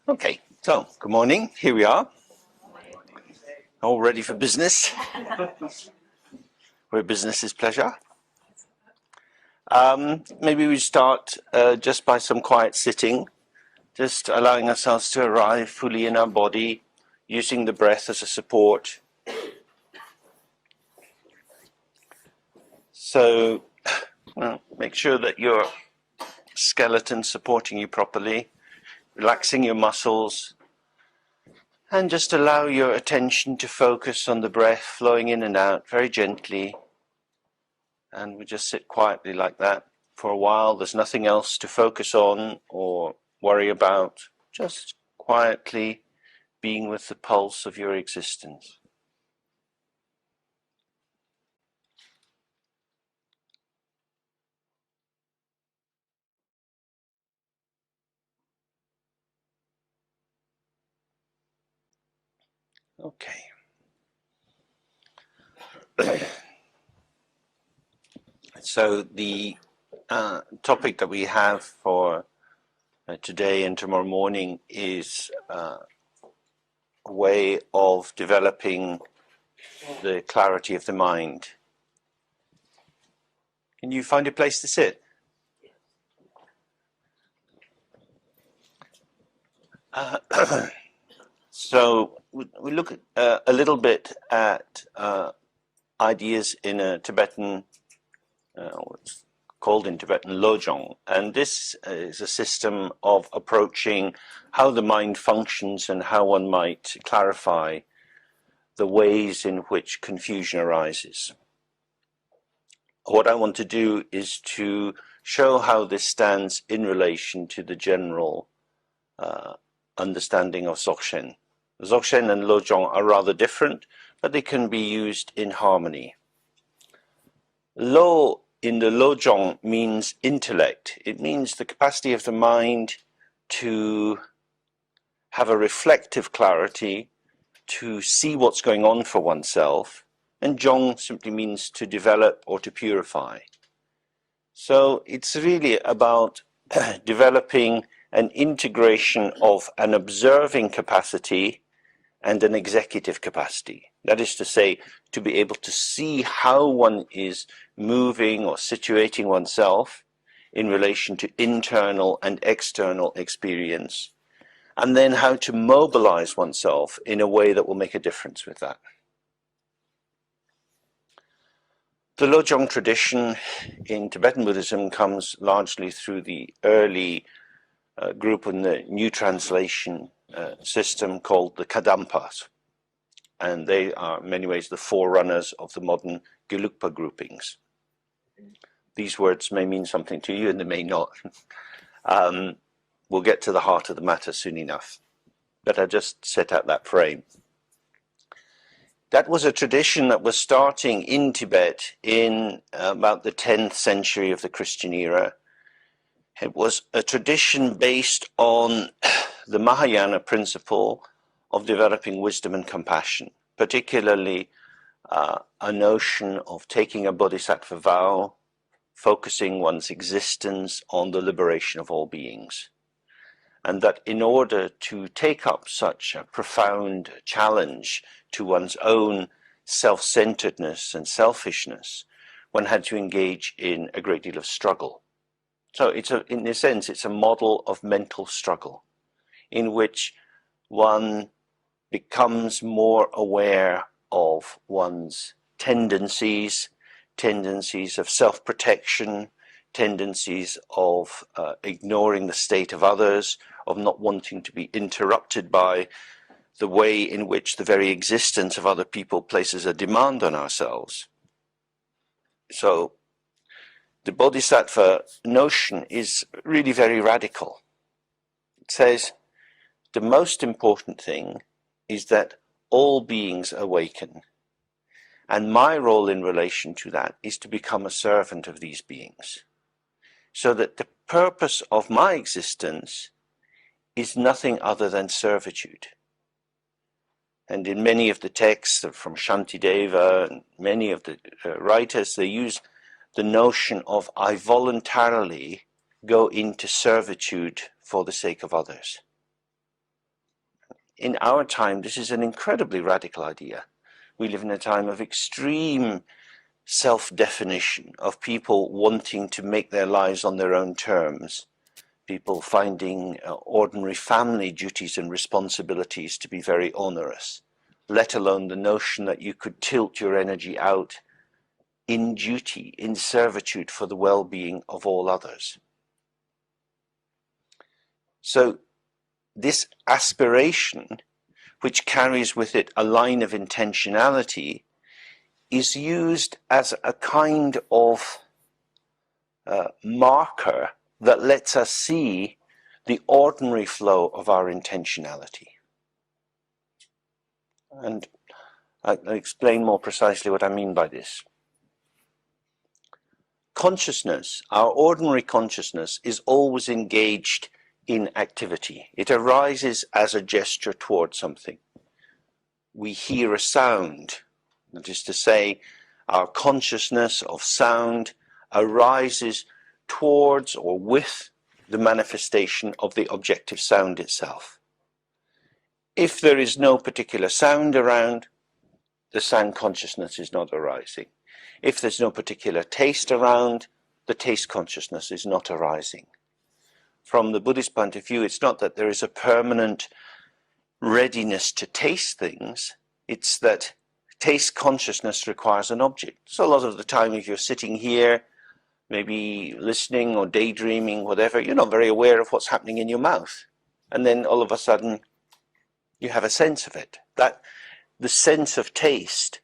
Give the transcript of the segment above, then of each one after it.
Okay, so good morning. Here we are, all ready for business, where business is pleasure. Maybe we start just by some quiet sitting, just allowing ourselves to arrive fully in our body, using the breath as a support. So make sure that your skeleton's supporting you properly, relaxing your muscles, and just allow your attention to focus on the breath flowing in and out very gently. And we just sit quietly like that for a while. There's nothing else to focus on or worry about. Just quietly being with the pulse of your existence. Okay. So the topic that we have for today and tomorrow morning is a way of developing the clarity of the mind. Can you find a place to sit? So we look a little bit at ideas in a Tibetan, what's called in Tibetan Lojong, and this is a system of approaching how the mind functions and how one might clarify the ways in which confusion arises. What I want to do is to show how this stands in relation to the general understanding of Dzogchen. Dzogchen and Lojong are rather different, but they can be used in harmony. Lo in the Lojong means intellect. It means the capacity of the mind to have a reflective clarity, to see what's going on for oneself, and jong simply means to develop or to purify. So it's really about developing an integration of an observing capacity and an executive capacity. That is to say, to be able to see how one is moving or situating oneself in relation to internal and external experience, and then how to mobilize oneself in a way that will make a difference with that. The Lojong tradition in Tibetan Buddhism comes largely through the early group in the New Translation system called the Kadampas, and they are in many ways the forerunners of the modern Gelugpa groupings. These words may mean something to you and they may not. We'll get to the heart of the matter soon enough, but I just set out that frame. That was a tradition that was starting in Tibet in about the 10th century of the Christian era. It was a tradition based on the Mahayana principle of developing wisdom and compassion, particularly a notion of taking a Bodhisattva vow, focusing one's existence on the liberation of all beings. And that in order to take up such a profound challenge to one's own self-centredness and selfishness, one had to engage in a great deal of struggle. So in a sense, it's a model of mental struggle in which one becomes more aware of one's tendencies of self-protection, tendencies of ignoring the state of others, of not wanting to be interrupted by the way in which the very existence of other people places a demand on ourselves. So the Bodhisattva notion is really very radical. It says the most important thing is that all beings awaken, and my role in relation to that is to become a servant of these beings, so that the purpose of my existence is nothing other than servitude. And in many of the texts from Shantideva and many of the writers, they use the notion of I voluntarily go into servitude for the sake of others. in our time, this is an incredibly radical idea. We live in a time of extreme self-definition, of people wanting to make their lives on their own terms, people finding ordinary family duties and responsibilities to be very onerous, let alone the notion that you could tilt your energy out in duty, in servitude for the well-being of all others. So this aspiration, which carries with it a line of intentionality, is used as a kind of marker that lets us see the ordinary flow of our intentionality. And I'll explain more precisely what I mean by this. Consciousness, our ordinary consciousness, is always engaged in activity. It arises as a gesture towards something. We hear a sound, that is to say, our consciousness of sound arises towards or with the manifestation of the objective sound itself. If there is no particular sound around, the sound consciousness is not arising. If there's no particular taste around, the taste consciousness is not arising. From the Buddhist point of view, it's not that there is a permanent readiness to taste things, it's that taste consciousness requires an object. So a lot of the time, if you're sitting here, maybe listening or daydreaming, whatever, you're not very aware of what's happening in your mouth. And then all of a sudden, you have a sense of it. That the sense of taste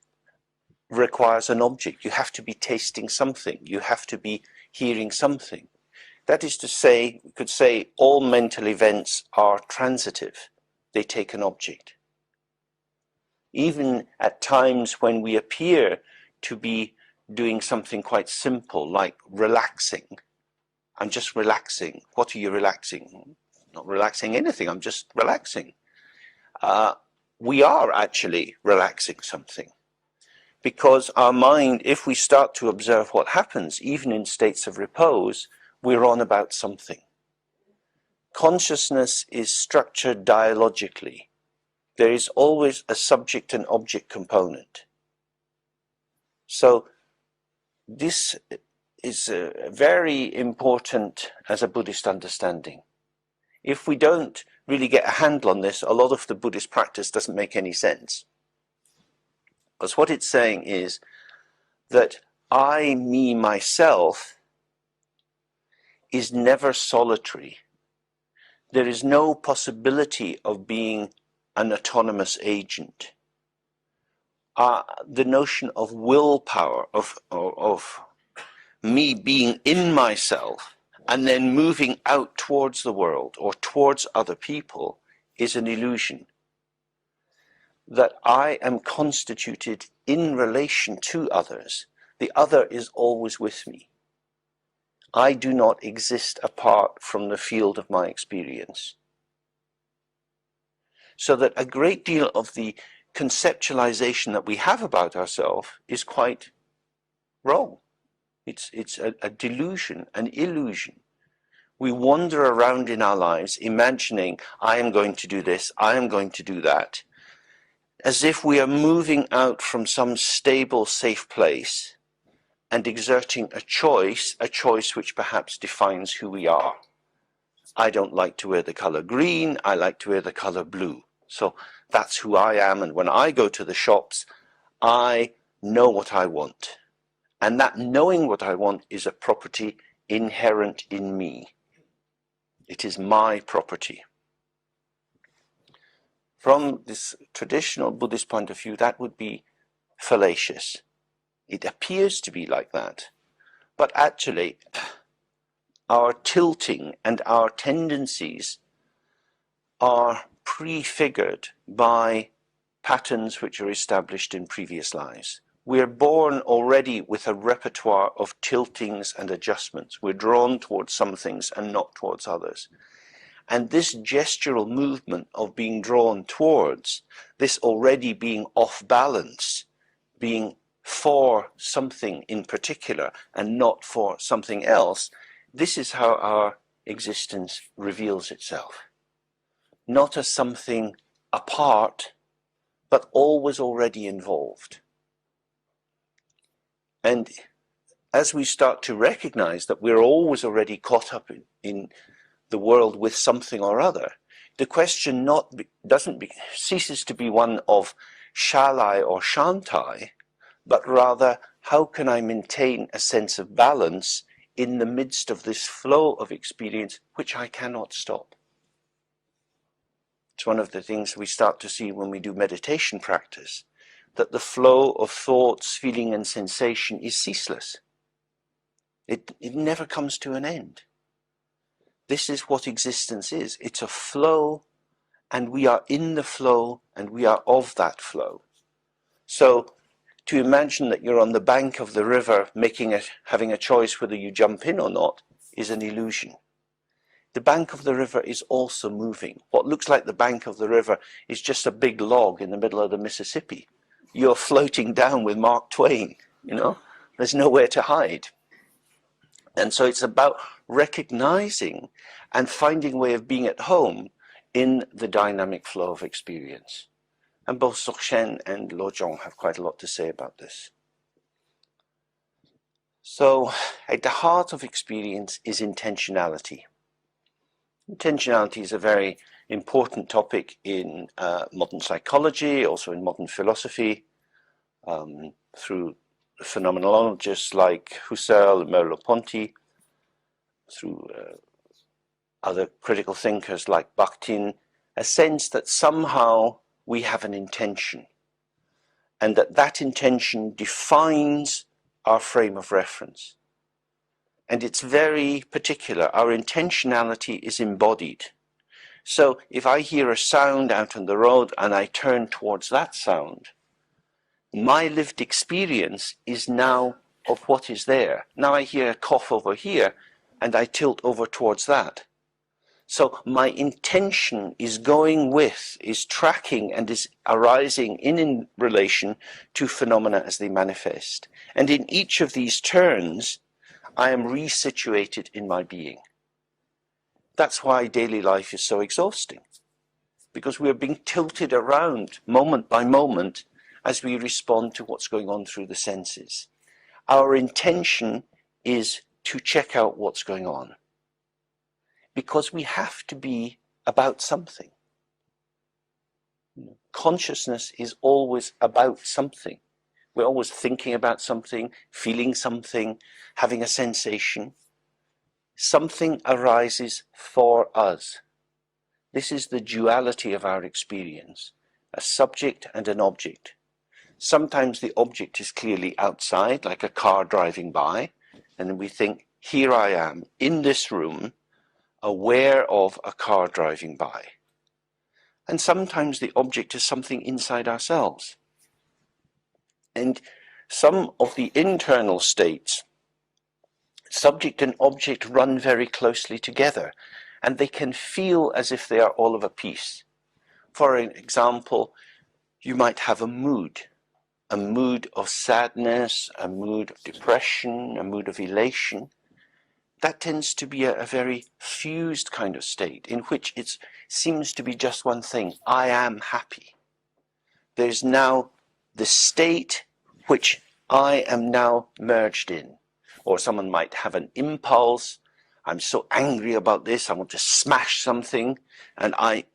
requires an object. You have to be tasting something. You have to be hearing something. That is to say, we could say all mental events are transitive. They take an object. Even at times when we appear to be doing something quite simple, like relaxing. I'm just relaxing. What are you relaxing? Not relaxing anything, I'm just relaxing. We are actually relaxing something. Because our mind, if we start to observe what happens, even in states of repose, we're on about something. Consciousness is structured dialogically. There is always a subject and object component. So this is very important as a Buddhist understanding. If we don't really get a handle on this, a lot of the Buddhist practice doesn't make any sense. Because what it's saying is that I, me, myself is never solitary. There is no possibility of being an autonomous agent. The notion of willpower, of me being in myself and then moving out towards the world or towards other people is an illusion. That I am constituted in relation to others. The other is always with me. I do not exist apart from the field of my experience. So that a great deal of the conceptualization that we have about ourselves is quite wrong. It's a delusion, an illusion. We wander around in our lives imagining, I am going to do this, I am going to do that, as if we are moving out from some stable, safe place and exerting a choice which perhaps defines who we are. I don't like to wear the color green, I like to wear the color blue. So that's who I am, and when I go to the shops, I know what I want. And that knowing what I want is a property inherent in me. It is my property. From this traditional Buddhist point of view, that would be fallacious. It appears to be like that. But actually, our tilting and our tendencies are prefigured by patterns which are established in previous lives. We are born already with a repertoire of tiltings and adjustments. We're drawn towards some things and not towards others. And this gestural movement of being drawn towards, this already being off balance, being for something in particular and not for something else, this is how our existence reveals itself. Not as something apart, but always already involved. And as we start to recognize that we're always already caught up in the world with something or other, the question ceases to be one of shall I or shan't I, but rather how can I maintain a sense of balance in the midst of this flow of experience which I cannot stop. It's one of the things we start to see when we do meditation practice, that the flow of thoughts, feeling and sensation is ceaseless. It never comes to an end. This is what existence is. It's a flow, and we are in the flow, and we are of that flow. So to imagine that you're on the bank of the river having a choice whether you jump in or not is an illusion. The bank of the river is also moving. What looks like the bank of the river is just a big log in the middle of the Mississippi. You're floating down with Mark Twain, you know? There's nowhere to hide. And so it's about recognizing and finding a way of being at home in the dynamic flow of experience. And both Dzogchen and Lojong have quite a lot to say about this. So at the heart of experience is intentionality. Intentionality is a very important topic in modern psychology, also in modern philosophy, through phenomenologists like Husserl and Merleau-Ponty, through other critical thinkers like Bakhtin, a sense that somehow we have an intention, and that intention defines our frame of reference. And it's very particular. Our intentionality is embodied. So if I hear a sound out on the road and I turn towards that sound, my lived experience is now of what is there. Now I hear a cough over here and I tilt over towards that. So my intention is tracking and is arising in relation to phenomena as they manifest. And in each of these turns, I am resituated in my being. That's why daily life is so exhausting, because we are being tilted around moment by moment as we respond to what's going on through the senses. Our intention is to check out what's going on, because we have to be about something. Consciousness is always about something. We're always thinking about something, feeling something, having a sensation. Something arises for us. This is the duality of our experience, a subject and an object. Sometimes the object is clearly outside, like a car driving by, and then we think, here I am in this room, aware of a car driving by. And sometimes the object is something inside ourselves. And some of the internal states, subject and object run very closely together, and they can feel as if they are all of a piece. For example, you might have a mood of sadness, a mood of depression, a mood of elation. That tends to be a very fused kind of state in which it seems to be just one thing. I am happy. There's now the state which I am now merged in. Or someone might have an impulse. I'm so angry about this, I want to smash something, and I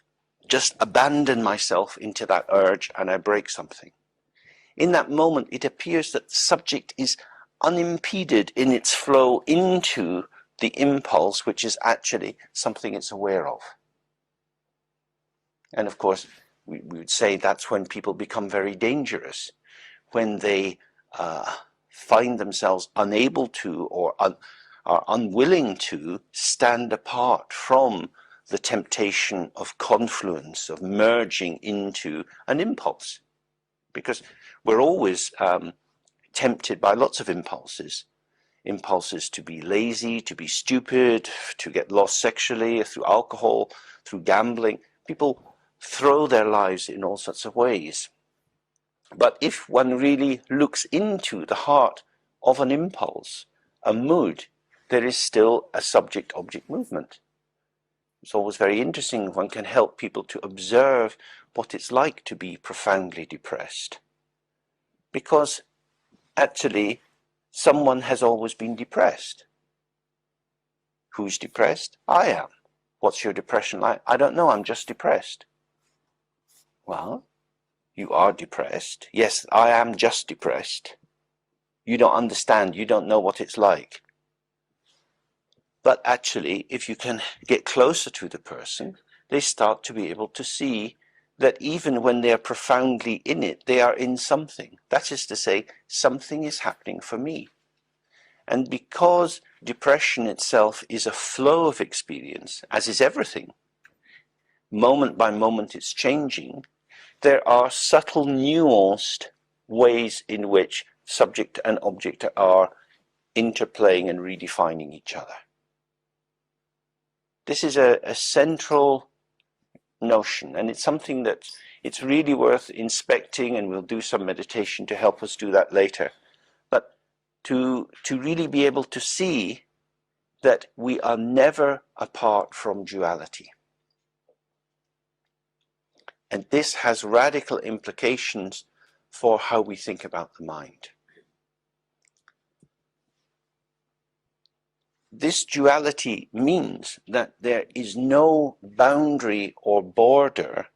just abandon myself into that urge and I break something. In that moment, it appears that the subject is unimpeded in its flow into the impulse, which is actually something it's aware of. And of course, we would say that's when people become very dangerous, when they find themselves unable to or are unwilling to stand apart from the temptation of confluence, of merging into an impulse. Because we're always tempted by lots of impulses. Impulses to be lazy, to be stupid, to get lost sexually, through alcohol, through gambling. People throw their lives in all sorts of ways. But if one really looks into the heart of an impulse, a mood, there is still a subject-object movement. It's always very interesting if one can help people to observe what it's like to be profoundly depressed. Because actually, someone has always been depressed. Who's depressed? I am. What's your depression like? I don't know, I'm just depressed. Well, you are depressed. Yes, I am just depressed. You don't understand, you don't know what it's like. But actually, if you can get closer to the person, they start to be able to see that even when they are profoundly in it, they are in something. That is to say, something is happening for me. And because depression itself is a flow of experience, as is everything, moment by moment it's changing, there are subtle, nuanced ways in which subject and object are interplaying and redefining each other. This is a central notion, and it's something that it's really worth inspecting, and we'll do some meditation to help us do that later. But to really be able to see that we are never apart from duality. And this has radical implications for how we think about the mind. This duality means that there is no boundary or border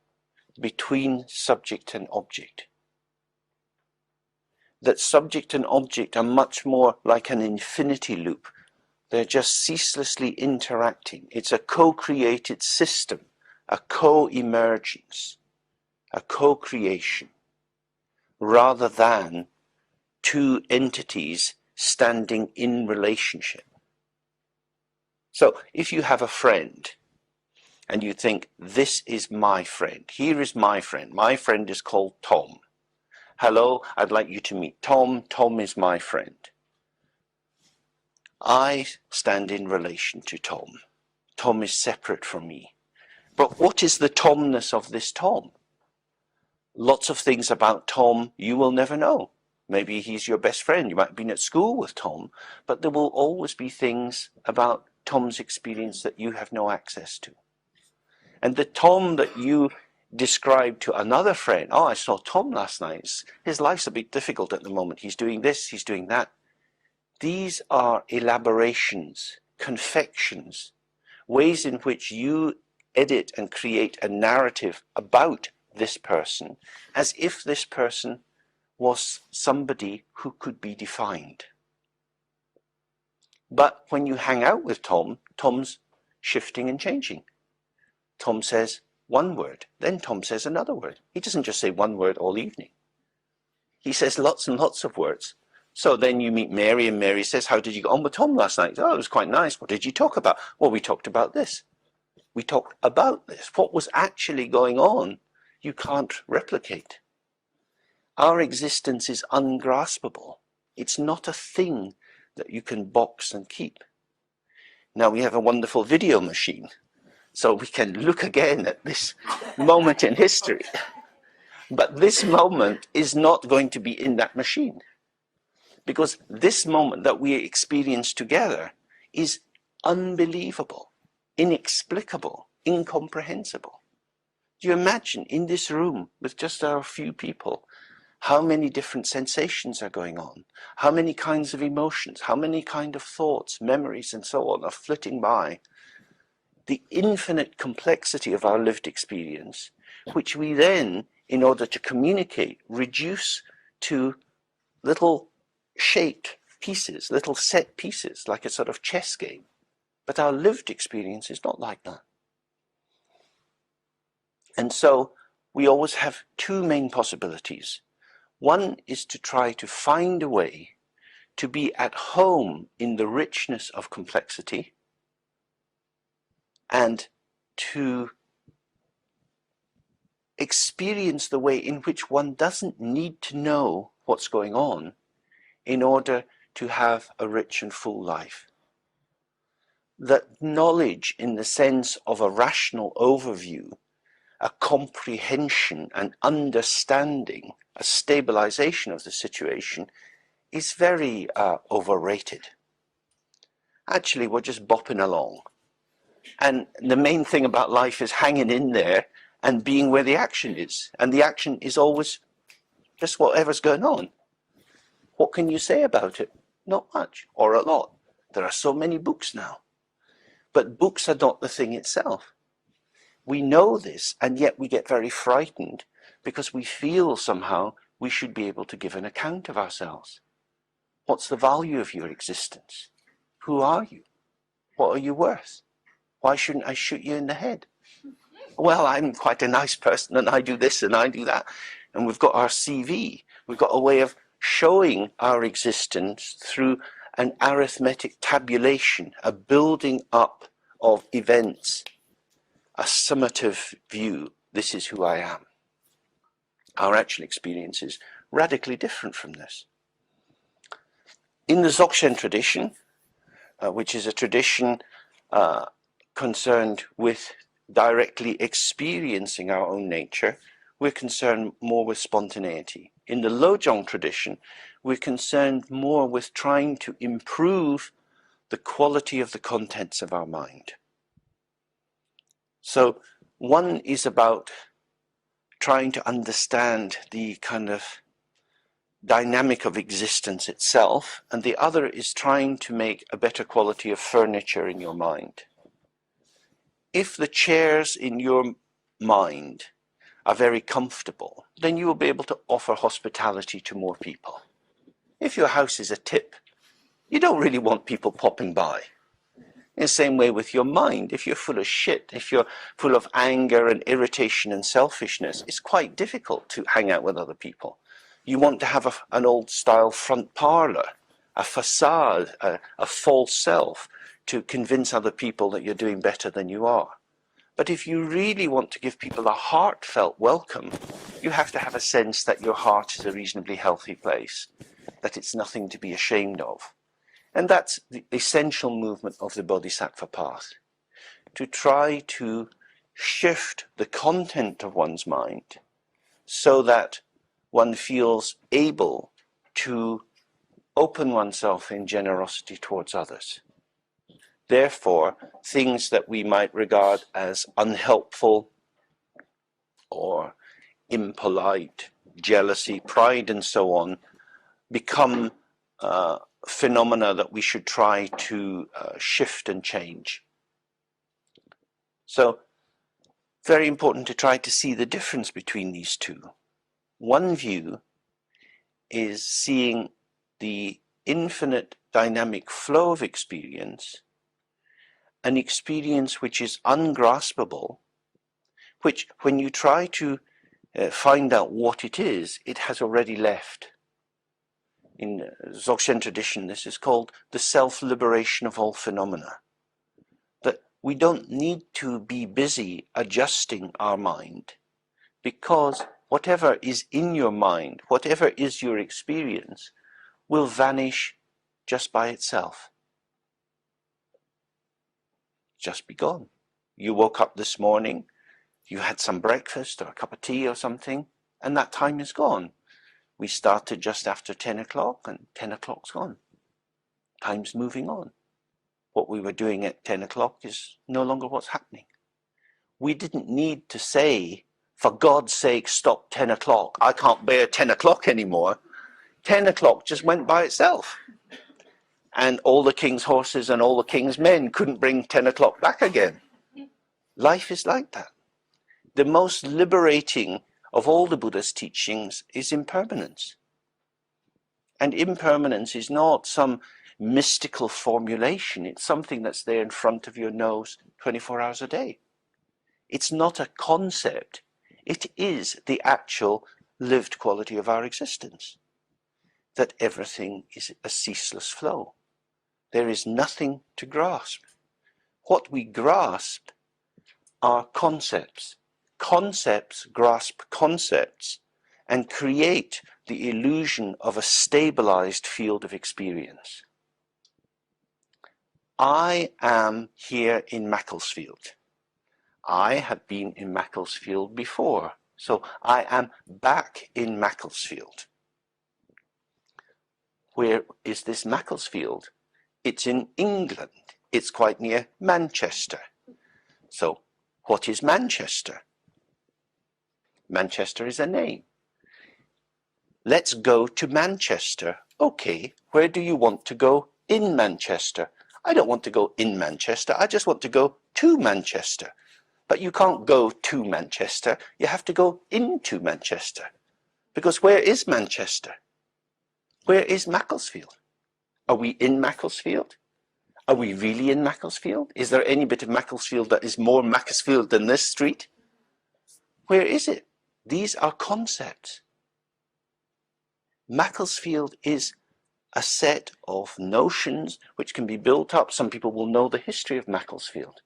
between subject and object. That subject and object are much more like an infinity loop. They're just ceaselessly interacting. It's a co-created system, a co-emergence, a co-creation, rather than two entities standing in relationship. So if you have a friend and you think, this is my friend, here is my friend is called Tom. Hello, I'd like you to meet Tom. Tom is my friend. I stand in relation to Tom. Tom is separate from me. But what is the Tomness of this Tom? Lots of things about Tom you will never know. Maybe he's your best friend. You might have been at school with Tom, but there will always be things about Tom's experience that you have no access to. And the Tom that you describe to another friend, oh, I saw Tom last night. His life's a bit difficult at the moment. He's doing this, he's doing that. These are elaborations, confections, ways in which you edit and create a narrative about this person as if this person was somebody who could be defined. But when you hang out with Tom, Tom's shifting and changing. Tom says one word, then Tom says another word. He doesn't just say one word all evening. He says lots and lots of words. So then you meet Mary, and Mary says, how did you get on with Tom last night? Oh, it was quite nice. What did you talk about? Well, we talked about this. We talked about this. What was actually going on, you can't replicate. Our existence is ungraspable. It's not a thing that you can box and keep. Now we have a wonderful video machine, so we can look again at this moment in history. But this moment is not going to be in that machine, because this moment that we experience together is unbelievable, inexplicable, incomprehensible. Do you imagine in this room with just our few people, how many different sensations are going on, how many kinds of emotions, how many kind of thoughts, memories, and so on are flitting by? The infinite complexity of our lived experience, which we then, in order to communicate, reduce to little shaped pieces, little set pieces, like a sort of chess game. But our lived experience is not like that. And so we always have two main possibilities. One is to try to find a way to be at home in the richness of complexity and to experience the way in which one doesn't need to know what's going on in order to have a rich and full life. That knowledge in the sense of a rational overview, a comprehension, an understanding, a stabilization of the situation is very overrated. Actually, we're just bopping along. And the main thing about life is hanging in there and being where the action is. And the action is always just whatever's going on. What can you say about it? Not much, or a lot. There are so many books now. But books are not the thing itself. We know this, and yet we get very frightened because we feel somehow we should be able to give an account of ourselves. What's the value of your existence? Who are you? What are you worth? Why shouldn't I shoot you in the head? Well, I'm quite a nice person, and I do this and I do that. And we've got our CV. We've got a way of showing our existence through an arithmetic tabulation, a building up of events, a summative view. This is who I am. Our actual experience is radically different from this. In the Dzogchen tradition, which is a tradition concerned with directly experiencing our own nature, we're concerned more with spontaneity. In the Lojong tradition, we're concerned more with trying to improve the quality of the contents of our mind. So one is about trying to understand the kind of dynamic of existence itself, and the other is trying to make a better quality of furniture in your mind. If the chairs in your mind are very comfortable, then you will be able to offer hospitality to more people. If your house is a tip, you don't really want people popping by. In the same way with your mind, if you're full of shit, if you're full of anger and irritation and selfishness, it's quite difficult to hang out with other people. You want to have an old-style front parlour, a facade, a false self, to convince other people that you're doing better than you are. But if you really want to give people a heartfelt welcome, you have to have a sense that your heart is a reasonably healthy place, that it's nothing to be ashamed of. And that's the essential movement of the Bodhisattva path, to try to shift the content of one's mind so that one feels able to open oneself in generosity towards others. Therefore, things that we might regard as unhelpful or impolite, jealousy, pride, and so on, become phenomena that we should try to shift and change. So, very important to try to see the difference between these two. One view is seeing the infinite dynamic flow of experience, an experience which is ungraspable, which when you try to find out what it is, it has already left. In Dzogchen tradition, this is called the self-liberation of all phenomena. That we don't need to be busy adjusting our mind, because whatever is in your mind, whatever is your experience, will vanish just by itself. Just be gone. You woke up this morning, you had some breakfast or a cup of tea or something, and that time is gone. We started just after 10 o'clock, and 10 o'clock's gone. Time's moving on. What we were doing at 10 o'clock is no longer what's happening. We didn't need to say, for God's sake, stop 10 o'clock. I can't bear 10 o'clock anymore. 10 o'clock just went by itself. And all the king's horses and all the king's men couldn't bring 10 o'clock back again. Life is like that. The most liberating of all the Buddha's teachings is impermanence. And impermanence is not some mystical formulation. It's something that's there in front of your nose 24 hours a day. It's not a concept. It is the actual lived quality of our existence. That everything is a ceaseless flow. There is nothing to grasp. What we grasp are concepts. Concepts grasp concepts and create the illusion of a stabilized field of experience. I am here in Macclesfield. I have been in Macclesfield before, so I am back in Macclesfield. Where is this Macclesfield? It's in England. It's quite near Manchester. So, what is Manchester? Manchester is a name. Let's go to Manchester. Okay, where do you want to go in Manchester? I don't want to go in Manchester, I just want to go to Manchester. But you can't go to Manchester, you have to go into Manchester. Because where is Manchester? Where is Macclesfield? Are we in Macclesfield? Are we really in Macclesfield? Is there any bit of Macclesfield that is more Macclesfield than this street? Where is it? These are concepts. Macclesfield is a set of notions which can be built up. Some people will know the history of Macclesfield.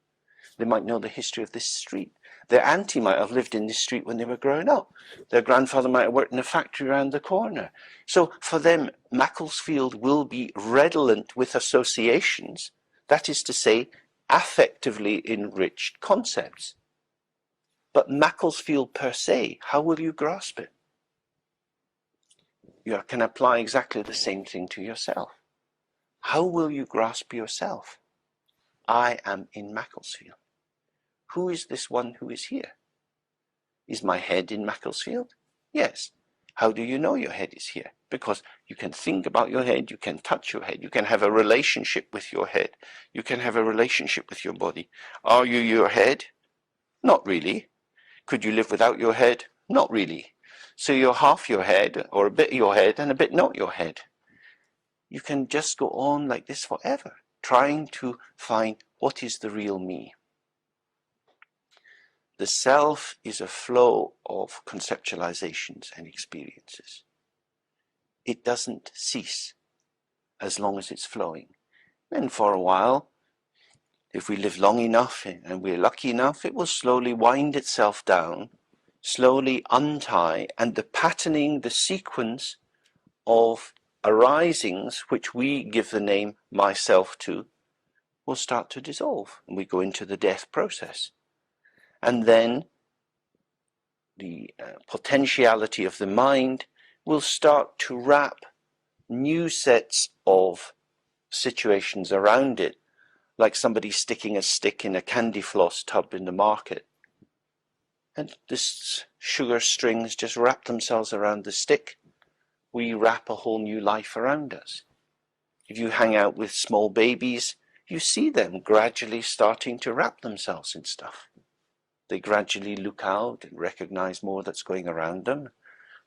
They might know the history of this street. Their auntie might have lived in this street when they were growing up. Their grandfather might have worked in a factory around the corner. So for them, Macclesfield will be redolent with associations, that is to say, affectively enriched concepts. But Macclesfield per se, how will you grasp it? You can apply exactly the same thing to yourself. How will you grasp yourself? I am in Macclesfield. Who is this one who is here? Is my head in Macclesfield? Yes. How do you know your head is here? Because you can think about your head, you can touch your head, you can have a relationship with your head, you can have a relationship with your body. Are you your head? Not really. Could you live without your head? Not really. So you're half your head, or a bit your head, and a bit not your head. You can just go on like this forever, trying to find what is the real me. The self is a flow of conceptualizations and experiences. It doesn't cease as long as it's flowing. Then for a while, if we live long enough and we're lucky enough, it will slowly wind itself down, slowly untie, and the patterning, the sequence of arisings, which we give the name myself to, will start to dissolve, and we go into the death process. And then the potentiality of the mind will start to wrap new sets of situations around it, like somebody sticking a stick in a candy floss tub in the market. And the sugar strings just wrap themselves around the stick. We wrap a whole new life around us. If you hang out with small babies, you see them gradually starting to wrap themselves in stuff. They gradually look out and recognize more that's going around them.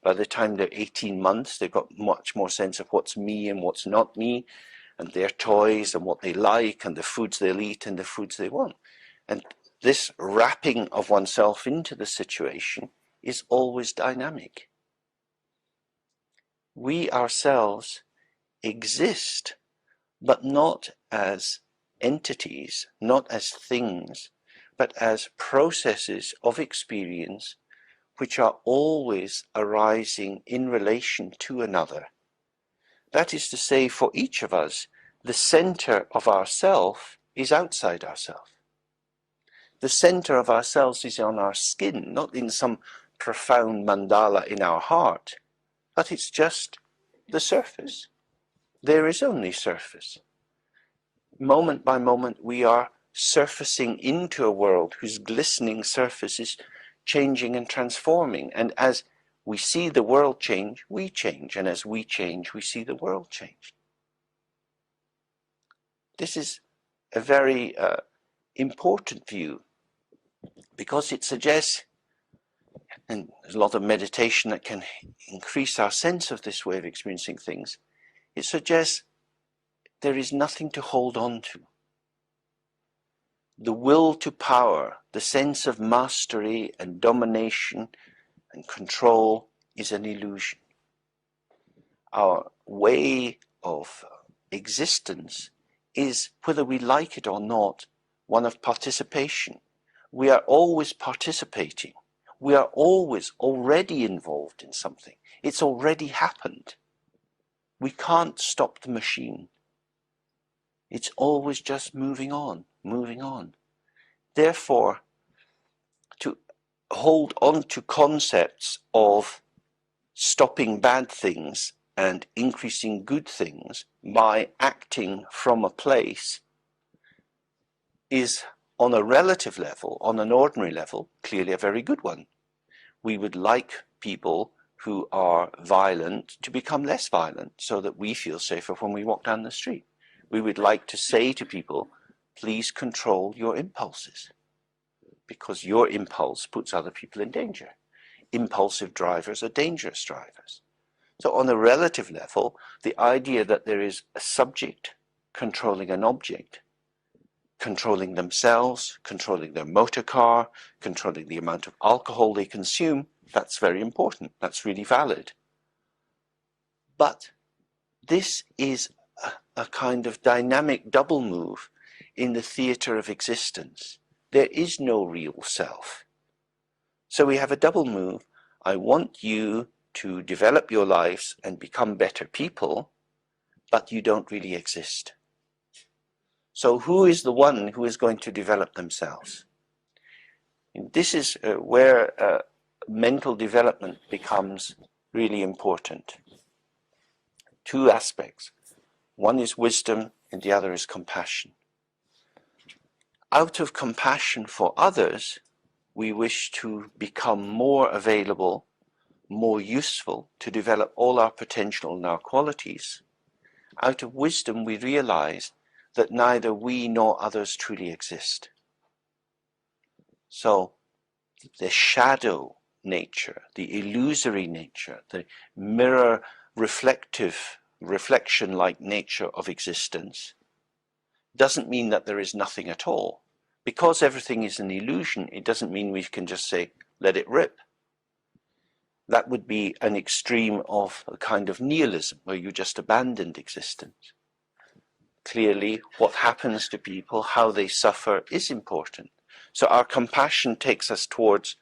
By the time they're 18 months, they've got much more sense of what's me and what's not me, and their toys and what they like and the foods they'll eat and the foods they want. And this wrapping of oneself into the situation is always dynamic. We ourselves exist, but not as entities, not as things, but as processes of experience which are always arising in relation to another. That is to say, for each of us, the center of ourself is outside ourself. The center of ourselves is on our skin, not in some profound mandala in our heart, but it's just the surface. There is only surface. Moment by moment, we are surfacing into a world whose glistening surface is changing and transforming. And as we see the world change, we change. And as we change, we see the world change. This is a very important view, because it suggests, and there's a lot of meditation that can increase our sense of this way of experiencing things, it suggests there is nothing to hold on to. The will to power, the sense of mastery and domination and control is an illusion. Our way of existence is, whether we like it or not, one of participation. We are always participating. We are always already involved in something. It's already happened. We can't stop the machine. It's always just moving on, moving on. Therefore, to hold on to concepts of stopping bad things and increasing good things by acting from a place is, on a relative level, on an ordinary level, clearly a very good one. we would like people who are violent to become less violent so that we feel safer when we walk down the street. We would like to say to people, please control your impulses, because your impulse puts other people in danger. Impulsive drivers are dangerous drivers. So on a relative level, the idea that there is a subject controlling an object, controlling themselves, controlling their motor car, controlling the amount of alcohol they consume, that's very important. That's really valid. But this is a kind of dynamic double move in the theatre of existence. There is no real self. So we have a double move. I want you to develop your lives and become better people, but you don't really exist. So who is the one who is going to develop themselves? And this is where mental development becomes really important. Two aspects. One is wisdom and the other is compassion. Out of compassion for others, we wish to become more available, more useful, to develop all our potential and our qualities. Out of wisdom, we realize that neither we nor others truly exist. So the shadow nature, the illusory nature, the mirror reflection-like nature of existence doesn't mean that there is nothing at all. Because everything is an illusion, it doesn't mean we can just say, let it rip. That would be an extreme of a kind of nihilism, where you just abandoned existence. Clearly, what happens to people, how they suffer, is important. So our compassion takes us towards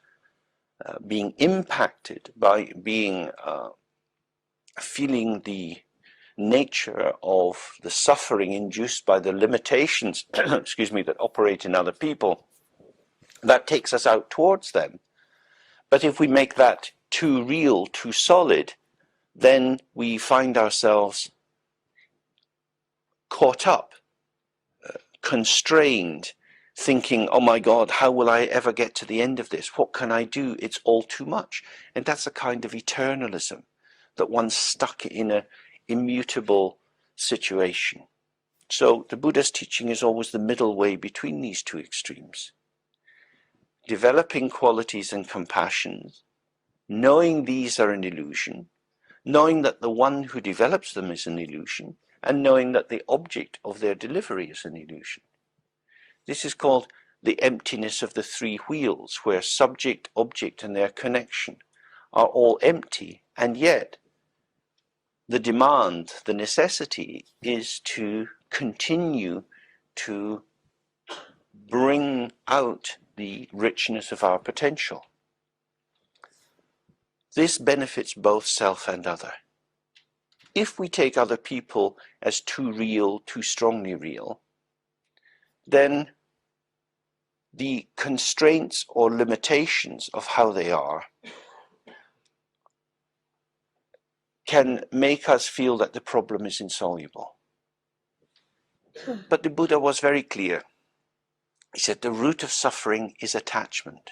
being impacted by feeling the nature of the suffering induced by the limitations, excuse me, that operate in other people. That takes us out towards them. But if we make that too real, too solid, then we find ourselves caught up, constrained, thinking, oh my God, how will I ever get to the end of this? What can I do? It's all too much. And that's a kind of eternalism, that one's stuck in an immutable situation. So the Buddha's teaching is always the middle way between these two extremes. Developing qualities and compassion, knowing these are an illusion, knowing that the one who develops them is an illusion, and knowing that the object of their delivery is an illusion. This is called the emptiness of the three wheels, where subject, object, and their connection are all empty, and yet the demand, the necessity, is to continue to bring out the richness of our potential. This benefits both self and other. If we take other people as too real, too strongly real, then the constraints or limitations of how they are can make us feel that the problem is insoluble. But the Buddha was very clear. He said the root of suffering is attachment.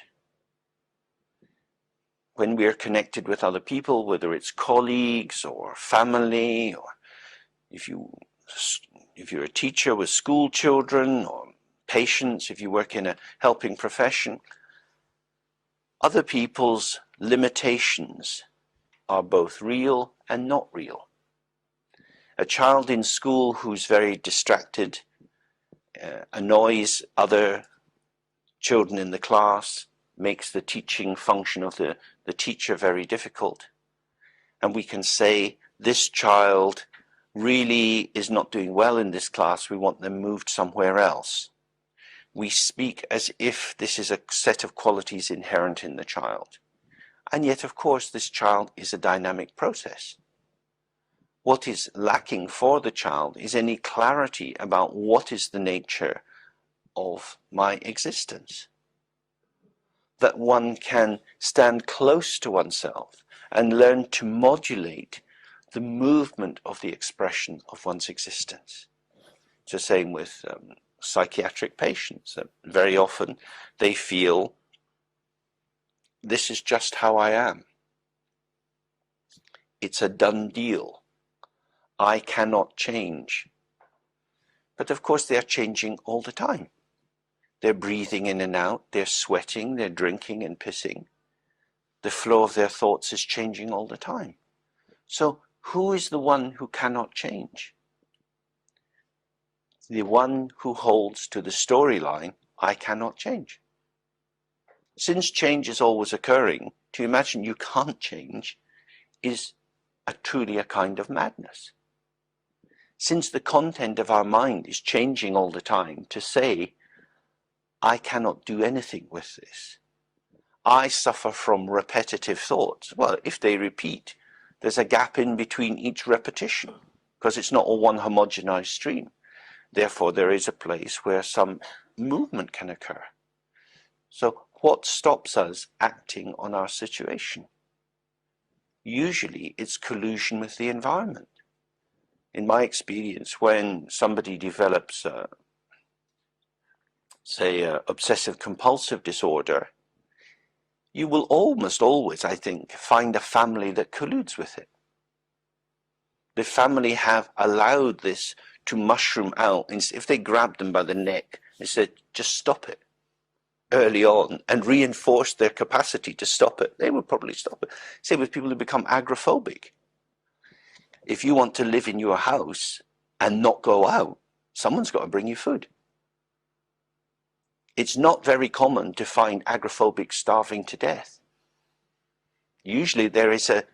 When we are connected with other people, whether it's colleagues or family, or if you're a teacher with school children, or patients, if you work in a helping profession, other people's limitations are both real and not real. A child in school who's very distracted, annoys other children in the class, makes the teaching function of the teacher very difficult. And we can say, this child really is not doing well in this class, we want them moved somewhere else. We speak as if this is a set of qualities inherent in the child. And yet, of course, this child is a dynamic process. What is lacking for the child is any clarity about what is the nature of my existence. That one can stand close to oneself and learn to modulate the movement of the expression of one's existence. It's the same with psychiatric patients. Very often they feel this is just how I am. It's a done deal. I cannot change. But of course they are changing all the time. They're breathing in and out, they're sweating, they're drinking and pissing. The flow of their thoughts is changing all the time. So who is the one who cannot change? The one who holds to the storyline, I cannot change. Since change is always occurring, to imagine you can't change is truly a kind of madness. Since the content of our mind is changing all the time, to say, I cannot do anything with this. I suffer from repetitive thoughts. Well, if they repeat, there's a gap in between each repetition, because it's not a one homogenized stream. Therefore, there is a place where some movement can occur. So what stops us acting on our situation? Usually it's collusion with the environment. In my experience, when somebody develops, say, obsessive compulsive disorder, you will almost always, I think, find a family that colludes with it. The family have allowed this to mushroom out. If they grabbed them by the neck and said, just stop it early on and reinforce their capacity to stop it, they would probably stop it. Same with people who become agoraphobic. If you want to live in your house and not go out, someone's got to bring you food. It's not very common to find agoraphobics starving to death. Usually there is a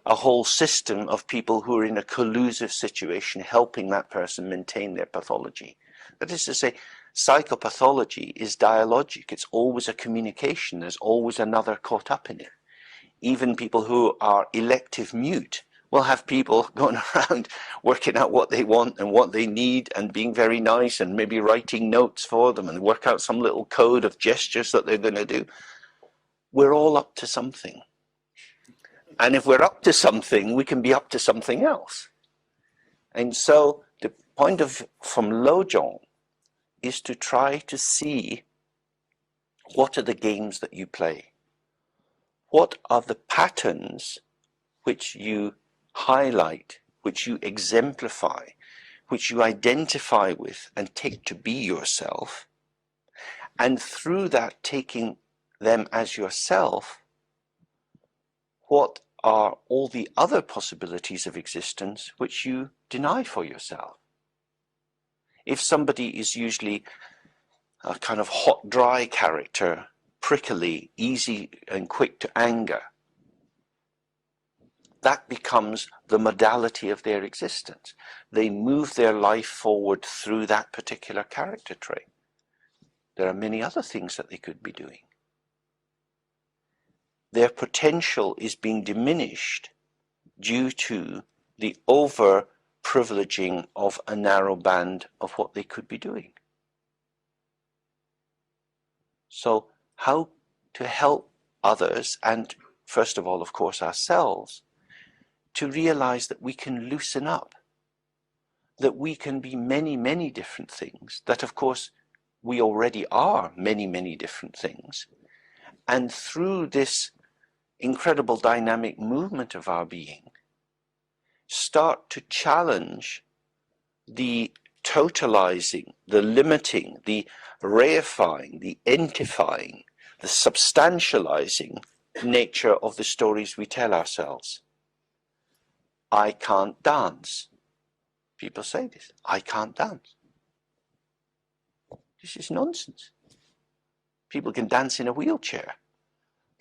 whole system of people who are in a collusive situation helping that person maintain their pathology. That is to say, psychopathology is dialogic. It's always a communication. There's always another caught up in it. Even people who are elective mute will have people going around working out what they want and what they need and being very nice and maybe writing notes for them and work out some little code of gestures that they're going to do. We're all up to something. And if we're up to something, we can be up to something else. And so the point from Lojong is to try to see what are the games that you play. What are the patterns which you highlight, which you exemplify, which you identify with and take to be yourself, and through that taking them as yourself, what are all the other possibilities of existence which you deny for yourself? If somebody is usually a kind of hot, dry character, prickly, easy and quick to anger, that becomes the modality of their existence. They move their life forward through that particular character trait. There are many other things that they could be doing. Their potential is being diminished due to the over-privileging of a narrow band of what they could be doing. So how to help others, and first of all, of course, ourselves, to realize that we can loosen up, that we can be many, many different things, that of course we already are many, many different things. And through this incredible dynamic movement of our being, start to challenge the totalizing, the limiting, the reifying, the entifying, the substantializing nature of the stories we tell ourselves. I can't dance. People say this. I can't dance. This is nonsense. People can dance in a wheelchair.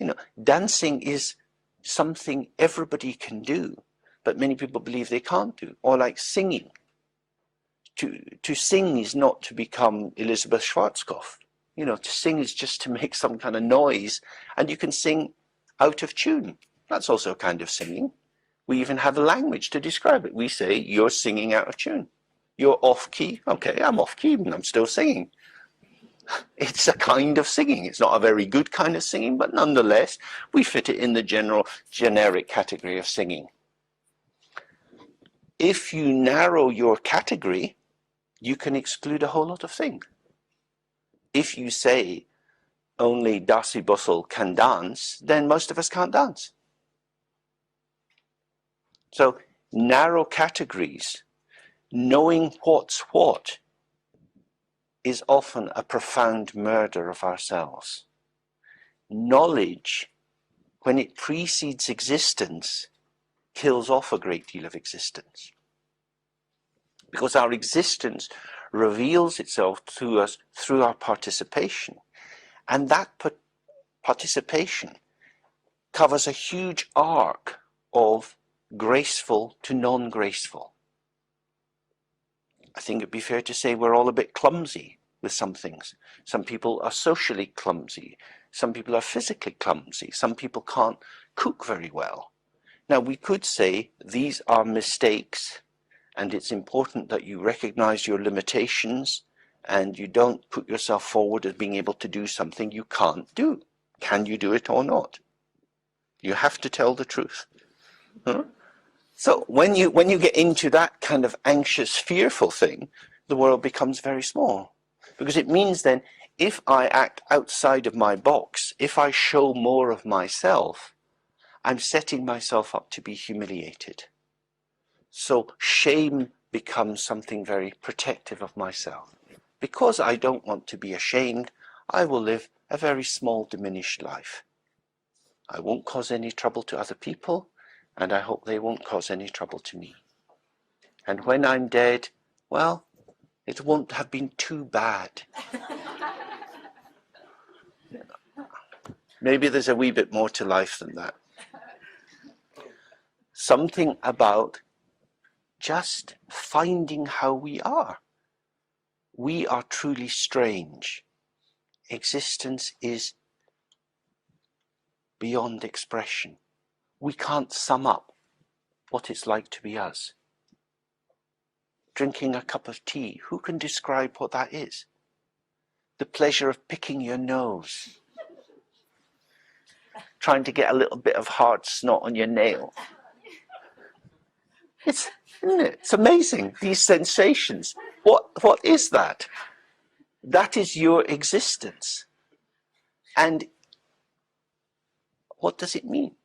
You know, dancing is something everybody can do, but many people believe they can't do. Or like singing. To sing is not to become Elizabeth Schwarzkopf. You know, to sing is just to make some kind of noise, and you can sing out of tune. That's also a kind of singing. We even have a language to describe it. We say, you're singing out of tune. You're off key. Okay, I'm off key, and I'm still singing. It's a kind of singing. It's not a very good kind of singing, but nonetheless, we fit it in the generic category of singing. If you narrow your category, you can exclude a whole lot of things. If you say, only Dasi Bustle can dance, then most of us can't dance. So narrow categories, knowing what's what, is often a profound murder of ourselves. Knowledge, when it precedes existence, kills off a great deal of existence. Because our existence reveals itself to us through our participation. And that participation covers a huge arc of graceful to non-graceful. I think it'd be fair to say we're all a bit clumsy with some things. Some people are socially clumsy. Some people are physically clumsy. Some people can't cook very well. Now, we could say these are mistakes, and it's important that you recognize your limitations and you don't put yourself forward as being able to do something you can't do. Can you do it or not? You have to tell the truth. Huh? So when you get into that kind of anxious, fearful thing, the world becomes very small. Because it means then, if I act outside of my box, if I show more of myself, I'm setting myself up to be humiliated. So shame becomes something very protective of myself. Because I don't want to be ashamed, I will live a very small, diminished life. I won't cause any trouble to other people, and I hope they won't cause any trouble to me. And when I'm dead, well, it won't have been too bad. Maybe there's a wee bit more to life than that. Something about just finding how we are. We are truly strange. Existence is beyond expression. We can't sum up what it's like to be us. Drinking a cup of tea, who can describe what that is? The pleasure of picking your nose. Trying to get a little bit of hard snot on your nail. Isn't it? It's amazing, these sensations. What is that? That is your existence. And what does it mean?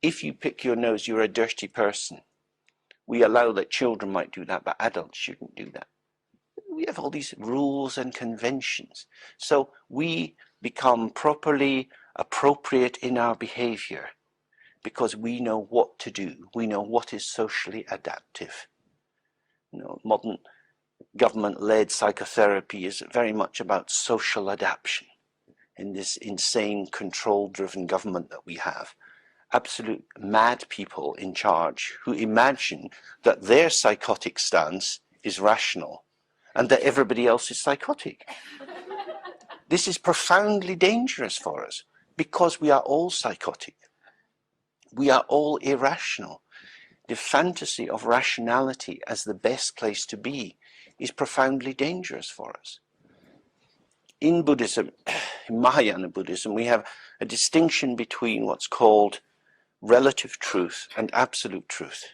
If you pick your nose, you're a dirty person. We allow that children might do that, but adults shouldn't do that. We have all these rules and conventions. So we become properly appropriate in our behavior because we know what to do. We know what is socially adaptive. Modern government-led psychotherapy is very much about social adaptation in this insane control-driven government that we have. Absolute mad people in charge who imagine that their psychotic stance is rational and that everybody else is psychotic. This is profoundly dangerous for us because we are all psychotic. We are all irrational. The fantasy of rationality as the best place to be is profoundly dangerous for us. In Buddhism, in Mahayana Buddhism, we have a distinction between what's called relative truth and absolute truth.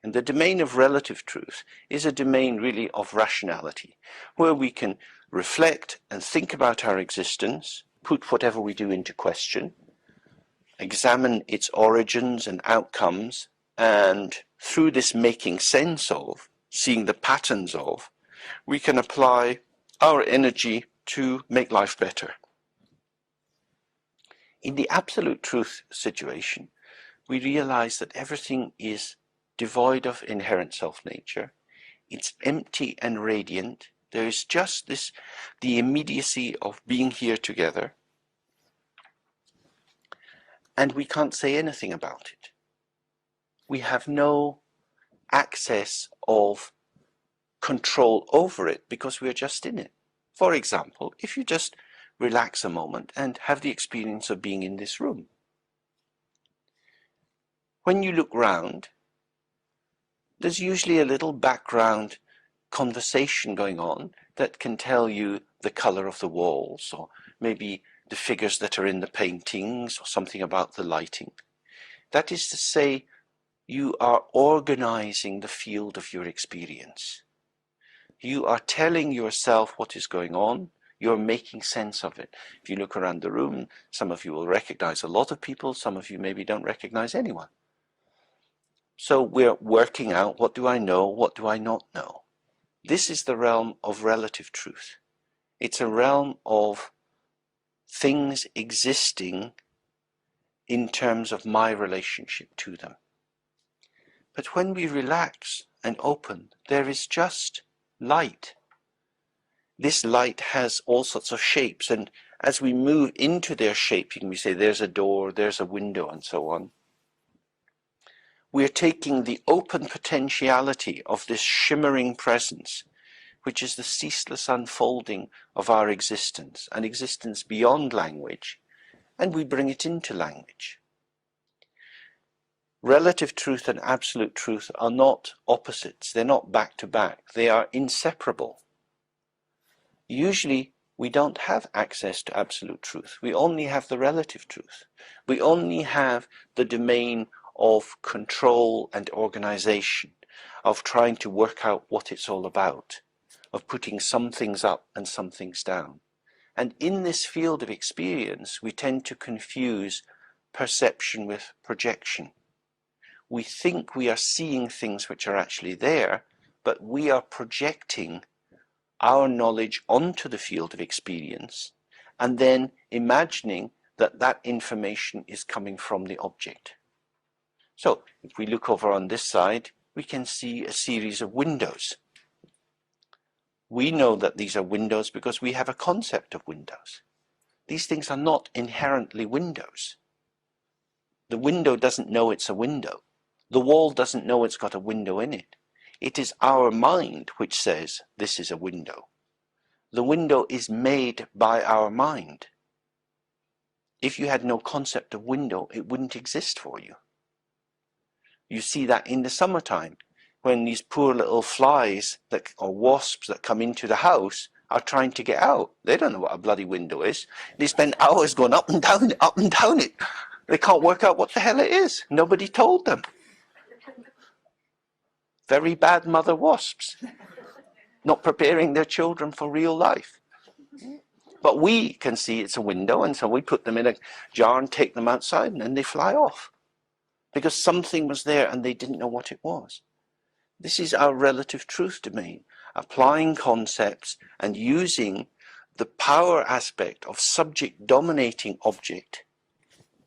And the domain of relative truth is a domain really of rationality, where we can reflect and think about our existence, put whatever we do into question, examine its origins and outcomes, and through this making sense of, seeing the patterns of, we can apply our energy to make life better. In the absolute truth situation, we realize that everything is devoid of inherent self-nature. It's empty and radiant. There is just the immediacy of being here together. And we can't say anything about it. We have no access of control over it because we're just in it. For example, if you just relax a moment and have the experience of being in this room. When you look round, there's usually a little background conversation going on that can tell you the color of the walls, or maybe the figures that are in the paintings, or something about the lighting. That is to say, you are organizing the field of your experience. You are telling yourself what is going on. You're making sense of it. If you look around the room, some of you will recognize a lot of people, some of you maybe don't recognize anyone. So we're working out, what do I know, what do I not know? This is the realm of relative truth. It's a realm of things existing in terms of my relationship to them. But when we relax and open, there is just light. This light has all sorts of shapes, and as we move into their shaping, we say there's a door, there's a window, and so on. We're taking the open potentiality of this shimmering presence, which is the ceaseless unfolding of our existence, an existence beyond language, and we bring it into language. Relative truth and absolute truth are not opposites, they're not back to back, they are inseparable. Usually we don't have access to absolute truth, we only have the relative truth. We only have the domain of control and organization, of trying to work out what it's all about, of putting some things up and some things down. And in this field of experience, we tend to confuse perception with projection. We think we are seeing things which are actually there, but we are projecting our knowledge onto the field of experience and then imagining that that information is coming from the object. So if we look over on this side, we can see a series of windows. We know that these are windows because we have a concept of windows. These things are not inherently windows. The window doesn't know it's a window. The wall doesn't know it's got a window in it. It is our mind which says this is a window. The window is made by our mind. If you had no concept of window, it wouldn't exist for you. You see that in the summertime, when these poor little flies or wasps that come into the house are trying to get out. They don't know what a bloody window is. They spend hours going up and down it, up and down it. They can't work out what the hell it is. Nobody told them. Very bad mother wasps, not preparing their children for real life. But we can see it's a window, and so we put them in a jar and take them outside, and then they fly off. Because something was there and they didn't know what it was. This is our relative truth domain, applying concepts and using the power aspect of subject dominating object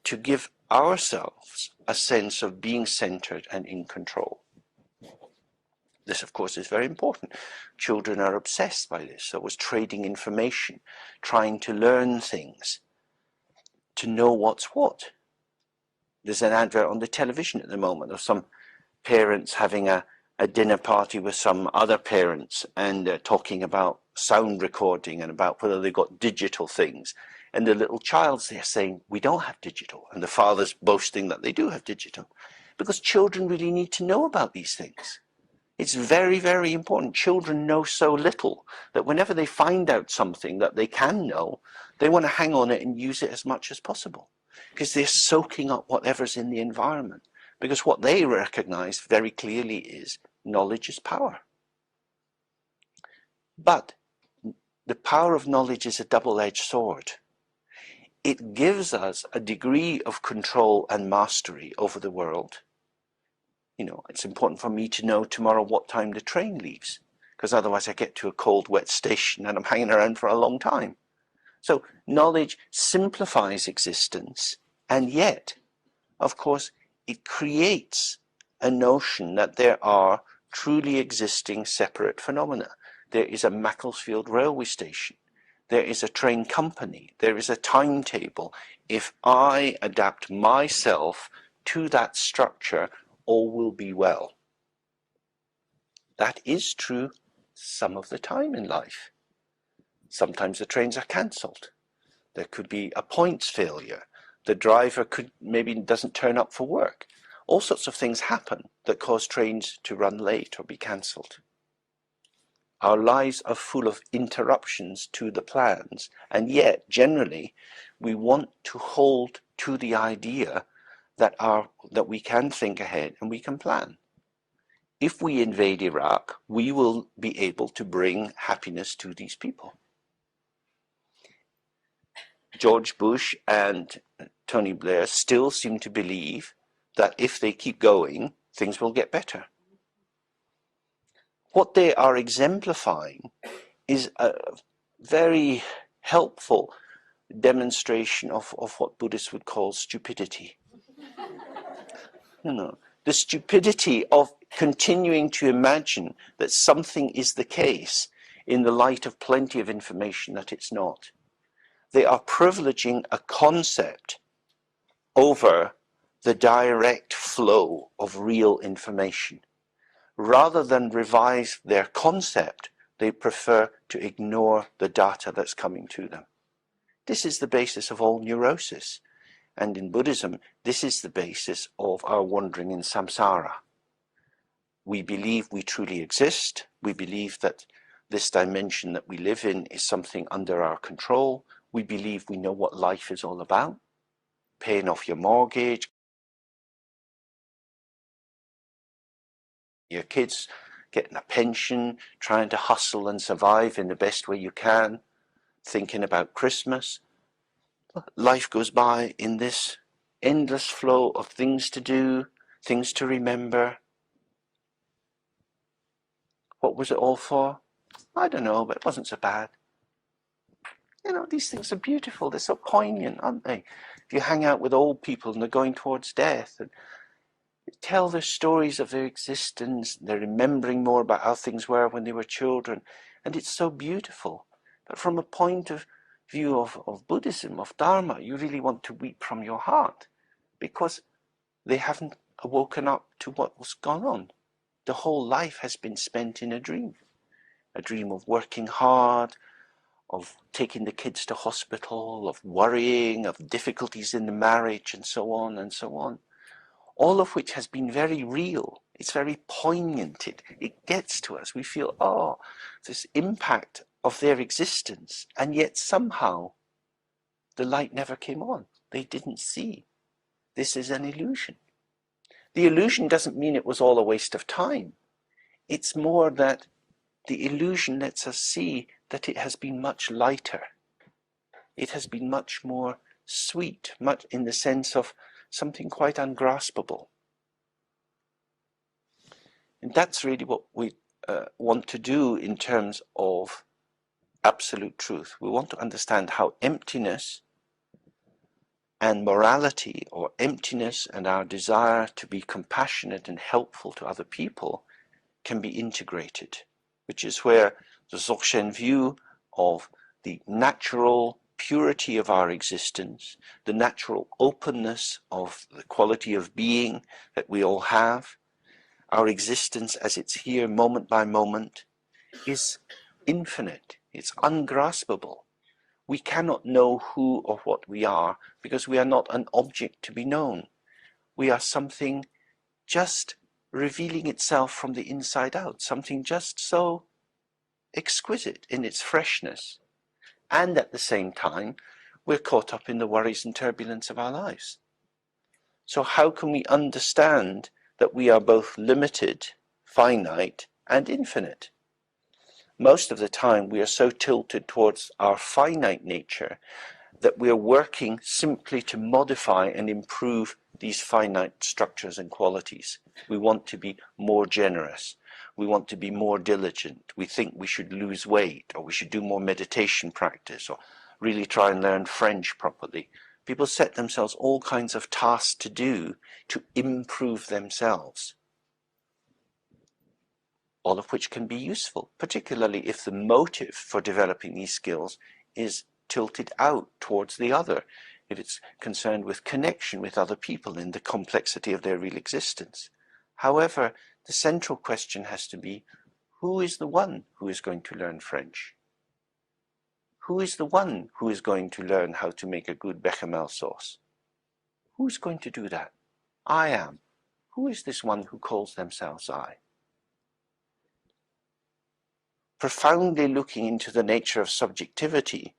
to give ourselves a sense of being centered and in control. This, of course, is very important. Children are obsessed by this. So it's trading information, trying to learn things, to know what's what. There's an advert on the television at the moment of some parents having a dinner party with some other parents and talking about sound recording and about whether they've got digital things. And the little child's there saying, we don't have digital. And the father's boasting that they do have digital. Because children really need to know about these things. It's very, very important. Children know so little that whenever they find out something that they can know, they want to hang on it and use it as much as possible. Because they're soaking up whatever's in the environment. Because what they recognize very clearly is knowledge is power. But the power of knowledge is a double-edged sword. It gives us a degree of control and mastery over the world. You know, it's important for me to know tomorrow what time the train leaves, because otherwise I get to a cold, wet station and I'm hanging around for a long time. So knowledge simplifies existence, and yet, of course, it creates a notion that there are truly existing separate phenomena. There is a Macclesfield railway station. There is a train company. There is a timetable. If I adapt myself to that structure, all will be well. That is true some of the time in life. Sometimes the trains are cancelled. There could be a points failure. The driver maybe doesn't turn up for work. All sorts of things happen that cause trains to run late or be cancelled. Our lives are full of interruptions to the plans, and yet generally we want to hold to the idea that we can think ahead and we can plan. If we invade Iraq, we will be able to bring happiness to these people. George Bush and Tony Blair still seem to believe that if they keep going, things will get better. What they are exemplifying is a very helpful demonstration of what Buddhists would call stupidity. The stupidity of continuing to imagine that something is the case in the light of plenty of information that it's not. They are privileging a concept over the direct flow of real information. Rather than revise their concept, they prefer to ignore the data that's coming to them. This is the basis of all neurosis. And in Buddhism, this is the basis of our wandering in samsara. We believe we truly exist. We believe that this dimension that we live in is something under our control. We believe we know what life is all about. Paying off your mortgage, your kids getting a pension, trying to hustle and survive in the best way you can, thinking about Christmas. Life goes by in this endless flow of things to do, things to remember. What was it all for? I don't know, but it wasn't so bad. These things are beautiful. They're so poignant, aren't they? If you hang out with old people and they're going towards death and tell their stories of their existence, they're remembering more about how things were when they were children, and it's so beautiful. But from a point of view of Buddhism, of Dharma, you really want to weep from your heart because they haven't woken up to what was gone on. The whole life has been spent in a dream of working hard, of taking the kids to hospital, of worrying, of difficulties in the marriage, and so on and so on. All of which has been very real. It's very poignant. It gets to us. We feel, this impact of their existence, and yet somehow the light never came on. They didn't see. This is an illusion. The illusion doesn't mean it was all a waste of time. It's more that the illusion lets us see that it has been much lighter. It has been much more sweet, much in the sense of something quite ungraspable. And that's really what we want to do in terms of absolute truth. We want to understand how emptiness and morality, or emptiness and our desire to be compassionate and helpful to other people, can be integrated, which is where the Dzogchen view of the natural purity of our existence, the natural openness of the quality of being that we all have, our existence as it's here moment by moment, is infinite, it's ungraspable. We cannot know who or what we are because we are not an object to be known. We are something just revealing itself from the inside out, something just so exquisite in its freshness. And at the same time, we're caught up in the worries and turbulence of our lives. So how can we understand that we are both limited, finite, and infinite? Most of the time we are so tilted towards our finite nature that we are working simply to modify and improve these finite structures and qualities. We want to be more generous. We want to be more diligent. We think we should lose weight, or we should do more meditation practice, or really try and learn French properly. People set themselves all kinds of tasks to do to improve themselves, all of which can be useful, particularly if the motive for developing these skills is tilted out towards the other, if it's concerned with connection with other people in the complexity of their real existence. However, the central question has to be, who is the one who is going to learn French? Who is the one who is going to learn how to make a good bechamel sauce? Who's going to do that? I am. Who is this one who calls themselves I? Profoundly looking into the nature of subjectivity,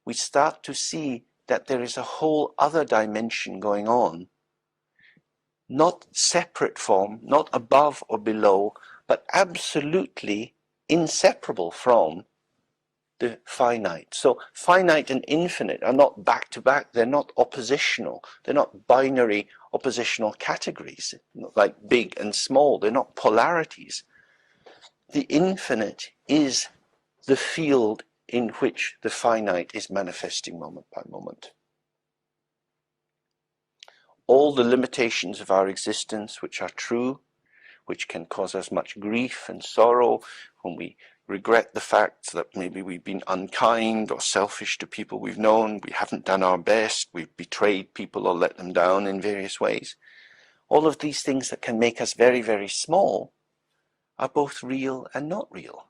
we start to see that there is a whole other dimension going on, not separate from, not above or below, but absolutely inseparable from the finite. So finite and infinite are not back to back. They're not oppositional. They're not binary oppositional categories, like big and small. They're not polarities. The infinite is the field in which the finite is manifesting moment by moment. All the limitations of our existence, which are true, which can cause us much grief and sorrow when we regret the fact that maybe we've been unkind or selfish to people we've known, we haven't done our best, we've betrayed people or let them down in various ways. All of these things that can make us very, very small are both real and not real.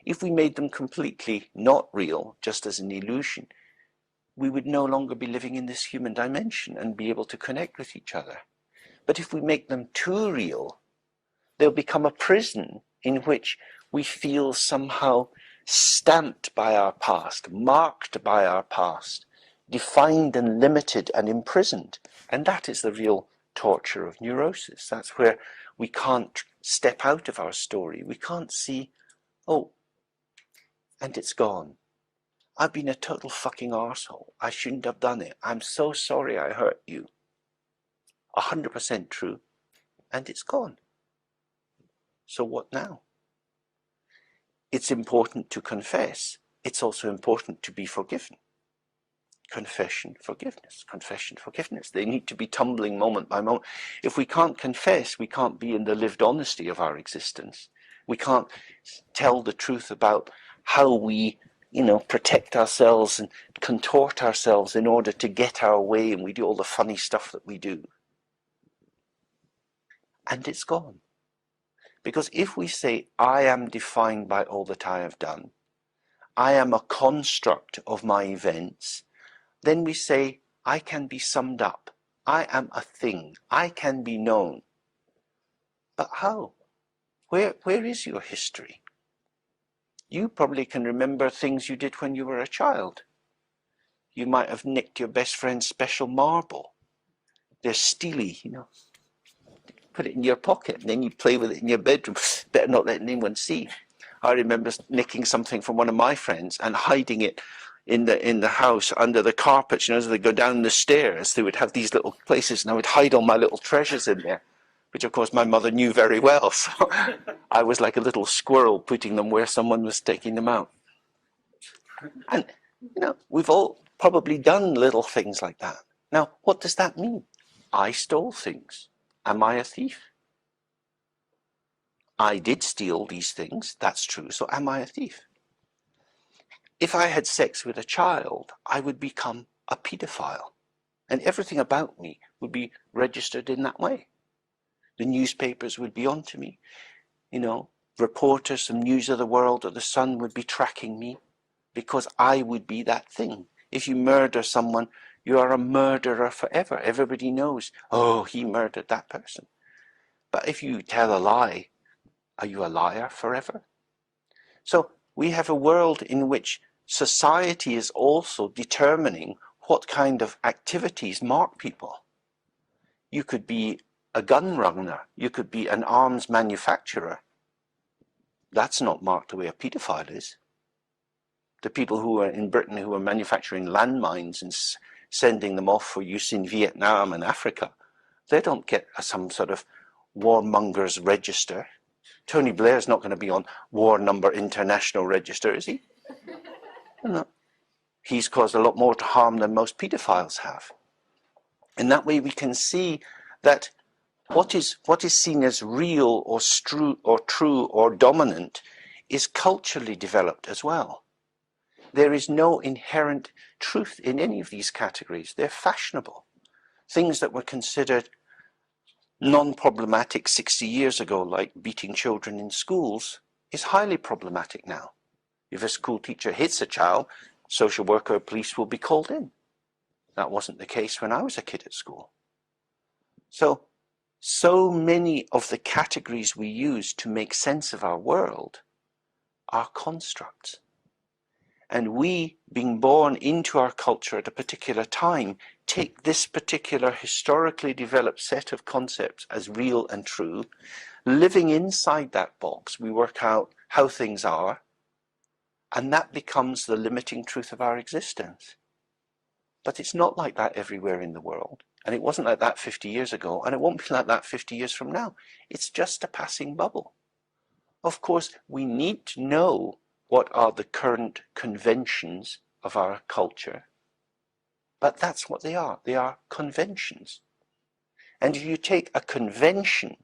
If we made them completely not real, just as an illusion, we would no longer be living in this human dimension and be able to connect with each other. But if we make them too real, they'll become a prison in which we feel somehow stamped by our past, marked by our past, defined and limited and imprisoned. And that is the real torture of neurosis. That's where we can't step out of our story. We can't see, oh, and it's gone. I've been a total fucking arsehole. I shouldn't have done it. I'm so sorry I hurt you. 100% true. And it's gone. So what now? It's important to confess. It's also important to be forgiven. Confession, forgiveness, confession, forgiveness. They need to be tumbling moment by moment. If we can't confess, we can't be in the lived honesty of our existence. We can't tell the truth about how we, protect ourselves and contort ourselves in order to get our way, and we do all the funny stuff that we do. And it's gone. Because if we say, I am defined by all that I have done, I am a construct of my events, then we say, I can be summed up. I am a thing. I can be known. But how? Where is your history? You probably can remember things you did when you were a child. You might have nicked your best friend's special marble. They're steely, Put it in your pocket, and then you play with it in your bedroom. Better not let anyone see. I remember nicking something from one of my friends and hiding it in the house under the carpets. As they go down the stairs, they would have these little places, and I would hide all my little treasures in there, which of course my mother knew very well. So I was like a little squirrel putting them where someone was taking them out. And we've all probably done little things like that. Now, what does that mean? I stole things. Am I a thief? I did steal these things, that's true, so am I a thief? If I had sex with a child, I would become a paedophile, and everything about me would be registered in that way. The newspapers would be onto me, reporters from News of the World or The Sun would be tracking me, because I would be that thing. If you murder someone, you are a murderer forever. Everybody knows, oh, he murdered that person. But if you tell a lie, are you a liar forever? So we have a world in which society is also determining what kind of activities mark people. You could be a gun runner. You could be an arms manufacturer. That's not marked the way a paedophile is. The people who are in Britain who are manufacturing landmines and sending them off for use in Vietnam and Africa, they don't get some sort of warmongers register. Tony Blair's not going to be on War Number International Register, is he? No. He's caused a lot more harm than most paedophiles have. In that way, we can see that what is seen as real or true or dominant is culturally developed as well. There is no inherent truth in any of these categories. They're fashionable. Things that were considered non-problematic 60 years ago, like beating children in schools, is highly problematic now. If a school teacher hits a child, social worker or police will be called in. That wasn't the case when I was a kid at school. So many of the categories we use to make sense of our world are constructs. And we, being born into our culture at a particular time, take this particular historically developed set of concepts as real and true. Living inside that box, we work out how things are, And that becomes the limiting truth of our existence. But it's not like that everywhere in the world. And it wasn't like that 50 years ago, and it won't be like that 50 years from now. It's just a passing bubble. Of course, we need to know what are the current conventions of our culture. But that's what they are. They are conventions. And if you take a convention,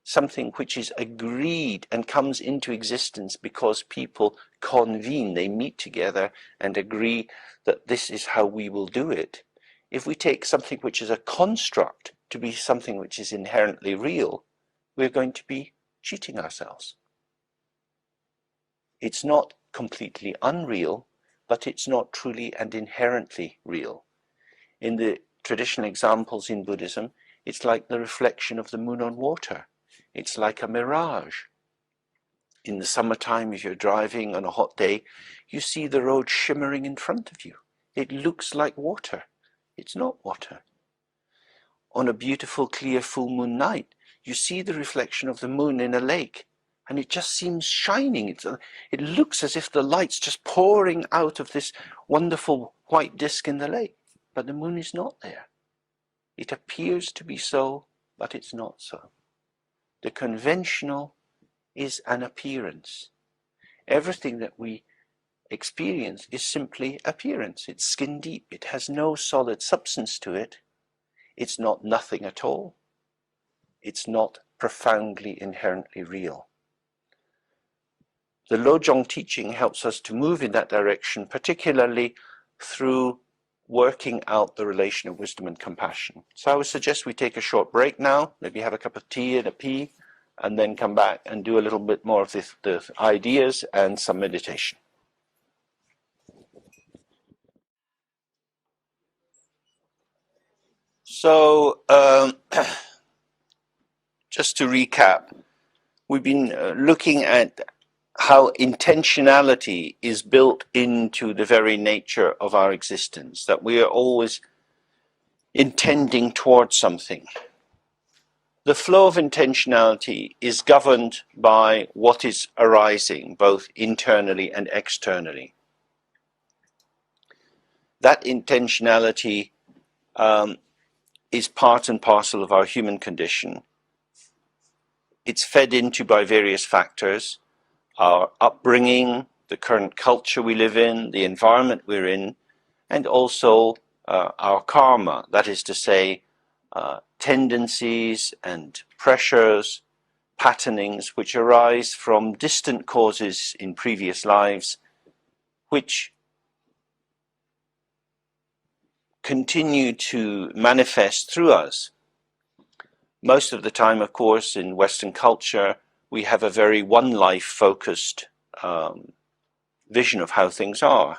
something which is agreed and comes into existence because people convene, they meet together and agree that this is how we will do it. If we take something which is a construct to be something which is inherently real, we're going to be cheating ourselves. It's not completely unreal, but it's not truly and inherently real. In the traditional examples in Buddhism, it's like the reflection of the moon on water. It's like a mirage. In the summertime, if you're driving on a hot day, you see the road shimmering in front of you. It looks like water. It's not water. On a beautiful, clear, full moon night, you see the reflection of the moon in a lake, and it just seems shining. It looks as if the light's just pouring out of this wonderful white disk in the lake, but the moon is not there. It appears to be so, but it's not so. The conventional is an appearance. Everything that we experience is simply appearance. It's skin deep. It has no solid substance to it. It's not nothing at all. It's not profoundly, inherently real. The Lojong teaching helps us to move in that direction, particularly through working out the relation of wisdom and compassion. So I would suggest we take a short break now, maybe have a cup of tea and a pee, and then come back and do a little bit more of the ideas and some meditation. So, just to recap, we've been looking at how intentionality is built into the very nature of our existence, that we are always intending towards something. The flow of intentionality is governed by what is arising, both internally and externally. That intentionality is part and parcel of our human condition. It's fed into by various factors: our upbringing, the current culture we live in, the environment we're in, and also our karma, that is to say, tendencies and pressures, patternings which arise from distant causes in previous lives, which continue to manifest through us. Most of the time, of course, in Western culture, we have a very one-life focused vision of how things are.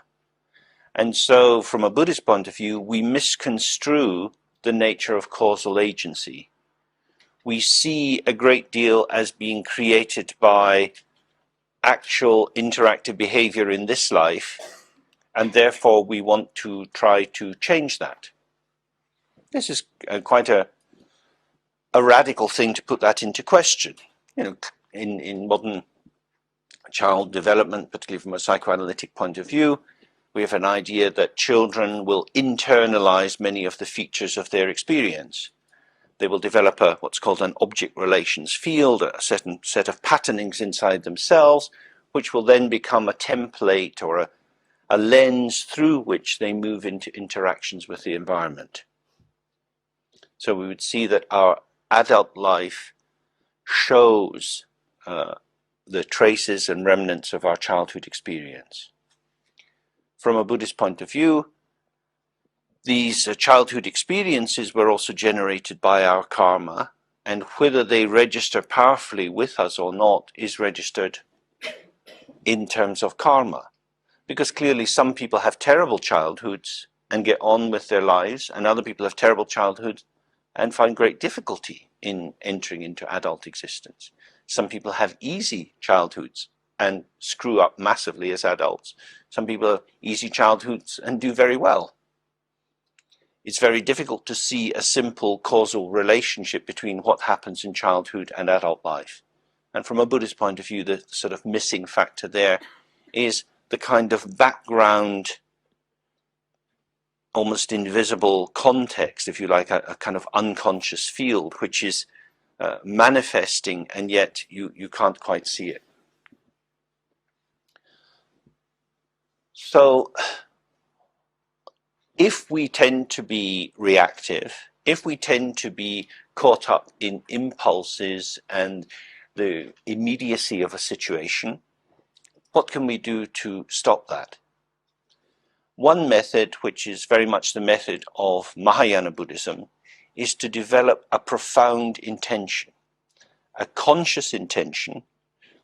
And so, from a Buddhist point of view, we misconstrue the nature of causal agency. We see a great deal as being created by actual interactive behavior in this life, and therefore we want to try to change that. This is quite a radical thing to put that into question. You know, in modern child development, particularly from a psychoanalytic point of view, we have an idea that children will internalize many of the features of their experience. They will develop what's called an object relations field, a certain set of patternings inside themselves, which will then become a template or a lens through which they move into interactions with the environment. So we would see that our adult life shows the traces and remnants of our childhood experience. From a Buddhist point of view, these childhood experiences were also generated by our karma, and whether they register powerfully with us or not is registered in terms of karma. Because clearly some people have terrible childhoods and get on with their lives, and other people have terrible childhoods and find great difficulty in entering into adult existence. Some people have easy childhoods and screw up massively as adults. Some people have easy childhoods and do very well. It's very difficult to see a simple causal relationship between what happens in childhood and adult life. And from a Buddhist point of view, the sort of missing factor there is the kind of background, almost invisible context, if you like, a kind of unconscious field, which is manifesting, and yet you can't quite see it. So if we tend to be reactive, if we tend to be caught up in impulses and the immediacy of a situation, what can we do to stop that? One method, which is very much the method of Mahayana Buddhism, is to develop a profound intention, a conscious intention,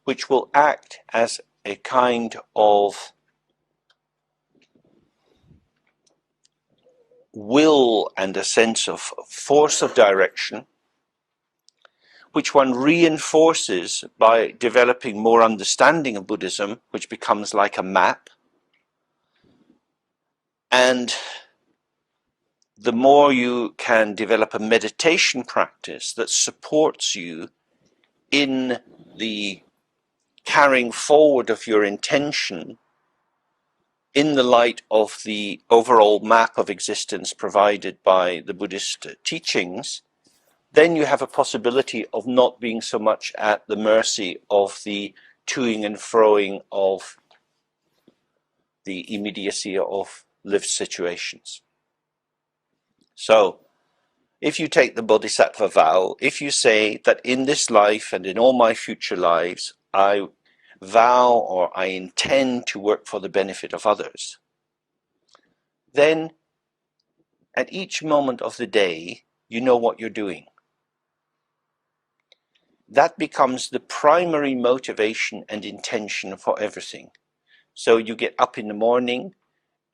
which will act as a kind of will and a sense of force of direction, which one reinforces by developing more understanding of Buddhism, which becomes like a map. And the more you can develop a meditation practice that supports you in the carrying forward of your intention in the light of the overall map of existence provided by the Buddhist teachings, then you have a possibility of not being so much at the mercy of the toing and froing of the immediacy of lived situations. So, if you take the Bodhisattva vow, if you say that in this life and in all my future lives, I vow or I intend to work for the benefit of others, then at each moment of the day, you know what you're doing. That becomes the primary motivation and intention for everything. So you get up in the morning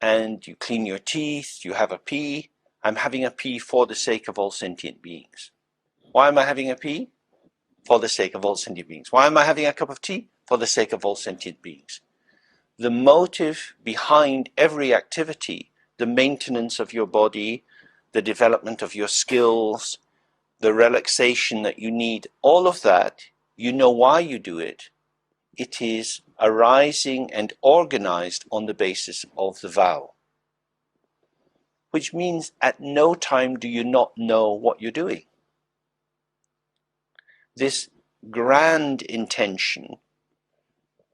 and you clean your teeth, you have a pee. I'm having a pee for the sake of all sentient beings. Why am I having a pee? For the sake of all sentient beings. Why am I having a cup of tea? For the sake of all sentient beings. The motive behind every activity, the maintenance of your body, the development of your skills, the relaxation that you need, all of that, you know why you do it. It is arising and organized on the basis of the vow. Which means at no time do you not know what you're doing. This grand intention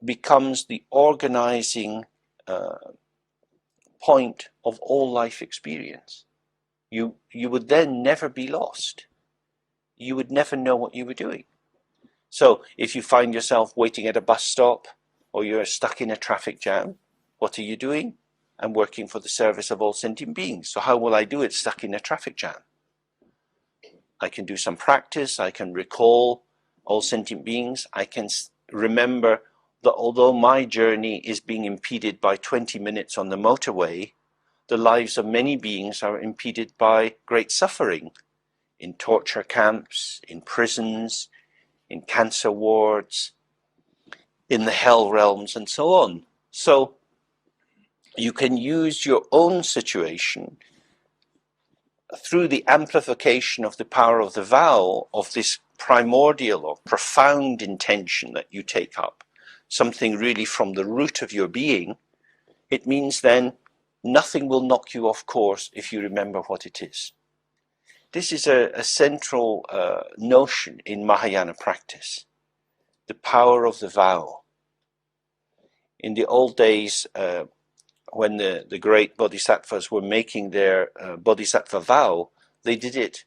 becomes the organizing point of all life experience. You would then never be lost. You would never know what you were doing. So if you find yourself waiting at a bus stop or you're stuck in a traffic jam, what are you doing? I'm working for the service of all sentient beings. So how will I do it stuck in a traffic jam? I can do some practice. I can recall all sentient beings. I can remember that although my journey is being impeded by 20 minutes on the motorway, the lives of many beings are impeded by great suffering in torture camps, in prisons, in cancer wards, in the hell realms, and so on. So you can use your own situation through the amplification of the power of the vow, of this primordial or profound intention that you take up, something really from the root of your being. It means then nothing will knock you off course if you remember what it is. This is a central notion in Mahayana practice, the power of the vow. In the old days, when the great bodhisattvas were making their bodhisattva vow, they did it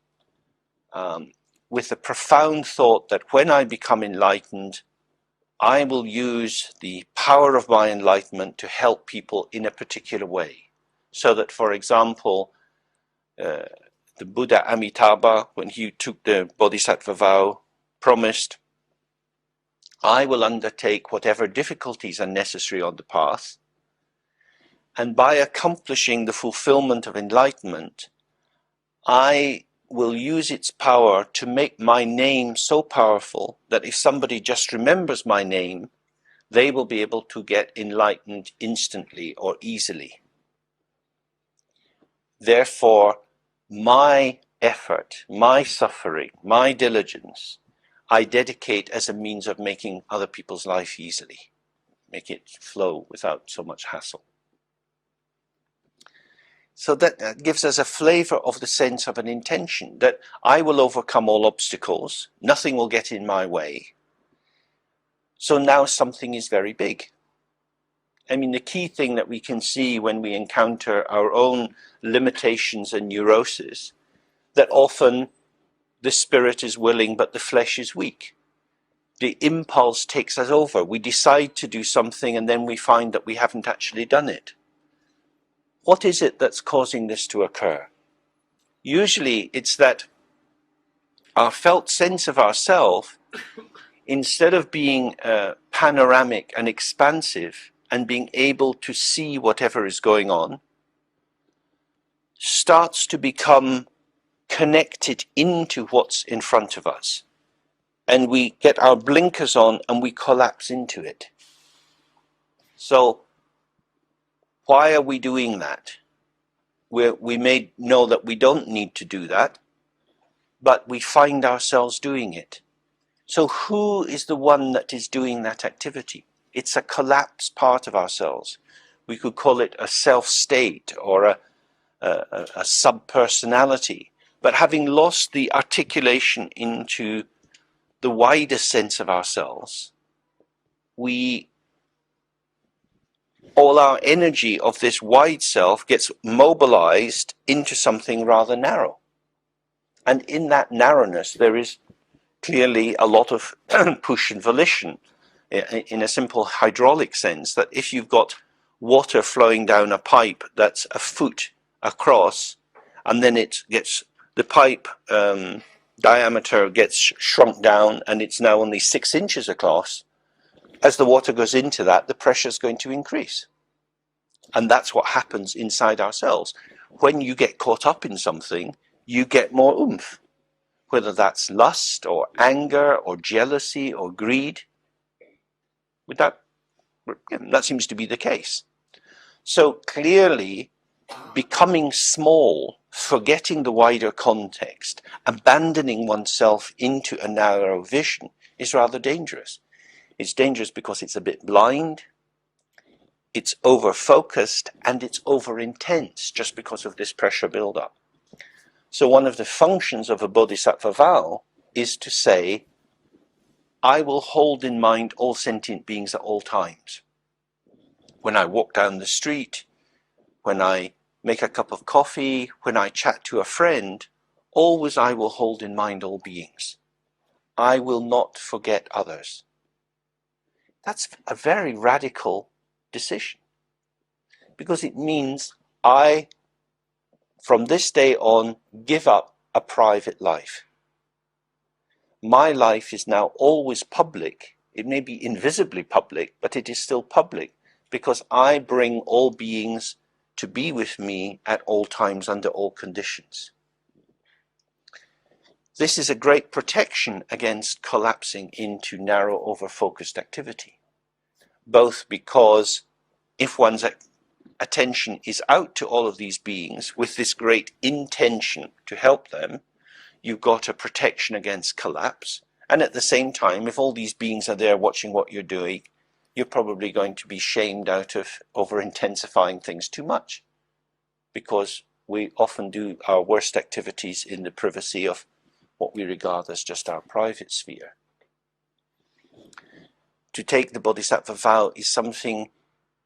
with a profound thought that when I become enlightened, I will use the power of my enlightenment to help people in a particular way. So that, for example, the Buddha Amitabha, when he took the bodhisattva vow, promised, I will undertake whatever difficulties are necessary on the path, and by accomplishing the fulfillment of enlightenment, I will use its power to make my name so powerful that if somebody just remembers my name, they will be able to get enlightened instantly or easily. Therefore, my effort, my suffering, my diligence, I dedicate as a means of making other people's life easily. make it flow without so much hassle. So that gives us a flavor of the sense of an intention, that I will overcome all obstacles, nothing will get in my way. So now something is very big. I mean, the key thing that we can see when we encounter our own limitations and neuroses, that often the spirit is willing but the flesh is weak. The impulse takes us over. We decide to do something and then we find that we haven't actually done it. What is it that's causing this to occur? Usually it's that our felt sense of ourself, instead of being panoramic and expansive and being able to see whatever is going on, starts to become connected into what's in front of us. And we get our blinkers on and we collapse into it. So why are we doing that? We may know that we don't need to do that, but we find ourselves doing it. So who is the one that is doing that activity? It's a collapsed part of ourselves. We could call it a self-state or a sub-personality. But having lost the articulation into the wider sense of ourselves, all our energy of this wide self gets mobilized into something rather narrow. And in that narrowness, there is clearly a lot of push and volition, in a simple hydraulic sense, that if you've got water flowing down a pipe that's a foot across, and then the pipe diameter gets shrunk down and it's now only 6 inches across, as the water goes into that, the pressure is going to increase. And that's what happens inside ourselves. When you get caught up in something, you get more oomph, whether that's lust or anger or jealousy or greed. That seems to be the case. So clearly, becoming small, forgetting the wider context, abandoning oneself into a narrow vision is rather dangerous. It's dangerous because it's a bit blind, it's over-focused, and it's over-intense just because of this pressure build-up. So one of the functions of a Bodhisattva vow is to say, I will hold in mind all sentient beings at all times. When I walk down the street, when I make a cup of coffee, when I chat to a friend, always I will hold in mind all beings. I will not forget others. That's a very radical decision, because it means I, from this day on, give up a private life. My life is now always public. It may be invisibly public, but it is still public, because I bring all beings to be with me at all times under all conditions. This is a great protection against collapsing into narrow, over-focused activity, both because if one's attention is out to all of these beings with this great intention to help them, you've got a protection against collapse. And at the same time, if all these beings are there watching what you're doing, you're probably going to be shamed out of over-intensifying things too much, because we often do our worst activities in the privacy of what we regard as just our private sphere. To take the Bodhisattva vow is something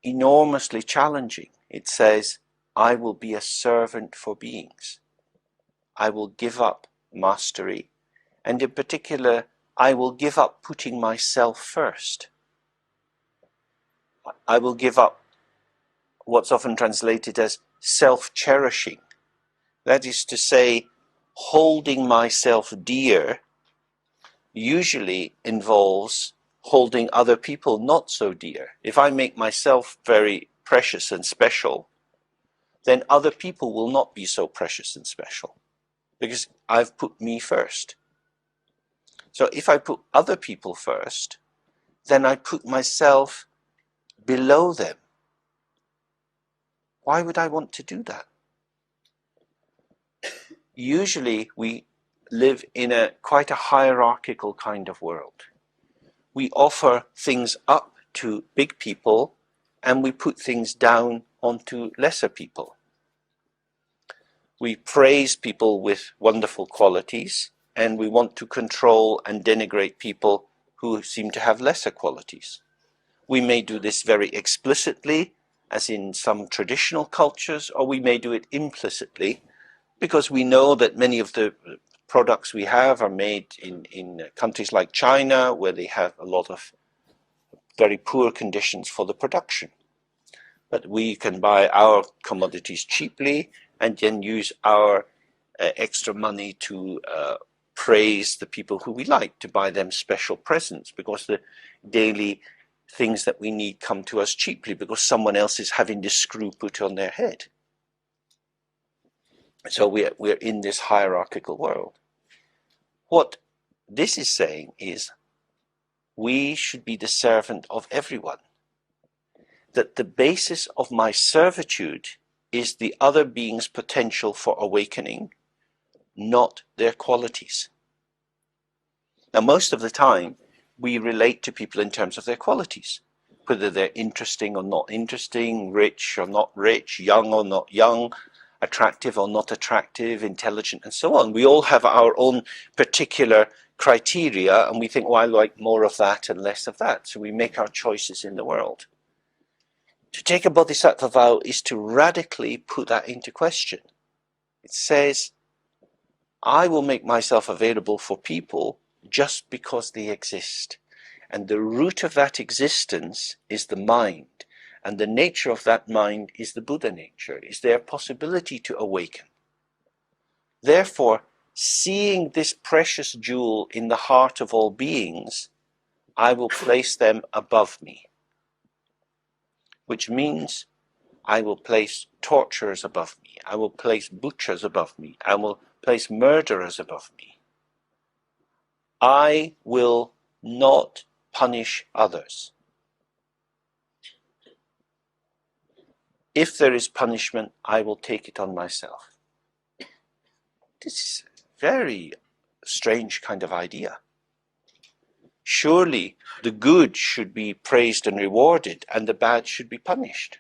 enormously challenging. It says, I will be a servant for beings. I will give up mastery, and in particular, I will give up putting myself first. I will give up what's often translated as self-cherishing. That is to say, holding myself dear usually involves holding other people not so dear. If I make myself very precious and special, then other people will not be so precious and special, because I've put me first. So if I put other people first, then I put myself below them. Why would I want to do that? Usually we live in quite a hierarchical kind of world. We offer things up to big people and we put things down onto lesser people. We praise people with wonderful qualities and we want to control and denigrate people who seem to have lesser qualities. We may do this very explicitly, as in some traditional cultures, or we may do it implicitly, because we know that many of the products we have are made in countries like China, where they have a lot of very poor conditions for the production. But we can buy our commodities cheaply and then use our extra money to praise the people who we like, to buy them special presents, because the daily things that we need come to us cheaply because someone else is having this screw put on their head. So we're in this hierarchical world. What this is saying is we should be the servant of everyone. That the basis of my servitude is the other being's potential for awakening, not their qualities. Now, most of the time, we relate to people in terms of their qualities, whether they're interesting or not interesting, rich or not rich, young or not young, attractive or not attractive, intelligent, and so on. We all have our own particular criteria, and we think, well, I like more of that and less of that. So we make our choices in the world. To take a Bodhisattva vow is to radically put that into question. It says, I will make myself available for people just because they exist. And the root of that existence is the mind. And the nature of that mind is the Buddha nature, is their possibility to awaken. Therefore, seeing this precious jewel in the heart of all beings, I will place them above me. Which means I will place torturers above me. I will place butchers above me. I will place murderers above me. I will not punish others. If there is punishment, I will take it on myself. This is a very strange kind of idea. Surely the good should be praised and rewarded, and the bad should be punished.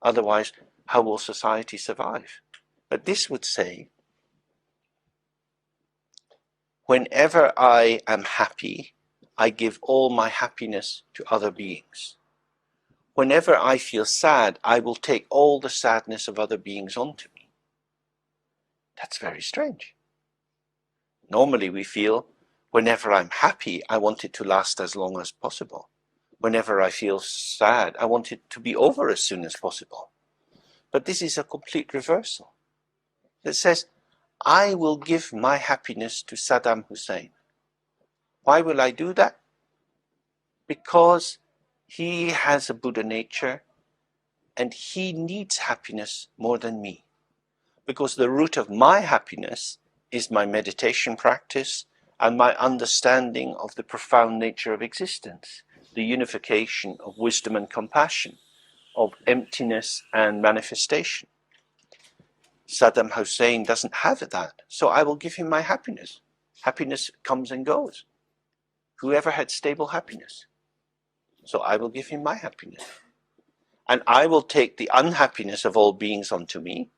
Otherwise, how will society survive? But this would say, whenever I am happy, I give all my happiness to other beings. Whenever I feel sad, I will take all the sadness of other beings onto me. That's very strange. Normally we feel, whenever I'm happy, I want it to last as long as possible. Whenever I feel sad, I want it to be over as soon as possible. But this is a complete reversal. It says, I will give my happiness to Saddam Hussein. Why will I do that? Because he has a Buddha nature and he needs happiness more than me. Because the root of my happiness is my meditation practice and my understanding of the profound nature of existence, the unification of wisdom and compassion, of emptiness and manifestation. Saddam Hussein doesn't have that, so I will give him my happiness. Happiness comes and goes. Whoever had stable happiness. So I will give him my happiness. And I will take the unhappiness of all beings onto me.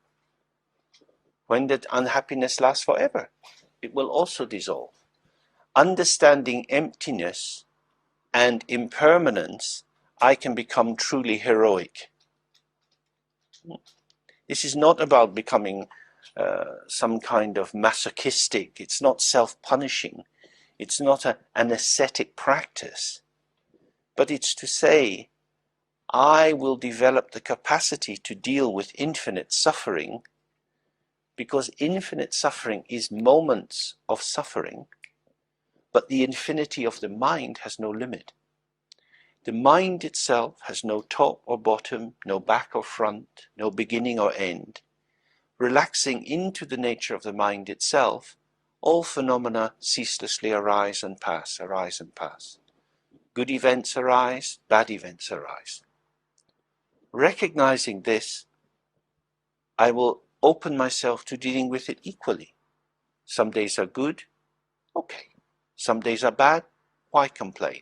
When that unhappiness lasts forever, it will also dissolve. Understanding emptiness and impermanence, I can become truly heroic. This is not about becoming some kind of masochistic. It's not self-punishing. It's not an ascetic practice. But it's to say, I will develop the capacity to deal with infinite suffering, because infinite suffering is moments of suffering, but the infinity of the mind has no limit. The mind itself has no top or bottom, no back or front, no beginning or end. Relaxing into the nature of the mind itself, all phenomena ceaselessly arise and pass, arise and pass. Good events arise, bad events arise. Recognizing this, I will open myself to dealing with it equally. Some days are good, okay. Some days are bad, why complain?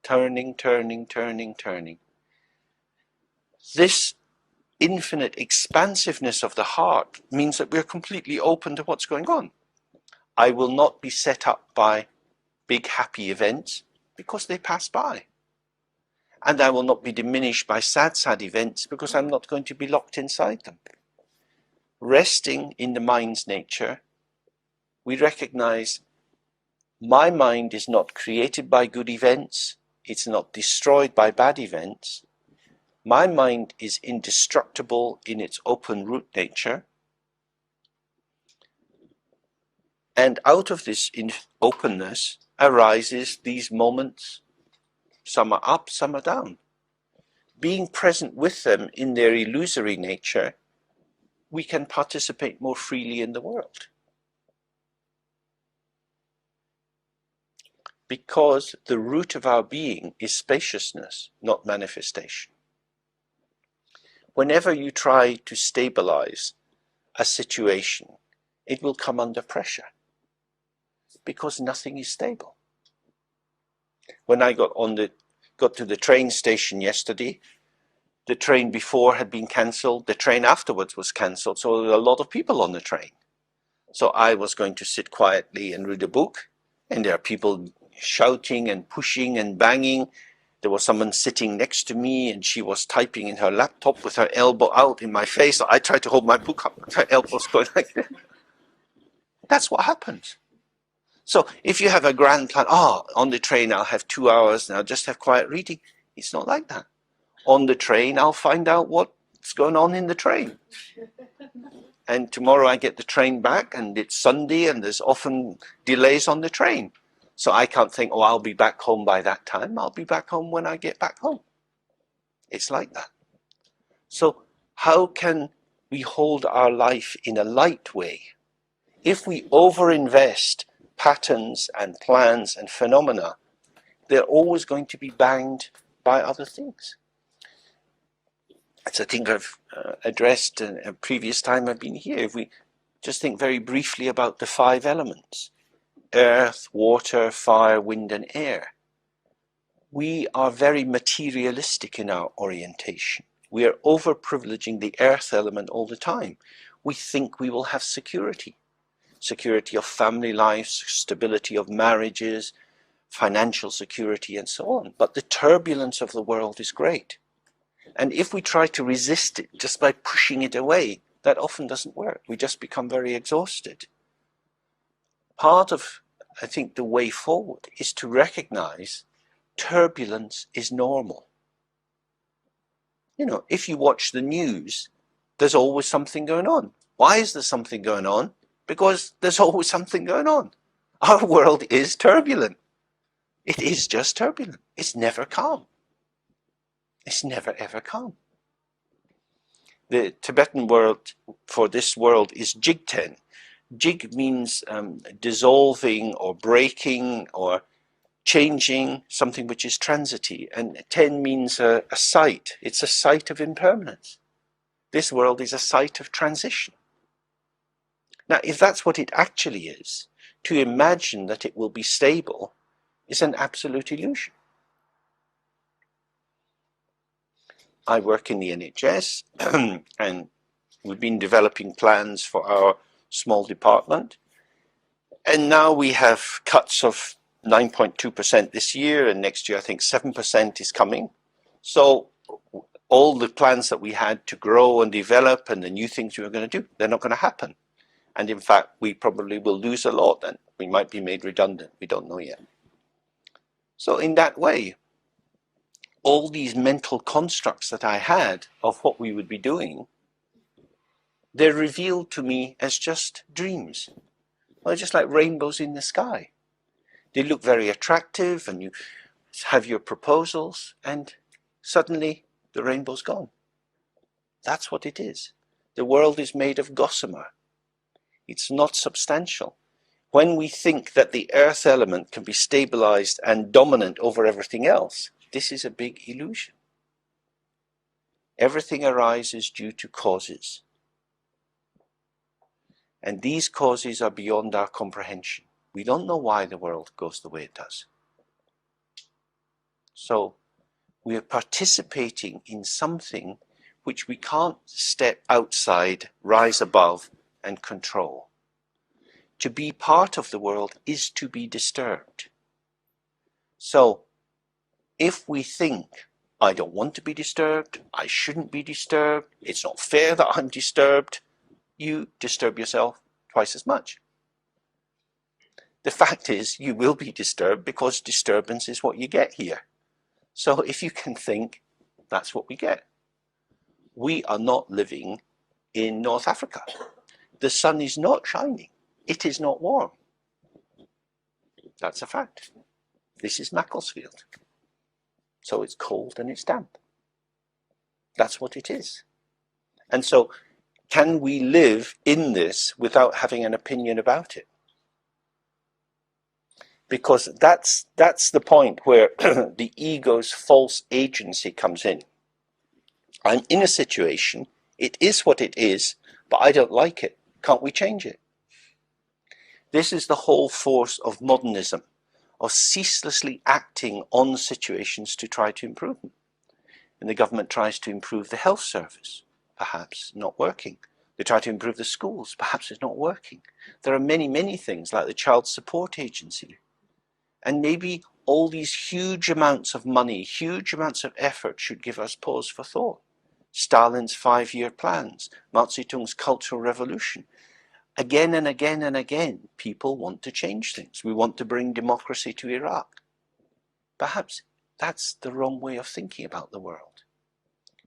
turning, turning, turning, turning. This infinite expansiveness of the heart means that we're completely open to what's going on. I will not be set up by big happy events because they pass by. And I will not be diminished by sad, sad events because I'm not going to be locked inside them. Resting in the mind's nature, we recognize my mind is not created by good events. It's not destroyed by bad events. My mind is indestructible in its open root nature. And out of this openness arises these moments. Some are up, some are down. Being present with them in their illusory nature, we can participate more freely in the world. Because the root of our being is spaciousness, not manifestation. Whenever you try to stabilize a situation, it will come under pressure because nothing is stable. When I got to the train station yesterday, the train before had been cancelled, the train afterwards was cancelled, so there were a lot of people on the train. So I was going to sit quietly and read a book, and there are people shouting and pushing and banging. There was someone sitting next to me, and she was typing in her laptop with her elbow out in my face. So I tried to hold my book up, but her elbow's going like that. That's what happens. So if you have a grand plan, on the train I'll have 2 hours and I'll just have quiet reading. It's not like that. On the train I'll find out what's going on in the train. And tomorrow I get the train back and it's Sunday and there's often delays on the train. So I can't think, I'll be back home by that time. I'll be back home when I get back home. It's like that. So how can we hold our life in a light way? If we overinvest patterns and plans and phenomena, they're always going to be banged by other things. As I think I've addressed a previous time I've been here, if we just think very briefly about the 5 elements, earth, water, fire, wind and air. We are very materialistic in our orientation. We are over-privileging the earth element all the time. We think we will have security. Security of family lives, stability of marriages, financial security and so on. But the turbulence of the world is great. And if we try to resist it just by pushing it away, that often doesn't work. We just become very exhausted. Part of, I think, the way forward is to recognize turbulence is normal. If you watch the news, there's always something going on. Why is there something going on? Because there's always something going on. Our world is turbulent. It is just turbulent. It's never calm. It's never ever calm. The Tibetan word for this world is jigten. Jig means dissolving or breaking or changing, something which is transity. And ten means a site. It's a site of impermanence. This world is a site of transition. Now, if that's what it actually is, to imagine that it will be stable is an absolute illusion. I work in the NHS and we've been developing plans for our small department. And now we have cuts of 9.2% this year, and next year I think 7% is coming. So all the plans that we had to grow and develop and the new things we were going to do, they're not going to happen. And in fact, we probably will lose a lot and we might be made redundant. We don't know yet. So in that way, all these mental constructs that I had of what we would be doing, they're revealed to me as just dreams. Well, just like rainbows in the sky. They look very attractive and you have your proposals and suddenly the rainbow's gone. That's what it is. The world is made of gossamer. It's not substantial. When we think that the earth element can be stabilized and dominant over everything else, this is a big illusion. Everything arises due to causes. And these causes are beyond our comprehension. We don't know why the world goes the way it does. So we are participating in something which we can't step outside, rise above, and control. To be part of the world is to be disturbed. So if we think, I don't want to be disturbed, I shouldn't be disturbed, it's not fair that I'm disturbed, you disturb yourself twice as much. The fact is, you will be disturbed because disturbance is what you get here. So if you can think, that's what we get. We are not living in North Africa. The sun is not shining. It is not warm. That's a fact. This is Macclesfield. So it's cold and it's damp. That's what it is. And so, can we live in this without having an opinion about it? Because that's the point where the ego's false agency comes in. I'm in a situation, it is what it is, but I don't like it. Can't we change it? This is the whole force of modernism, of ceaselessly acting on situations to try to improve them. And the government tries to improve the health service, perhaps not working. They try to improve the schools, perhaps it's not working. There are many, many things like the Child Support Agency. And maybe all these huge amounts of money, huge amounts of effort should give us pause for thought. Stalin's 5-year plans, Mao Zedong's Cultural Revolution. Again and again and again, people want to change things. We want to bring democracy to Iraq. Perhaps that's the wrong way of thinking about the world.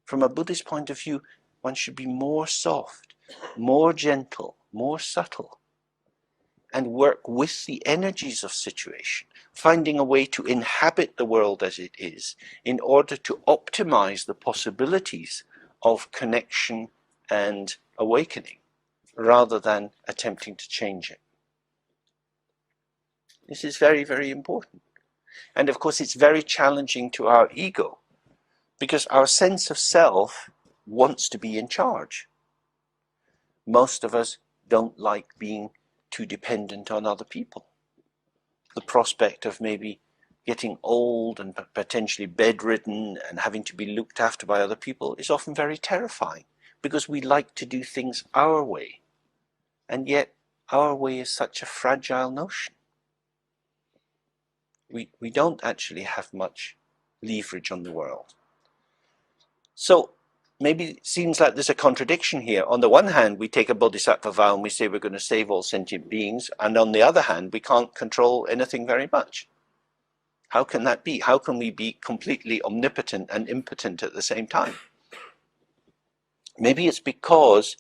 From a Buddhist point of view, one should be more soft, more gentle, more subtle, and work with the energies of situation, finding a way to inhabit the world as it is in order to optimize the possibilities of connection and awakening, rather than attempting to change it. This is very, very important. And of course, it's very challenging to our ego, because our sense of self wants to be in charge. Most of us don't like being too dependent on other people. The prospect of maybe getting old and potentially bedridden and having to be looked after by other people is often very terrifying, because we like to do things our way. And yet, our way is such a fragile notion. We don't actually have much leverage on the world. So maybe it seems like there's a contradiction here. On the one hand, we take a Bodhisattva vow and we say we're going to save all sentient beings, and on the other hand, we can't control anything very much. How can that be? How can we be completely omnipotent and impotent at the same time? Maybe it's because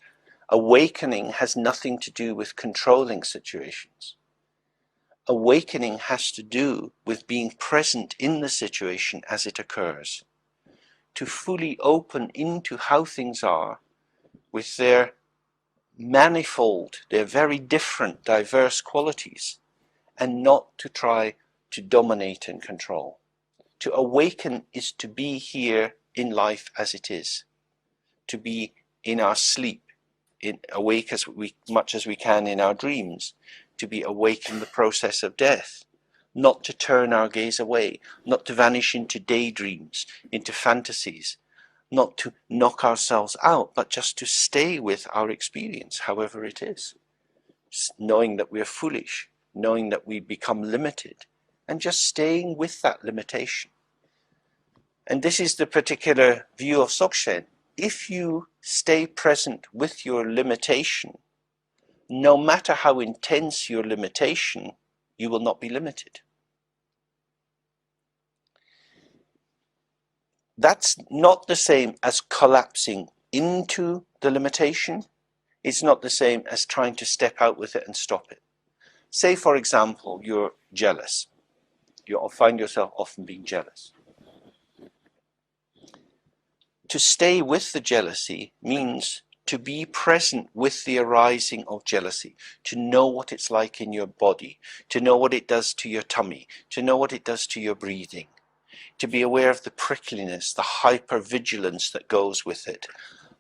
awakening has nothing to do with controlling situations. Awakening has to do with being present in the situation as it occurs, to fully open into how things are with their manifold, their very different, diverse qualities, and not to try to dominate and control. To awaken is to be here in life as it is, to be in our sleep, awake as much as we can in our dreams, to be awake in the process of death, not to turn our gaze away, not to vanish into daydreams, into fantasies, not to knock ourselves out, but just to stay with our experience, however it is, knowing that we're foolish, knowing that we become limited, and just staying with that limitation. And this is the particular view of Dzogchen. If you stay present with your limitation, no matter how intense your limitation, you will not be limited. That's not the same as collapsing into the limitation. It's not the same as trying to step out with it and stop it. Say, for example, you're jealous. You find yourself often being jealous. To stay with the jealousy means to be present with the arising of jealousy, to know what it's like in your body, to know what it does to your tummy, to know what it does to your breathing, to be aware of the prickliness, the hypervigilance that goes with it,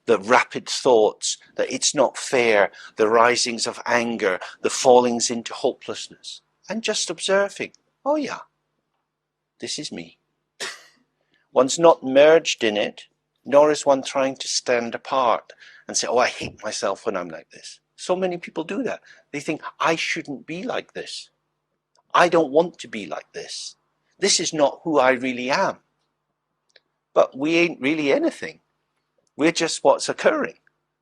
the rapid thoughts, that it's not fair, the risings of anger, the fallings into hopelessness, and just observing, oh yeah, this is me. One's not merged in it, nor is one trying to stand apart and say, oh, I hate myself when I'm like this. So many people do that. They think, I shouldn't be like this. I don't want to be like this. This is not who I really am. But we ain't really anything. We're just what's occurring.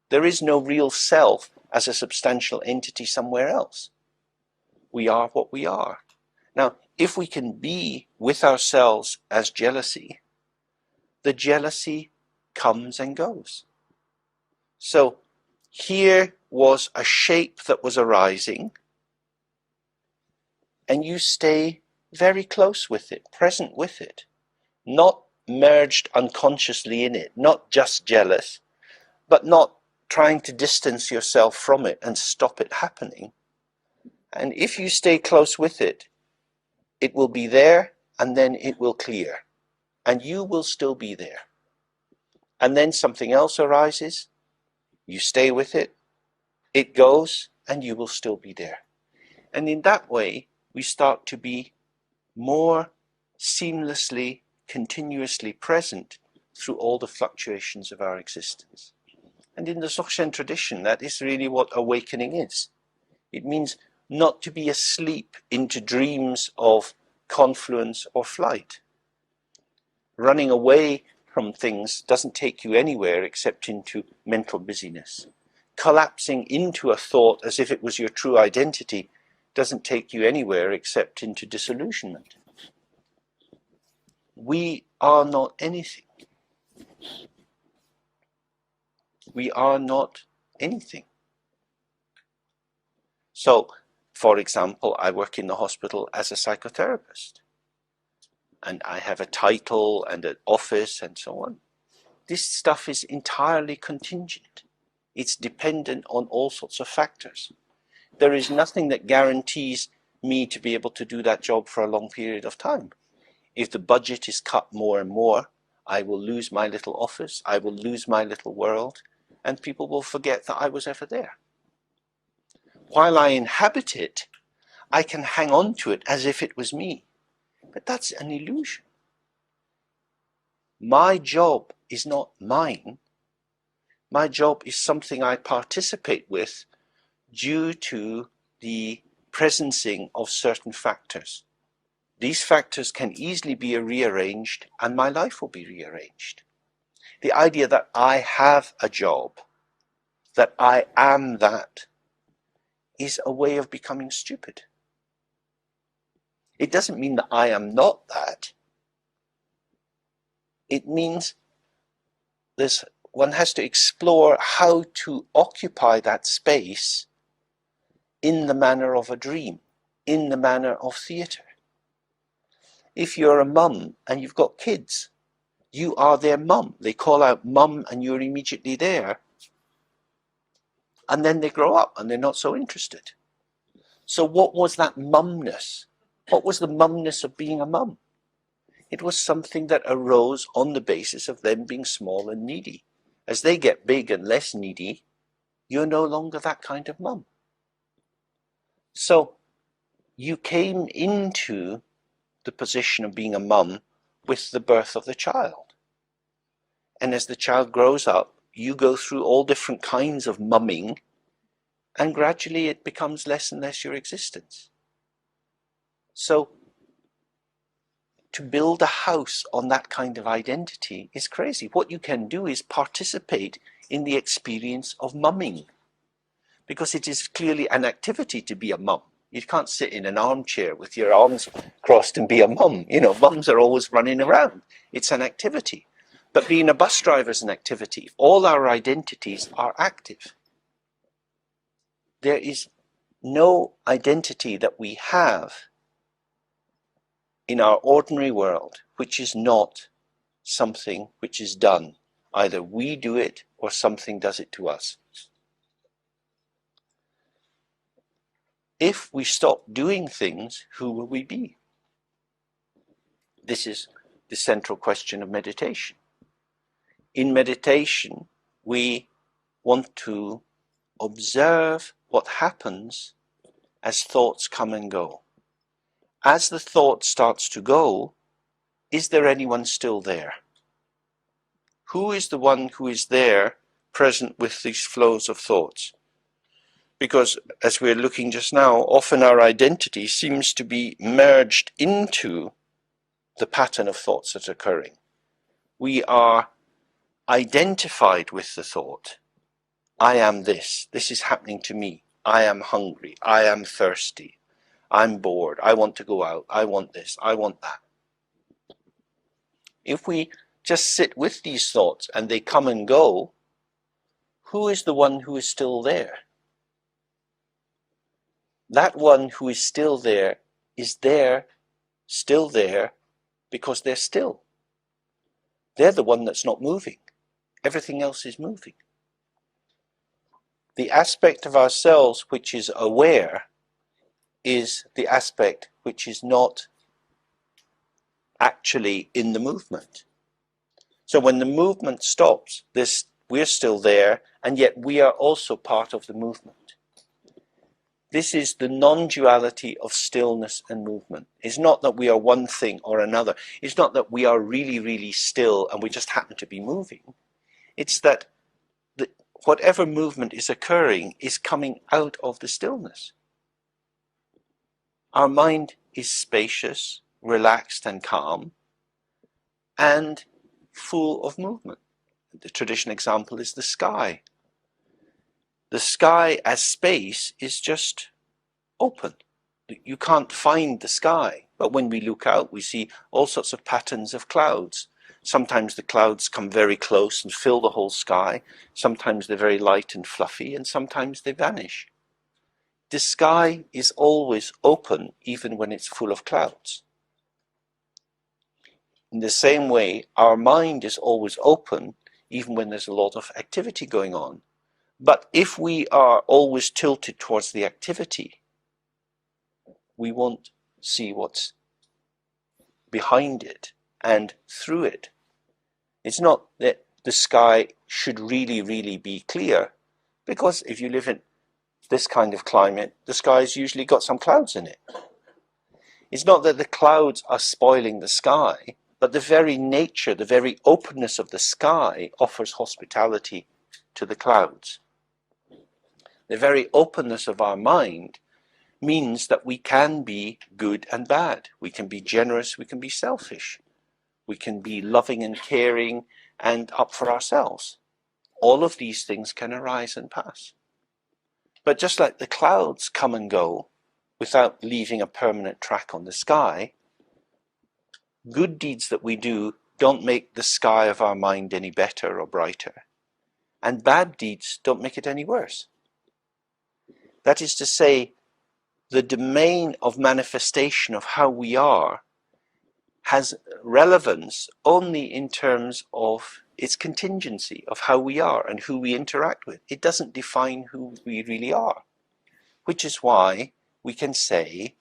There is no real self as a substantial entity somewhere else. We are what we are. Now, if we can be with ourselves as jealousy, the jealousy comes and goes. So here was a shape that was arising, and you stay very close with it, present with it, not merged unconsciously in it, not just jealous, but not trying to distance yourself from it and stop it happening. And if you stay close with it, it will be there, and then it will clear, and you will still be there. And then something else arises, you stay with it, it goes, and you will still be there. And in that way, we start to be more seamlessly, continuously present through all the fluctuations of our existence. And in the Dzogchen tradition, that is really what awakening is. It means not to be asleep into dreams of confluence or flight. Running away from things doesn't take you anywhere except into mental busyness. Collapsing into a thought as if it was your true identity doesn't take you anywhere except into disillusionment. We are not anything. We are not anything. So, for example, I work in the hospital as a psychotherapist, and I have a title and an office and so on. This stuff is entirely contingent. It's dependent on all sorts of factors. There is nothing that guarantees me to be able to do that job for a long period of time. If the budget is cut more and more, I will lose my little office, I will lose my little world, and people will forget that I was ever there. While I inhabit it, I can hang on to it as if it was me. But that's an illusion. My job is not mine. My job is something I participate with due to the presencing of certain factors. These factors can easily be rearranged, and my life will be rearranged. The idea that I have a job, that I am that, is a way of becoming stupid. It doesn't mean that I am not that. It means one has to explore how to occupy that space in the manner of a dream, in the manner of theatre. If you're a mum and you've got kids, you are their mum. They call out mum and you're immediately there. And then they grow up and they're not so interested. So what was that mumness? What was the mumness of being a mum? It was something that arose on the basis of them being small and needy. As they get big and less needy, you're no longer that kind of mum. So you came into the position of being a mum with the birth of the child. And as the child grows up, you go through all different kinds of mumming, and gradually it becomes less and less your existence. So to build a house on that kind of identity is crazy. What you can do is participate in the experience of mumming, because it is clearly an activity to be a mum. You can't sit in an armchair with your arms crossed and be a mum. You know, mums are always running around. It's an activity. But being a bus driver is an activity. All our identities are active. There is no identity that we have in our ordinary world which is not something which is done. Either we do it or something does it to us. If we stop doing things, who will we be? This is the central question of meditation. In meditation, we want to observe what happens as thoughts come and go. As the thought starts to go, is there anyone still there? Who is the one who is there, present with these flows of thoughts? Because, as we're looking just now, often our identity seems to be merged into the pattern of thoughts that's occurring. We are identified with the thought. I am this. This is happening to me. I am hungry. I am thirsty. I'm bored. I want to go out. I want this. I want that. If we just sit with these thoughts and they come and go, who is the one who is still there? That one who is still there, still there, because they're still. They're the one that's not moving. Everything else is moving. The aspect of ourselves which is aware is the aspect which is not actually in the movement. So when the movement stops, we're still there, and yet we are also part of the movement. This is the non-duality of stillness and movement. It's not that we are one thing or another. It's not that we are really, really still and we just happen to be moving. It's that whatever movement is occurring is coming out of the stillness. Our mind is spacious, relaxed and calm, and full of movement. The traditional example is the sky. The sky as space is just open. You can't find the sky, but when we look out, we see all sorts of patterns of clouds. Sometimes the clouds come very close and fill the whole sky. Sometimes they're very light and fluffy, and sometimes they vanish. The sky is always open, even when it's full of clouds. In the same way, our mind is always open, even when there's a lot of activity going on. But if we are always tilted towards the activity, we won't see what's behind it and through it. It's not that the sky should really, really be clear, because if you live in this kind of climate, the sky's usually got some clouds in it. It's not that the clouds are spoiling the sky, but the very nature, the very openness of the sky offers hospitality to the clouds. The very openness of our mind means that we can be good and bad. We can be generous, we can be selfish. We can be loving and caring and up for ourselves. All of these things can arise and pass. But just like the clouds come and go without leaving a permanent track on the sky, good deeds that we do don't make the sky of our mind any better or brighter. And bad deeds don't make it any worse. That is to say, the domain of manifestation of how we are has relevance only in terms of its contingency, of how we are and who we interact with. It doesn't define who we really are, which is why we can say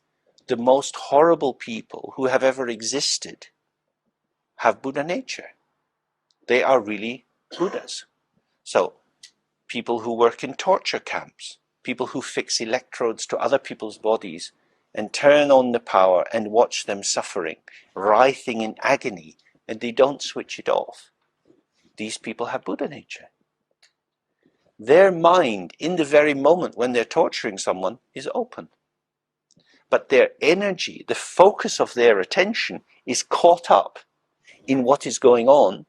the most horrible people who have ever existed have Buddha nature. They are really Buddhas. So, people who work in torture camps, people who fix electrodes to other people's bodies and turn on the power and watch them suffering, writhing in agony, and they don't switch it off. These people have Buddha nature. Their mind, in the very moment when they're torturing someone, is open. But their energy, the focus of their attention, is caught up in what is going on,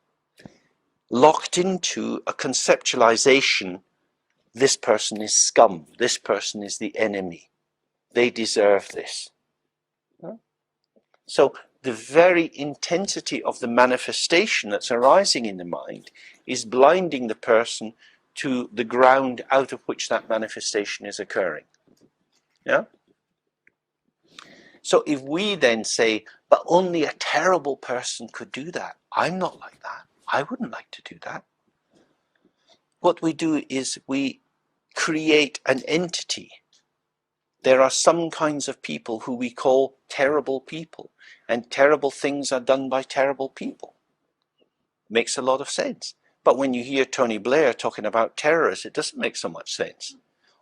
locked into a conceptualization. This person is scum. This person is the enemy. They deserve this. So the very intensity of the manifestation that's arising in the mind is blinding the person to the ground out of which that manifestation is occurring. Yeah? So if we then say, but only a terrible person could do that. I'm not like that. I wouldn't like to do that. What we do is we create an entity. There are some kinds of people who we call terrible people, and terrible things are done by terrible people. Makes a lot of sense. But when you hear Tony Blair talking about terrorists, it doesn't make so much sense.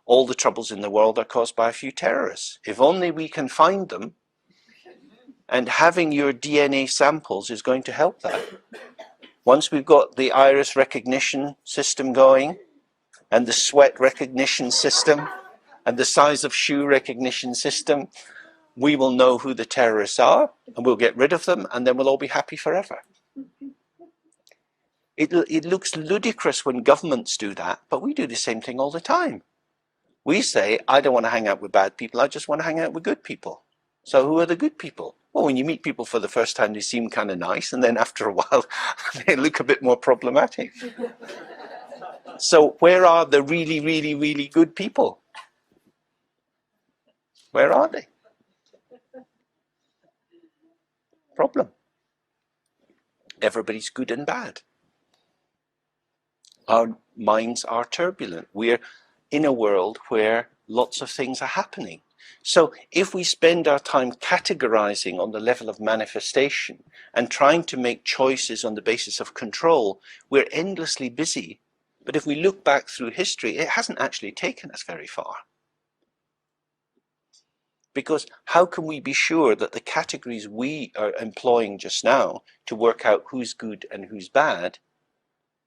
All the troubles in the world are caused by a few terrorists. If only we can find them, and having your DNA samples is going to help that. Once we've got the iris recognition system going, and the sweat recognition system, and the size of shoe recognition system, we will know who the terrorists are, and we'll get rid of them, and then we'll all be happy forever. It looks ludicrous when governments do that, but we do the same thing all the time. We say, I don't want to hang out with bad people, I just want to hang out with good people. So who are the good people? Well, when you meet people for the first time, they seem kind of nice, and then after a while, they look a bit more problematic. So where are the really, really, really good people? Where are they? Problem. Everybody's good and bad. Our minds are turbulent. We're in a world where lots of things are happening. So if we spend our time categorizing on the level of manifestation and trying to make choices on the basis of control, we're endlessly busy. But if we look back through history, it hasn't actually taken us very far. Because how can we be sure that the categories we are employing just now to work out who's good and who's bad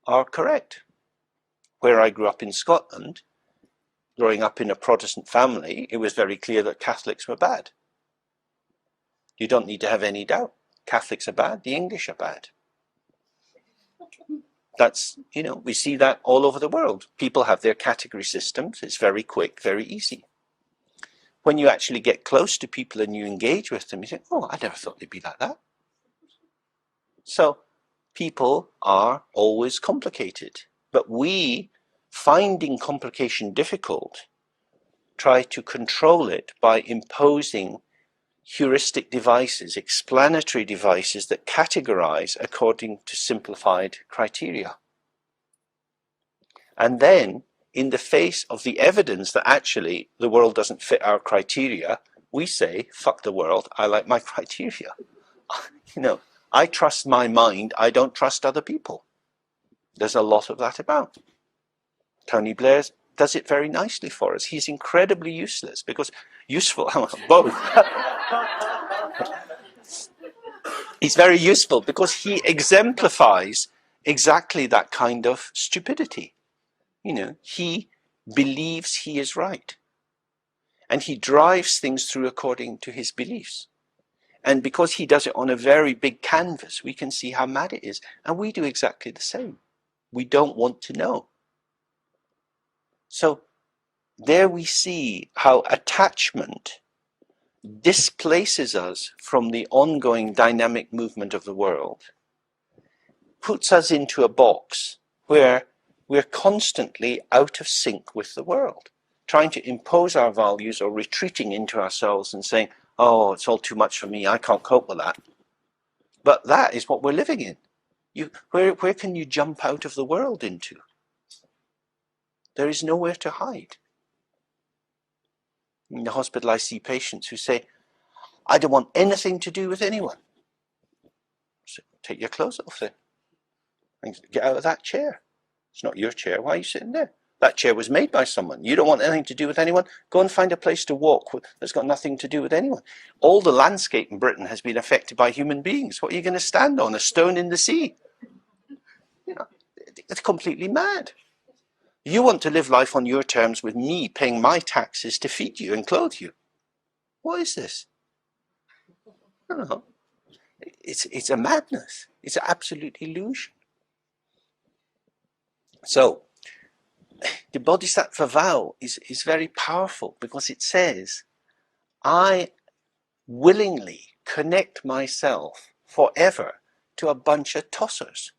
are correct? Where I grew up in Scotland, growing up in a Protestant family, it was very clear that Catholics were bad. You don't need to have any doubt. Catholics are bad, the English are bad. That's, we see that all over the world. People have their category systems. It's very quick, very easy. When you actually get close to people and you engage with them, you think, oh, I never thought they'd be like that. So people are always complicated. But we, finding complication difficult, try to control it by imposing heuristic devices, explanatory devices that categorize according to simplified criteria. And then, in the face of the evidence that actually the world doesn't fit our criteria, we say, fuck the world, I like my criteria. I trust my mind, I don't trust other people. There's a lot of that about. Tony Blair does it very nicely for us. He's incredibly useful, both. He's very useful because he exemplifies exactly that kind of stupidity. He believes he is right. And he drives things through according to his beliefs. And because he does it on a very big canvas, we can see how mad it is. And we do exactly the same. We don't want to know. So there we see how attachment displaces us from the ongoing dynamic movement of the world, puts us into a box where we're constantly out of sync with the world, trying to impose our values or retreating into ourselves and saying, oh, it's all too much for me, I can't cope with that. But that is what we're living in. Where can you jump out of the world into? There is nowhere to hide. In the hospital I see patients who say, I don't want anything to do with anyone. So take your clothes off then. And get out of that chair. It's not your chair. Why are you sitting there? That chair was made by someone. You don't want anything to do with anyone? Go and find a place to walk that's got nothing to do with anyone. All the landscape in Britain has been affected by human beings. What are you going to stand on? A stone in the sea? It's completely mad. You want to live life on your terms with me paying my taxes to feed you and clothe you. What is this? I don't know. It's a madness. It's an absolute illusion. So, the Bodhisattva vow is very powerful because it says, I willingly connect myself forever to a bunch of tossers.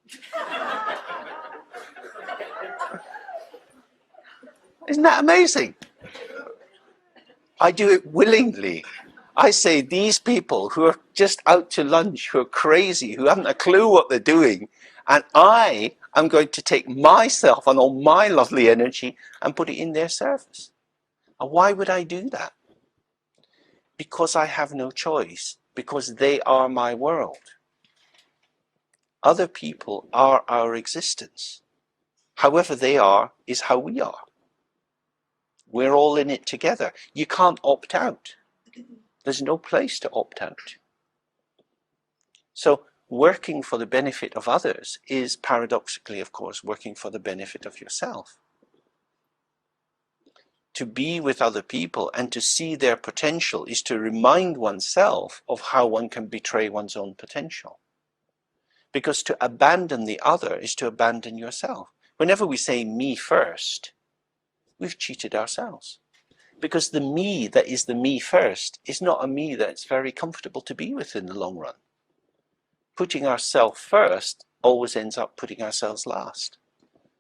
Isn't that amazing? I do it willingly. I say these people who are just out to lunch, who are crazy, who haven't a clue what they're doing, and I am going to take myself and all my lovely energy and put it in their service. And why would I do that? Because I have no choice, because they are my world. Other people are our existence. However they are is how we are. We're all in it together. You can't opt out. There's no place to opt out. So working for the benefit of others is paradoxically, of course, working for the benefit of yourself. To be with other people and to see their potential is to remind oneself of how one can betray one's own potential. Because to abandon the other is to abandon yourself. Whenever we say me first, we've cheated ourselves. Because the me that is the me first is not a me that's very comfortable to be with in the long run. Putting ourselves first always ends up putting ourselves last.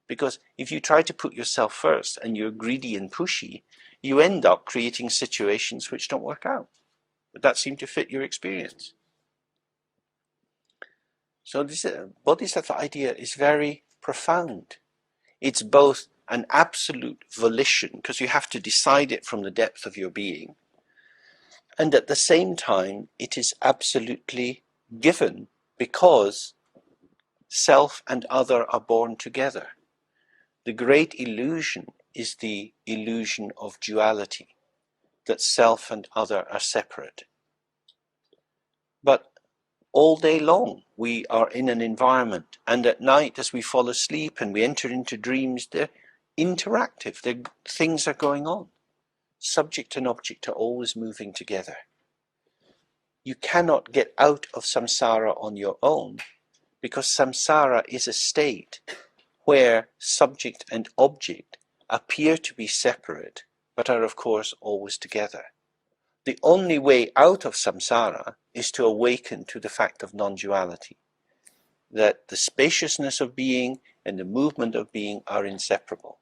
Because if you try to put yourself first and you're greedy and pushy, you end up creating situations which don't work out. But that seems to fit your experience. So this Bodhisattva idea is very profound. It's both an absolute volition, because you have to decide it from the depth of your being, and at the same time it is absolutely given, because self and other are born together. The great illusion is the illusion of duality, that self and other are separate. But all day long we are in an environment, and at night as we fall asleep and we enter into dreams, they're interactive, things are going on. Subject and object are always moving together. You cannot get out of samsara on your own, because samsara is a state where subject and object appear to be separate, but are of course always together. The only way out of samsara is to awaken to the fact of non-duality, that the spaciousness of being and the movement of being are inseparable.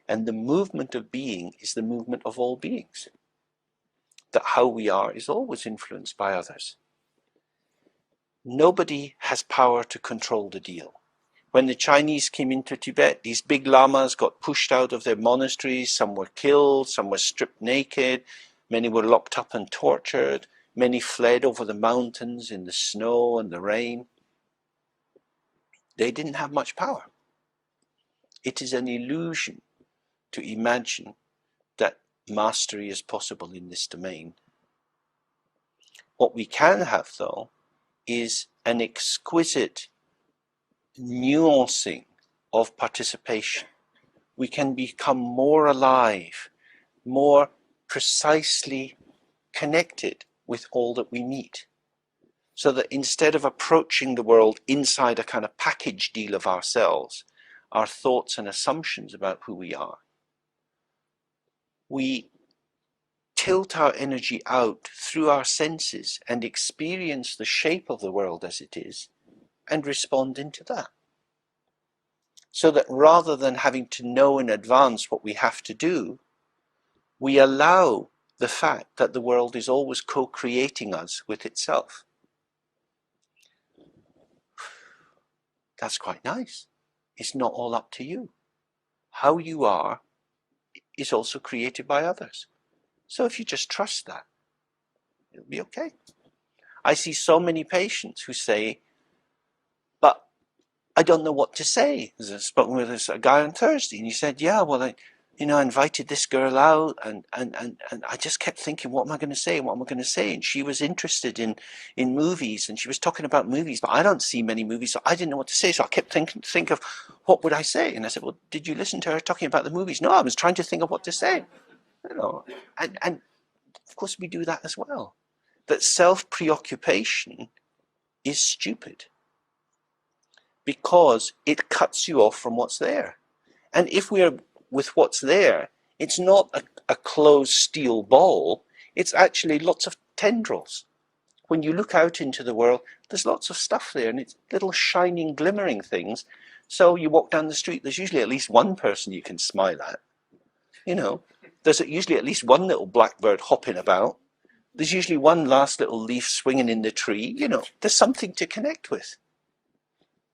And the movement of being is the movement of all beings. That how we are is always influenced by others. Nobody has power to control the deal. When the Chinese came into Tibet, these big lamas got pushed out of their monasteries. Some were killed, some were stripped naked, many were locked up and tortured, many fled over the mountains in the snow and the rain. They didn't have much power. It is an illusion to imagine that mastery is possible in this domain. What we can have, though, is an exquisite nuancing of participation. We can become more alive, more precisely connected with all that we meet. So that instead of approaching the world inside a kind of package deal of ourselves, our thoughts and assumptions about who we are, we tilt our energy out through our senses and experience the shape of the world as it is and respond into that. So that rather than having to know in advance what we have to do, we allow the fact that the world is always co-creating us with itself. That's quite nice. It's not all up to you. How you are is also created by others. So if you just trust that, it'll be okay. I see so many patients who say, but I don't know what to say. I spoke with a guy on Thursday, and he said, yeah, well, I invited this girl out, and I just kept thinking, what am I going to say? What am I going to say? And she was interested in movies, and she was talking about movies, but I don't see many movies, so I didn't know what to say. So I kept think of what would I say? And I said, well, did you listen to her talking about the movies? No, I was trying to think of what to say. And of course we do that as well. That self-preoccupation is stupid, because it cuts you off from what's there. And if we're with what's there, it's not a closed steel ball, it's actually lots of tendrils. When you look out into the world, there's lots of stuff there, and it's little shining, glimmering things. So you walk down the street, there's usually at least one person you can smile at. There's usually at least one little blackbird hopping about. There's usually one last little leaf swinging in the tree. There's something to connect with.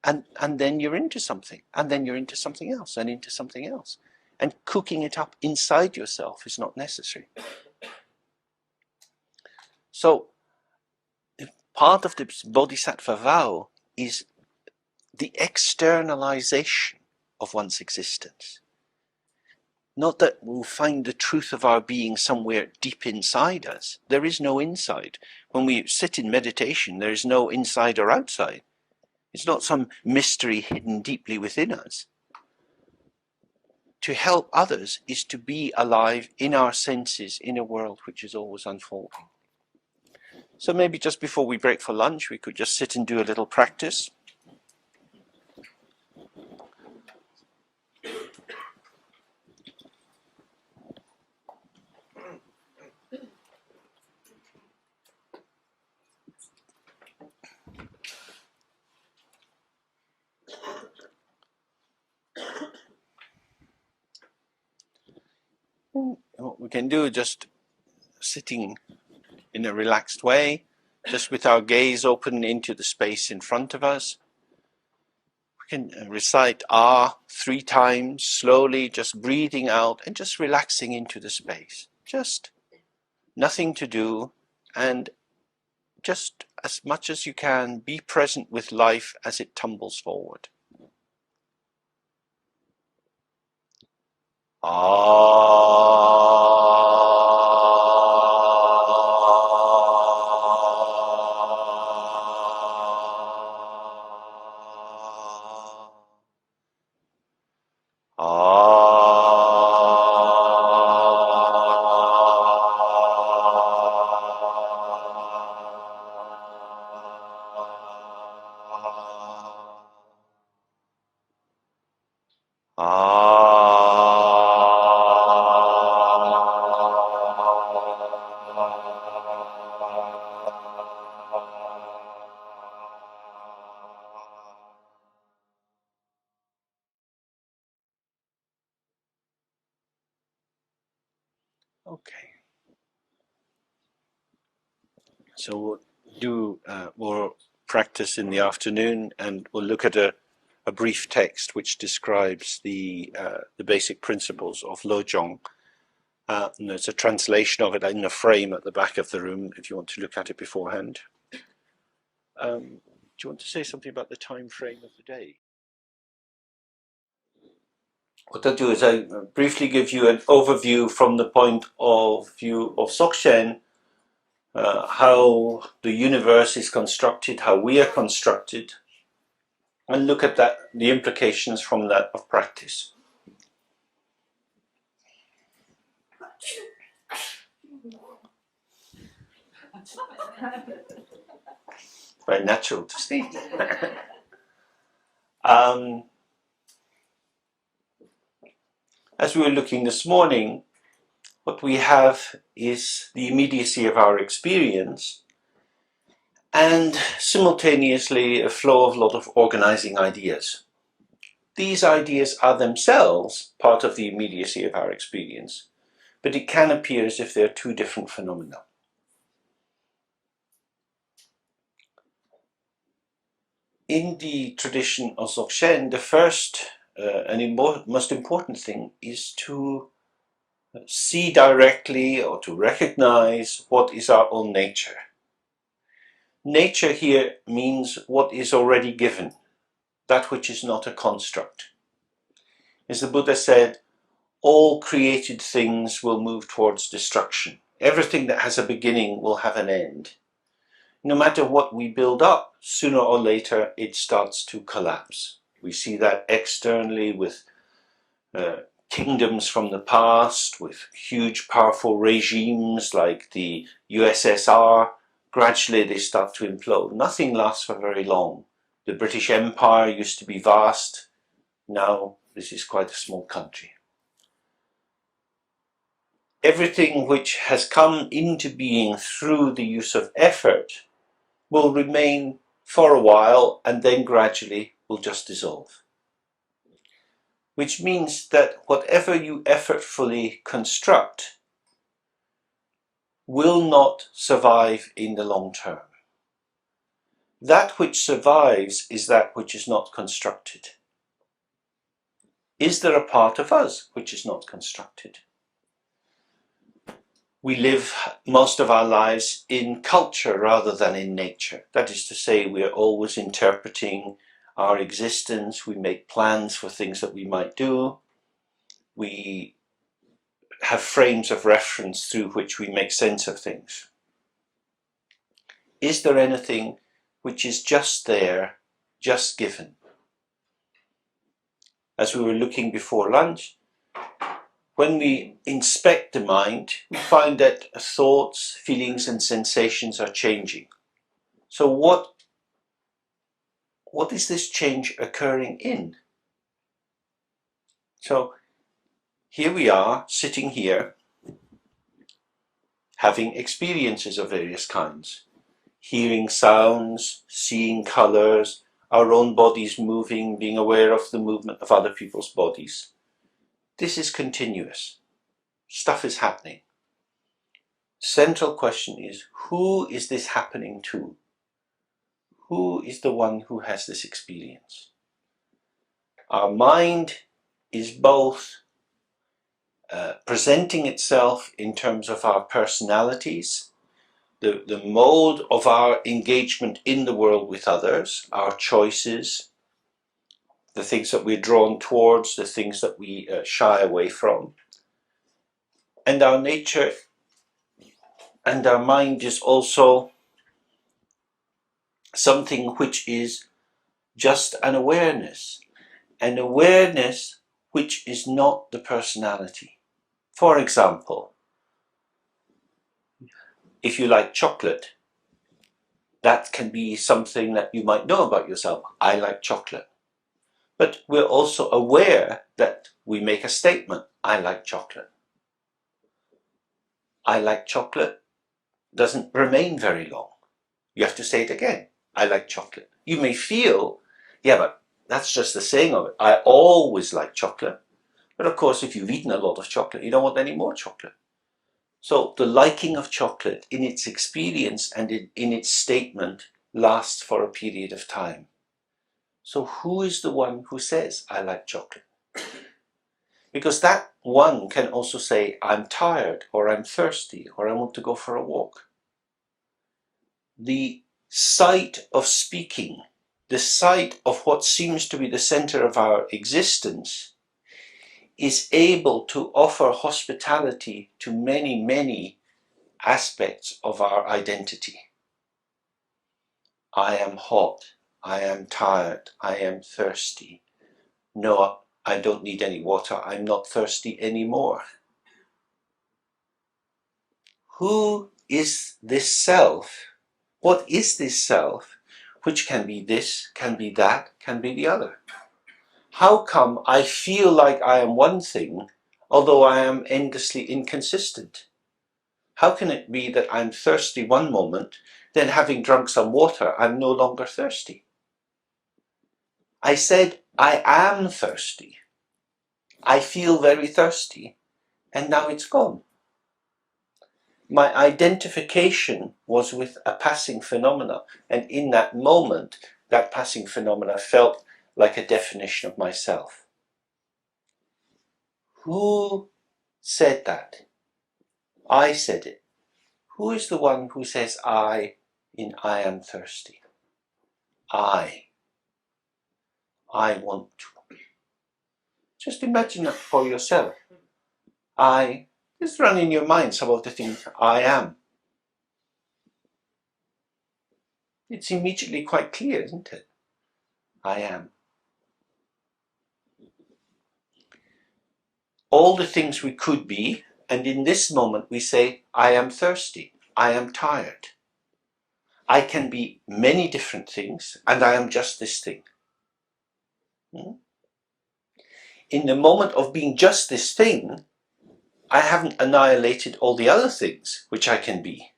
And then you're into something, and then you're into something else, and into something else. And cooking it up inside yourself is not necessary. So part of the Bodhisattva vow is the externalization of one's existence. Not that we'll find the truth of our being somewhere deep inside us. There is no inside. When we sit in meditation, there is no inside or outside. It's not some mystery hidden deeply within us. To help others is to be alive in our senses in a world which is always unfolding. So maybe just before we break for lunch, we could just sit and do a little practice. What we can do, just sitting in a relaxed way, just with our gaze open into the space in front of us. We can recite Ah 3 times, slowly, just breathing out and just relaxing into the space. Just nothing to do, and just as much as you can, be present with life as it tumbles forward. Okay. So we'll do more practice in the afternoon, and we'll look at a brief text which describes the basic principles of Lojong. And there's a translation of it in a frame at the back of the room if you want to look at it beforehand. Do you want to say something about the time frame of the day? What I'll do is I briefly give you an overview from the point of view of Dzogchen, how the universe is constructed, how we are constructed, and look at that, the implications from that of practice. Very natural to see. As we were looking this morning, what we have is the immediacy of our experience and simultaneously a flow of a lot of organizing ideas. These ideas are themselves part of the immediacy of our experience, but it can appear as if they're two different phenomena. In the tradition of Dzogchen, the first and most important thing is to see directly or to recognize what is our own nature. Nature here means what is already given, that which is not a construct. As the Buddha said, all created things will move towards destruction. Everything that has a beginning will have an end. No matter what we build up, sooner or later it starts to collapse. We see that externally with kingdoms from the past, with huge powerful regimes like the USSR. Gradually they start to implode. Nothing lasts for very long. The British Empire used to be vast. Now this is quite a small country. Everything which has come into being through the use of effort will remain for a while and then gradually will just dissolve. Which means that whatever you effortfully construct will not survive in the long term. That which survives is that which is not constructed. Is there a part of us which is not constructed? We live most of our lives in culture rather than in nature. That is to say, we are always interpreting our existence. We make plans for things that we might do. We have frames of reference through which we make sense of things. Is there anything which is just there just given. As we were looking before lunch, when we inspect the mind, we find that thoughts, feelings and sensations are changing. So what is this change occurring in? So here we are, sitting here, having experiences of various kinds. Hearing sounds, seeing colours, our own bodies moving, being aware of the movement of other people's bodies. This is continuous. Stuff is happening. Central question is, who is this happening to? Who is the one who has this experience? Our mind is both presenting itself in terms of our personalities, the mode of our engagement in the world with others, our choices, the things that we're drawn towards, the things that we shy away from. And our nature and our mind is also something which is just an awareness which is not the personality. For example, if you like chocolate, that can be something that you might know about yourself. I like chocolate. But we're also aware that we make a statement, I like chocolate. I like chocolate doesn't remain very long. You have to say it again, I like chocolate. You may feel, yeah, but that's just the saying of it. I always like chocolate. But of course, if you've eaten a lot of chocolate, you don't want any more chocolate. So the liking of chocolate in its experience and in its statement lasts for a period of time. So who is the one who says, I like chocolate? Because that one can also say, I'm tired, or I'm thirsty, or I want to go for a walk. The sight of speaking, the sight of what seems to be the center of our existence, is able to offer hospitality to many, many aspects of our identity. I am hot, I am tired, I am thirsty. No, I don't need any water, I'm not thirsty anymore. Who is this self? What is this self, which can be this, can be that, can be the other? How come I feel like I am one thing, although I am endlessly inconsistent? How can it be that I'm thirsty one moment, then having drunk some water, I'm no longer thirsty? I said, I am thirsty. I feel very thirsty, and now it's gone. My identification was with a passing phenomena, and in that moment, that passing phenomena felt like a definition of myself. Who said that? I said it. Who is the one who says I in I am thirsty? I want to. Just imagine that for yourself. Just run in your mind some of the things I am. It's immediately quite clear, isn't it? I am. All the things we could be, and in this moment we say, I am thirsty, I am tired. I can be many different things, and I am just this thing. In the moment of being just this thing, I haven't annihilated all the other things which I can be.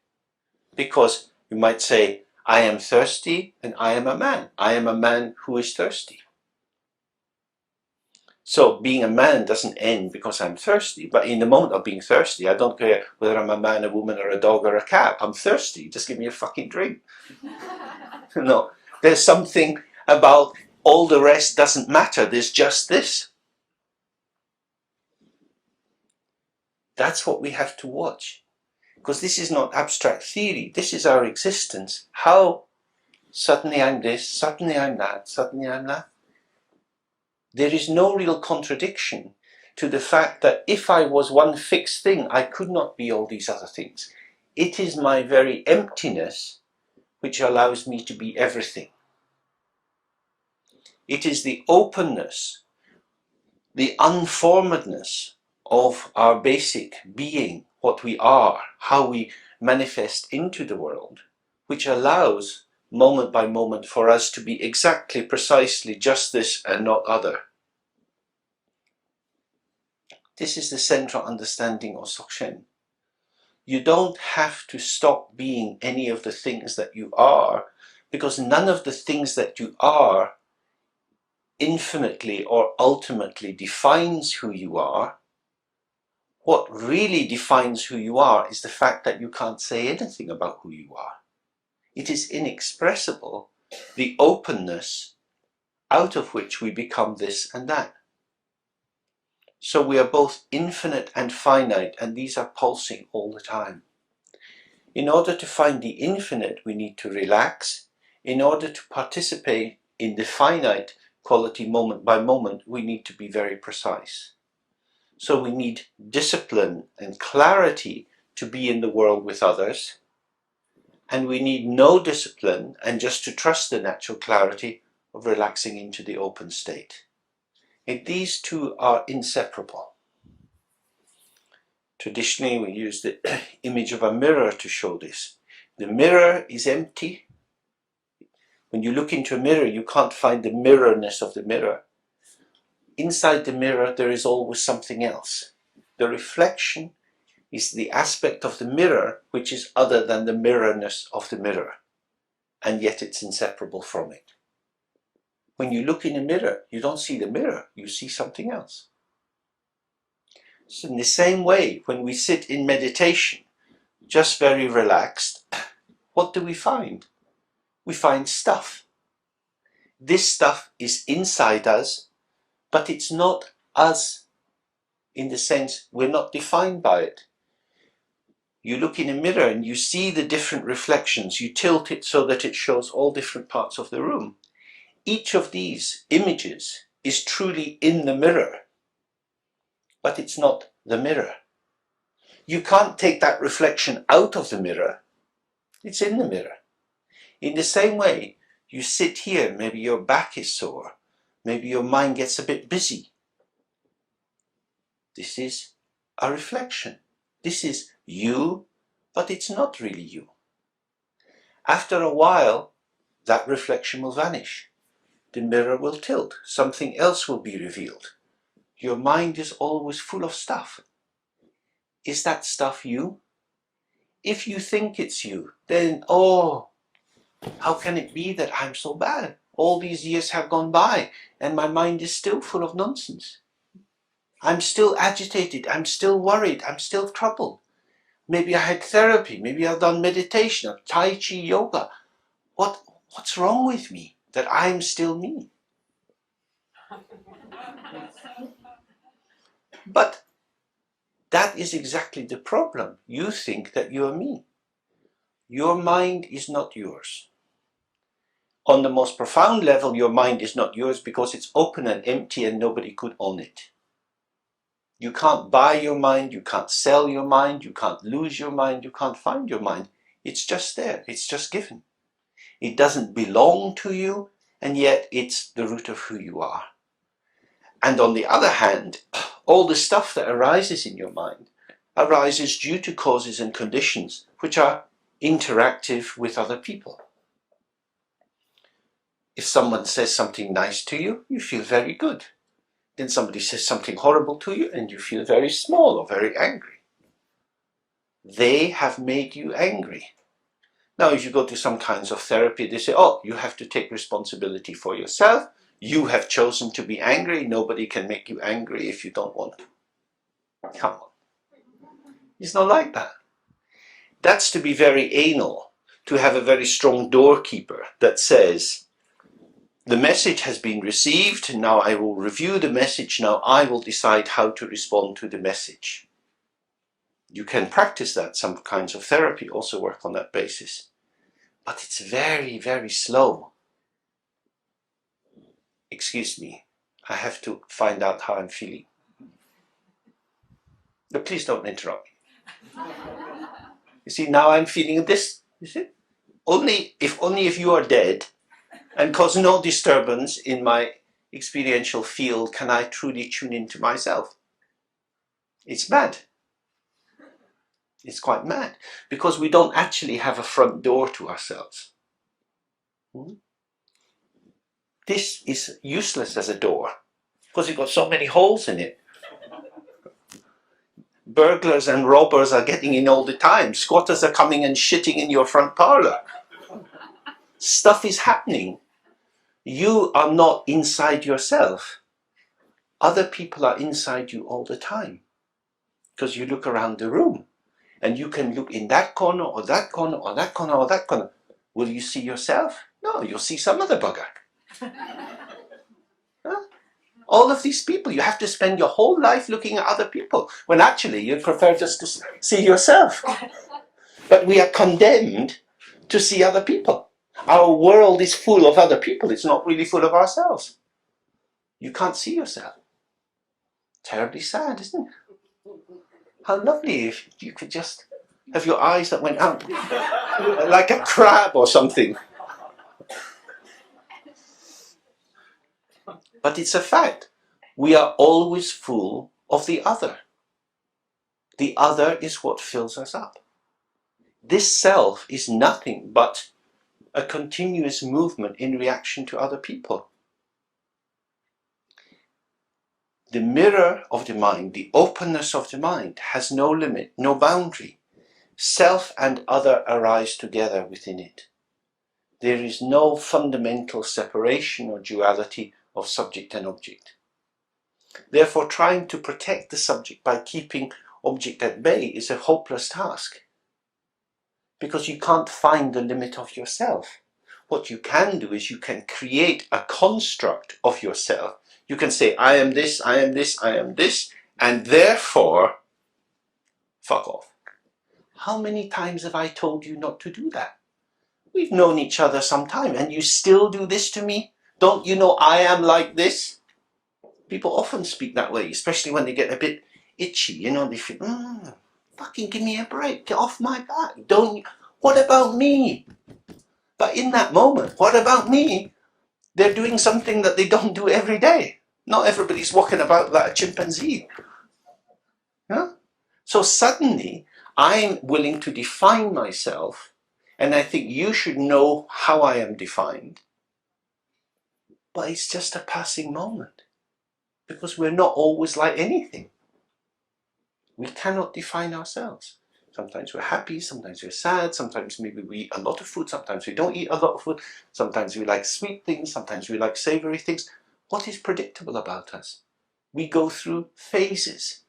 Because you might say, I am thirsty and I am a man. I am a man who is thirsty. So being a man doesn't end because I'm thirsty, but in the moment of being thirsty, I don't care whether I'm a man, a woman, or a dog, or a cat. I'm thirsty. Just give me a fucking drink. No, there's something about all the rest doesn't matter. There's just this. That's what we have to watch. Because this is not abstract theory. This is our existence. How suddenly I'm this, suddenly I'm that, suddenly I'm that. There is no real contradiction to the fact that if I was one fixed thing, I could not be all these other things. It is my very emptiness which allows me to be everything. It is the openness, the unformedness of our basic being, what we are, how we manifest into the world, which allows moment by moment for us to be exactly, precisely just this and not other. This is the central understanding of Dzogchen. You don't have to stop being any of the things that you are, because none of the things that you are infinitely or ultimately defines who you are. What really defines who you are is the fact that you can't say anything about who you are. It is inexpressible, the openness out of which we become this and that. So we are both infinite and finite, and these are pulsing all the time. In order to find the infinite, we need to relax. In order to participate in the finite quality moment by moment, we need to be very precise. So we need discipline and clarity to be in the world with others. And we need no discipline and just to trust the natural clarity of relaxing into the open state. And these two are inseparable. Traditionally, we use the image of a mirror to show this. The mirror is empty. When you look into a mirror, you can't find the mirrorness of the mirror. Inside the mirror, there is always something else. The reflection is the aspect of the mirror which is other than the mirrorness of the mirror, and yet it's inseparable from it. When you look in a mirror, you don't see the mirror, you see something else. So in the same way, when we sit in meditation, just very relaxed, what do we find? We find stuff. This stuff is inside us, but it's not us in the sense we're not defined by it. You look in a mirror and you see the different reflections. You tilt it so that it shows all different parts of the room. Each of these images is truly in the mirror, but it's not the mirror. You can't take that reflection out of the mirror. It's in the mirror. In the same way, you sit here, maybe your back is sore, maybe your mind gets a bit busy. This is a reflection. This is you, but it's not really you. After a while, that reflection will vanish. The mirror will tilt. Something else will be revealed. Your mind is always full of stuff. Is that stuff you? If you think it's you, then, oh, how can it be that I'm so bad? All these years have gone by and my mind is still full of nonsense. I'm still agitated, I'm still worried, I'm still troubled. Maybe I had therapy, maybe I've done meditation, or Tai Chi yoga. What's wrong with me that I'm still me? But that is exactly the problem. You think that you are me. Your mind is not yours. On the most profound level, your mind is not yours because it's open and empty and nobody could own it. You can't buy your mind, you can't sell your mind, you can't lose your mind, you can't find your mind. It's just there, it's just given. It doesn't belong to you, and yet it's the root of who you are. And on the other hand, all the stuff that arises in your mind arises due to causes and conditions which are interactive with other people. If someone says something nice to you, you feel very good. Then somebody says something horrible to you and you feel very small or very angry. They have made you angry. Now, if you go to some kinds of therapy, they say, oh, you have to take responsibility for yourself. You have chosen to be angry. Nobody can make you angry if you don't want to. Come on. It's not like that. That's to be very anal, to have a very strong doorkeeper that says, the message has been received, now I will review the message, now I will decide how to respond to the message. You can practice that, some kinds of therapy also work on that basis. But it's very, very slow. Excuse me, I have to find out how I'm feeling. But please don't interrupt me. You see, now I'm feeling this, you see? Only if you are dead, and cause no disturbance in my experiential field can I truly tune into myself. It's mad. It's quite mad because we don't actually have a front door to ourselves. This is useless as a door because it's got so many holes in it. Burglars and robbers are getting in all the time. Squatters are coming and shitting in your front parlor. Stuff is happening. You are not inside yourself. Other people are inside you all the time because you look around the room and you can look in that corner or that corner or that corner or that corner. Will you see yourself? No, you'll see some other bugger. Huh? All of these people, you have to spend your whole life looking at other people when actually you'd prefer just to see yourself. But we are condemned to see other people. Our world is full of other people. It's not really full of ourselves. You can't see yourself. Terribly sad, isn't it? How lovely if you could just have your eyes that went out like a crab or something. But it's a fact. We are always full of the other. The other is what fills us up. This self is nothing but a continuous movement in reaction to other people. The mirror of the mind, the openness of the mind, has no limit, no boundary. Self and other arise together within it. There is no fundamental separation or duality of subject and object. Therefore, trying to protect the subject by keeping object at bay is a hopeless task, because you can't find the limit of yourself. What you can do is you can create a construct of yourself. You can say, I am this, I am this, I am this, and therefore, fuck off. How many times have I told you not to do that? We've known each other some time, and you still do this to me? Don't you know I am like this? People often speak that way, especially when they get a bit itchy, you know, they feel, fucking give me a break, get off my back, what about me? But in that moment, what about me? They're doing something that they don't do every day. Not everybody's walking about like a chimpanzee. Huh? So suddenly, I'm willing to define myself, and I think you should know how I am defined. But it's just a passing moment, because we're not always like anything. We cannot define ourselves. Sometimes we're happy, sometimes we're sad, sometimes maybe we eat a lot of food, sometimes we don't eat a lot of food, sometimes we like sweet things, sometimes we like savory things. What is predictable about us? We go through phases.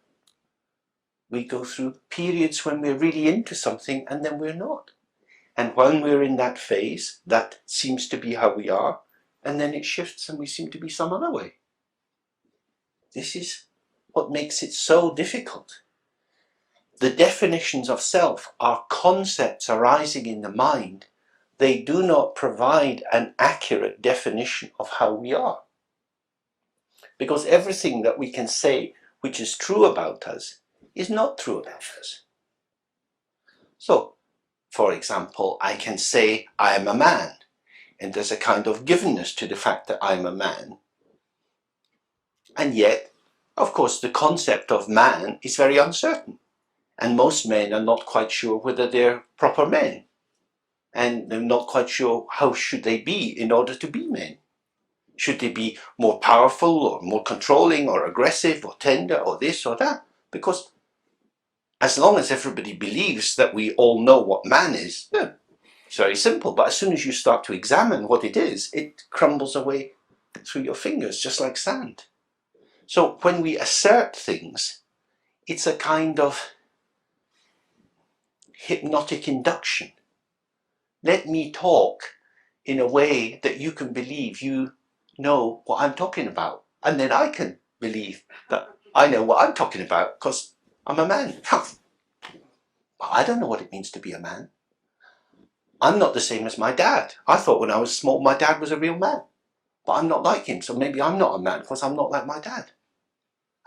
We go through periods when we're really into something and then we're not. And when we're in that phase, that seems to be how we are, and then it shifts and we seem to be some other way. This is what makes it so difficult. The definitions of self are concepts arising in the mind. They do not provide an accurate definition of how we are. Because everything that we can say which is true about us is not true about us. So, for example, I can say I am a man, and there's a kind of givenness to the fact that I'm a man. And yet, of course, the concept of man is very uncertain. And most men are not quite sure whether they're proper men. And they're not quite sure how should they be in order to be men. Should they be more powerful or more controlling or aggressive or tender or this or that? Because as long as everybody believes that we all know what man is, yeah, it's very simple. But as soon as you start to examine what it is, it crumbles away through your fingers just like sand. So when we assert things, it's a kind of hypnotic induction. Let me talk in a way that you can believe you know what I'm talking about. And then I can believe that I know what I'm talking about because I'm a man. But I don't know what it means to be a man. I'm not the same as my dad. I thought when I was small my dad was a real man. But I'm not like him, so maybe I'm not a man because I'm not like my dad.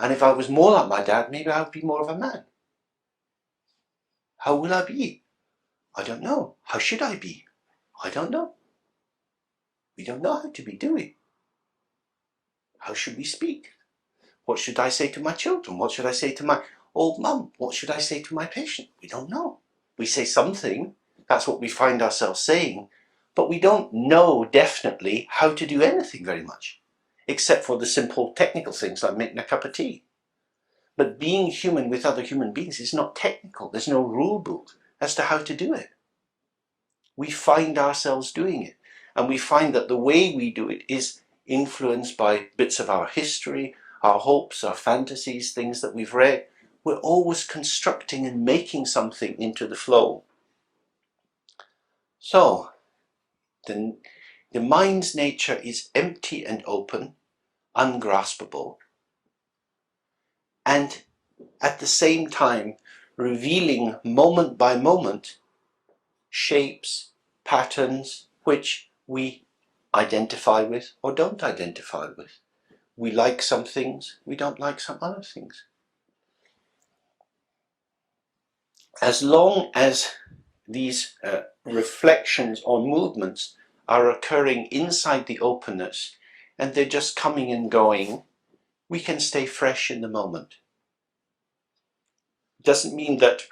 And if I was more like my dad, maybe I would be more of a man. How will I be? I don't know. How should I be? I don't know. We don't know how to be doing. How should we speak? What should I say to my children? What should I say to my old mum? What should I say to my patient? We don't know. We say something, that's what we find ourselves saying, but we don't know definitely how to do anything very much, except for the simple technical things like making a cup of tea. But being human with other human beings is not technical. There's no rule book as to how to do it. We find ourselves doing it, and we find that the way we do it is influenced by bits of our history, our hopes, our fantasies, things that we've read. We're always constructing and making something into the flow. So, the mind's nature is empty and open, ungraspable, and at the same time revealing moment by moment shapes, patterns, which we identify with or don't identify with. We like some things, we don't like some other things. As long as these reflections or movements are occurring inside the openness and they're just coming and going, we can stay fresh in the moment. It doesn't mean that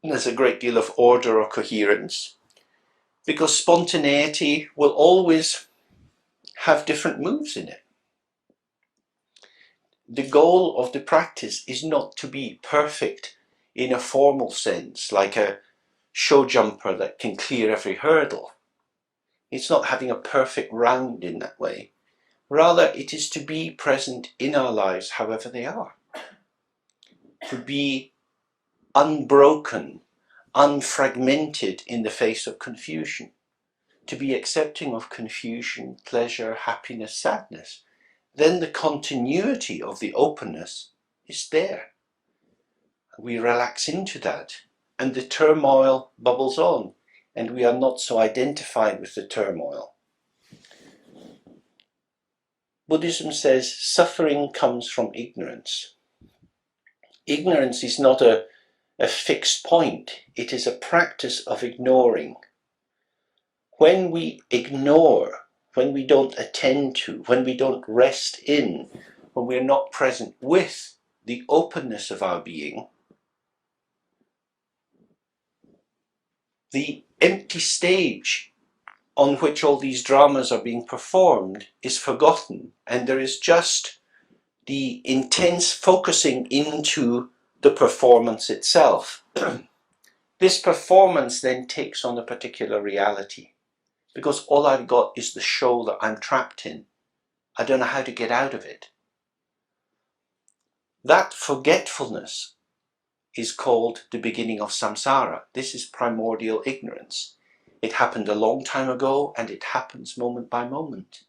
there's a great deal of order or coherence, because spontaneity will always have different moves in it. The goal of the practice is not to be perfect in a formal sense, like a show jumper that can clear every hurdle. It's not having a perfect round in that way. Rather, it is to be present in our lives however they are. To be unbroken, unfragmented in the face of confusion. To be accepting of confusion, pleasure, happiness, sadness. Then the continuity of the openness is there. We relax into that, and the turmoil bubbles on, and we are not so identified with the turmoil. Buddhism says suffering comes from ignorance. Ignorance is not a fixed point, it is a practice of ignoring. When we ignore, when we don't attend to, when we don't rest in, when we're not present with the openness of our being, the empty stage on which all these dramas are being performed is forgotten, and there is just the intense focusing into the performance itself. This performance then takes on a particular reality, because all I've got is the show that I'm trapped in. I don't know how to get out of it. That forgetfulness is called the beginning of samsara. This is primordial ignorance. It happened a long time ago, and it happens moment by moment,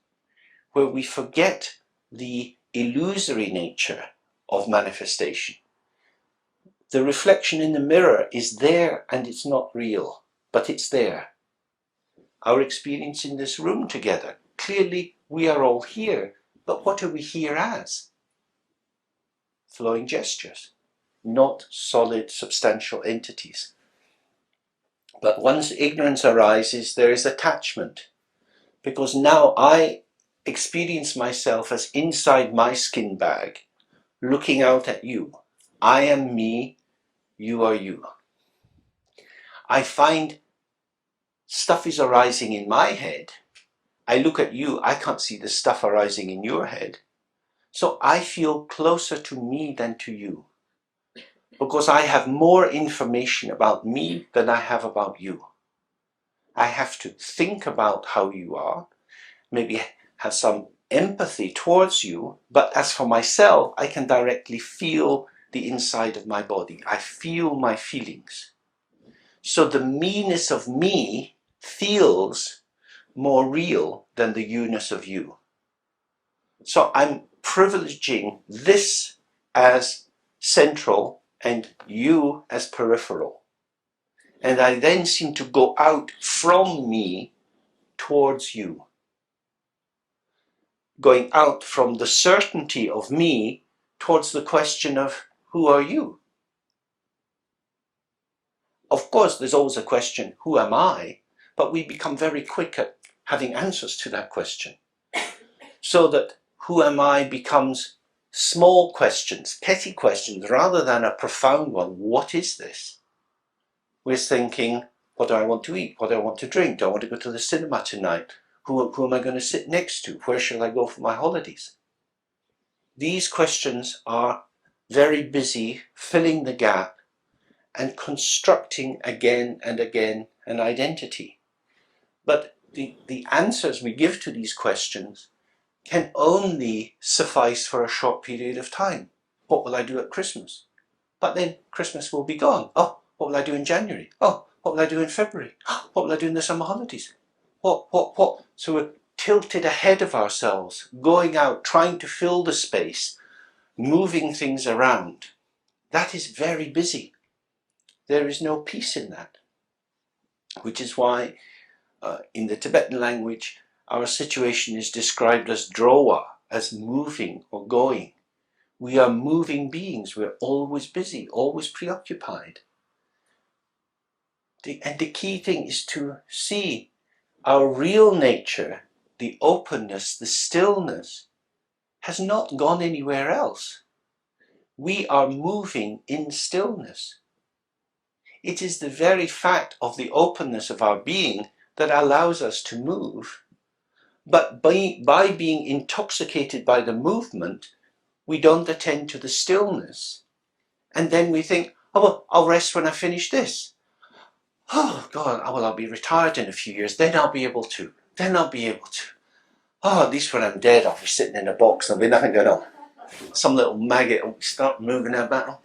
where we forget the illusory nature of manifestation. The reflection in the mirror is there, and it's not real, but it's there. Our experience in this room together, clearly we are all here, but what are we here as? Flowing gestures, not solid, substantial entities. But once ignorance arises, there is attachment, because now I experience myself as inside my skin bag, looking out at you. I am me, you are you. I find stuff is arising in my head. I look at you, I can't see the stuff arising in your head. So I feel closer to me than to you, because I have more information about me than I have about you. I have to think about how you are, maybe have some empathy towards you, but as for myself, I can directly feel the inside of my body. I feel my feelings. So the me-ness of me feels more real than the you-ness of you. So I'm privileging this as central and you as peripheral. And I then seem to go out from me towards you. Going out from the certainty of me towards the question of who are you? Of course, there's always a question, who am I? But we become very quick at having answers to that question. So that who am I becomes small questions, petty questions, rather than a profound one. What is this? We're thinking, what do I want to eat? What do I want to drink? Do I want to go to the cinema tonight? Who am I going to sit next to? Where shall I go for my holidays? These questions are very busy filling the gap and constructing again and again an identity. But the answers we give to these questions can only suffice for a short period of time. What will I do at Christmas? But then Christmas will be gone. Oh, what will I do in January? Oh, what will I do in February? What will I do in the summer holidays? What? So we're tilted ahead of ourselves, going out, trying to fill the space, moving things around. That is very busy. There is no peace in that. Which is why in the Tibetan language, our situation is described as drowa, as moving or going. We are moving beings. We're always busy, always preoccupied. And the key thing is to see our real nature, the openness, the stillness, has not gone anywhere else. We are moving in stillness. It is the very fact of the openness of our being that allows us to move. But by being intoxicated by the movement, we don't attend to the stillness. And then we think, oh, well, I'll rest when I finish this. Oh, God, well, I'll be retired in a few years. Then I'll be able to. Oh, at least when I'm dead, I'll be sitting in a box. There'll be nothing going on. Some little maggot will start moving about.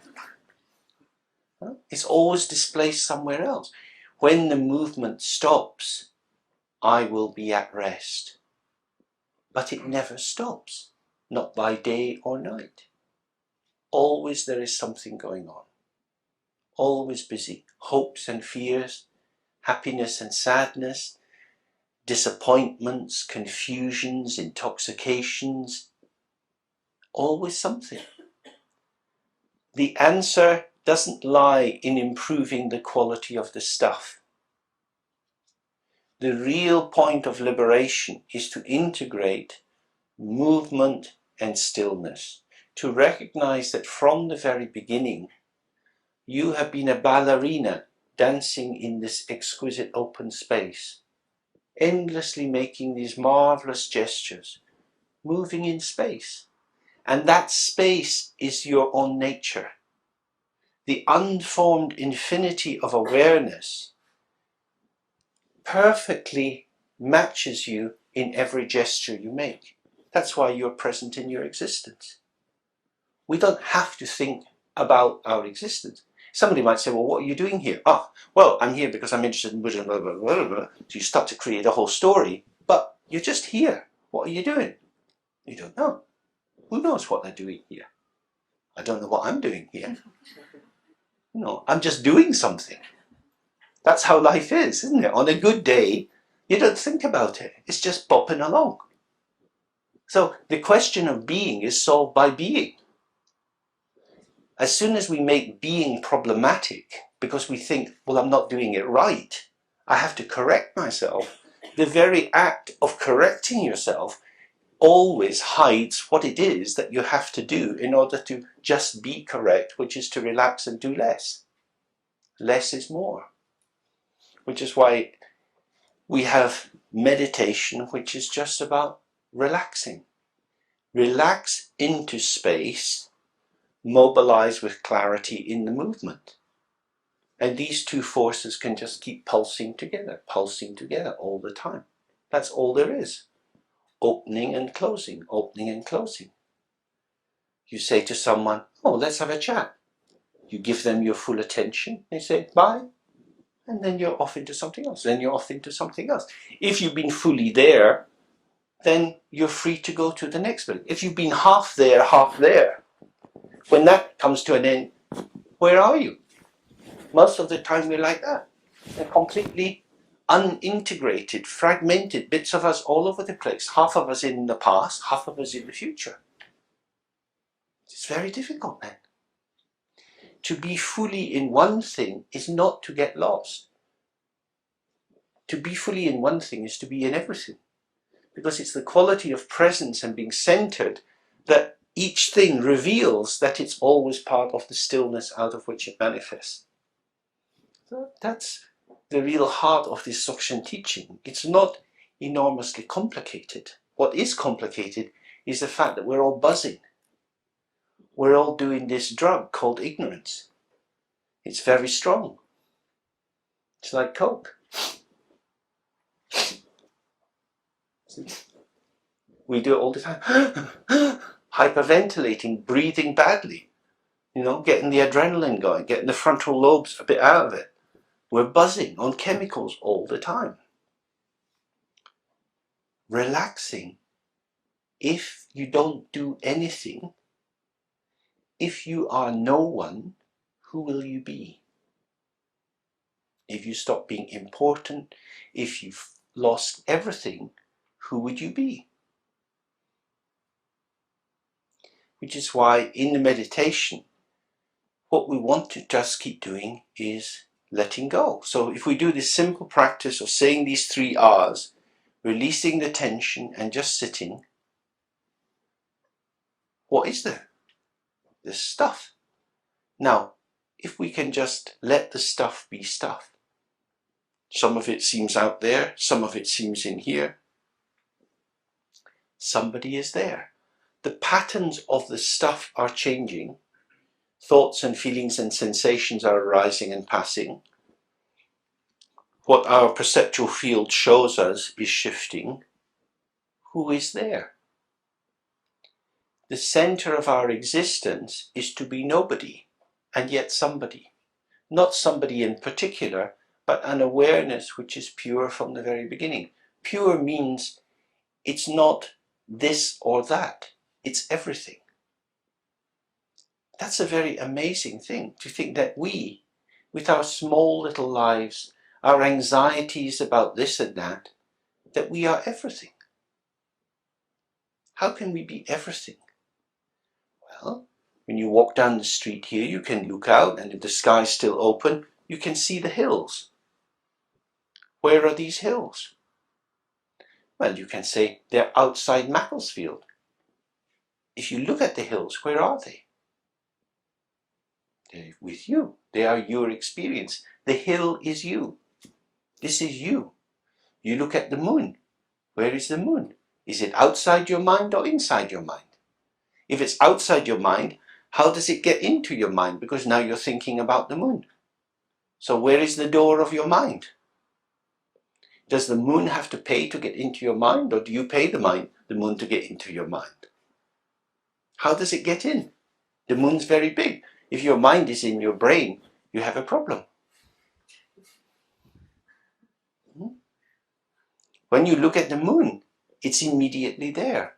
It's always displaced somewhere else. When the movement stops, I will be at rest. But it never stops, not by day or night. Always there is something going on. Always busy. Hopes and fears, happiness and sadness, disappointments, confusions, intoxications. Always something. The answer doesn't lie in improving the quality of the stuff. The real point of liberation is to integrate movement and stillness, to recognize that from the very beginning, you have been a ballerina dancing in this exquisite open space, endlessly making these marvelous gestures, moving in space. And that space is your own nature. The unformed infinity of awareness perfectly matches you in every gesture you make. That's why you're present in your existence. We don't have to think about our existence. Somebody might say, well, what are you doing here? Oh, well, I'm here because I'm interested in Buddhism, blah, blah, blah, blah. So you start to create a whole story, but you're just here. What are you doing? You don't know. Who knows what they're doing here? I don't know what I'm doing here. No, I'm just doing something. That's how life is, isn't it? On a good day, you don't think about it. It's just bopping along. So the question of being is solved by being. As soon as we make being problematic, because we think, well, I'm not doing it right, I have to correct myself, the very act of correcting yourself always hides what it is that you have to do in order to just be correct, which is to relax and do less. Less is more. Which is why we have meditation, which is just about relaxing. Relax into space, mobilize with clarity in the movement. And these two forces can just keep pulsing together all the time. That's all there is. Opening and closing, opening and closing. You say to someone, oh, let's have a chat. You give them your full attention. They say, bye. And then you're off into something else. Then you're off into something else. If you've been fully there, then you're free to go to the next bit. If you've been half there, when that comes to an end, where are you? Most of the time we're like that. We're completely unintegrated, fragmented, bits of us all over the place. Half of us in the past, half of us in the future. It's very difficult then. To be fully in one thing is not to get lost. To be fully in one thing is to be in everything. Because it's the quality of presence and being centered that each thing reveals that it's always part of the stillness out of which it manifests. So that's the real heart of this Dzogchen teaching. It's not enormously complicated. What is complicated is the fact that we're all buzzing. We're all doing this drug called ignorance. It's very strong. It's like Coke. We do it all the time. Hyperventilating, breathing badly. You know, getting the adrenaline going, getting the frontal lobes a bit out of it. We're buzzing on chemicals all the time. Relaxing. If you don't do anything, if you are no one, who will you be? If you stop being important, if you've lost everything, who would you be? Which is why in the meditation, what we want to just keep doing is letting go. So if we do this simple practice of saying these 3 R's, releasing the tension and just sitting, what is there? There's stuff. Now, if we can just let the stuff be stuff, some of it seems out there, some of it seems in here, somebody is there. The patterns of the stuff are changing. Thoughts and feelings and sensations are arising and passing. What our perceptual field shows us is shifting. Who is there? The center of our existence is to be nobody, and yet somebody. Not somebody in particular, but an awareness which is pure from the very beginning. Pure means it's not this or that, it's everything. That's a very amazing thing, to think that we, with our small little lives, our anxieties about this and that we are everything. How can we be everything? Well, when you walk down the street here, you can look out, and if the sky's still open, you can see the hills. Where are these hills? Well, you can say they're outside Macclesfield. If you look at the hills, where are they? They're with you. They are your experience. The hill is you. This is you. You look at the moon. Where is the moon? Is it outside your mind or inside your mind? If it's outside your mind, how does it get into your mind? Because now you're thinking about the moon. So where is the door of your mind? Does the moon have to pay to get into your mind, or do you pay the moon to get into your mind? How does it get in? The moon's very big. If your mind is in your brain, you have a problem. When you look at the moon, it's immediately there.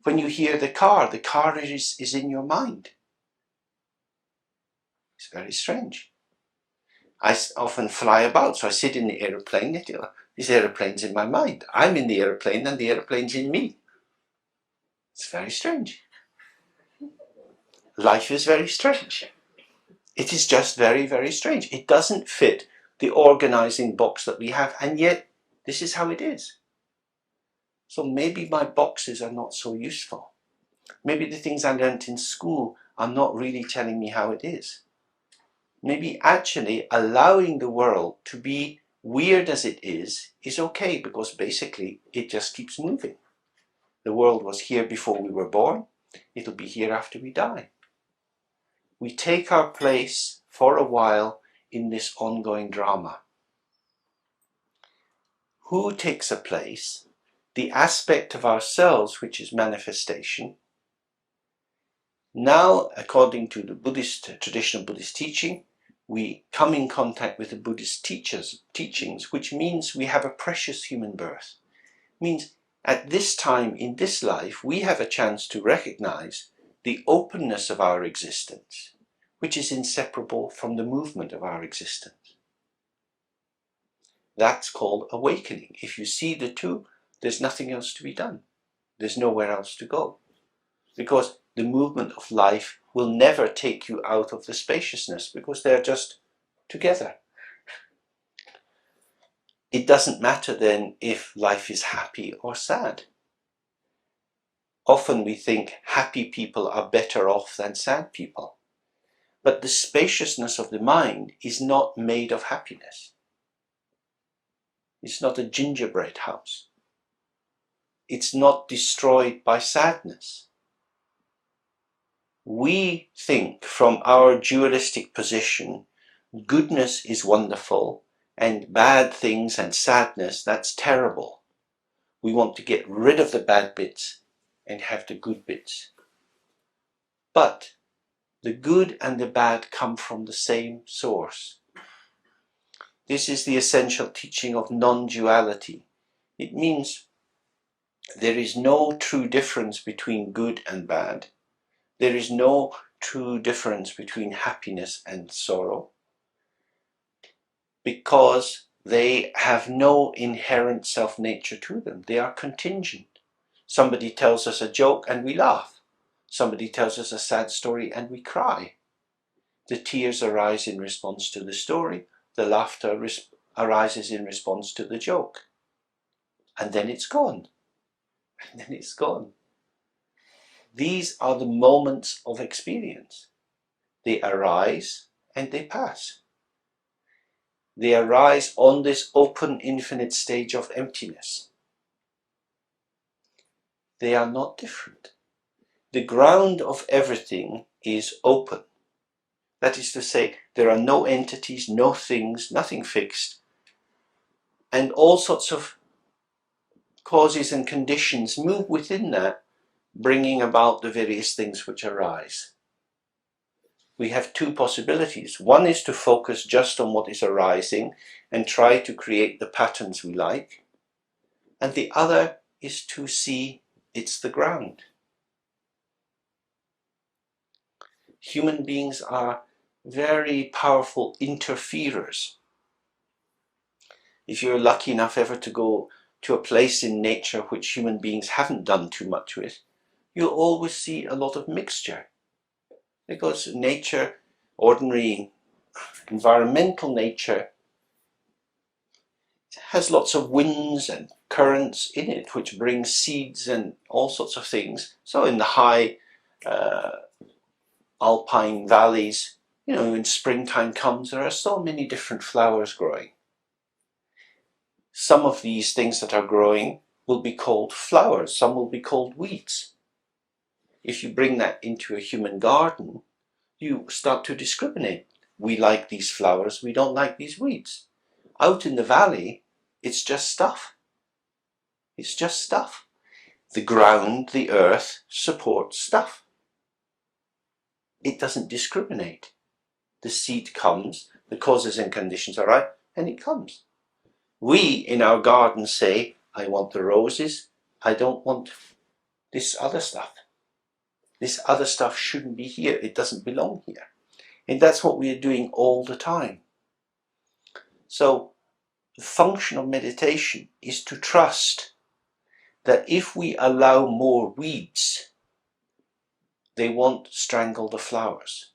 When you hear the car is in your mind. It's very strange. I often fly about, so I sit in the aeroplane. This aeroplane's in my mind. I'm in the aeroplane and the aeroplane's in me. It's very strange. Life is very strange. It is just very, very strange. It doesn't fit the organizing box that we have, and yet this is how it is. So maybe my boxes are not so useful. Maybe the things I learned in school are not really telling me how it is. Maybe actually allowing the world to be weird as it is okay, because basically it just keeps moving. The world was here before we were born. It'll be here after we die. We take our place for a while in this ongoing drama. Who takes a place? The aspect of ourselves which is manifestation. Now, according to the Buddhist, traditional Buddhist teaching, we come in contact with the Buddhist teachings, which means we have a precious human birth. It means at this time in this life, we have a chance to recognize the openness of our existence, which is inseparable from the movement of our existence. That's called awakening. If you see the two, there's nothing else to be done. There's nowhere else to go. Because the movement of life will never take you out of the spaciousness, because they're just together. it doesn't matter then if life is happy or sad. Often we think happy people are better off than sad people. But the spaciousness of the mind is not made of happiness. It's not a gingerbread house. It's not destroyed by sadness. We think from our dualistic position, goodness is wonderful and bad things and sadness, that's terrible. We want to get rid of the bad bits and have the good bits. But the good and the bad come from the same source. This is the essential teaching of non-duality. It means there is no true difference between good and bad. There is no true difference between happiness and sorrow, because they have no inherent self-nature to them. They are contingent. Somebody tells us a joke and we laugh. Somebody tells us a sad story and we cry. The tears arise in response to the story. The laughter arises in response to the joke. And then it's gone. And then it's gone. These are the moments of experience. They arise and they pass. They arise on this open, infinite stage of emptiness. They are not different. The ground of everything is open. That is to say, there are no entities, no things, nothing fixed, and all sorts of causes and conditions move within that, bringing about the various things which arise. We have two possibilities. One is to focus just on what is arising and try to create the patterns we like. And the other is to see it's the ground. Human beings are very powerful interferers. If you're lucky enough ever to go to a place in nature which human beings haven't done too much with, you'll always see a lot of mixture. Because nature, ordinary environmental nature, has lots of winds and currents in it which bring seeds and all sorts of things. So in the high alpine valleys, when springtime comes, there are so many different flowers growing. Some of these things that are growing will be called flowers, some will be called weeds. If you bring that into a human garden, you start to discriminate. We like these flowers, we don't like these weeds. Out in the valley, it's just stuff. It's just stuff. The ground, the earth, supports stuff. It doesn't discriminate. The seed comes, the causes and conditions are right, and it comes. We in our garden say, I want the roses, I don't want this other stuff. This other stuff shouldn't be here, it doesn't belong here. And that's what we are doing all the time. So the function of meditation is to trust that if we allow more weeds, they won't strangle the flowers.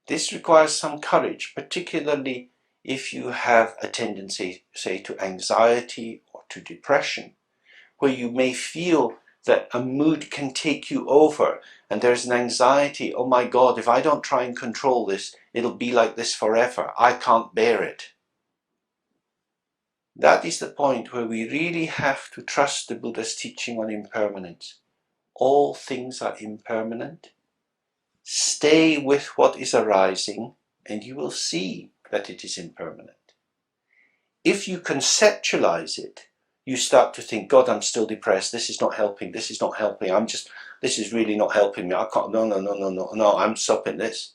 This requires some courage, particularly if you have a tendency, say, to anxiety or to depression, where you may feel that a mood can take you over and there's an anxiety, oh my God, if I don't try and control this, it'll be like this forever. I can't bear it. That is the point where we really have to trust the Buddha's teaching on impermanence. All things are impermanent. Stay with what is arising and you will see that it is impermanent. If you conceptualize it, you start to think, God, I'm still depressed. This is not helping. This is not helping. This is really not helping me. I can't, no, I'm stopping this.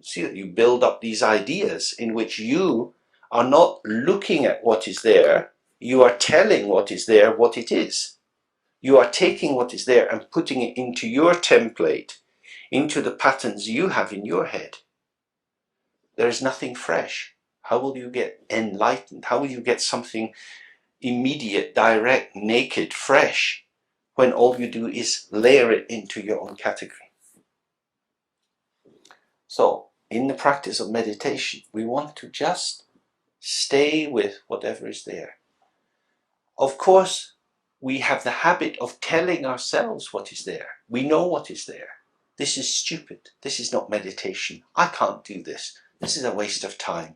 See that you build up these ideas in which you are not looking at what is there. You are telling what is there what it is. You are taking what is there and putting it into your template, into the patterns you have in your head. There is nothing fresh. How will you get enlightened? How will you get something immediate, direct, naked, fresh, when all you do is layer it into your own category? So, in the practice of meditation, we want to just Stay with whatever is there. Of course, we have the habit of telling ourselves what is there. We know what is there. This is stupid. This is not meditation. I can't do this. This is a waste of time.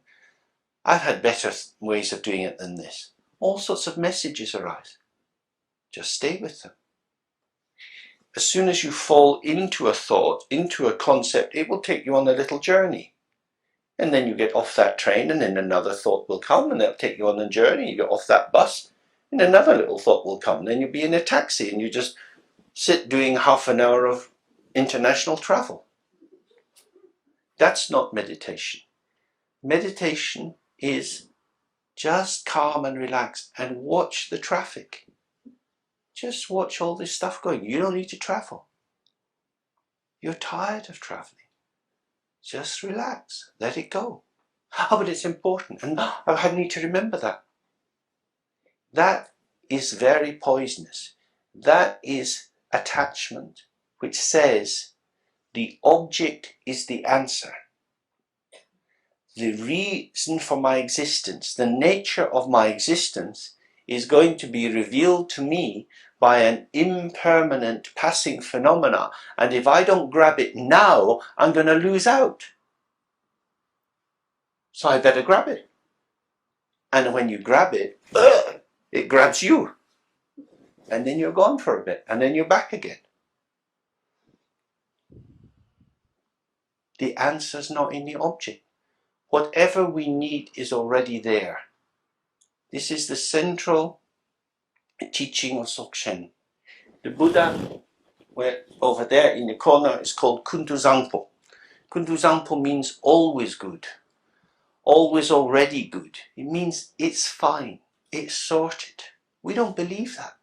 I've had better ways of doing it than this. All sorts of messages arise. Just stay with them. As soon as you fall into a thought, into a concept, it will take you on a little journey. And then you get off that train, and then another thought will come, and that'll take you on a journey. You get off that bus, and another little thought will come. Then you'll be in a taxi, and you just sit doing half an hour of international travel. That's not meditation. Meditation is just calm and relax and watch the traffic. Just watch all this stuff going. You don't need to travel. You're tired of traveling. Just relax. Let it go. Oh, but it's important. And I need to remember that. That is very poisonous. That is attachment, which says the object is the answer. The reason for my existence, the nature of my existence, is going to be revealed to me by an impermanent passing phenomena, and if I don't grab it now, I'm going to lose out. So I better grab it. And when you grab it, it grabs you. And then you're gone for a bit, and then you're back again. The answer's not in the object. Whatever we need is already there. This is the central teaching of Dzogchen. The Buddha, over there in the corner, is called Kuntuzangpo. Kuntuzangpo means always good, always already good. It means it's fine, it's sorted. We don't believe that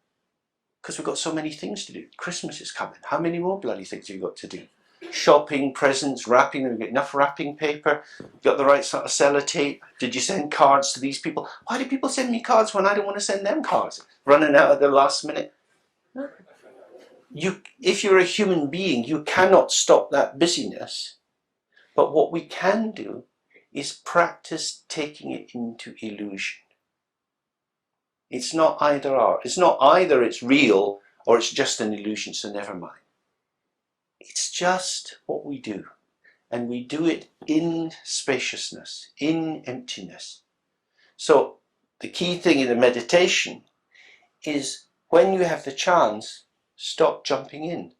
because we've got so many things to do. Christmas is coming. How many more bloody things have you got to do? Shopping, presents, wrapping. Have you got enough wrapping paper? Got the right sort of sellotape? Did you send cards to these people? Why do people send me cards when I don't want to send them cards? Running out at the last minute. If you're a human being, you cannot stop that busyness. But what we can do is practice taking it into illusion. It's not either or. It's not either it's real or it's just an illusion, so never mind. It's just what we do. And we do it in spaciousness, in emptiness. So the key thing in the meditation is when you have the chance, stop jumping in.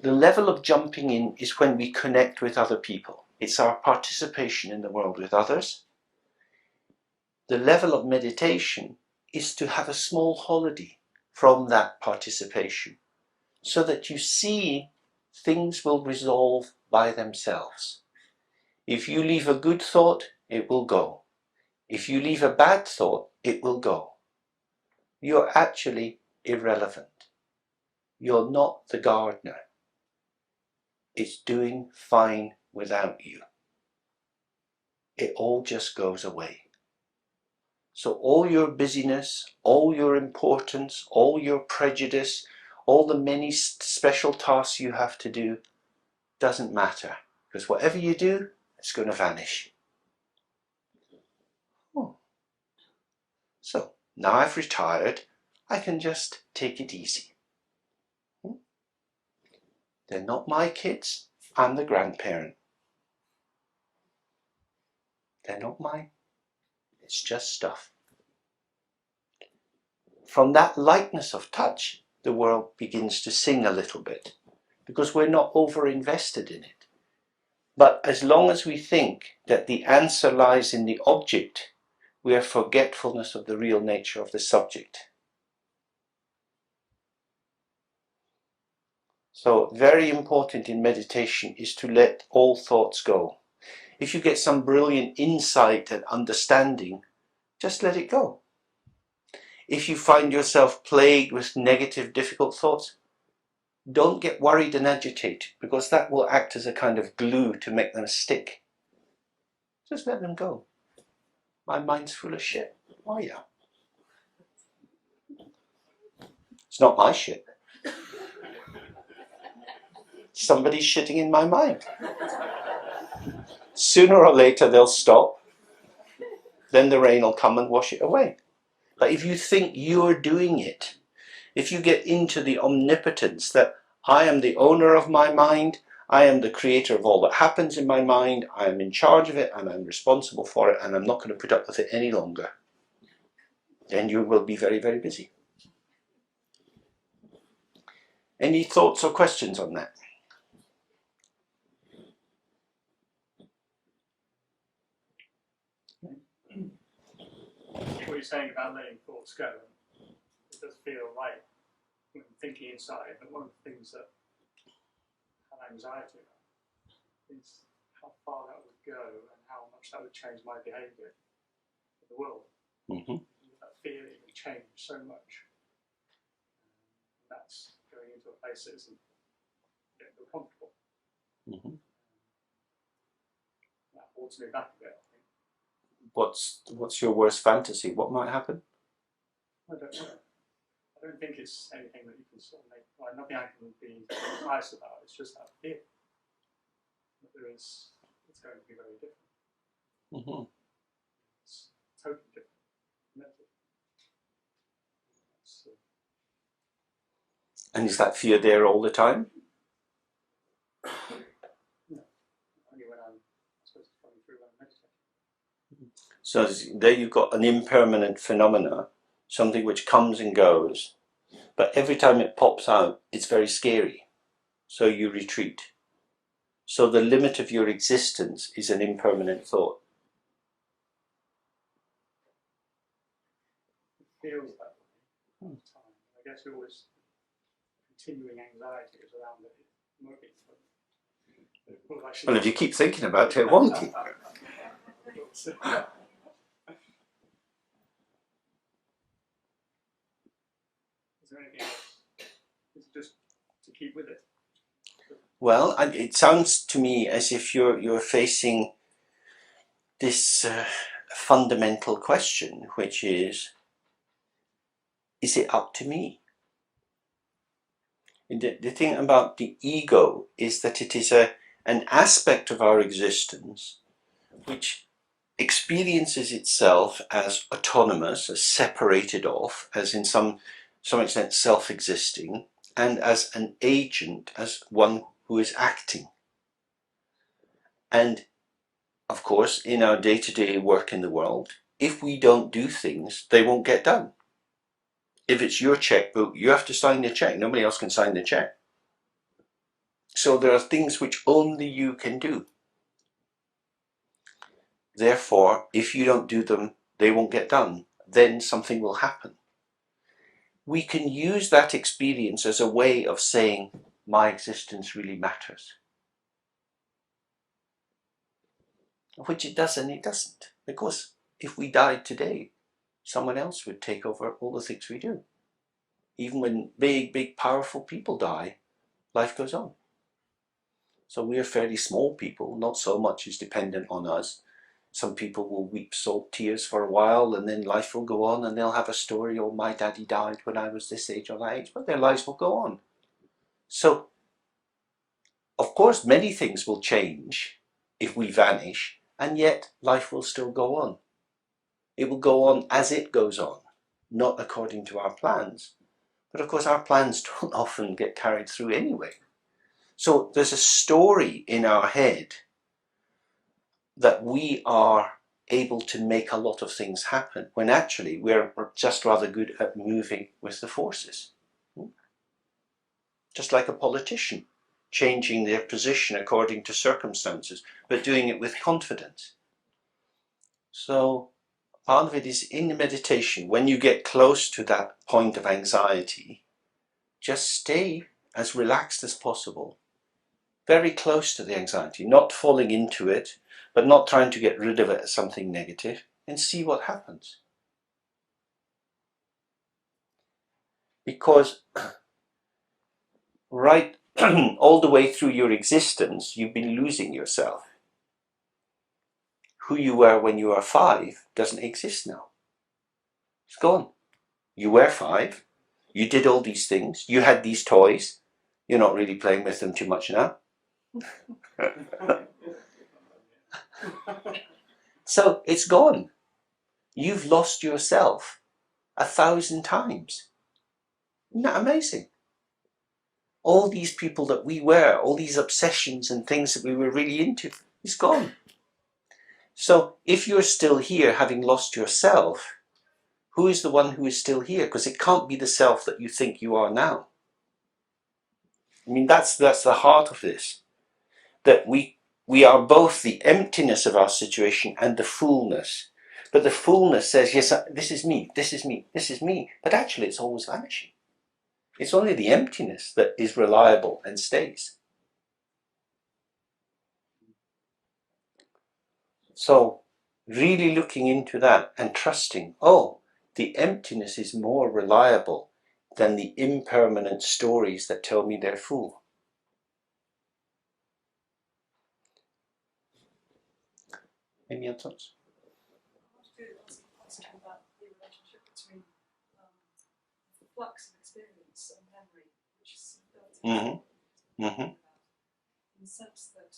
The level of jumping in is when we connect with other people. It's our participation in the world with others. The level of meditation is to have a small holiday from that participation so that you see things will resolve by themselves. If you leave a good thought, it will go. If you leave a bad thought, it will go. You're actually irrelevant. You're not the gardener. It's doing fine without you. It all just goes away. So all your busyness, all your importance, all your prejudice, all the many special tasks you have to do doesn't matter. Because whatever you do, it's going to vanish. So now I've retired, I can just take it easy. They're not my kids, I'm the grandparent. They're not mine. It's just stuff. From that lightness of touch, the world begins to sing a little bit because we're not over-invested in it. But as long as we think that the answer lies in the object, we are forgetfulness of the real nature of the subject. So very important in meditation is to let all thoughts go. If you get some brilliant insight and understanding, just let it go. If you find yourself plagued with negative, difficult thoughts, don't get worried and agitated because that will act as a kind of glue to make them stick. Just let them go. My mind's full of shit. Oh yeah. It's not my shit. Somebody's shitting in my mind. Sooner or later they'll stop then the rain will come and wash it away. But if you think you're doing it, if you get into the omnipotence that I am the owner of my mind, I am the creator of all that happens in my mind, I am in charge of it, and I'm responsible for it, and I'm not going to put up with it any longer, then you will be very, very busy. Any thoughts or questions on that? What you're saying about letting thoughts go, it does feel right when thinking inside, but one of the things that I have anxiety about is how far that would go and how much that would change my behaviour in the world. Mm-hmm. That feeling would change so much. That's going into a place that isn't feel comfortable. Mm-hmm. That holds me back a bit, I think. What's your worst fantasy? What might happen? I don't know. I don't think it's anything that you can sort of make, well, nothing I can be precise about. It's just that feeling that it's going to be very different. Mm-hmm. It's totally different. And is that fear there all the time? No, only when I'm supposed to come through when I'm meditating. So there you've got an impermanent phenomena, something which comes and goes, but every time it pops out, it's very scary. So you retreat. So the limit of your existence is an impermanent thought. It feels that way all the time. I guess always continuing anxiety is around it. Well, if you keep thinking about it, won't you? Is there anything else? Is it just to keep with it? Well, it sounds to me as if you're facing this fundamental question, which is it up to me? The thing about the ego is that it is an aspect of our existence which experiences itself as autonomous, as separated off, as in some extent self-existing, and as an agent, as one who is acting. And of course, in our day-to-day work in the world, if we don't do things, they won't get done. If it's your checkbook, you have to sign the check. Nobody else can sign the check. So there are things which only you can do. Therefore, if you don't do them, they won't get done. Then something will happen. We can use that experience as a way of saying, my existence really matters. Which it does and it doesn't. Because if we died today, someone else would take over all the things we do. Even when big, powerful people die, life goes on. So we are fairly small people, not so much is dependent on us. Some people will weep salt tears for a while and then life will go on and they'll have a story, oh, my daddy died when I was this age or that age, but their lives will go on. So, of course, many things will change if we vanish, and yet life will still go on. It will go on as it goes on, not according to our plans. But of course, our plans don't often get carried through anyway. So there's a story in our head that we are able to make a lot of things happen, when actually we're just rather good at moving with the forces. Just like a politician, changing their position according to circumstances, but doing it with confidence. So part of it is in the meditation, when you get close to that point of anxiety, just stay as relaxed as possible, very close to the anxiety, not falling into it, but not trying to get rid of it as something negative, and see what happens. Because right all the way through your existence, you've been losing yourself. Who you were when you were 5 doesn't exist now. It's gone. You were 5, you did all these things, you had these toys, you're not really playing with them too much now. So it's gone. you've lost yourself 1,000 times. Isn't that amazing? All these people that we were, all these obsessions and things that we were really into, is gone. So if you're still here having lost yourself, who is the one who is still here? Because it can't be the self that you think you are now. I mean, that's the heart of this. That we are both the emptiness of our situation and the fullness. But the fullness says, yes, this is me, this is me, this is me. But actually it's always vanishing. It's only the emptiness that is reliable and stays. So really looking into that and trusting, oh, the emptiness is more reliable than the impermanent stories that tell me they're full. Any other thoughts? I want to ask a question about the relationship between the flux of experience and memory, which is built in the sense that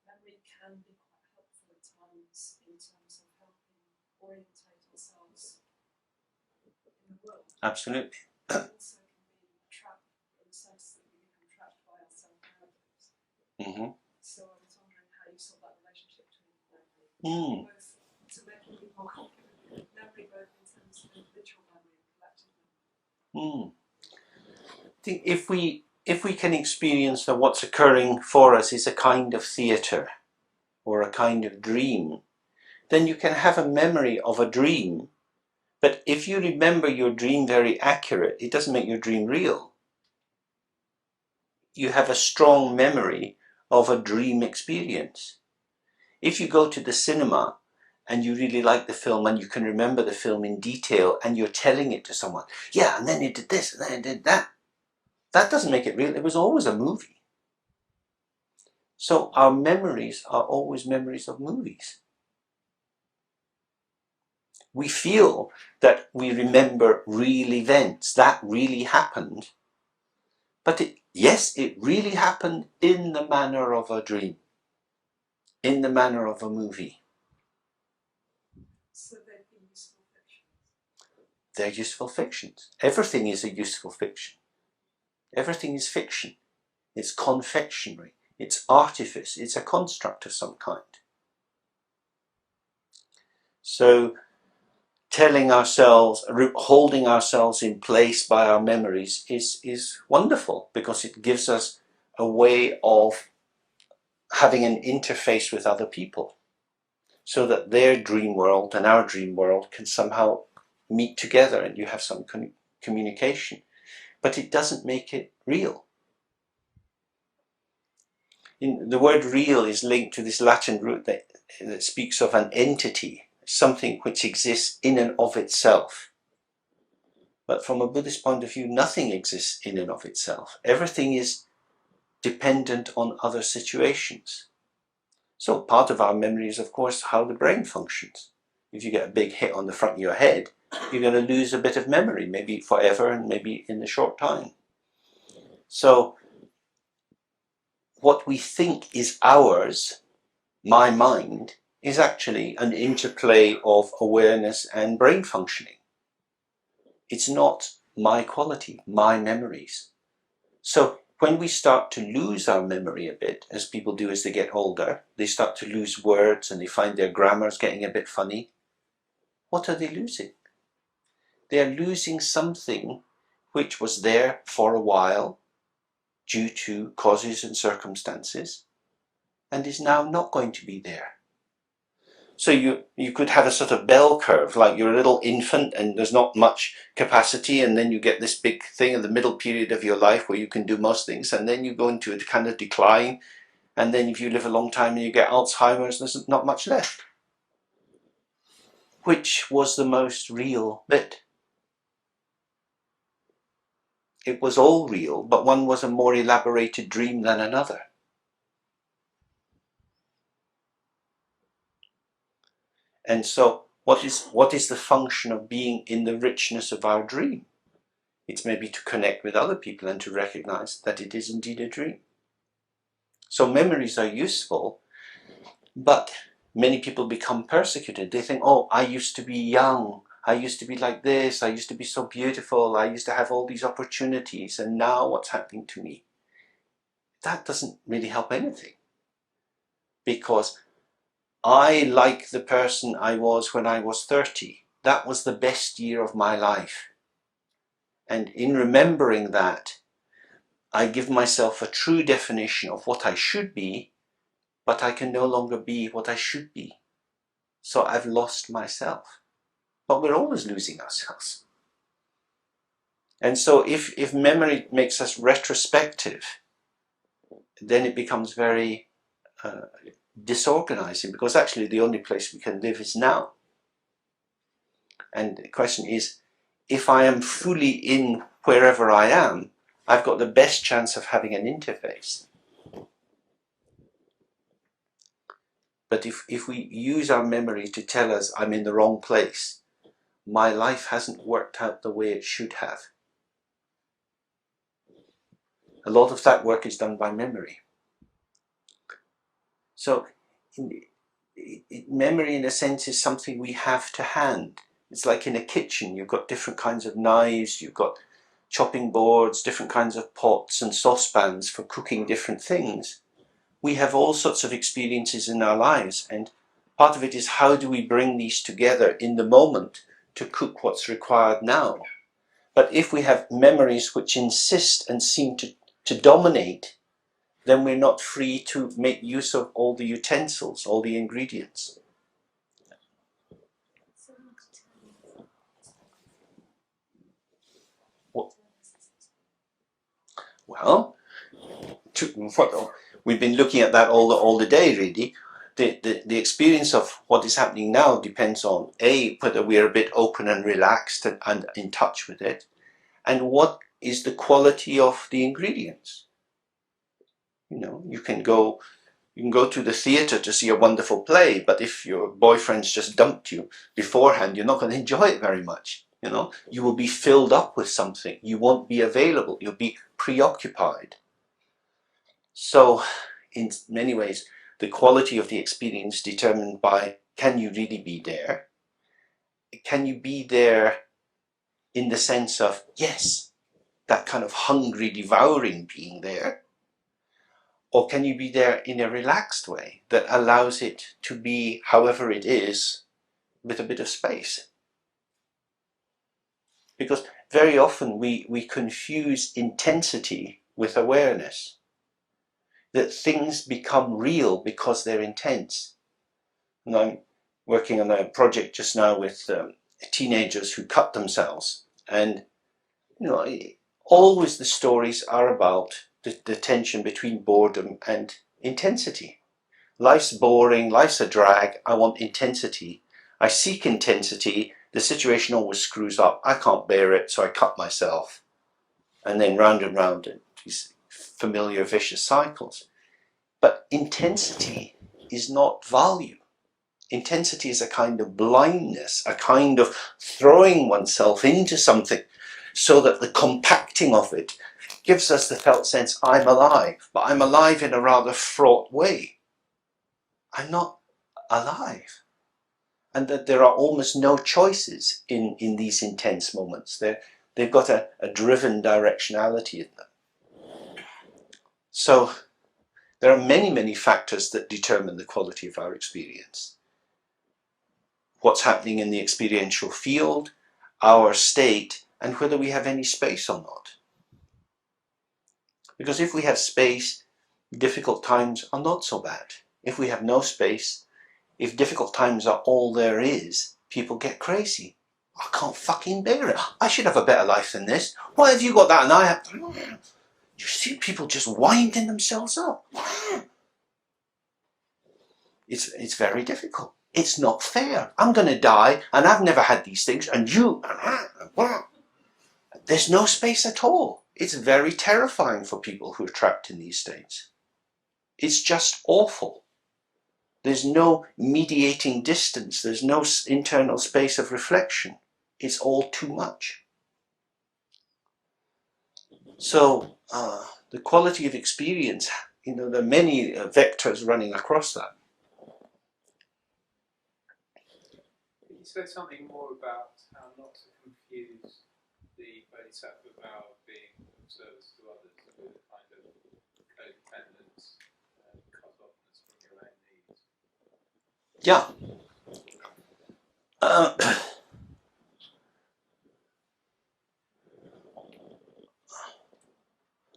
memory can be quite helpful at times in terms of helping orientate ourselves in the world. Absolutely. It also can be a trap in the sense that we become trapped by our self-narratives. So I was wondering how you saw that relationship between memory, both to make it more complicated, memory both in terms of individual memory and collective memory. I think if we can experience that what's occurring for us is a kind of theatre or a kind of dream, then you can have a memory of a dream. But if you remember your dream very accurate, it doesn't make your dream real. You have a strong memory of a dream experience. If you go to the cinema and you really like the film and you can remember the film in detail and you're telling it to someone, yeah, and then he did this and then he did that, that doesn't make it real. It was always a movie. So our memories are always memories of movies. We feel that we remember real events, that really happened, but yes, it really happened in the manner of a dream, in the manner of a movie. So they'd be useful fictions. They're useful fictions. Everything is a useful fiction. Everything is fiction. It's confectionery. It's artifice. It's a construct of some kind. So telling ourselves, holding ourselves in place by our memories is wonderful because it gives us a way of having an interface with other people so that their dream world and our dream world can somehow meet together and you have some communication. But it doesn't make it real. The word real is linked to this Latin root that speaks of an entity, something which exists in and of itself. But from a Buddhist point of view, nothing exists in and of itself. Everything is dependent on other situations. So part of our memory is, of course, how the brain functions. If you get a big hit on the front of your head, you're going to lose a bit of memory, maybe forever and maybe in a short time. So what we think is ours, my mind, is actually an interplay of awareness and brain functioning. It's not my quality, my memories. So when we start to lose our memory a bit, as people do as they get older, they start to lose words and they find their grammar's getting a bit funny. What are they losing? They're losing something which was there for a while due to causes and circumstances and is now not going to be there. So you could have a sort of bell curve, like you're a little infant and there's not much capacity, and then you get this big thing in the middle period of your life where you can do most things, and then you go into a kind of decline, and then if you live a long time and you get Alzheimer's, there's not much left. Which was the most real bit? It was all real, but one was a more elaborated dream than another. And so what is the function of being in the richness of our dream? It's maybe to connect with other people and to recognize that it is indeed a dream. So memories are useful, but many people become persecuted. They think, oh, I used to be young, I used to be like this, I used to be so beautiful, I used to have all these opportunities, and now what's happening to me? That doesn't really help anything, because I like the person I was when I was 30. That was the best year of my life. And in remembering that, I give myself a true definition of what I should be, but I can no longer be what I should be. So I've lost myself. But we're always losing ourselves. And so if memory makes us retrospective, then it becomes very disorganizing, because actually the only place we can live is now. And the question is, if I am fully in wherever I am, I've got the best chance of having an interface. But if we use our memory to tell us I'm in the wrong place, my life hasn't worked out the way it should have. A lot of that work is done by memory. So memory, in a sense, is something we have to hand. It's like in a kitchen, you've got different kinds of knives, you've got chopping boards, different kinds of pots and saucepans for cooking different things. We have all sorts of experiences in our lives, and part of it is how do we bring these together in the moment to cook what's required now. But if we have memories which insist and seem to dominate, then we're not free to make use of all the utensils, all the ingredients. Well, we've been looking at that all the day, really. The experience of what is happening now depends on A, whether we're a bit open and relaxed and in touch with it, and what is the quality of the ingredients. You know, you can go to the theatre to see a wonderful play, but if your boyfriend's just dumped you beforehand, you're not going to enjoy it very much. You know, you will be filled up with something. You won't be available. You'll be preoccupied. So, in many ways, the quality of the experience is determined by, can you really be there? Can you be there in the sense of, yes, that kind of hungry, devouring being there? Or can you be there in a relaxed way that allows it to be however it is, with a bit of space? Because very often we confuse intensity with awareness. That things become real because they're intense. And I'm working on a project just now with teenagers who cut themselves. And, you know, always the stories are about the tension between boredom and intensity. Life's boring, life's a drag, I want intensity. I seek intensity, the situation always screws up, I can't bear it, so I cut myself. And then round and round, these familiar vicious cycles. But intensity is not value. Intensity is a kind of blindness, a kind of throwing oneself into something so that the compacting of it gives us the felt sense, I'm alive, but I'm alive in a rather fraught way. I'm not alive. And that there are almost no choices in these intense moments. They've got a driven directionality in them. So there are many, many factors that determine the quality of our experience. What's happening in the experiential field, our state, and whether we have any space or not. Because if we have space, difficult times are not so bad. If we have no space, if difficult times are all there is, people get crazy. I can't fucking bear it. I should have a better life than this. Why have you got that and I have... You see people just winding themselves up. It's very difficult. It's not fair. I'm going to die and I've never had these things and you... There's no space at all. It's very terrifying for people who are trapped in these states. It's just awful. There's no mediating distance. There's no internal space of reflection. It's all too much. So the quality of experience, you know, there are many vectors running across that. say something more about how not to confuse the Bodhisattva vow of being of service to others with a kind of codependence and cut-offness from your own needs? Yeah.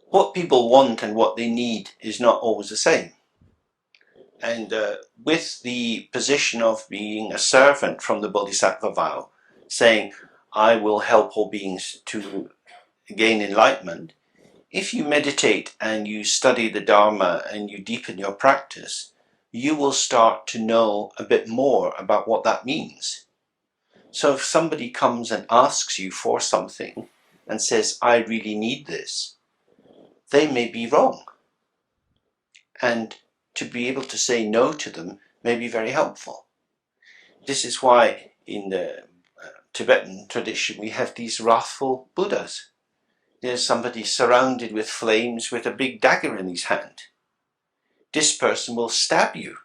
What people want and what they need is not always the same. And with the position of being a servant from the Bodhisattva vow, saying, I will help all beings to gain enlightenment, if you meditate and you study the Dharma and you deepen your practice, you will start to know a bit more about what that means. So if somebody comes and asks you for something and says, I really need this, they may be wrong. And to be able to say no to them may be very helpful. This is why in the Tibetan tradition we have these wrathful Buddhas. There's somebody surrounded with flames with a big dagger in his hand. This person will stab you.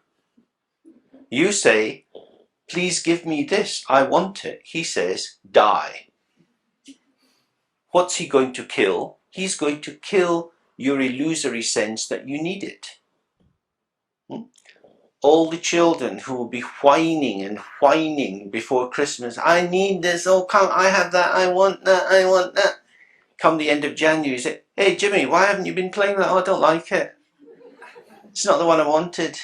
You say, please give me this, I want it. He says, die. What's he going to kill? He's going to kill your illusory sense that you need it. All the children who will be whining and whining before Christmas, I need this, oh can't I have that, I want that, I want that. Come the end of January, you say, hey Jimmy, why haven't you been playing that? Oh, I don't like it. It's not the one I wanted.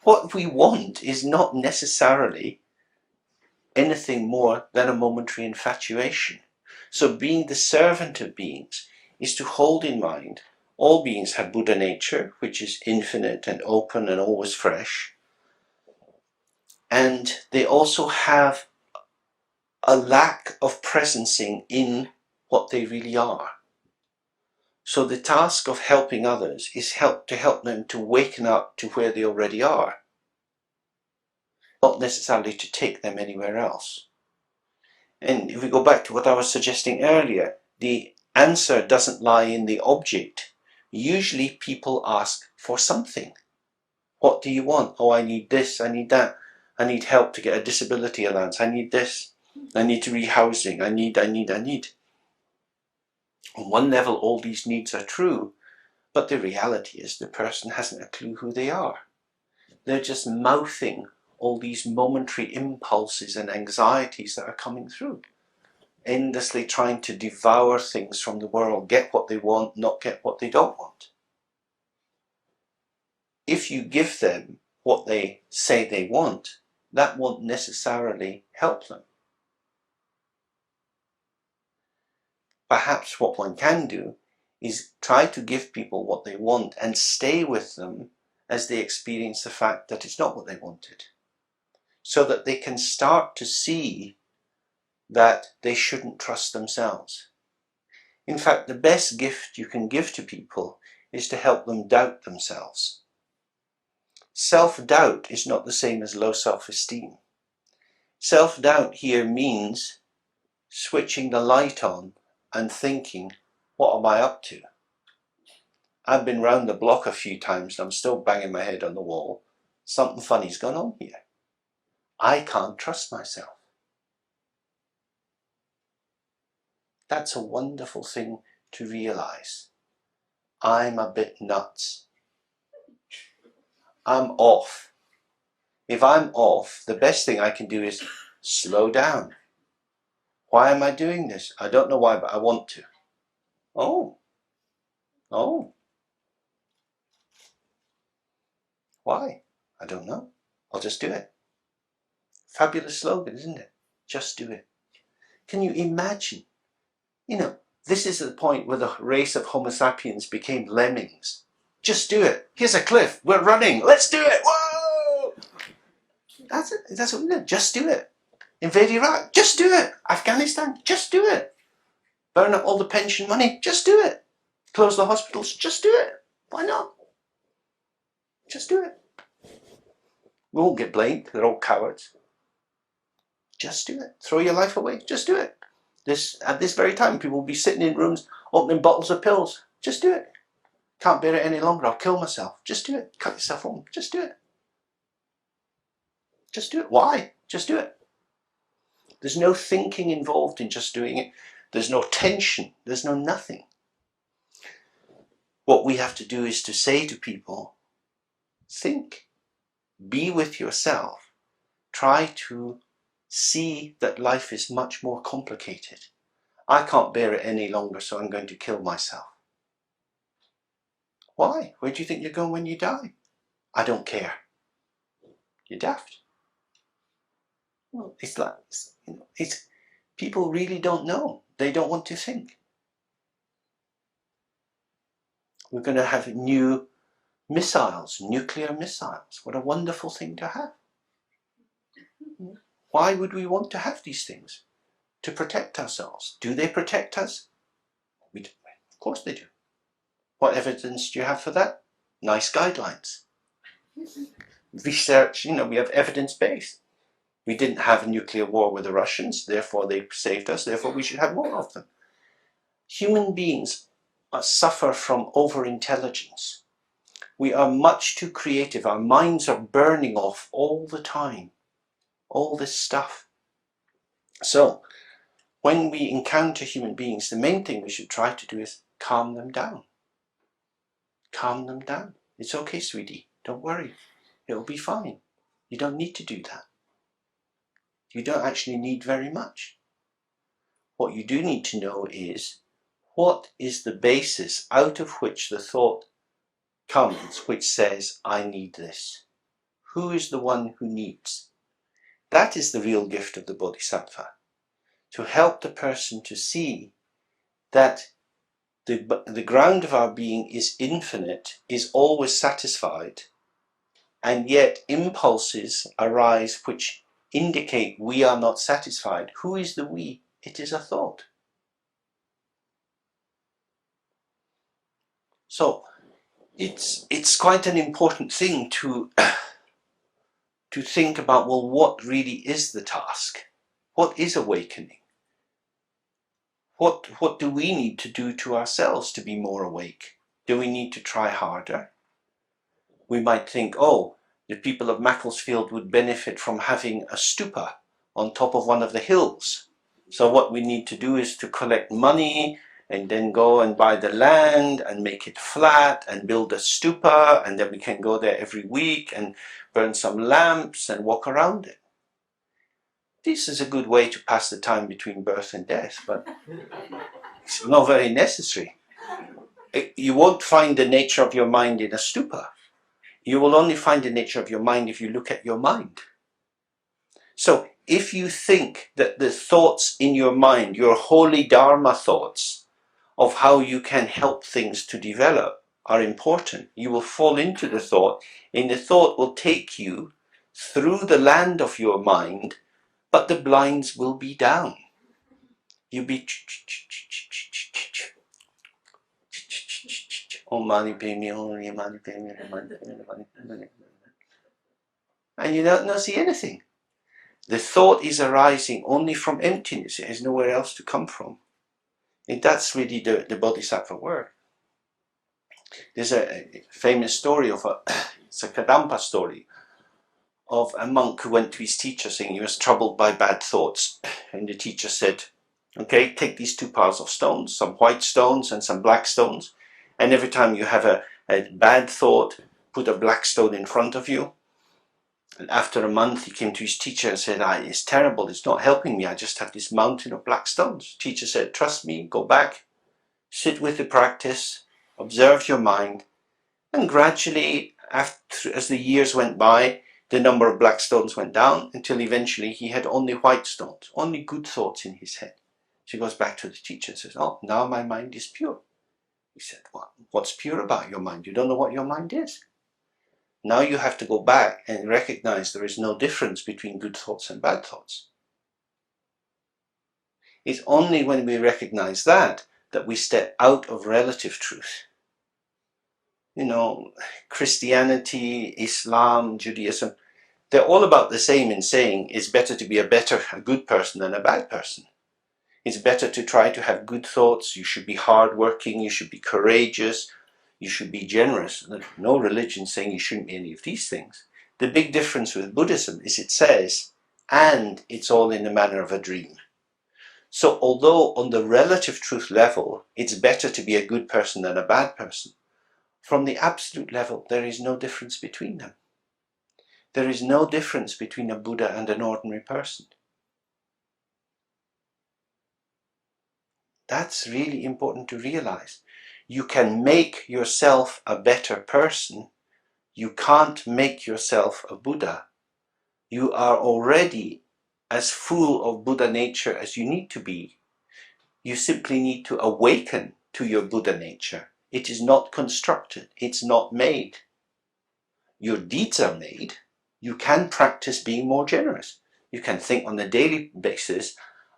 What we want is not necessarily anything more than a momentary infatuation. So being the servant of beings is to hold in mind all beings have Buddha nature, which is infinite and open and always fresh. And they also have a lack of presencing in what they really are. So the task of helping others is to help them to waken up to where they already are, not necessarily to take them anywhere else. And if we go back to what I was suggesting earlier, the answer doesn't lie in the object. Usually people ask for something. What do you want? Oh, I need this, I need that. I need help to get a disability allowance. I need this. I need rehousing. I need. On one level, all these needs are true, but the reality is the person hasn't a clue who they are. They're just mouthing all these momentary impulses and anxieties that are coming through, endlessly trying to devour things from the world, get what they want, not get what they don't want. If you give them what they say they want, that won't necessarily help them. Perhaps what one can do is try to give people what they want and stay with them as they experience the fact that it's not what they wanted, so that they can start to see that they shouldn't trust themselves. In fact, the best gift you can give to people is to help them doubt themselves. Self-doubt is not the same as low self-esteem. Self-doubt here means switching the light on and thinking, what am I up to? I've been round the block a few times and I'm still banging my head on the wall. Something funny's gone on here. I can't trust myself. That's a wonderful thing to realize. I'm a bit nuts. I'm off. If I'm off, the best thing I can do is slow down. Why am I doing this? I don't know why, but I want to. Oh. Why? I don't know. I'll just do it. Fabulous slogan, isn't it? Just do it. Can you imagine? This is the point where the race of Homo sapiens became lemmings. Just do it. Here's a cliff. We're running. Let's do it. Whoa! That's it. That's what we did. Just do it. Invade Iraq. Just do it. Afghanistan. Just do it. Burn up all the pension money. Just do it. Close the hospitals. Just do it. Why not? Just do it. We won't get blamed. They're all cowards. Just do it. Throw your life away. Just do it. At this very time, people will be sitting in rooms opening bottles of pills. Just do it. Can't bear it any longer. I'll kill myself. Just do it. Cut yourself open. Just do it. Just do it. Why? Just do it. There's no thinking involved in just doing it. There's no tension. There's no nothing. What we have to do is to say to people, think, be with yourself, try to see that life is much more complicated. I can't bear it any longer, so I'm going to kill myself. Why? Where do you think you're going when you die? I don't care. You're daft. Well, it's like, it's people really don't know. They don't want to think. We're going to have new missiles, nuclear missiles. What a wonderful thing to have. Why would we want to have these things? To protect ourselves. Do they protect us? Of course they do. What evidence do you have for that? Nice guidelines. Research, we have evidence-based. We didn't have a nuclear war with the Russians, therefore they saved us, therefore we should have more of them. Human beings suffer from over-intelligence. We are much too creative. Our minds are burning off all the time. All this stuff. So, when we encounter human beings, the main thing we should try to do is calm them down. Calm them down. It's okay, sweetie. Don't worry. It'll be fine. You don't need to do that. You don't actually need very much. What you do need to know is, what is the basis out of which the thought comes which says, I need this? Who is the one who needs? That is the real gift of the Bodhisattva. To help the person to see that the ground of our being is infinite, is always satisfied, and yet impulses arise which indicate we are not satisfied. Who is the we? It is a thought. So it's quite an important thing to think about, well, what really is the task? What is awakening? What do we need to do to ourselves to be more awake? Do we need to try harder? We might think, oh, the people of Macclesfield would benefit from having a stupa on top of one of the hills. So what we need to do is to collect money and then go and buy the land and make it flat and build a stupa, and then we can go there every week and burn some lamps and walk around it. This is a good way to pass the time between birth and death, but it's not very necessary. You won't find the nature of your mind in a stupa. You will only find the nature of your mind if you look at your mind. So if you think that the thoughts in your mind, your holy Dharma thoughts of how you can help things to develop are important, you will fall into the thought, and the thought will take you through the land of your mind, but the blinds will be down. You'll be and you don't see anything. The thought is arising only from emptiness. It has nowhere else to come from. And that's really the Bodhisattva work. There's a famous story it's a Kadampa story, of a monk who went to his teacher saying he was troubled by bad thoughts. And the teacher said, okay, take these 2 piles of stones, some white stones and some black stones, and every time you have a bad thought, put a black stone in front of you. And after a month he came to his teacher and said, it's terrible, it's not helping me, I just have this mountain of black stones. Teacher said, trust me, go back, sit with the practice, observe your mind, and gradually, as the years went by, the number of black stones went down until eventually he had only white stones, only good thoughts in his head. So he goes back to the teacher and says, oh, now my mind is pure. He said, what's pure about your mind? You don't know what your mind is. Now you have to go back and recognize there is no difference between good thoughts and bad thoughts. It's only when we recognize that we step out of relative truth. Christianity, Islam, Judaism, they're all about the same in saying it's better to be a good person than a bad person. It's better to try to have good thoughts. You should be hardworking, you should be courageous, you should be generous. There's no religion saying you shouldn't be any of these things. The big difference with Buddhism is it says, and it's all in the manner of a dream. So although on the relative truth level, it's better to be a good person than a bad person, from the absolute level, there is no difference between them. There is no difference between a Buddha and an ordinary person. That's really important to realize. You can make yourself a better person. You can't make yourself a Buddha. You are already as full of Buddha nature as you need to be. You simply need to awaken to your Buddha nature. It is not constructed. It's not made. Your deeds are made. You can practice being more generous. You can think on a daily basis,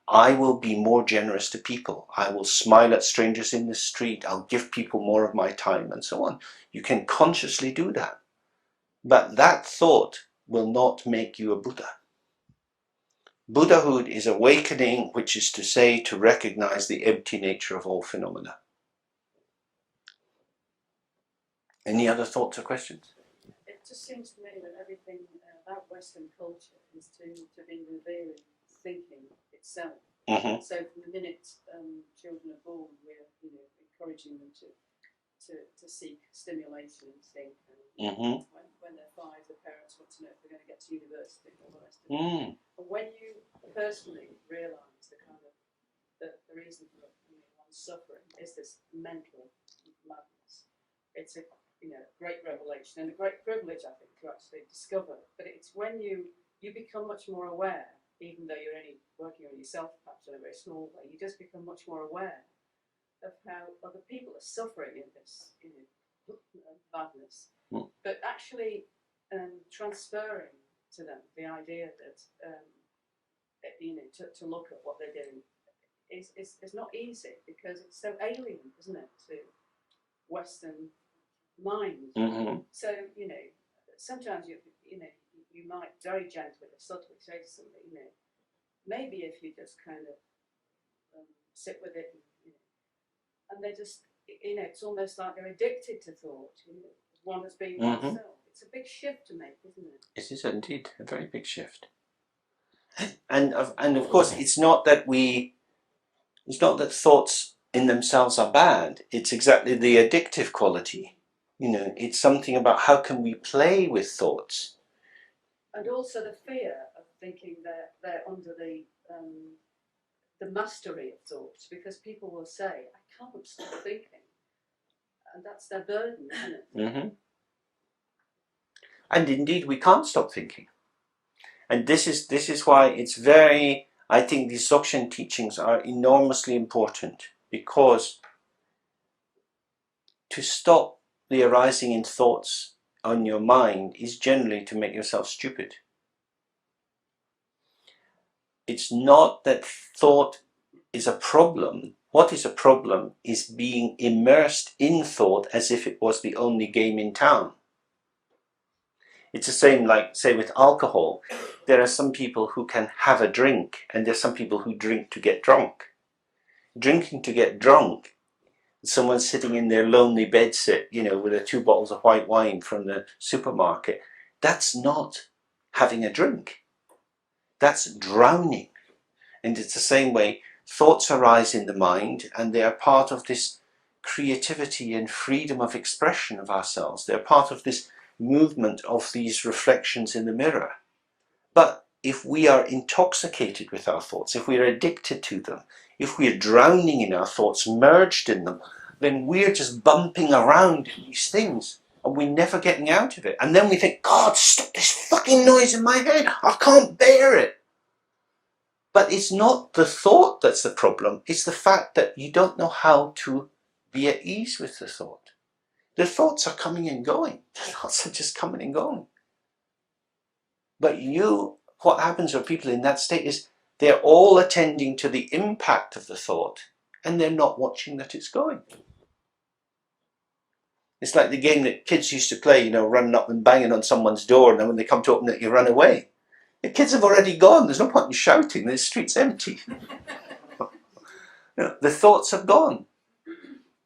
I will be more generous to people. I will smile at strangers in the street. I'll give people more of my time and so on. You can consciously do that. But that thought will not make you a Buddha. Buddhahood is awakening, which is to say, to recognize the empty nature of all phenomena. Any other thoughts or questions? It just seems to me that everything about Western culture is to be revealing thinking itself. Mm-hmm. So from the minute children are born, we're encouraging them to seek stimulation and think. And Mm-hmm. when they're 5, the parents want to know if they're going to get to university and all the rest of it. And when you personally realise the kind of the reason for one's suffering is this mental madness, it's a great revelation and a great privilege, I think, to actually discover. But it's when you become much more aware, even though you're only working on yourself, perhaps in a very small way, you just become much more aware of how other people are suffering in this madness. But actually transferring to them the idea that to look at what they're doing is not easy, because it's so alien, isn't it, to Western mind. Mm-hmm. So sometimes you might very gently or subtly say to somebody, maybe if you just kind of sit with it, and they just it's almost like they're addicted to thought. One has been oneself. It's a big shift to make, isn't it? It is indeed a very big shift. And of course, it's not that thoughts in themselves are bad. It's exactly the addictive quality. It's something about how can we play with thoughts. And also the fear of thinking they're under the mastery of thoughts, because people will say, I can't stop thinking. And that's their burden, isn't it? Mm-hmm. And indeed, we can't stop thinking. And this is why it's very, I think these Dzogchen teachings are enormously important, because to stop the arising in thoughts on your mind is generally to make yourself stupid. It's not that thought is a problem. What is a problem is being immersed in thought as if it was the only game in town. It's the same, like, say, with alcohol. There are some people who can have a drink, and there's some people who drink to get drunk. Drinking to get drunk, someone sitting in their lonely bedsit, with 2 bottles of white wine from the supermarket, that's not having a drink. That's drowning. And it's the same way, thoughts arise in the mind, and they are part of this creativity and freedom of expression of ourselves. They're part of this movement of these reflections in the mirror. But if we are intoxicated with our thoughts, if we are addicted to them, if we are drowning in our thoughts, merged in them, then we're just bumping around in these things and we're never getting out of it. And then we think, God, stop this fucking noise in my head. I can't bear it. But it's not the thought that's the problem. It's the fact that you don't know how to be at ease with the thought. The thoughts are coming and going. The thoughts are just coming and going. But what happens with people in that state is they're all attending to the impact of the thought, and they're not watching that it's going. It's like the game that kids used to play, running up and banging on someone's door, and then when they come to open it, you run away. The kids have already gone. There's no point in shouting. The street's empty. The thoughts have gone.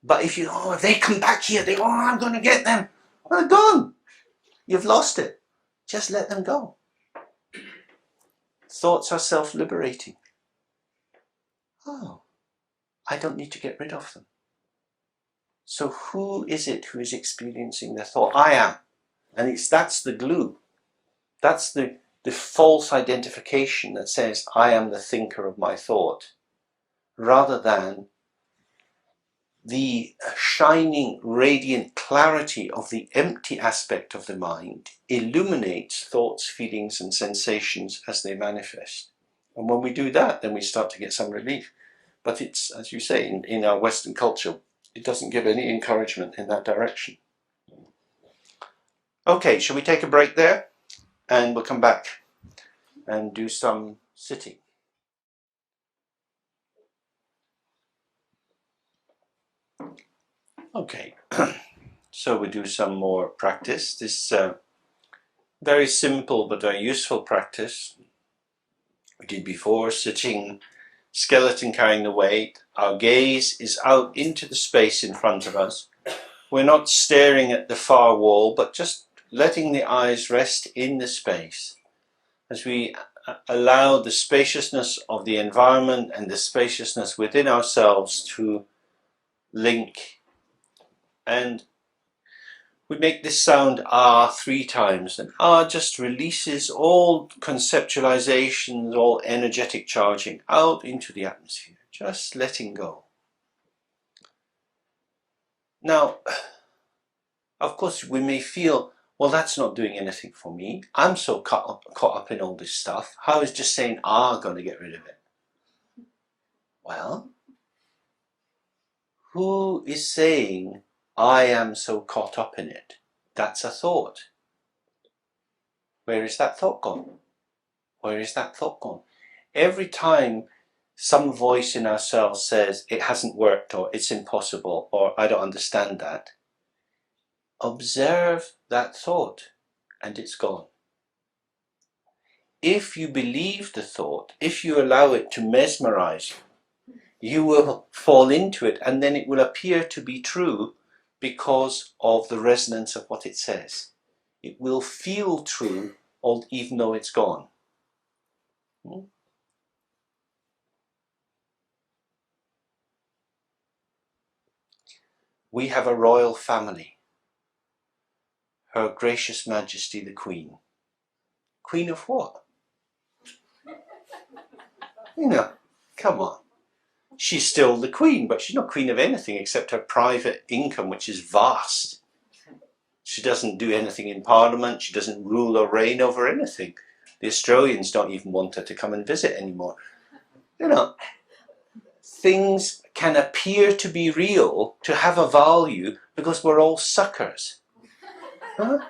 But if they come back here, I'm going to get them. Well, they're gone. You've lost it. Just let them go. Thoughts are self-liberating. Oh, I don't need to get rid of them. So who is it who is experiencing the thought? I am. And that's the glue. That's the false identification that says, I am the thinker of my thought, rather than the shining, radiant clarity of the empty aspect of the mind illuminates thoughts, feelings, and sensations as they manifest. And when we do that, then we start to get some relief. But it's, as you say, in our Western culture, it doesn't give any encouragement in that direction. Okay, shall we take a break there? And we'll come back and do some sitting. Okay, so we do some more practice. This very simple but very useful practice we did before, sitting, skeleton carrying the weight. Our gaze is out into the space in front of us. We're not staring at the far wall, but just letting the eyes rest in the space as we allow the spaciousness of the environment and the spaciousness within ourselves to link. And we make this sound ah 3 times, and ah just releases all conceptualizations, all energetic charging out into the atmosphere, just letting go. Now, of course, we may feel, well, that's not doing anything for me. I'm so caught up in all this stuff. How is just saying ah going to get rid of it? Well, who is saying I am so caught up in it? That's a thought. Where is that thought gone? Where is that thought gone? Every time some voice in ourselves says it hasn't worked, or it's impossible, or I don't understand that, observe that thought and it's gone. If you believe the thought, if you allow it to mesmerize you, you will fall into it, and then it will appear to be true because of the resonance of what it says. It will feel true even though it's gone. We have a royal family. Her Gracious Majesty the Queen. Queen of what? You know, come on. She's still the Queen, but she's not Queen of anything except her private income, which is vast. She doesn't do anything in Parliament. She doesn't rule or reign over anything. The Australians don't even want her to come and visit anymore. You know, things can appear to be real, to have a value, because we're all suckers. Huh?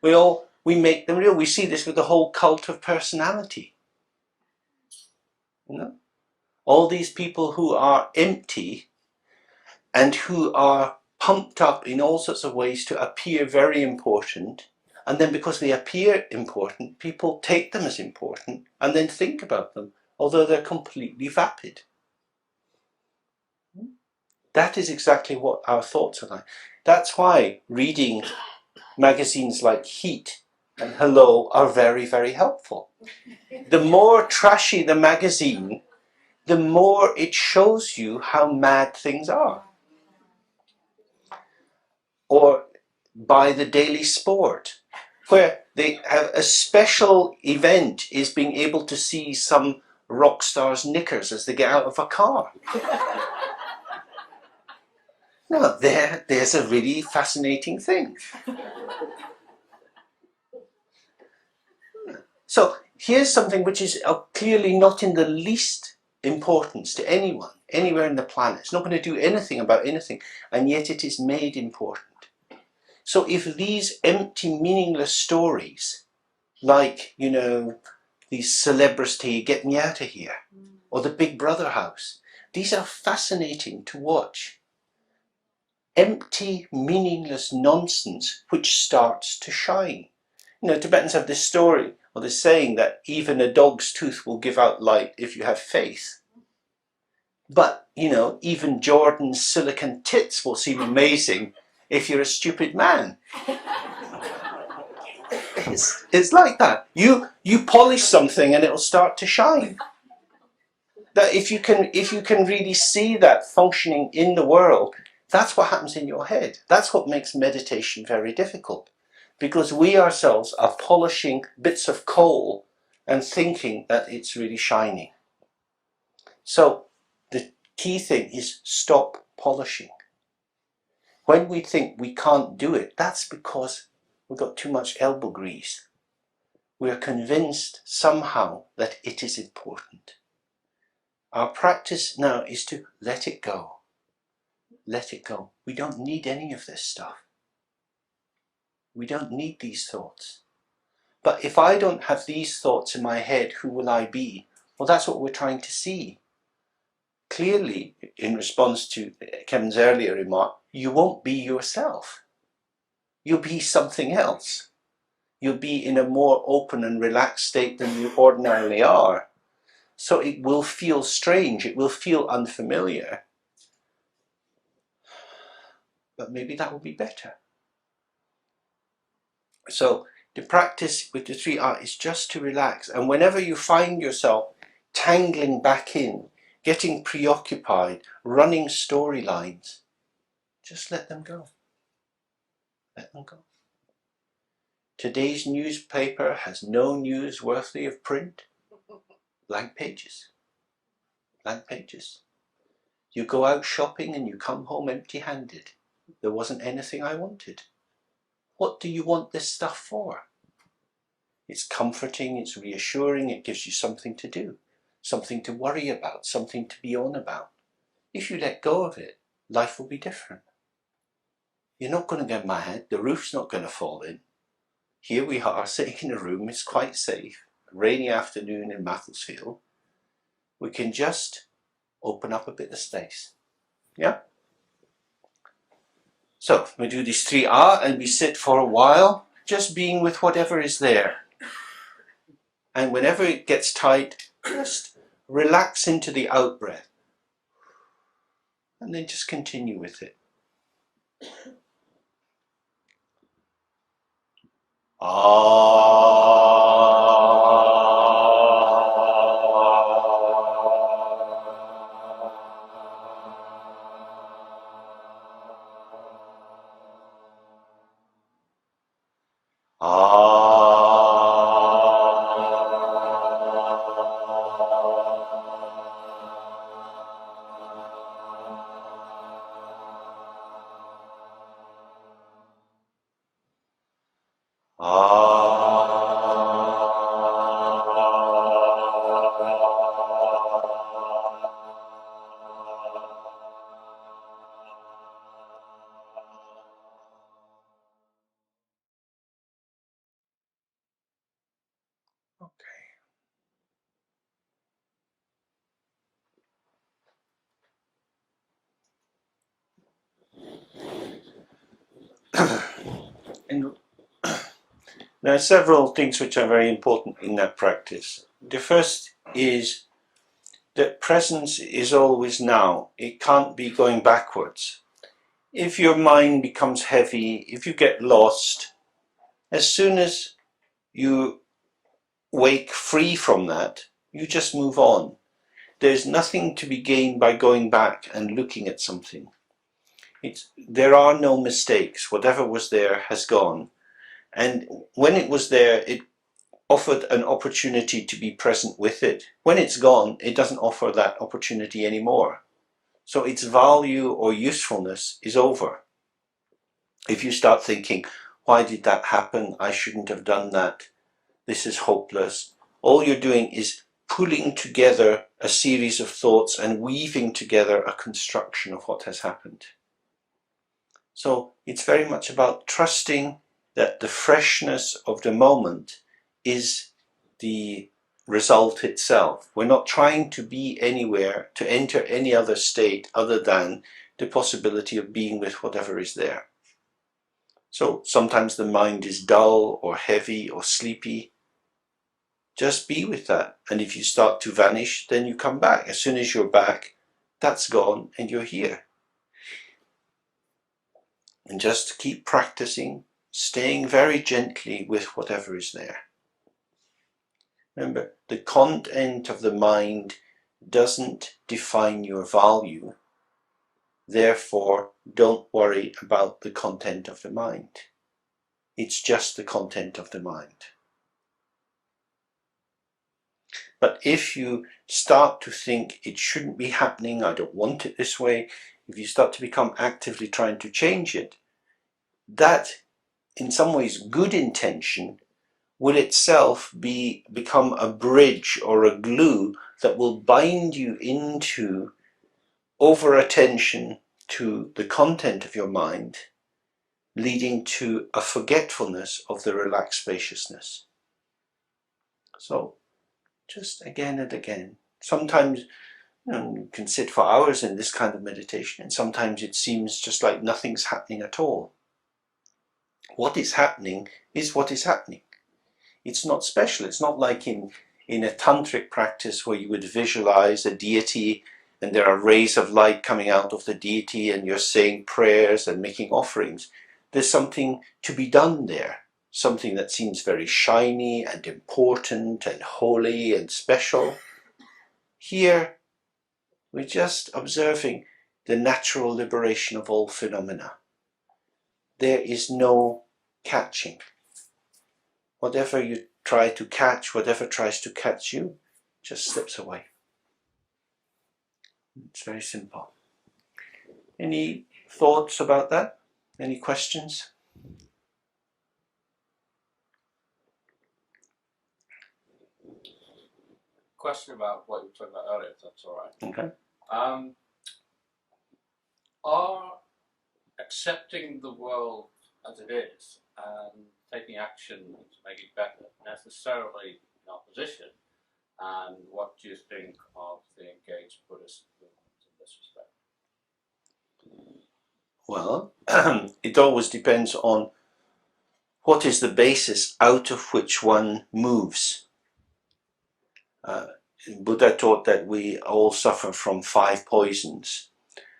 We make them real. We see this with the whole cult of personality. You know? All these people who are empty and who are pumped up in all sorts of ways to appear very important, and then because they appear important, people take them as important and then think about them, although they're completely vapid. That is exactly what our thoughts are like. That's why reading magazines like Heat and Hello are very, very helpful. The more trashy the magazine, the more it shows you how mad things are. Or by the Daily Sport, where they have a special event is being able to see some rock star's knickers as they get out of a car. Now, there's a really fascinating thing. So here's something which is clearly not in the least importance to anyone, anywhere in the planet. It's not going to do anything about anything, and yet it is made important. So if these empty, meaningless stories, like, you know, these celebrity, get me out of here, or the Big Brother house, these are fascinating to watch. Empty, meaningless nonsense which starts to shine. You know, Tibetans have this story, or this saying, that even a dog's tooth will give out light if you have faith. But, you know, even Jordan's silicon tits will seem amazing if you're a stupid man. It's like that. You polish something and it'll start to shine. That if you can really see that functioning in the world, that's what happens in your head. That's what makes meditation very difficult, because we ourselves are polishing bits of coal and thinking that it's really shining. So the key thing is stop polishing. When we think we can't do it, that's because we've got too much elbow grease. We're convinced somehow that it is important. Our practice now is to let it go. Let it go. We don't need any of this stuff. We don't need these thoughts. But if I don't have these thoughts in my head, who will I be? Well, that's what we're trying to see. Clearly, in response to Kevin's earlier remark, you won't be yourself. You'll be something else. You'll be in a more open and relaxed state than you ordinarily are. So it will feel strange, it will feel unfamiliar. But maybe that will be better. So the practice with the 3R is just to relax. And whenever you find yourself tangling back in, getting preoccupied, running storylines, just let them go. Let them go. Today's newspaper has no news worthy of print. Blank pages. Blank pages. You go out shopping and you come home empty-handed. There wasn't anything I wanted. What do you want this stuff for? It's comforting, it's reassuring, it gives you something to do, something to worry about, something to be on about. If you let go of it, life will be different. You're not going to get mad, the roof's not going to fall in. Here we are sitting in a room, it's quite safe, a rainy afternoon in Macclesfield. We can just open up a bit of space. Yeah? So we do these 3R and we sit for a while, just being with whatever is there. And whenever it gets tight, just relax into the out breath. And then just continue with it. And there are several things which are very important in that practice. The first is that presence is always now. It can't be going backwards. If your mind becomes heavy, if you get lost, as soon as you wake free from that, you just move on. There's nothing to be gained by going back and looking at something. There are no mistakes. Whatever was there has gone. And when it was there, it offered an opportunity to be present with it. When it's gone, it doesn't offer that opportunity anymore. So its value or usefulness is over. If you start thinking, why did that happen? I shouldn't have done that. This is hopeless. All you're doing is pulling together a series of thoughts and weaving together a construction of what has happened. So it's very much about trusting that the freshness of the moment is the result itself. We're not trying to be anywhere, to enter any other state other than the possibility of being with whatever is there. So sometimes the mind is dull or heavy or sleepy. Just be with that. And if you start to vanish, then you come back. As soon as you're back, that's gone and you're here. And just keep practicing staying very gently with whatever is there. Remember, the content of the mind doesn't define your value. Therefore, don't worry about the content of the mind. It's just the content of the mind. But if you start to think it shouldn't be happening, I don't want it this way, if you start to become actively trying to change it, that, in some ways, good intention will itself become a bridge or a glue that will bind you into over-attention to the content of your mind, leading to a forgetfulness of the relaxed spaciousness. So, just again and again. Sometimes you can sit for hours in this kind of meditation, and sometimes it seems just like nothing's happening at all. What is happening is what is happening. It's not special. It's not like in a tantric practice where you would visualize a deity and there are rays of light coming out of the deity and you're saying prayers and making offerings. There's something to be done there. Something that seems very shiny and important and holy and special. Here, we're just observing the natural liberation of all phenomena. There is no catching. Whatever you try to catch, whatever tries to catch you, just slips away. It's very simple. Any thoughts about that? Any questions? Question about what you were talking about earlier, if that's all right. Okay. Are accepting the world as it is and taking action to make it better necessarily in opposition? And what do you think of the engaged Buddhist movement in this respect? Well, it always depends on what is the basis out of which one moves. Buddha taught that we all suffer from 5 poisons: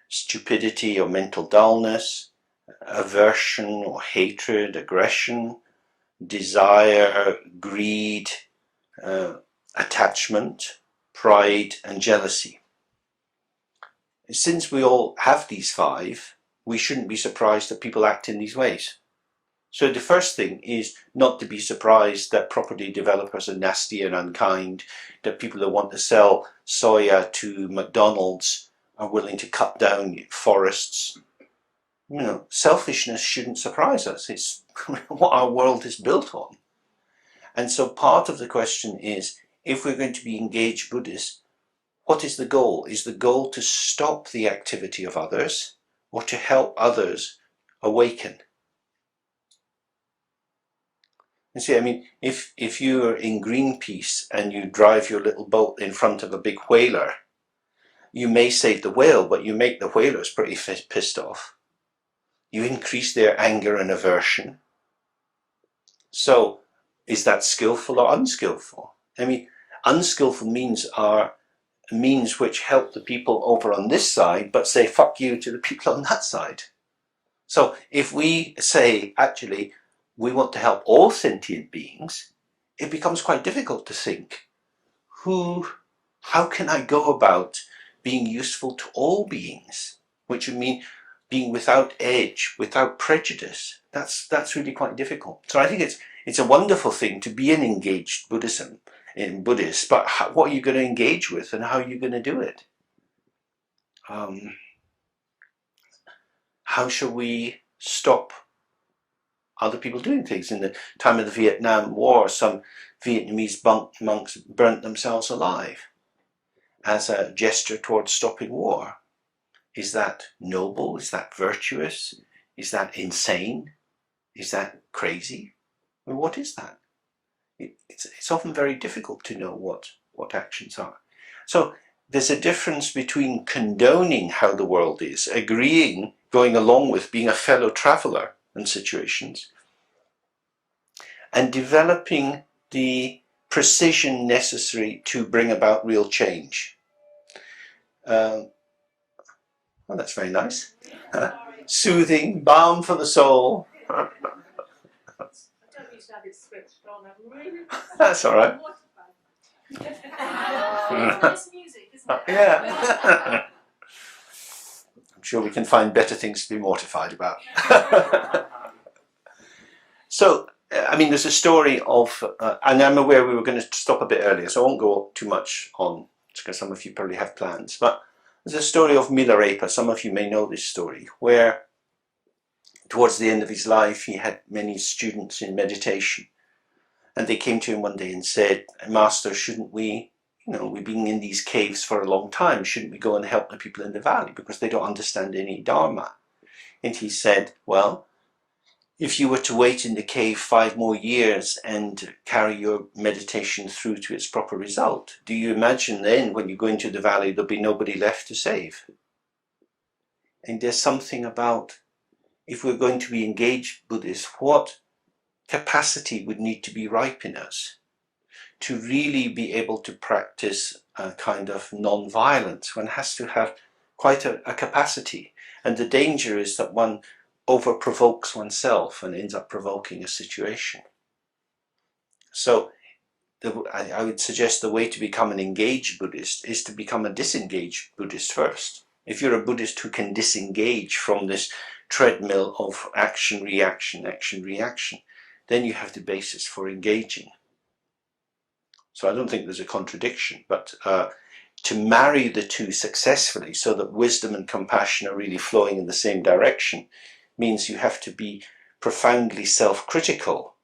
stupidity or mental dullness, aversion or hatred, aggression, desire, greed, attachment, pride, and jealousy. Since we all have these 5, we shouldn't be surprised that people act in these ways. So the first thing is not to be surprised that property developers are nasty and unkind, that people that want to sell soya to McDonald's are willing to cut down forests. You know, selfishness shouldn't surprise us. It's what our world is built on. And so part of the question is, if we're going to be engaged Buddhists, what is the goal? Is the goal to stop the activity of others or to help others awaken? You see, I mean, if you're in Greenpeace and you drive your little boat in front of a big whaler, you may save the whale, but you make the whalers pretty pissed off. You increase their anger and aversion. So, is that skillful or unskillful? I mean, unskillful means are means which help the people over on this side, but say fuck you to the people on that side. So, if we say, actually, we want to help all sentient beings, it becomes quite difficult to think, how can I go about being useful to all beings? Which would mean being without edge, without prejudice. That's really quite difficult. So I think it's a wonderful thing to be an engaged Buddhism, in Buddhist, but what are you going to engage with and how are you going to do it? How shall we stop other people doing things? In the time of the Vietnam War, some Vietnamese monks burnt themselves alive as a gesture towards stopping war. Is that noble? Is that virtuous? Is that insane? Is that crazy? I mean, what is that? It's often very difficult to know what actions are. So there's a difference between condoning how the world is, agreeing, going along with, being a fellow traveller in situations, and developing the precision necessary to bring about real change. Well, that's very nice. Soothing, balm for the soul. lucky to have it switched on. I'm really That's all right. It's nice music, isn't it? Yeah. I'm sure we can find better things to be mortified about. So, I mean, there's a story of, and I'm aware we were going to stop a bit earlier, so I won't go too much on, because some of you probably have plans, but there's a story of Milarepa. Some of you may know this story, where towards the end of his life, he had many students in meditation, and they came to him one day and said, Master, shouldn't we, we've been in these caves for a long time, shouldn't we go and help the people in the valley, because they don't understand any Dharma? And he said, well, if you were to wait in the cave 5 more years and carry your meditation through to its proper result, do you imagine then when you go into the valley there'll be nobody left to save? And there's something about, if we're going to be engaged Buddhists, what capacity would need to be ripe in us to really be able to practice a kind of non-violence? One has to have quite a capacity, and the danger is that one over-provokes oneself and ends up provoking a situation. So I would suggest the way to become an engaged Buddhist is to become a disengaged Buddhist first. If you're a Buddhist who can disengage from this treadmill of action, reaction, then you have the basis for engaging. So I don't think there's a contradiction, but to marry the two successfully so that wisdom and compassion are really flowing in the same direction means you have to be profoundly self-critical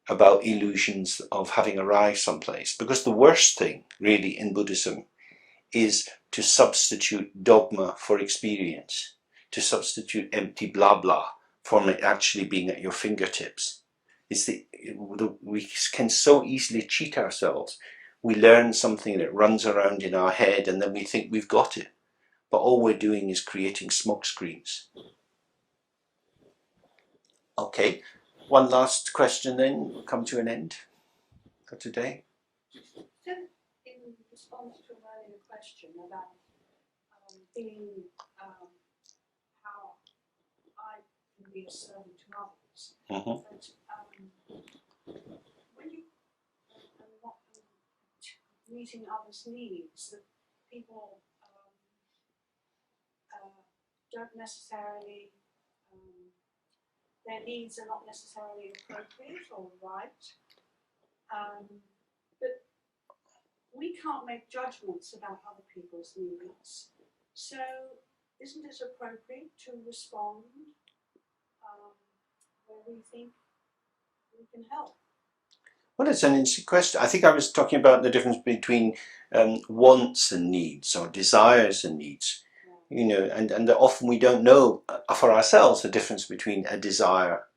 about illusions of having arrived someplace. Because the worst thing really in Buddhism is to substitute dogma for experience, to substitute empty blah blah for it actually being at your fingertips. We can so easily cheat ourselves. We learn something that runs around in our head and then we think we've got it. But all we're doing is creating smoke screens. Okay, one last question then, we'll come to an end for today. In response to an earlier question about being how I can be a servant to others, but when you meeting others' needs, that people don't necessarily, their needs are not necessarily appropriate or right, but we can't make judgments about other people's needs. So isn't it appropriate to respond where we think we can help? Well, it's an interesting question. I think I was talking about the difference between wants and needs, or desires and needs. And often we don't know for ourselves the difference between a desire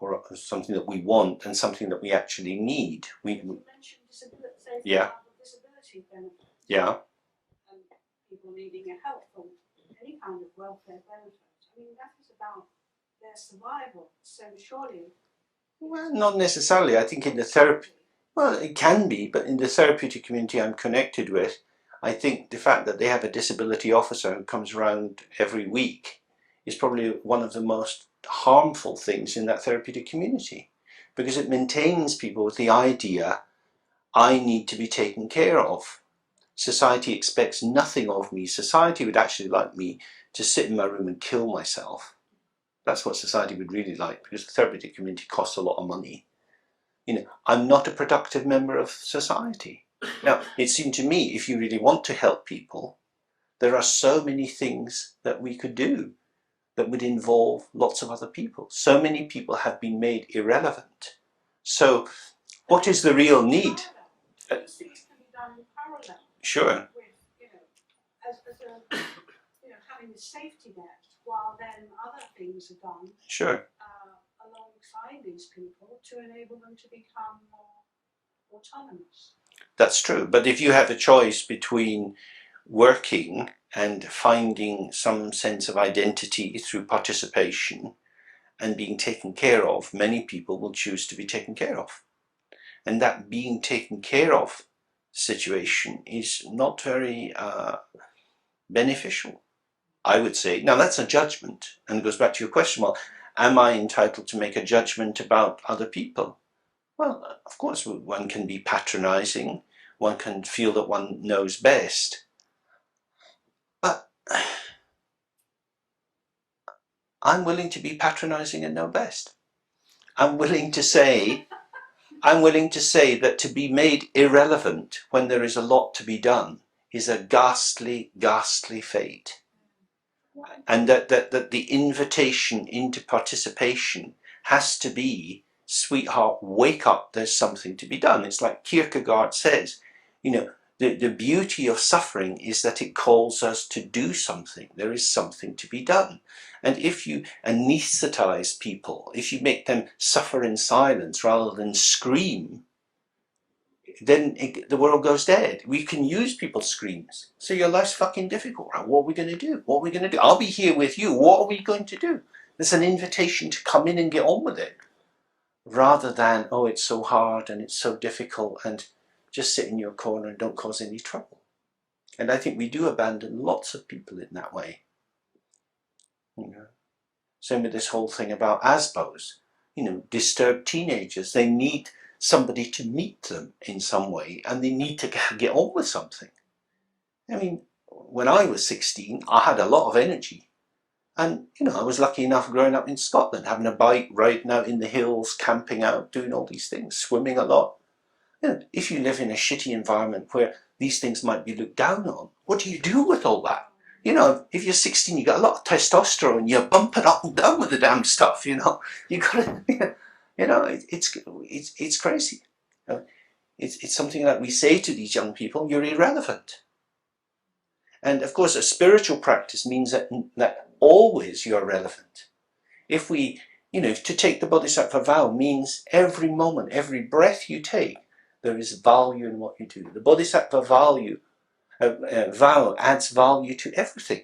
or something that we want and something that we actually need. You mentioned disability, yeah. Disability benefits. Yeah. And people needing a help or any kind of welfare benefit. I mean, that is about their survival. So surely. Well, not necessarily. I think in the therapy, well, it can be, but in the therapeutic community I'm connected with, I think the fact that they have a disability officer who comes around every week is probably one of the most harmful things in that therapeutic community, because it maintains people with the idea, I need to be taken care of. Society expects nothing of me. Society would actually like me to sit in my room and kill myself. That's what society would really like, because the therapeutic community costs a lot of money. I'm not a productive member of society. Now, it seemed to me, if you really want to help people, there are so many things that we could do that would involve lots of other people. So many people have been made irrelevant. So, what is the real need? These things can be done in parallel. Sure. With, as having the safety net, while then other things are done. Sure. Alongside these people to enable them to become more autonomous. That's true. But if you have a choice between working and finding some sense of identity through participation and being taken care of, many people will choose to be taken care of. And that being taken care of situation is not very beneficial, I would say. Now that's a judgment, and it goes back to your question, well, am I entitled to make a judgment about other people? Well, of course, one can be patronizing, one can feel that one knows best, but I'm willing to be patronizing and know best. I'm willing to say that to be made irrelevant when there is a lot to be done is a ghastly, ghastly fate. And that the invitation into participation has to be, sweetheart, wake up, there's something to be done. It's like Kierkegaard says, you know, the beauty of suffering is that it calls us to do something. There is something to be done. And if you anesthetize people, if you make them suffer in silence rather than scream, then the world goes dead. We can use people's screams. So your life's fucking difficult. Right? What are we going to do? What are we going to do? I'll be here with you. What are we going to do? There's an invitation to come in and get on with it. Rather than, oh, it's so hard and it's so difficult and just sit in your corner and don't cause any trouble. And I think we do abandon lots of people in that way. You know? Same with this whole thing about ASBOs. You know, disturbed teenagers, they need somebody to meet them in some way and they need to get on with something. I mean, when I was 16, I had a lot of energy. And, you know, I was lucky enough growing up in Scotland, having a bike, riding out in the hills, camping out, doing all these things, swimming a lot. You know, if you live in a shitty environment where these things might be looked down on, what do you do with all that? You know, if you're 16, you got a lot of testosterone, you're bumping up and down with the damn stuff, you know. You got to, you know, it's crazy. It's something that we say to these young people, you're irrelevant. And of course, a spiritual practice means that always you're relevant. If we, you know, to take the Bodhisattva vow means every moment, every breath you take, there is value in what you do. The Bodhisattva vow adds value to everything.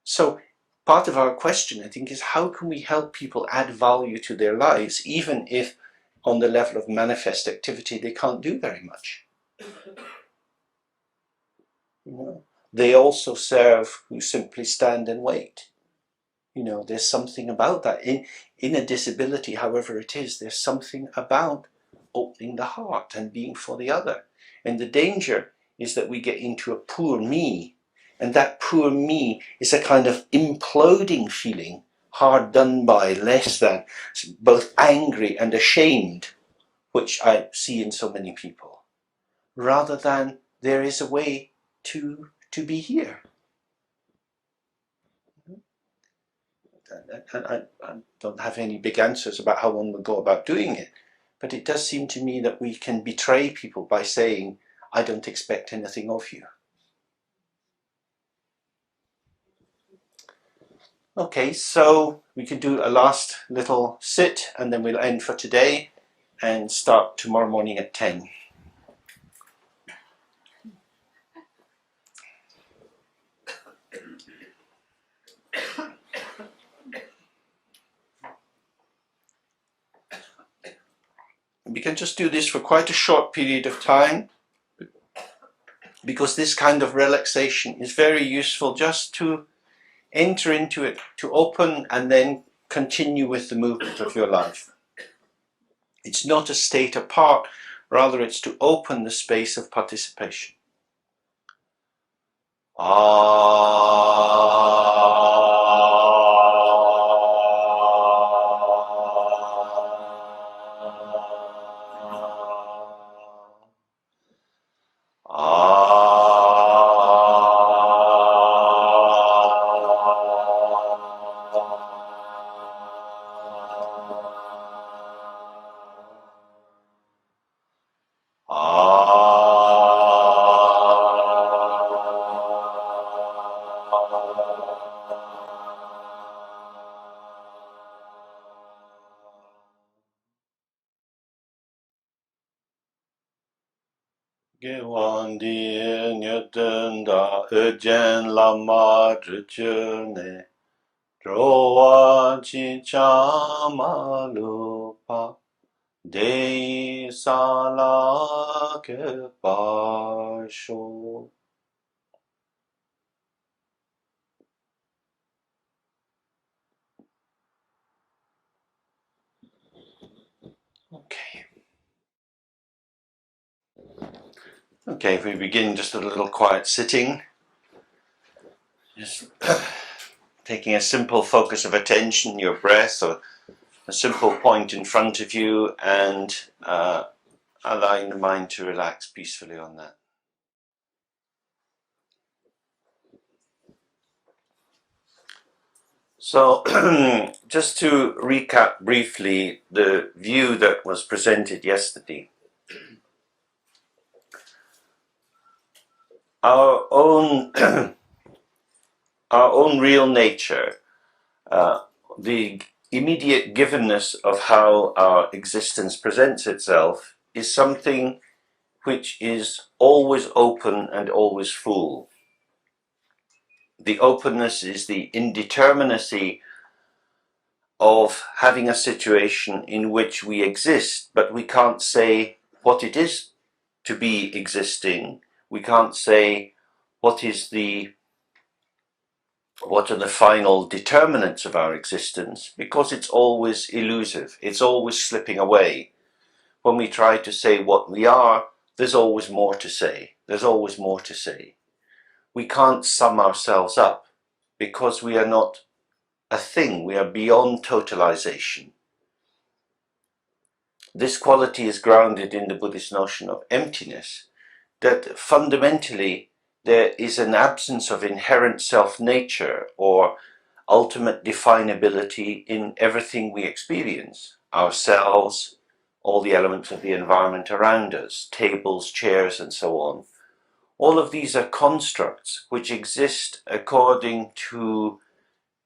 So part of our question, I think, is how can we help people add value to their lives, even if on the level of manifest activity they can't do very much. You know? They also serve who simply stand and wait. You know, there's something about that. In a disability, however it is, there's something about opening the heart and being for the other. And the danger is that we get into a poor me. And that poor me is a kind of imploding feeling, hard done by, less than, both angry and ashamed, which I see in so many people. Rather than there is a way to be here. I don't have any big answers about how one would go about doing it, but it does seem to me that we can betray people by saying, I don't expect anything of you. Okay, so we can do a last little sit and then we'll end for today and start tomorrow morning at 10. We can just do this for quite a short period of time, because this kind of relaxation is very useful just to enter into it, to open and then continue with the movement of your life. It's not a state apart, rather it's to open the space of participation. Gewandi nyatanda ejen lama drchune drowa chichama lupa de sala ke pasho. Okay. Okay, if we begin just a little quiet sitting, just taking a simple focus of attention, your breath, or a simple point in front of you, and allowing the mind to relax peacefully on that. So, just to recap briefly the view that was presented yesterday. Our own our own real nature, the immediate givenness of how our existence presents itself, is something which is always open and always full. The openness is the indeterminacy of having a situation in which we exist, but we can't say what it is to be existing. We can't say what are the final determinants of our existence, because it's always elusive. It's always slipping away. When we try to say what we are, there's always more to say. There's always more to say. We can't sum ourselves up because we are not a thing. We are beyond totalization. This quality is grounded in the Buddhist notion of emptiness, that fundamentally there is an absence of inherent self-nature or ultimate definability in everything we experience, ourselves, all the elements of the environment around us, tables, chairs, and so on. All of these are constructs which exist according to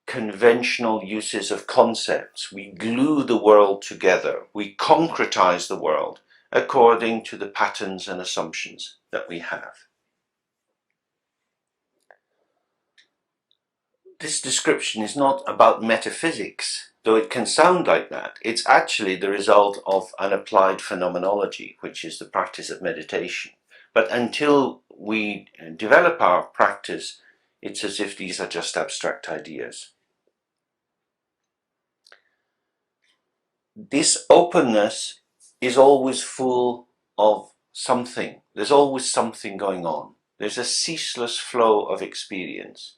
conventional uses of concepts. We glue the world together. We concretize the world according to the patterns and assumptions that we have. This description is not about metaphysics, though it can sound like that. It's actually the result of an applied phenomenology, which is the practice of meditation. But until we develop our practice, it's as if these are just abstract ideas. This openness is always full of something. There's always something going on. There's a ceaseless flow of experience.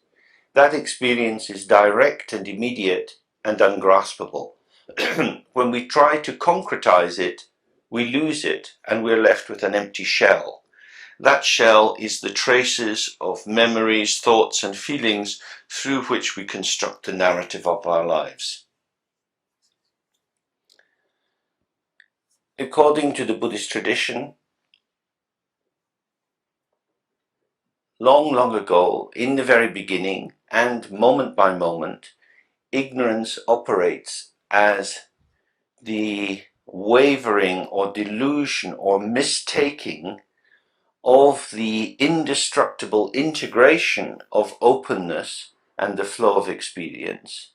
That experience is direct and immediate and ungraspable. When we try to concretize it, we lose it and we're left with an empty shell. That shell is the traces of memories, thoughts, and feelings through which we construct the narrative of our lives. According to the Buddhist tradition, long, long ago, in the very beginning, and moment by moment, ignorance operates as the wavering or delusion or mistaking of the indestructible integration of openness and the flow of experience,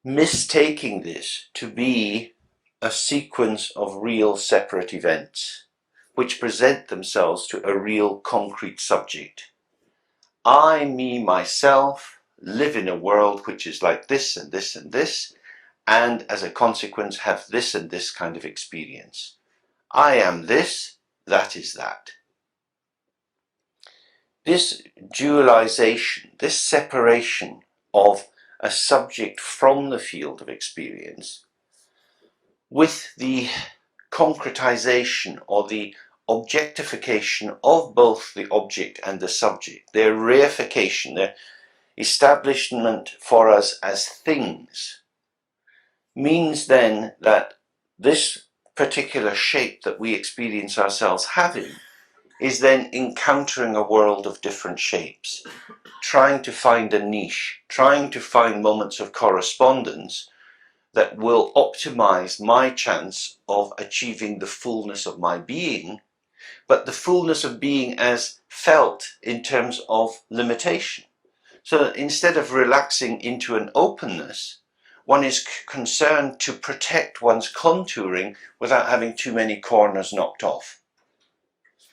mistaking this to be a sequence of real separate events which present themselves to a real concrete subject. I, me, myself, live in a world which is like this and this and this, and as a consequence have this and this kind of experience. I am this, that is that. This dualization, this separation of a subject from the field of experience, with the concretization or the objectification of both the object and the subject, their reification, their establishment for us as things, means then that this particular shape that we experience ourselves having is then encountering a world of different shapes, trying to find a niche, trying to find moments of correspondence that will optimize my chance of achieving the fullness of my being, but the fullness of being as felt in terms of limitation. So instead of relaxing into an openness, one is concerned to protect one's contouring without having too many corners knocked off.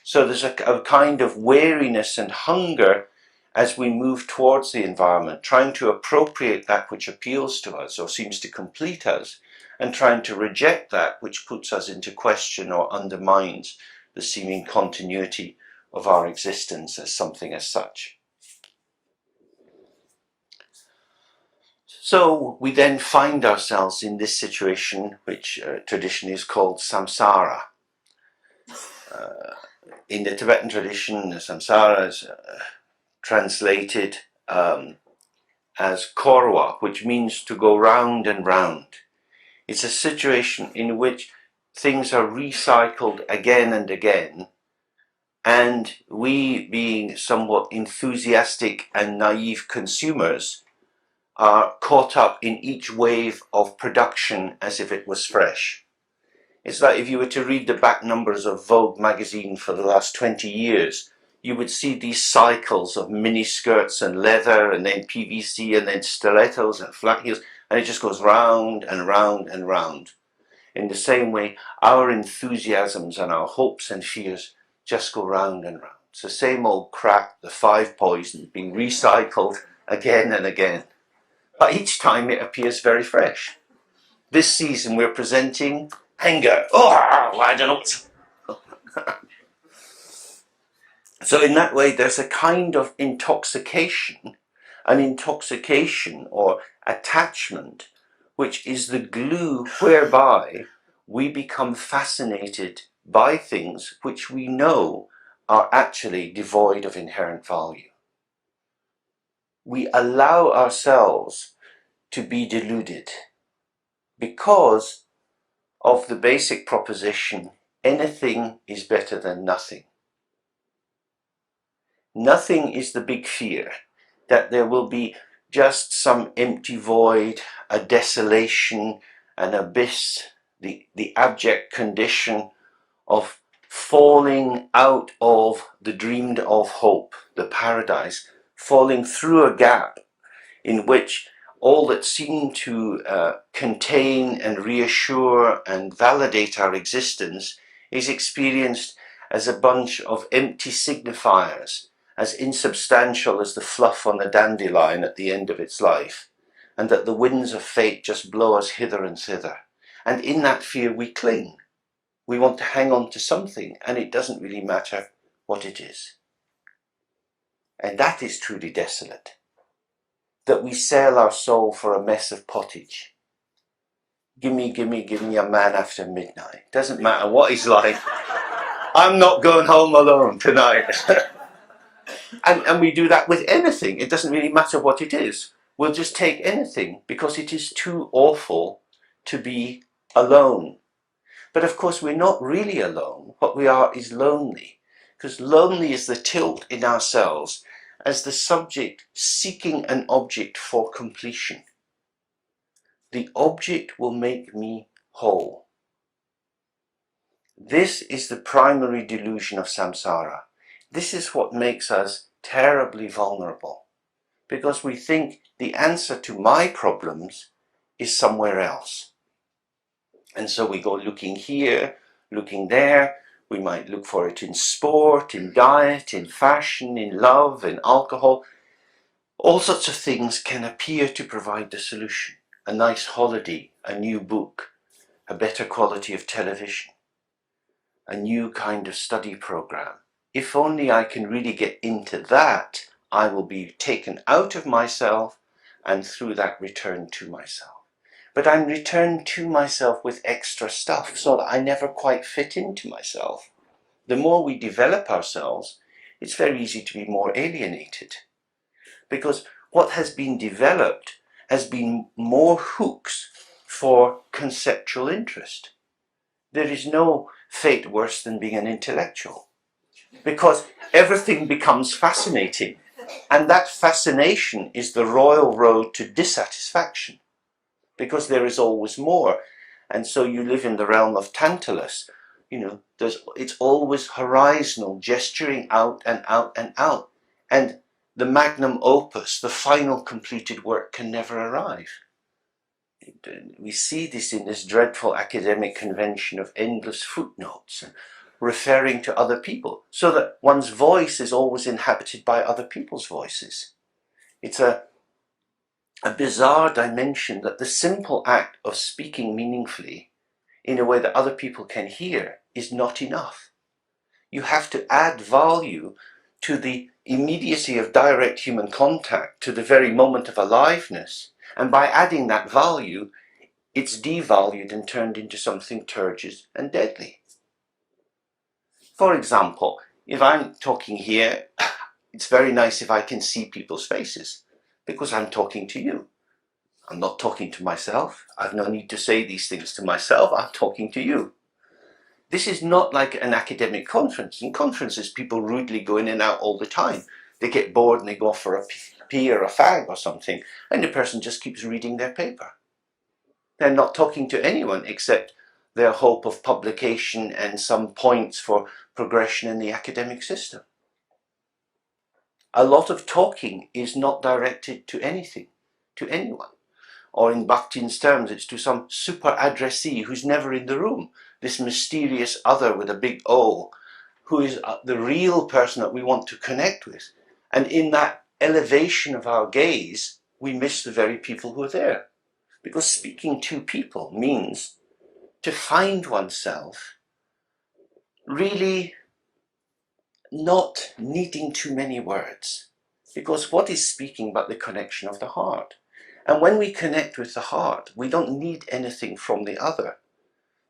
So there's a kind of wariness and hunger as we move towards the environment, trying to appropriate that which appeals to us or seems to complete us, and trying to reject that which puts us into question or undermines the seeming continuity of our existence as something as such. So we then find ourselves in this situation, which traditionally is called samsara. In the Tibetan tradition, samsara is translated as korwa, which means to go round and round. It's a situation in which things are recycled again and again, and we, being somewhat enthusiastic and naive consumers, are caught up in each wave of production as if it was fresh. It's like if you were to read the back numbers of Vogue magazine for the last 20 years, you would see these cycles of mini skirts and leather and then PVC and then stilettos and flat heels, and it just goes round and round and round. In the same way, our enthusiasms and our hopes and fears just go round and round. It's the same old crap, the 5 poisons being recycled again and again. But each time it appears very fresh. This season we're presenting anger. Oh, I don't know. So in that way, there's a kind of intoxication, an intoxication or attachment, which is the glue whereby we become fascinated by things which we know are actually devoid of inherent value. We allow ourselves to be deluded because of the basic proposition, anything is better than nothing. Nothing is the big fear, that there will be just some empty void, a desolation, an abyss, the abject condition of falling out of the dreamed of hope, the paradise, falling through a gap in which all that seemed to contain and reassure and validate our existence is experienced as a bunch of empty signifiers, as insubstantial as the fluff on a dandelion at the end of its life, and that the winds of fate just blow us hither and thither. And in that fear we cling. We want to hang on to something, and it doesn't really matter what it is. And that is truly desolate. That we sell our soul for a mess of pottage. Gimme, gimme, gimme a man after midnight. Doesn't matter what he's like. I'm not going home alone tonight. And we do that with anything. It doesn't really matter what it is. We'll just take anything because it is too awful to be alone. But of course, we're not really alone. What we are is lonely. Because lonely is the tilt in ourselves as the subject seeking an object for completion. The object will make me whole. This is the primary delusion of samsara. This is what makes us terribly vulnerable, because we think the answer to my problems is somewhere else. And so we go looking here, looking there. We might look for it in sport, in diet, in fashion, in love, in alcohol. All sorts of things can appear to provide the solution. A nice holiday, a new book, a better quality of television, a new kind of study program. If only I can really get into that, I will be taken out of myself and through that return to myself. But I'm returned to myself with extra stuff so that I never quite fit into myself. The more we develop ourselves, it's very easy to be more alienated. Because what has been developed has been more hooks for conceptual interest. There is no fate worse than being an intellectual, because everything becomes fascinating, and that fascination is the royal road to dissatisfaction, because there is always more. And so you live in the realm of Tantalus. It's always horizontal, gesturing out and out and out. And the magnum opus, the final completed work, can never arrive. We see this in this dreadful academic convention of endless footnotes and referring to other people, so that one's voice is always inhabited by other people's voices. It's a bizarre dimension that the simple act of speaking meaningfully in a way that other people can hear is not enough. You have to add value to the immediacy of direct human contact, to the very moment of aliveness. And by adding that value, it's devalued and turned into something turgid and deadly. For example, if I'm talking here, it's very nice if I can see people's faces, because I'm talking to you. I'm not talking to myself. I've no need to say these things to myself. I'm talking to you. This is not like an academic conference. In conferences, people rudely go in and out all the time. They get bored and they go for a pee or a fag or something, and the person just keeps reading their paper. They're not talking to anyone except their hope of publication and some points for progression in the academic system. A lot of talking is not directed to anything, to anyone. Or in Bakhtin's terms, it's to some super addressee who's never in the room, this mysterious other with a big O, who is the real person that we want to connect with. And in that elevation of our gaze, we miss the very people who are there. Because speaking to people means to find oneself really not needing too many words. Because what is speaking but the connection of the heart? And when we connect with the heart, we don't need anything from the other,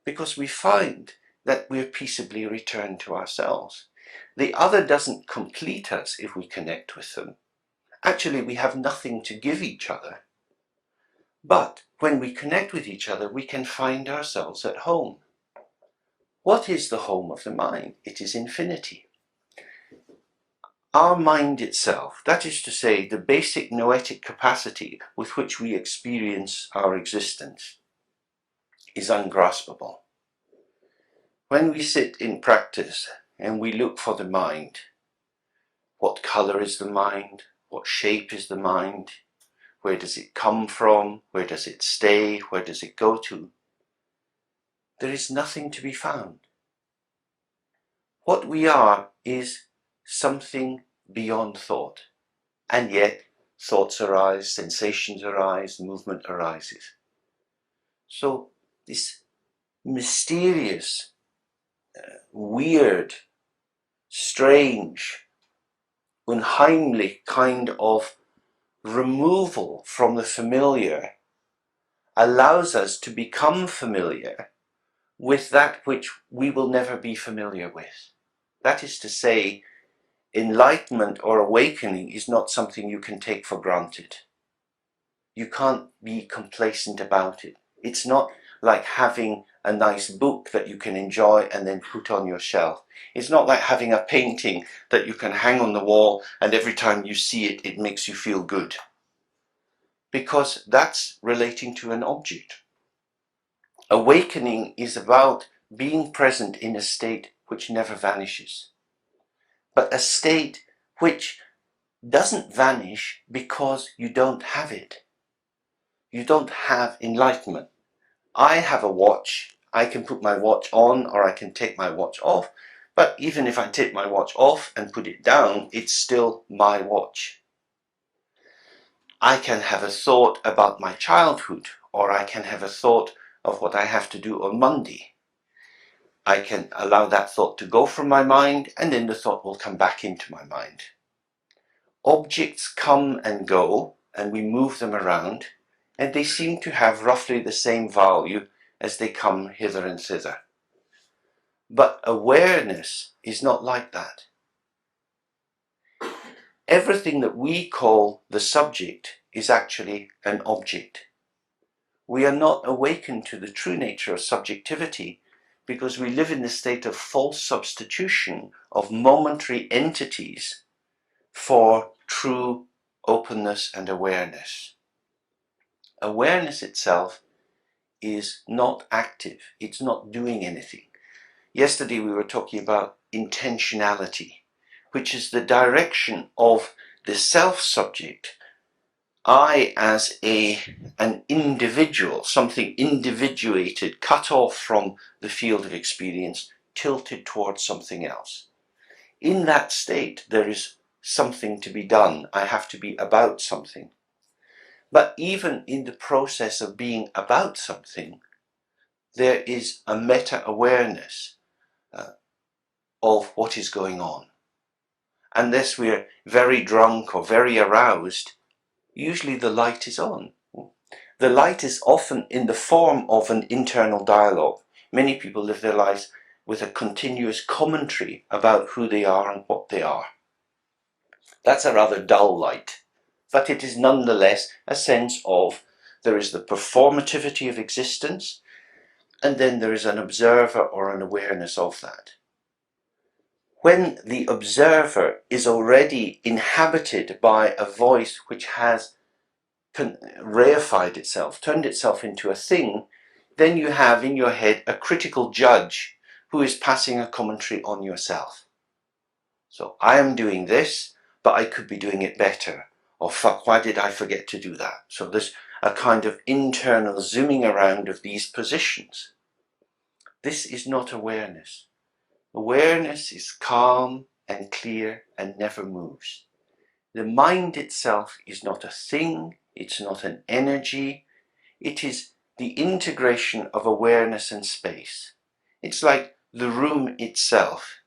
because we find that we're peaceably returned to ourselves. The other doesn't complete us if we connect with them. Actually, we have nothing to give each other. But when we connect with each other, we can find ourselves at home. What is the home of the mind? It is infinity. Our mind itself, that is to say, the basic noetic capacity with which we experience our existence, is ungraspable. When we sit in practice and we look for the mind, what color is the mind? What shape is the mind? Where does it come from? Where does it stay? Where does it go to? There is nothing to be found. What we are is something beyond thought. And yet, thoughts arise, sensations arise, movement arises. So, this mysterious, weird, strange, unheimlich kind of removal from the familiar allows us to become familiar with that which we will never be familiar with. That is to say, enlightenment or awakening is not something you can take for granted. You can't be complacent about it. It's not like having a nice book that you can enjoy and then put on your shelf. It's not like having a painting that you can hang on the wall and every time you see it, it makes you feel good. Because that's relating to an object. Awakening is about being present in a state which never vanishes, but a state which doesn't vanish because you don't have it. You don't have enlightenment. I have a watch. I can put my watch on or I can take my watch off, but even if I take my watch off and put it down, it's still my watch. I can have a thought about my childhood, or I can have a thought of what I have to do on Monday. I can allow that thought to go from my mind, and then the thought will come back into my mind. Objects come and go, and we move them around, and they seem to have roughly the same value as they come hither and thither. But awareness is not like that. Everything that we call the subject is actually an object. We are not awakened to the true nature of subjectivity because we live in the state of false substitution of momentary entities for true openness and awareness. Awareness itself is not active. It's not doing anything. Yesterday we were talking about intentionality, which is the direction of the self-subject. I as an individual, something individuated, cut off from the field of experience, tilted towards something else. In that state, there is something to be done. I have to be about something. But even in the process of being about something, there is a meta-awareness. of what is going on. Unless we're very drunk or very aroused, usually the light is on. The light is often in the form of an internal dialogue. Many people live their lives with a continuous commentary about who they are and what they are. That's a rather dull light, but it is nonetheless a sense of there is the performativity of existence, and then there is an observer or an awareness of that. When the observer is already inhabited by a voice which has reified itself, turned itself into a thing, then you have in your head a critical judge who is passing a commentary on yourself. So I am doing this, but I could be doing it better. Or fuck, why did I forget to do that? So there's a kind of internal zooming around of these positions. This is not awareness. Awareness is calm and clear and never moves. The mind itself is not a thing, it's not an energy, it is the integration of awareness and space. It's like the room itself.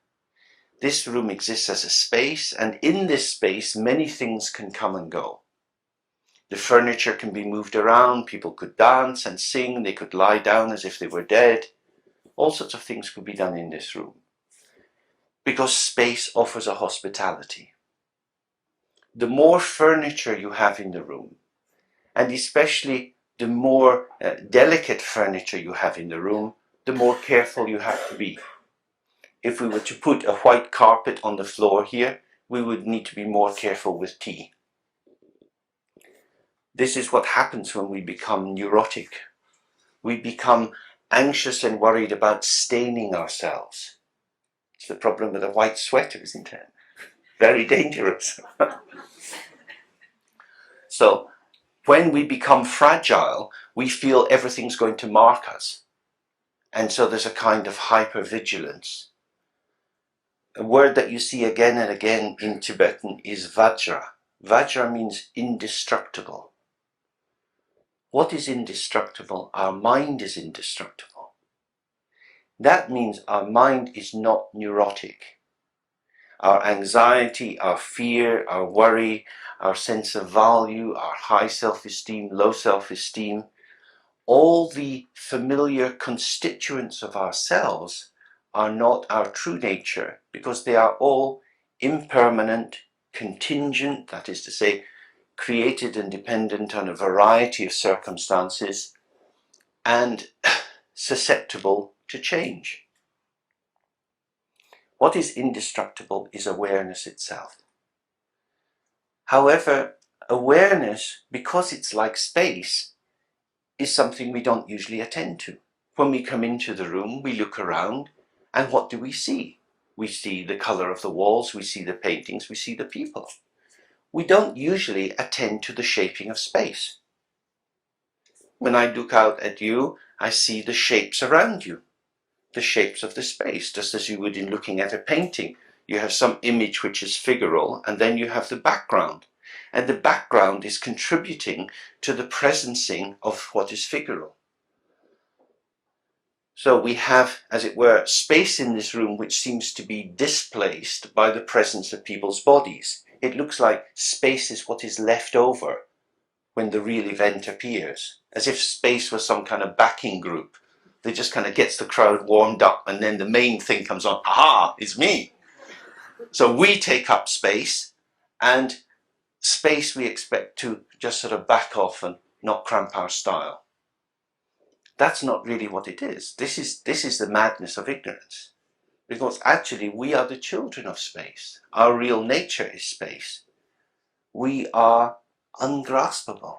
This room exists as a space, and in this space many things can come and go. The furniture can be moved around, people could dance and sing, they could lie down as if they were dead. All sorts of things could be done in this room. Because space offers a hospitality. The more furniture you have in the room, and especially the more delicate furniture you have in the room, the more careful you have to be. If we were to put a white carpet on the floor here, we would need to be more careful with tea. This is what happens when we become neurotic. We become anxious and worried about staining ourselves. It's the problem with a white sweater, isn't it? Very dangerous. So, when we become fragile, we feel everything's going to mark us. And so there's a kind of hypervigilance. A word that you see again and again in Tibetan is Vajra. Vajra means indestructible. What is indestructible? Our mind is indestructible. That means our mind is not neurotic. Our anxiety, our fear, our worry, our sense of value, our high self-esteem, low self-esteem, all the familiar constituents of ourselves are not our true nature, because they are all impermanent, contingent, that is to say, created and dependent on a variety of circumstances, and susceptible to change. What is indestructible is awareness itself. However, awareness, because it's like space, is something we don't usually attend to. When we come into the room, we look around, and what do we see? We see the colour of the walls, we see the paintings, we see the people. We don't usually attend to the shaping of space. When I look out at you, I see the shapes around you, the shapes of the space, just as you would in looking at a painting. You have some image which is figural, and then you have the background. And the background is contributing to the presencing of what is figural. So we have, as it were, space in this room which seems to be displaced by the presence of people's bodies. It looks like space is what is left over when the real event appears, as if space was some kind of backing group that just kind of gets the crowd warmed up, and then the main thing comes on. Aha, it's me. So we take up space, and space we expect to just sort of back off and not cramp our style. That's not really what it is. This is the madness of ignorance. Because actually we are the children of space. Our real nature is space. We are ungraspable.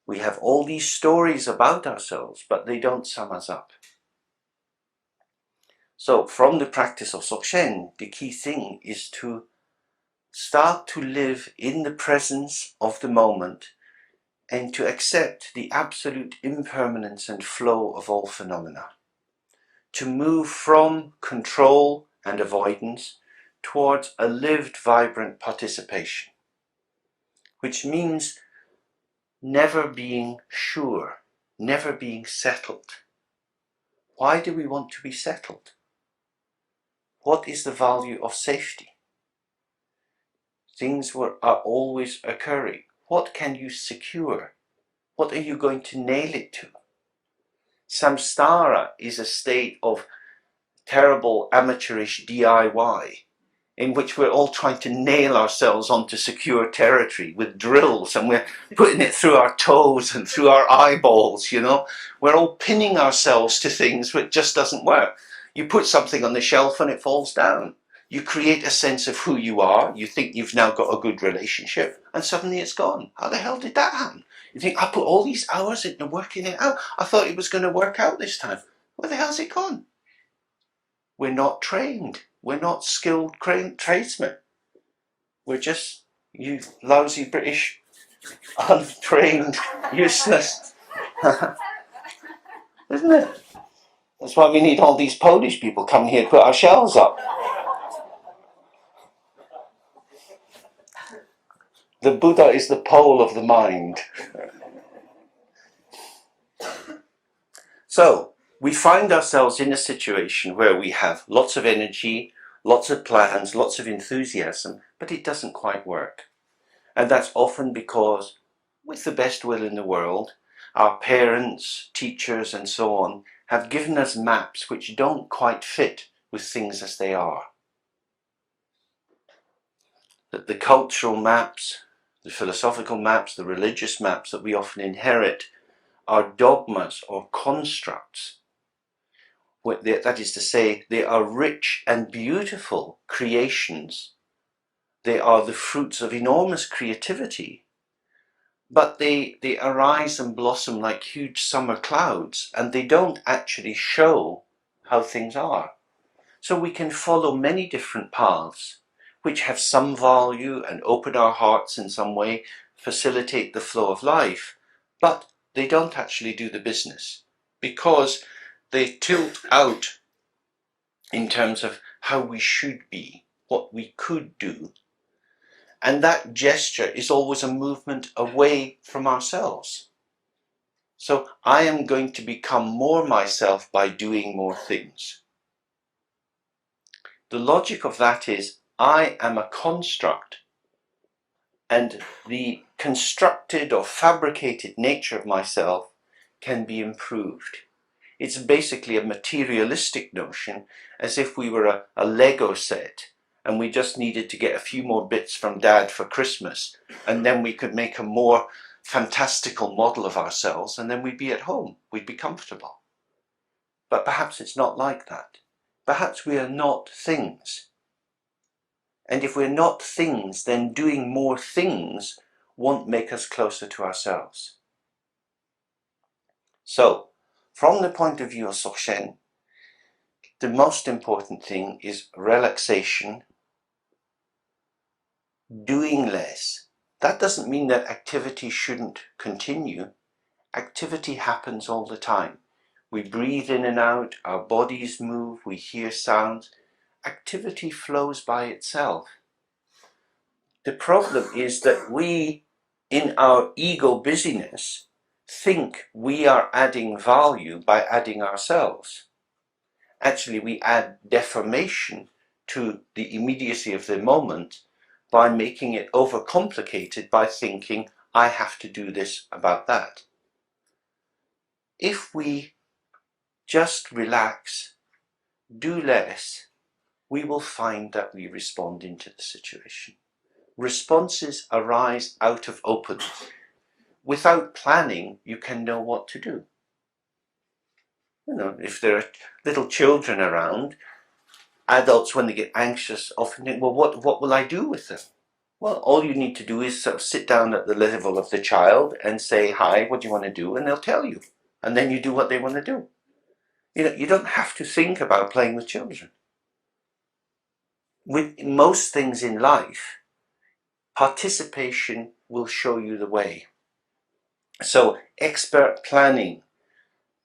We have all these stories about ourselves, but they don't sum us up. So from the practice of Dzogchen, the key thing is to start to live in the presence of the moment and to accept the absolute impermanence and flow of all phenomena. To move from control and avoidance towards a lived, vibrant participation, which means never being sure, never being settled. Why do we want to be settled? What is the value of safety? Things are always occurring. What can you secure? What are you going to nail it to? Samsara is a state of terrible amateurish DIY in which we're all trying to nail ourselves onto secure territory with drills, and we're putting it through our toes and through our eyeballs, you know. We're all pinning ourselves to things which just doesn't work. You put something on the shelf and it falls down. You create a sense of who you are. You think you've now got a good relationship, and suddenly it's gone. How the hell did that happen? You think, I put all these hours into working it out. I thought it was going to work out this time. Where the hell's it gone? We're not trained. We're not skilled tradesmen. We're just you lousy British, untrained, useless. Isn't it? That's why we need all these Polish people coming here to put our shelves up. The Buddha is the pole of the mind. So, we find ourselves in a situation where we have lots of energy, lots of plans, lots of enthusiasm, but it doesn't quite work. And that's often because, with the best will in the world, our parents, teachers, and so on have given us maps which don't quite fit with things as they are. That the cultural maps, the philosophical maps, the religious maps that we often inherit are dogmas or constructs. That is to say, they are rich and beautiful creations. They are the fruits of enormous creativity. But they arise and blossom like huge summer clouds, and they don't actually show how things are. So we can follow many different paths, which have some value and open our hearts in some way, facilitate the flow of life, but they don't actually do the business, because they tilt out in terms of how we should be, what we could do. And that gesture is always a movement away from ourselves. So I am going to become more myself by doing more things. The logic of that is, I am a construct, and the constructed or fabricated nature of myself can be improved. It's basically a materialistic notion, as if we were a Lego set and we just needed to get a few more bits from Dad for Christmas, and then we could make a more fantastical model of ourselves, and then we'd be at home, we'd be comfortable. But perhaps it's not like that. Perhaps we are not things. And if we're not things, then doing more things won't make us closer to ourselves. So, from the point of view of Dzogchen, the most important thing is relaxation, doing less. That doesn't mean that activity shouldn't continue. Activity happens all the time. We breathe in and out, our bodies move, we hear sounds. Activity flows by itself. The problem is that we, in our ego busyness, think we are adding value by adding ourselves. Actually, we add deformation to the immediacy of the moment by making it overcomplicated by thinking, I have to do this about that. If we just relax, do less, we will find that we respond into the situation. Responses arise out of openness. Without planning, you can know what to do. You know, if there are little children around, adults, when they get anxious, often think, well, what will I do with them? Well, all you need to do is sort of sit down at the level of the child and say, hi, what do you want to do? And they'll tell you. And then you do what they want to do. You know, you don't have to think about playing with children. With most things in life, participation will show you the way. So, expert planning,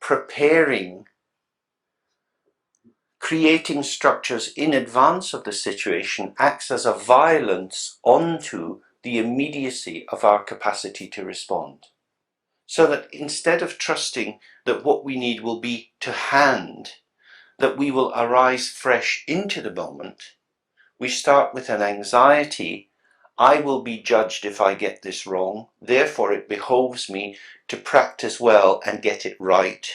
preparing, creating structures in advance of the situation acts as a violence onto the immediacy of our capacity to respond. So that instead of trusting that what we need will be to hand, that we will arise fresh into the moment, we start with an anxiety. I will be judged if I get this wrong, therefore it behoves me to practice well and get it right.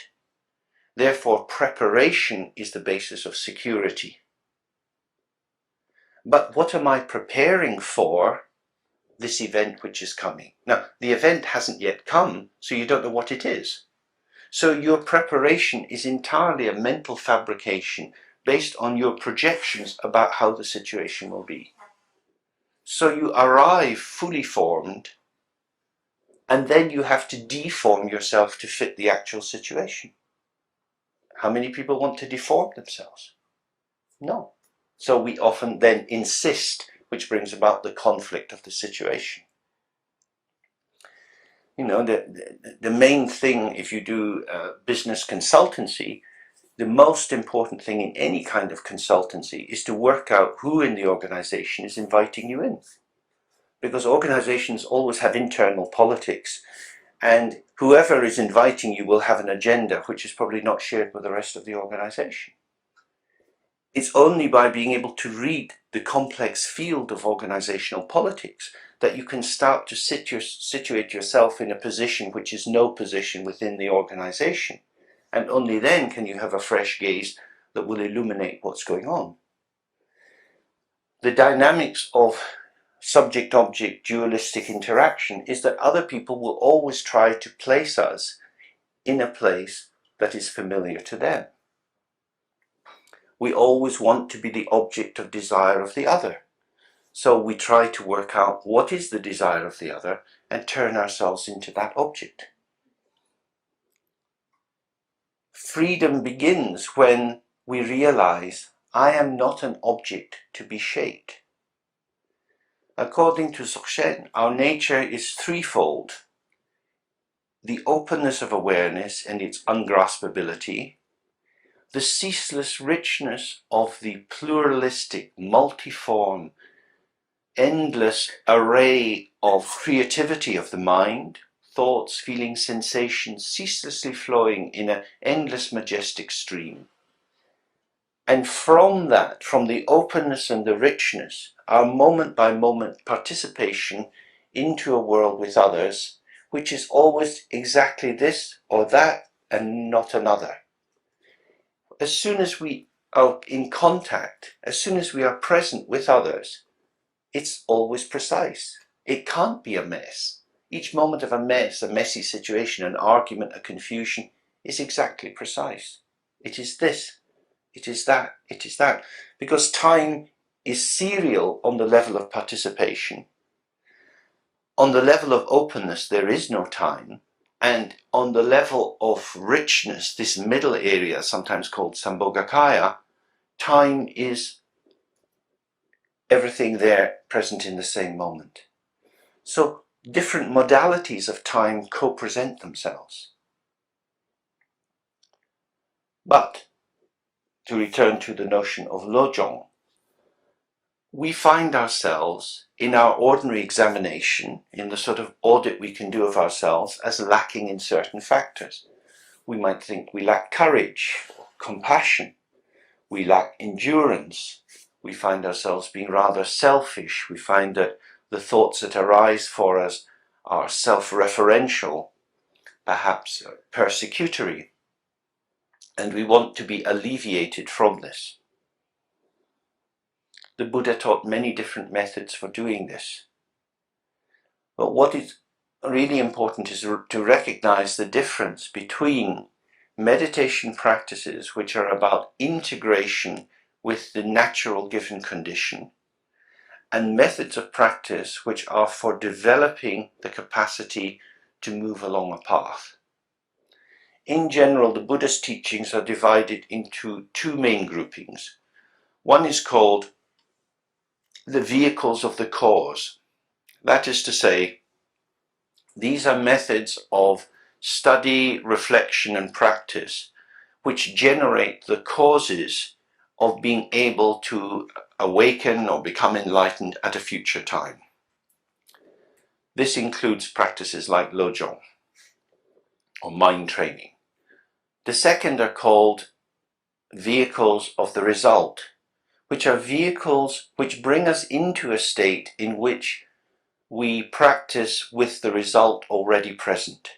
Therefore preparation is the basis of security. But what am I preparing for? This event which is coming. Now, the event hasn't yet come, so you don't know what it is. So your preparation is entirely a mental fabrication based on your projections about how the situation will be. So you arrive fully formed, and then you have to deform yourself to fit the actual situation. How many people want to deform themselves? No. So we often then insist, which brings about the conflict of the situation. You know, the main thing, if you do business consultancy, the most important thing in any kind of consultancy is to work out who in the organization is inviting you in. Because organizations always have internal politics, and whoever is inviting you will have an agenda which is probably not shared with the rest of the organization. It's only by being able to read the complex field of organizational politics that you can start to situate yourself in a position which is no position within the organization. And only then can you have a fresh gaze that will illuminate what's going on. The dynamics of subject-object dualistic interaction is that other people will always try to place us in a place that is familiar to them. We always want to be the object of desire of the other. So we try to work out what is the desire of the other and turn ourselves into that object. Freedom begins when we realize I am not an object to be shaped. According to Dzogchen, our nature is threefold: the openness of awareness and its ungraspability, the ceaseless richness of the pluralistic, multiform, endless array of creativity of the mind, thoughts, feelings, sensations, ceaselessly flowing in an endless majestic stream. And from that, from the openness and the richness, our moment by moment participation into a world with others, which is always exactly this or that and not another. As soon as we are in contact, as soon as we are present with others, it's always precise. It can't be a mess. Each moment of a mess, a messy situation, an argument, a confusion, is exactly precise. It is this, it is that, it is that. Because time is serial on the level of participation. On the level of openness, there is no time. And on the level of richness, this middle area, sometimes called Sambhogakaya, time is everything there present in the same moment. So different modalities of time co-present themselves. But to return to the notion of Lojong, we find ourselves in our ordinary examination, in the sort of audit we can do of ourselves, as lacking in certain factors. We might think we lack courage, compassion, we lack endurance, we find ourselves being rather selfish, we find that the thoughts that arise for us are self-referential, perhaps persecutory, and we want to be alleviated from this. The Buddha taught many different methods for doing this. But what is really important is to recognize the difference between meditation practices which are about integration with the natural given condition and methods of practice which are for developing the capacity to move along a path. In general, the Buddhist teachings are divided into two main groupings. One is called the vehicles of the cause. That is to say, these are methods of study, reflection, and practice which generate the causes of being able to awaken or become enlightened at a future time. This includes practices like Lojong or mind training. The second are called vehicles of the result, which are vehicles which bring us into a state in which we practice with the result already present.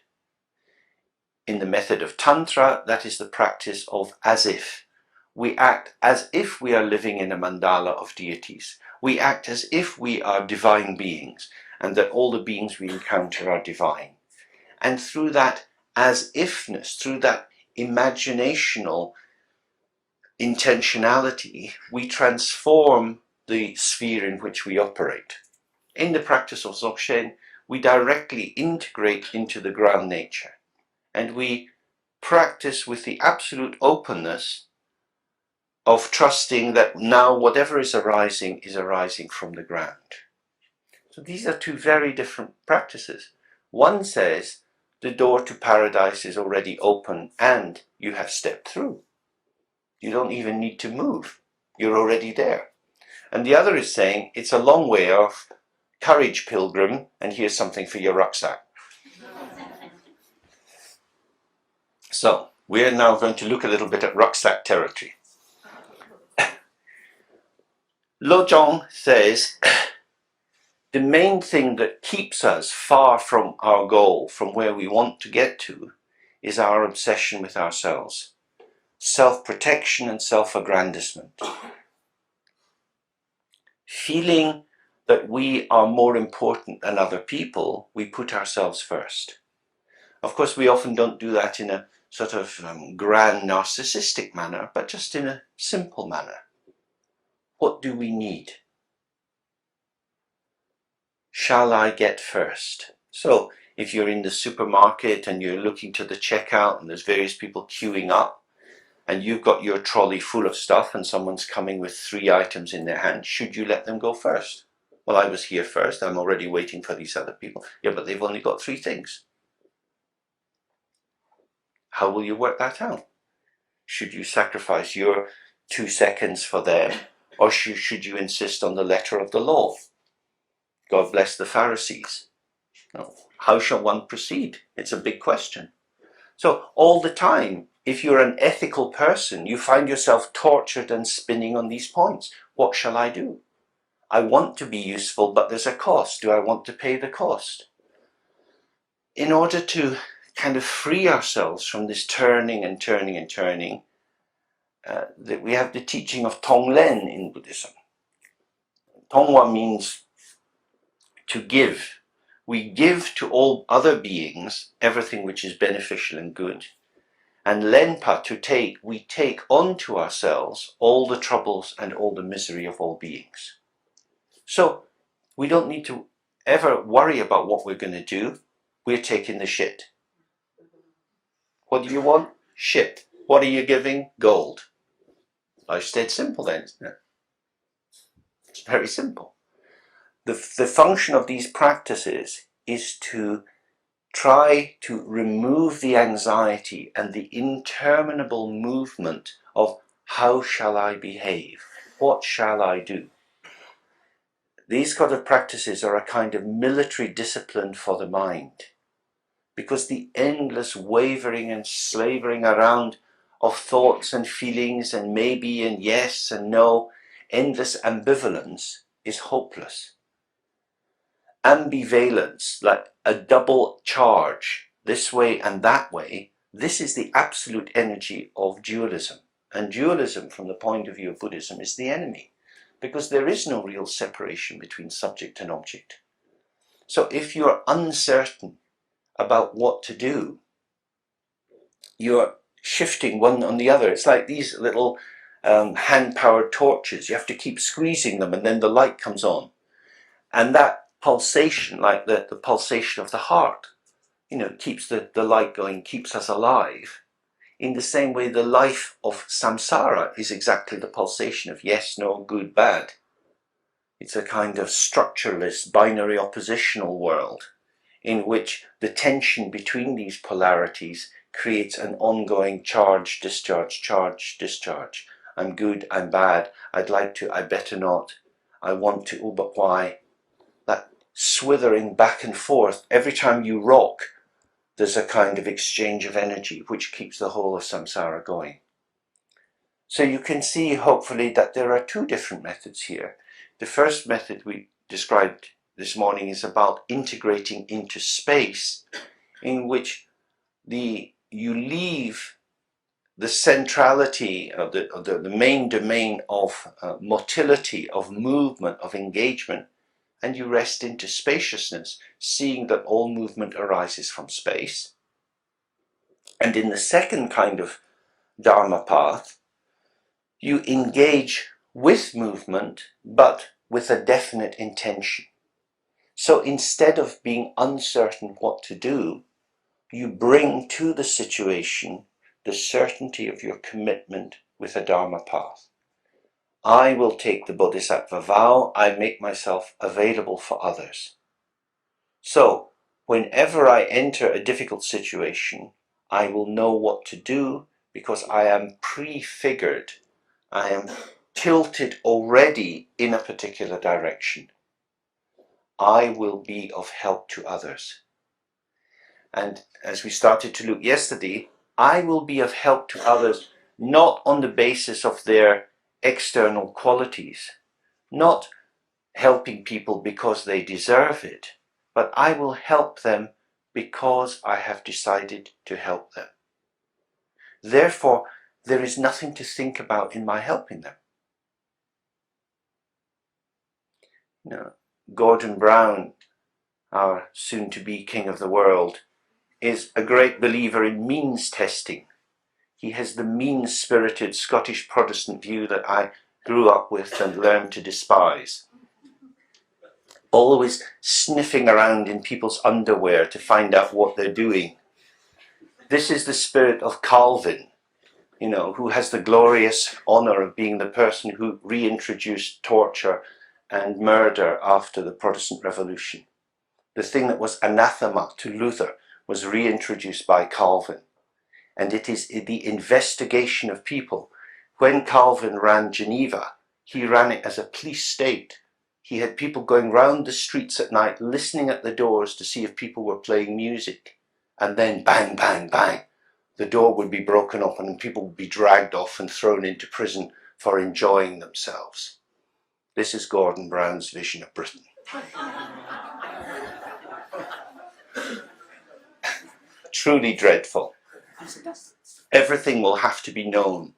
In the method of Tantra, that is the practice of as if. We act as if we are living in a mandala of deities. We act as if we are divine beings and that all the beings we encounter are divine. And through that as-ifness, through that imaginational intentionality, we transform the sphere in which we operate. In the practice of Dzogchen, we directly integrate into the ground nature, and we practice with the absolute openness of trusting that now whatever is arising from the ground. So these are two very different practices. One says the door to paradise is already open and you have stepped through. You don't even need to move. You're already there. And the other is saying it's a long way off. Courage, pilgrim, and here's something for your rucksack. So we're now going to look a little bit at rucksack territory. Lojong says the main thing that keeps us far from our goal, from where we want to get to, is our obsession with ourselves. Self-protection and self-aggrandizement. Feeling that we are more important than other people, we put ourselves first. Of course, we often don't do that in a sort of grand narcissistic manner, but just in a simple manner. What do we need? Shall I get first? So if you're in the supermarket and you're looking to the checkout and there's various people queuing up and you've got your trolley full of stuff and someone's coming with 3 items in their hand, should you let them go first? Well, I was here first, I'm already waiting for these other people. Yeah, but they've only got 3 things. How will you work that out? Should you sacrifice your 2 seconds for them, or should you insist on the letter of the law? God bless the Pharisees. No. How shall one proceed? It's a big question. So all the time, if you're an ethical person, you find yourself tortured and spinning on these points. What shall I do? I want to be useful, but there's a cost. Do I want to pay the cost? In order to kind of free ourselves from this turning and turning and turning, that we have the teaching of Tonglen in Buddhism. Tongwa means to give. We give to all other beings everything which is beneficial and good. And Lenpa, to take, we take onto ourselves all the troubles and all the misery of all beings. So we don't need to ever worry about what we're going to do. We're taking the shit. What do you want? Shit. What are you giving? Gold. Life's dead simple then, isn't it? It's very simple. The function of these practices is to try to remove the anxiety and the interminable movement of how shall I behave? What shall I do? These kind of practices are a kind of military discipline for the mind, because the endless wavering and slavering around of thoughts and feelings and maybe and yes and no, endless ambivalence is hopeless. Ambivalence, like a double charge, this way and that way, this is the absolute energy of dualism. And dualism, from the point of view of Buddhism, is the enemy, because there is no real separation between subject and object. So if you're uncertain about what to do, you're shifting one on the other. It's like these little hand-powered torches. You have to keep squeezing them and then the light comes on. And that pulsation, like the pulsation of the heart, keeps the light going, keeps us alive. In the same way, the life of samsara is exactly the pulsation of yes, no, good, bad. It's a kind of structureless, binary oppositional world in which the tension between these polarities creates an ongoing charge, discharge. I'm good, I'm bad, I'd like to, I better not, I want to, oh, but why? That swithering back and forth, every time you rock, there's a kind of exchange of energy which keeps the whole of samsara going. So you can see, hopefully, that there are two different methods here. The first method we described this morning is about integrating into space, in which you leave the centrality of the main domain of motility, of movement, of engagement, and you rest into spaciousness, seeing that all movement arises from space. And in the second kind of Dharma path, you engage with movement, but with a definite intention. So instead of being uncertain what to do, you bring to the situation the certainty of your commitment with a Dharma path. I will take the Bodhisattva vow, I make myself available for others. So, whenever I enter a difficult situation, I will know what to do because I am prefigured. I am tilted already in a particular direction. I will be of help to others. And as we started to look yesterday, I will be of help to others not on the basis of their external qualities, not helping people because they deserve it, but I will help them because I have decided to help them. Therefore, there is nothing to think about in my helping them. No. Gordon Brown, our soon-to-be king of the world, is a great believer in means testing. He has the mean-spirited Scottish Protestant view that I grew up with and learned to despise. Always sniffing around in people's underwear to find out what they're doing. This is the spirit of Calvin, who has the glorious honour of being the person who reintroduced torture and murder after the Protestant Revolution. The thing that was anathema to Luther was reintroduced by Calvin. And it is the investigation of people. When Calvin ran Geneva, he ran it as a police state. He had people going round the streets at night, listening at the doors to see if people were playing music. And then bang, bang, bang, the door would be broken open and people would be dragged off and thrown into prison for enjoying themselves. This is Gordon Brown's vision of Britain. Truly dreadful. Everything will have to be known.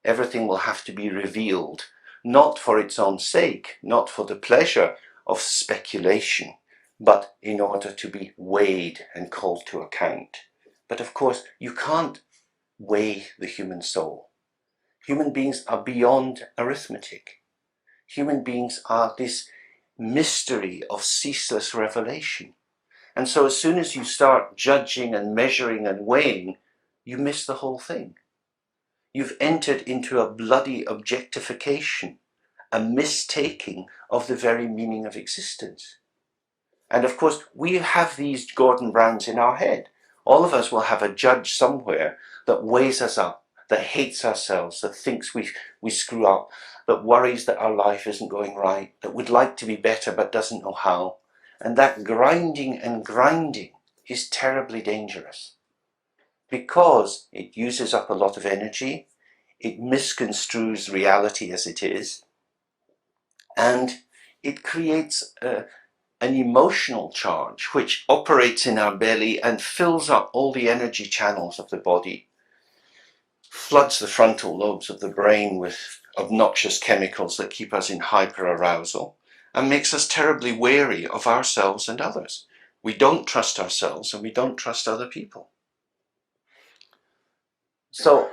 Everything will have to be revealed, not for its own sake, not for the pleasure of speculation, but in order to be weighed and called to account. But of course, you can't weigh the human soul. Human beings are beyond arithmetic. Human beings are this mystery of ceaseless revelation. And so as soon as you start judging and measuring and weighing, you miss the whole thing. You've entered into a bloody objectification, a mistaking of the very meaning of existence. And of course, we have these Gordon Browns in our head. All of us will have a judge somewhere that weighs us up, that hates ourselves, that thinks we screw up, that worries that our life isn't going right, that would like to be better but doesn't know how. And that grinding and grinding is terribly dangerous because it uses up a lot of energy, it misconstrues reality as it is, and it creates an emotional charge which operates in our belly and fills up all the energy channels of the body, floods the frontal lobes of the brain with obnoxious chemicals that keep us in hyperarousal, and makes us terribly wary of ourselves and others. We don't trust ourselves and we don't trust other people. So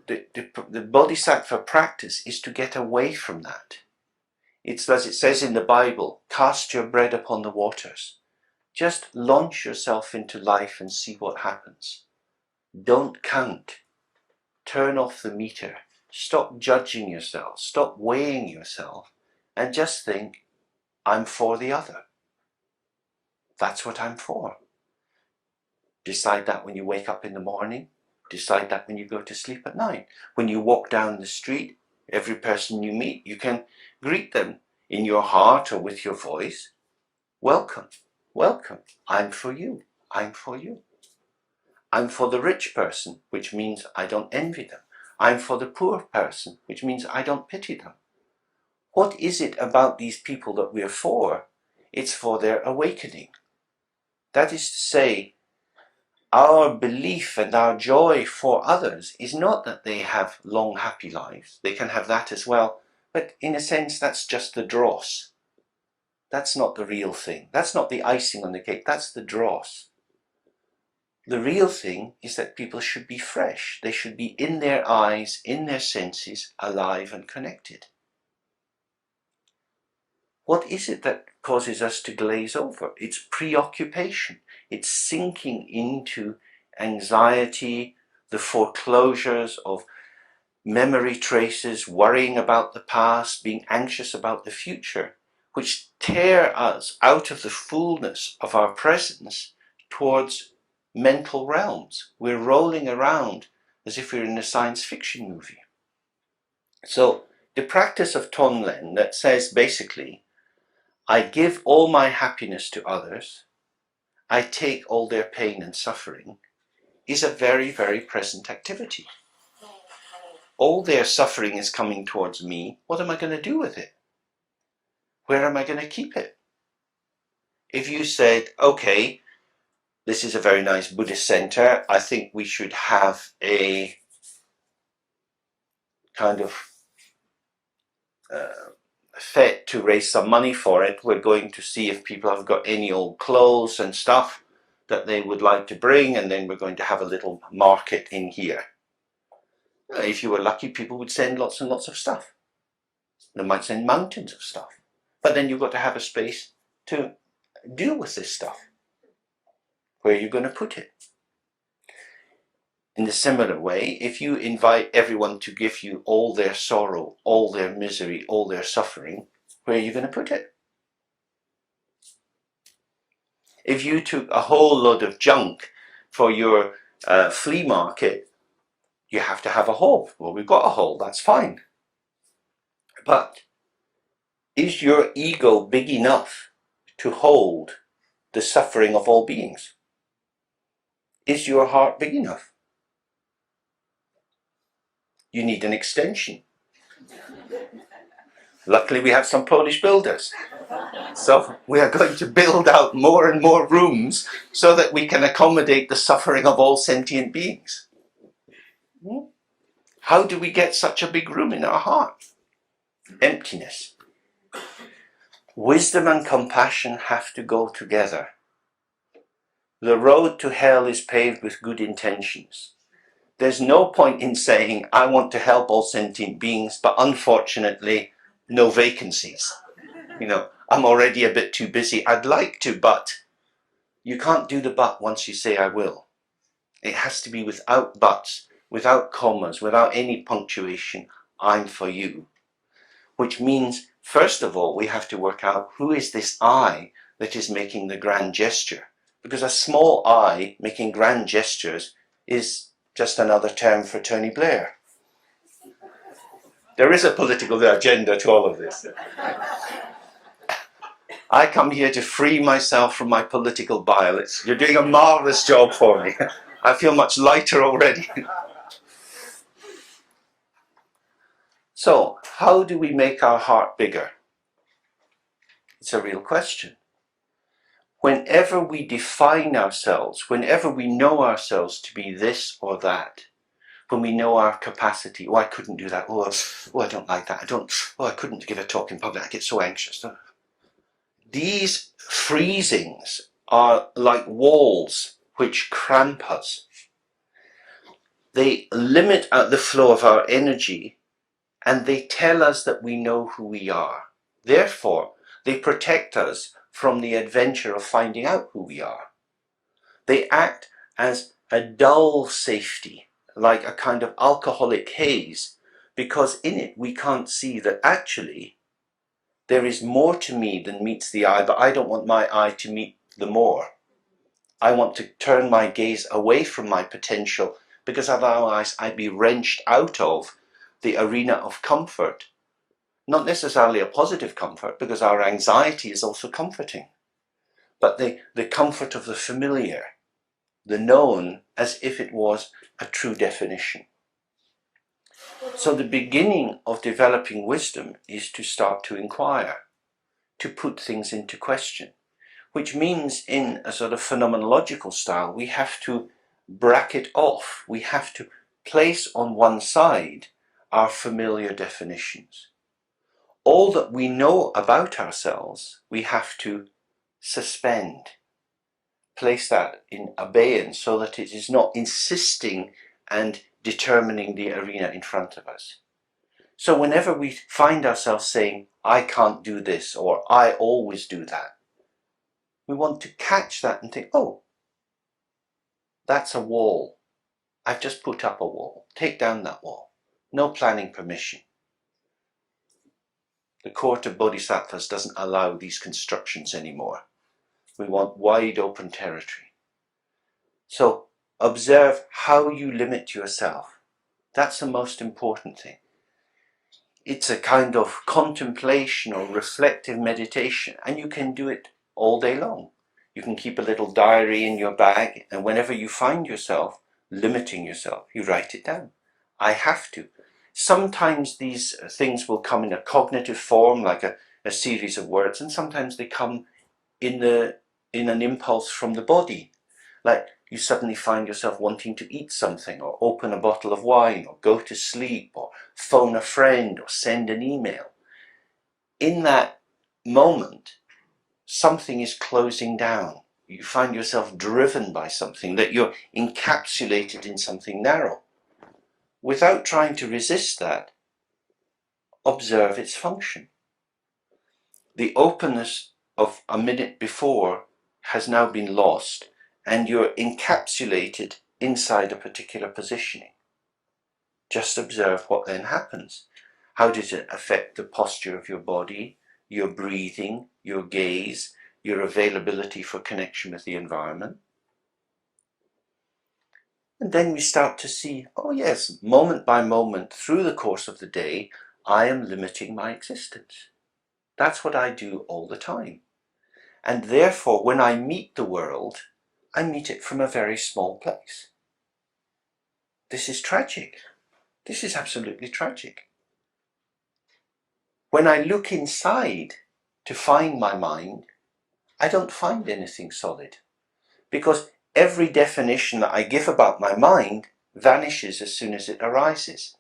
the Bodhisattva practice is to get away from that. It's as it says in the Bible, cast your bread upon the waters. Just launch yourself into life and see what happens. Don't count. Turn off the meter. Stop judging yourself. Stop weighing yourself and just think, I'm for the other. That's what I'm for. Decide that when you wake up in the morning. Decide that when you go to sleep at night. When you walk down the street, every person you meet, you can greet them in your heart or with your voice. Welcome, welcome. I'm for you. I'm for you. I'm for the rich person, which means I don't envy them. I'm for the poor person, which means I don't pity them. What is it about these people that we're for? It's for their awakening. That is to say, our belief and our joy for others is not that they have long, happy lives. They can have that as well. But in a sense, that's just the dross. That's not the real thing. That's not the icing on the cake. That's the dross. The real thing is that people should be fresh. They should be in their eyes, in their senses, alive and connected. What is it that causes us to glaze over? It's preoccupation. It's sinking into anxiety, the foreclosures of memory traces, worrying about the past, being anxious about the future, which tear us out of the fullness of our presence towards mental realms. We're rolling around as if we're in a science fiction movie. So the practice of Tonglen that says basically, I give all my happiness to others, I take all their pain and suffering, is a very, very present activity. All their suffering is coming towards me. What am I going to do with it? Where am I going to keep it? If you said, okay, this is a very nice Buddhist center, I think we should have a kind of fete to raise some money for it. We're going to see if people have got any old clothes and stuff that they would like to bring, and then we're going to have a little market in here. If you were lucky, people would send lots and lots of stuff. They might send mountains of stuff. But then you've got to have a space to deal with this stuff. Where are you going to put it? In a similar way, if you invite everyone to give you all their sorrow, all their misery, all their suffering, where are you going to put it? If you took a whole load of junk for your flea market, you have to have a hole. Well, we've got a hole, that's fine. But is your ego big enough to hold the suffering of all beings? Is your heart big enough? You need an extension. Luckily, we have some Polish builders. So we are going to build out more and more rooms so that we can accommodate the suffering of all sentient beings. How do we get such a big room in our heart? Emptiness. Wisdom and compassion have to go together. The road to hell is paved with good intentions. There's no point in saying, I want to help all sentient beings, but unfortunately, no vacancies. You know, I'm already a bit too busy. I'd like to, but you can't do the but once you say I will. It has to be without buts, without commas, without any punctuation. I'm for you. Which means, first of all, we have to work out who is this I that is making the grand gesture. Because a small I making grand gestures is just another term for Tony Blair. There is a political agenda to all of this. I come here to free myself from my political bile. You're doing a marvelous job for me. I feel much lighter already. So, how do we make our heart bigger? It's a real question. Whenever we define ourselves, whenever we know ourselves to be this or that, when we know our capacity, I couldn't do that, I don't like that, I couldn't give a talk in public, I get so anxious. These freezings are like walls which cramp us. They limit the flow of our energy, and they tell us that we know who we are. Therefore, they protect us from the adventure of finding out who we are. They act as a dull safety, like a kind of alcoholic haze, because in it we can't see that actually there is more to me than meets the eye, but I don't want my eye to meet the more. I want to turn my gaze away from my potential, because otherwise I'd be wrenched out of the arena of comfort. Not necessarily a positive comfort, because our anxiety is also comforting, but the comfort of the familiar, the known, as if it was a true definition. So the beginning of developing wisdom is to start to inquire, to put things into question, which means in a sort of phenomenological style, we have to bracket off, we have to place on one side our familiar definitions. All that we know about ourselves, we have to suspend, place that in abeyance so that it is not insisting and determining the arena in front of us. So whenever we find ourselves saying, I can't do this, or I always do that, we want to catch that and think, oh, that's a wall. I've just put up a wall. Take down that wall. No planning permission. The court of Bodhisattvas doesn't allow these constructions anymore. We want wide open territory. So observe how you limit yourself. That's the most important thing. It's a kind of contemplation or reflective meditation, and you can do it all day long. You can keep a little diary in your bag, and whenever you find yourself limiting yourself, you write it down. I have to. Sometimes these things will come in a cognitive form, like a series of words, and sometimes they come in an impulse from the body. Like you suddenly find yourself wanting to eat something, or open a bottle of wine, or go to sleep, or phone a friend, or send an email. In that moment, something is closing down. You find yourself driven by something, that you're encapsulated in something narrow. Without trying to resist that, observe its function. The openness of a minute before has now been lost, and you're encapsulated inside a particular positioning. Just observe what then happens. How does it affect the posture of your body, your breathing, your gaze, your availability for connection with the environment? And then we start to see, oh yes, moment by moment through the course of the day, I am limiting my existence. That's what I do all the time. And therefore, when I meet the world, I meet it from a very small place. This is tragic. This is absolutely tragic. When I look inside to find my mind, I don't find anything solid, because every definition that I give about my mind vanishes as soon as it arises.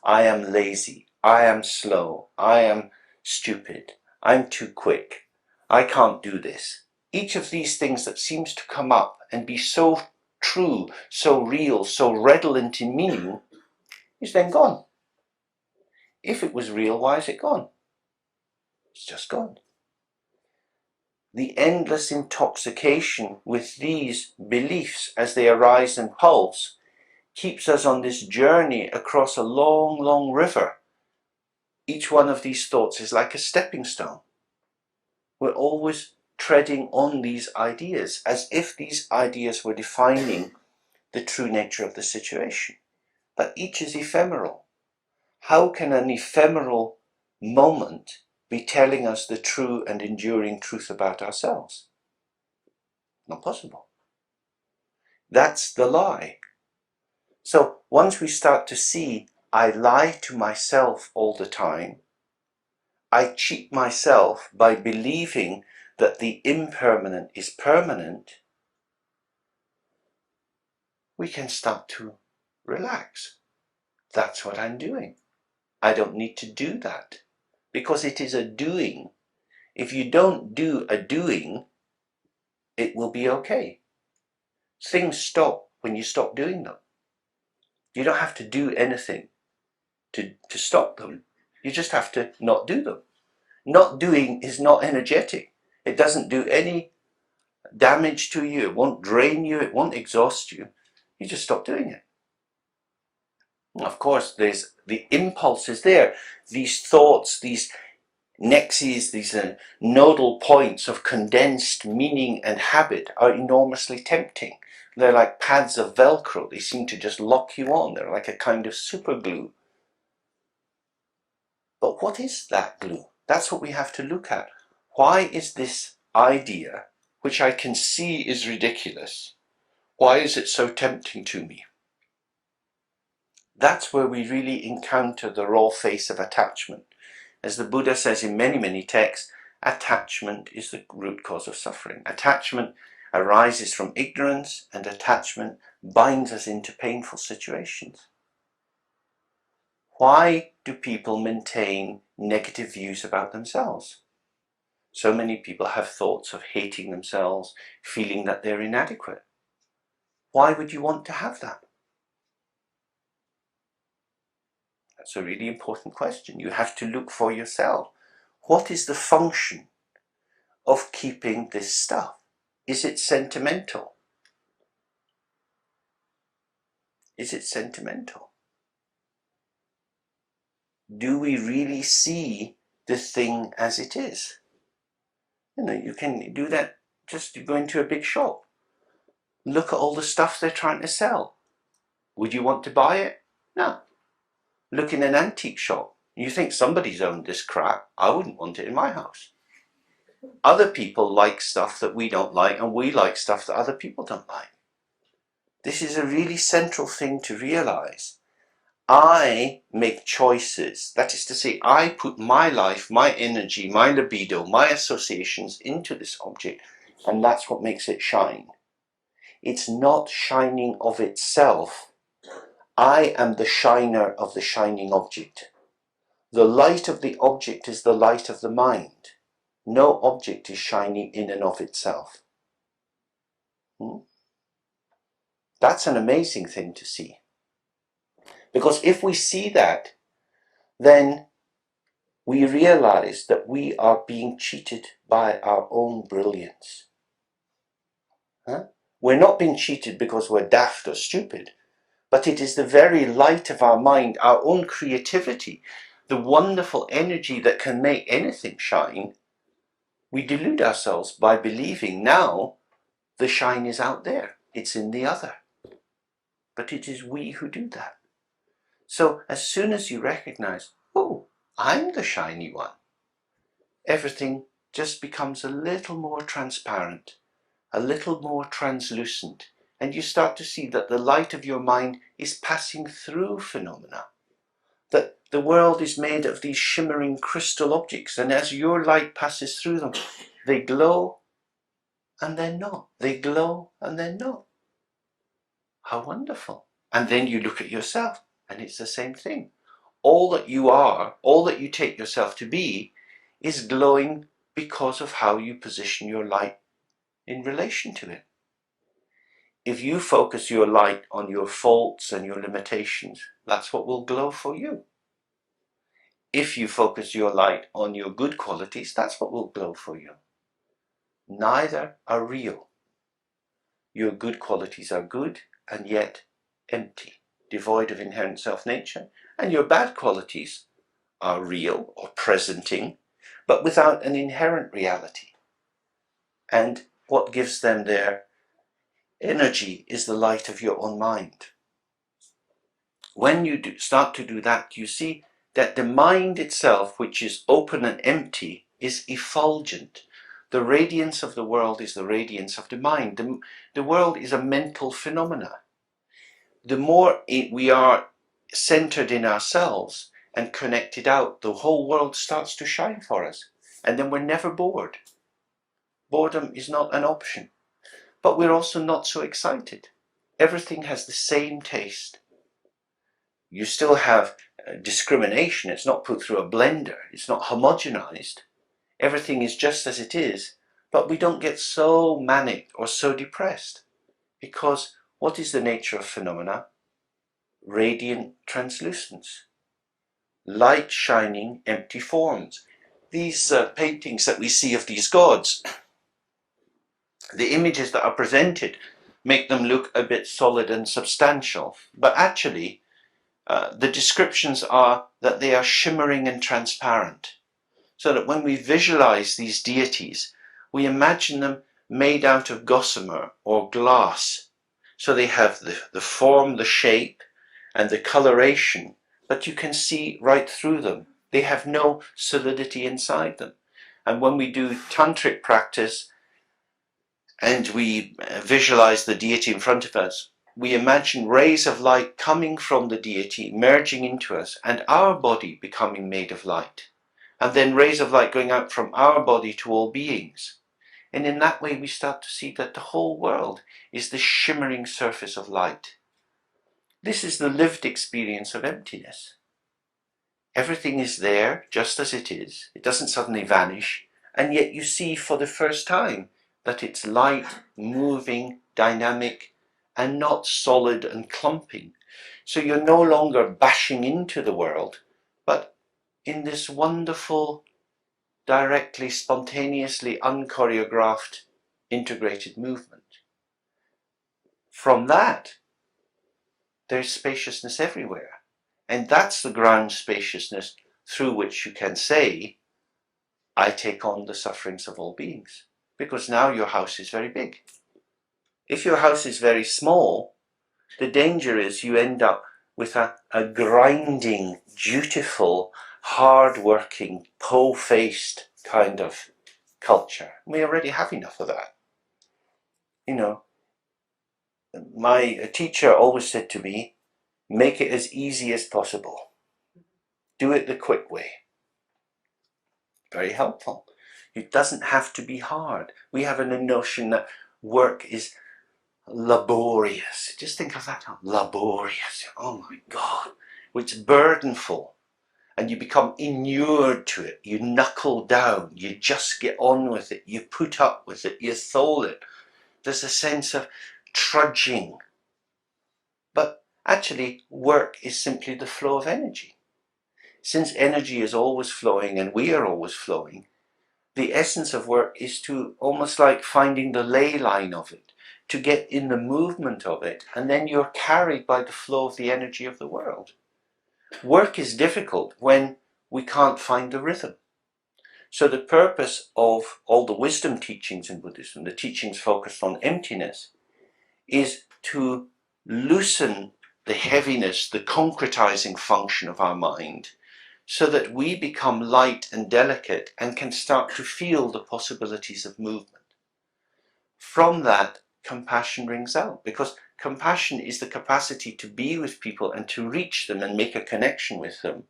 I am lazy, I am slow, I am stupid, I'm too quick, I can't do this. Each of these things that seems to come up and be so true, so real, so redolent in meaning, is then gone. If it was real, why is it gone? It's just gone. The endless intoxication with these beliefs as they arise and pulse keeps us on this journey across a long, long river. Each one of these thoughts is like a stepping stone. We're always treading on these ideas as if these ideas were defining the true nature of the situation. But each is ephemeral. How can an ephemeral moment be telling us the true and enduring truth about ourselves? Not possible. That's the lie. So once we start to see, I lie to myself all the time, I cheat myself by believing that the impermanent is permanent, we can start to relax. That's what I'm doing. I don't need to do that, because it is a doing. If you don't do a doing, it will be okay. Things stop when you stop doing them. You don't have to do anything to stop them. You just have to not do them. Not doing is not energetic. It doesn't do any damage to you. It won't drain you. It won't exhaust you. You just stop doing it. Of course, there's the impulse is there. These thoughts, these nexes, these nodal points of condensed meaning and habit are enormously tempting. They're like pads of Velcro. They seem to just lock you on. They're like a kind of super glue. But what is that glue? That's what we have to look at. Why is this idea, which I can see is ridiculous, why is it so tempting to me? That's where we really encounter the raw face of attachment. As the Buddha says in many, many texts, attachment is the root cause of suffering. Attachment arises from ignorance, and attachment binds us into painful situations. Why do people maintain negative views about themselves? So many people have thoughts of hating themselves, feeling that they're inadequate. Why would you want to have that? That's a really important question. You have to look for yourself. What is the function of keeping this stuff? Is it sentimental? Is it sentimental? Do we really see the thing as it is? You know, you can do that just to go into a big shop. Look at all the stuff they're trying to sell. Would you want to buy it? No. Look in an antique shop. You think somebody's owned this crap. I wouldn't want it in my house. Other people like stuff that we don't like, and we like stuff that other people don't like. This is a really central thing to realize. I make choices. That is to say, I put my life, my energy, my libido, my associations into this object, and that's what makes it shine. It's not shining of itself. I am the shiner of the shining object. The light of the object is the light of the mind. No object is shining in and of itself. That's an amazing thing to see. Because if we see that, then we realize that we are being cheated by our own brilliance. We're not being cheated because we're daft or stupid, but it is the very light of our mind, our own creativity, the wonderful energy that can make anything shine. We delude ourselves by believing now the shine is out there, it's in the other. But it is we who do that. So as soon as you recognize, oh, I'm the shiny one, everything just becomes a little more transparent, a little more translucent, and you start to see that the light of your mind is passing through phenomena, that the world is made of these shimmering crystal objects, and as your light passes through them, they glow and then not. They glow and then not. How wonderful. And then you look at yourself, and it's the same thing. All that you are, all that you take yourself to be, is glowing because of how you position your light in relation to it. If you focus your light on your faults and your limitations, that's what will glow for you. If you focus your light on your good qualities, that's what will glow for you. Neither are real. Your good qualities are good and yet empty, devoid of inherent self-nature, and your bad qualities are real or presenting, but without an inherent reality. And what gives them their energy is the light of your own mind. When you start to do that, you see that the mind itself, which is open and empty, is effulgent. The radiance of the world is the radiance of the mind. The world is a mental phenomena. The more we are centered in ourselves and connected out, the whole world starts to shine for us. And then we're never bored. Boredom is not an option. But we're also not so excited. Everything has the same taste. You still have discrimination. It's not put through a blender. It's not homogenized. Everything is just as it is. But we don't get so manic or so depressed. Because what is the nature of phenomena? Radiant translucence. Light shining empty forms. These paintings that we see of these gods, the images that are presented make them look a bit solid and substantial. But actually, the descriptions are that they are shimmering and transparent. So that when we visualize these deities, we imagine them made out of gossamer or glass. So they have the form, the shape, and the coloration, but you can see right through them. They have no solidity inside them. And when we do tantric practice and we visualize the deity in front of us, we imagine rays of light coming from the deity, merging into us, and our body becoming made of light. And then rays of light going out from our body to all beings. And in that way we start to see that the whole world is the shimmering surface of light. This is the lived experience of emptiness. Everything is there just as it is. It doesn't suddenly vanish. And yet you see for the first time that it's light, moving, dynamic, and not solid and clumping. So you're no longer bashing into the world, but in this wonderful, directly, spontaneously unchoreographed, integrated movement. From that, there's spaciousness everywhere. And that's the ground spaciousness through which you can say, I take on the sufferings of all beings. Because now your house is very big. If your house is very small, the danger is you end up with a grinding, dutiful, hard-working, po-faced kind of culture. We already have enough of that. You know, my teacher always said to me, make it as easy as possible. Do it the quick way. Very helpful. It doesn't have to be hard. We have a notion that work is laborious. Just think of that, laborious. Oh my God. It's burdenful. And you become inured to it. You knuckle down. You just get on with it. You put up with it. You thole it. There's a sense of trudging. But actually, work is simply the flow of energy. Since energy is always flowing and we are always flowing, the essence of work is to almost like finding the ley line of it, to get in the movement of it, and then you're carried by the flow of the energy of the world. Work is difficult when we can't find the rhythm. So the purpose of all the wisdom teachings in Buddhism, the teachings focused on emptiness, is to loosen the heaviness, the concretizing function of our mind, so that we become light and delicate and can start to feel the possibilities of movement. From that, compassion rings out, because compassion is the capacity to be with people and to reach them and make a connection with them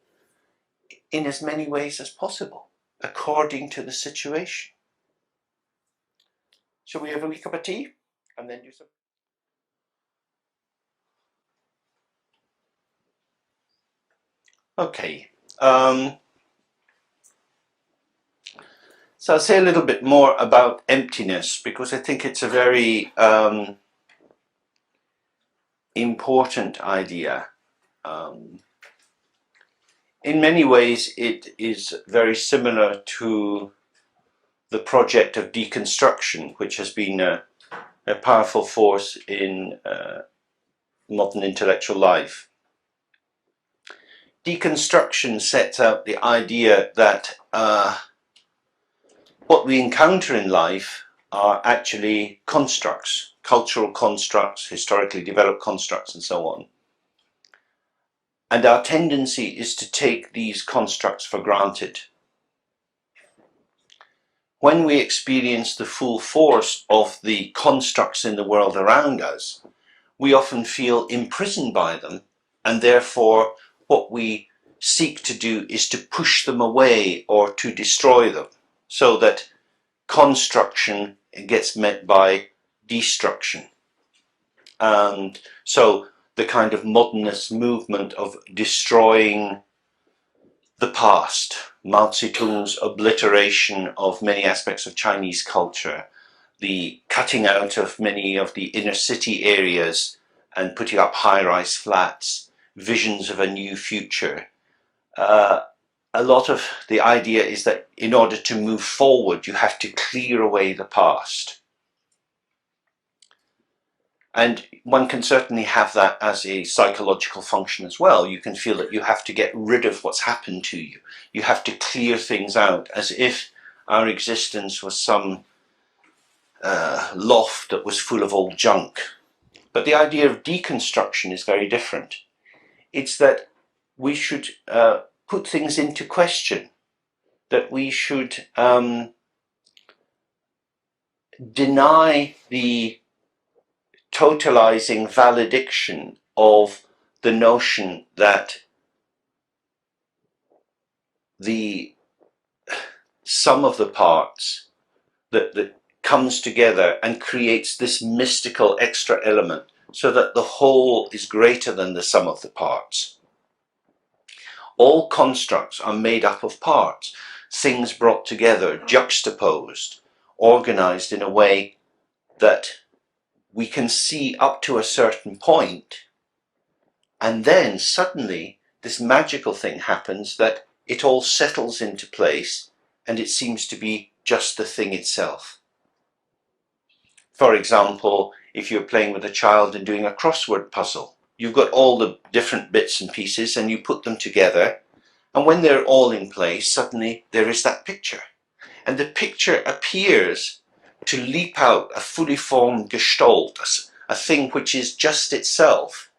in as many ways as possible, according to the situation. Shall we have a wee cup of tea and then do some? Okay. So I'll say a little bit more about emptiness, because I think it's a very important idea. In many ways, it is very similar to the project of deconstruction, which has been a powerful force in modern intellectual life. Deconstruction sets out the idea that what we encounter in life are actually constructs, cultural constructs, historically developed constructs, and so on. And our tendency is to take these constructs for granted. When we experience the full force of the constructs in the world around us, we often feel imprisoned by them, and therefore what we seek to do is to push them away or to destroy them, so that construction gets met by destruction. And so the kind of modernist movement of destroying the past, Mao Zedong's obliteration of many aspects of Chinese culture, the cutting out of many of the inner city areas and putting up high-rise flats, visions of a new future. A lot of the idea is that in order to move forward, you have to clear away the past. And one can certainly have that as a psychological function as well. You can feel that you have to get rid of what's happened to you. You have to clear things out, as if our existence was some loft that was full of old junk. But the idea of deconstruction is very different. It's that we should put things into question, that we should deny the totalizing valediction of the notion that the sum of the parts that comes together and creates this mystical extra element, so that the whole is greater than the sum of the parts. All constructs are made up of parts, things brought together, juxtaposed, organized in a way that we can see up to a certain point, and then suddenly this magical thing happens that it all settles into place and it seems to be just the thing itself. For example, if you're playing with a child and doing a crossword puzzle, you've got all the different bits and pieces and you put them together, and when they're all in place, suddenly there is that picture. And the picture appears to leap out a fully formed gestalt, a thing which is just itself.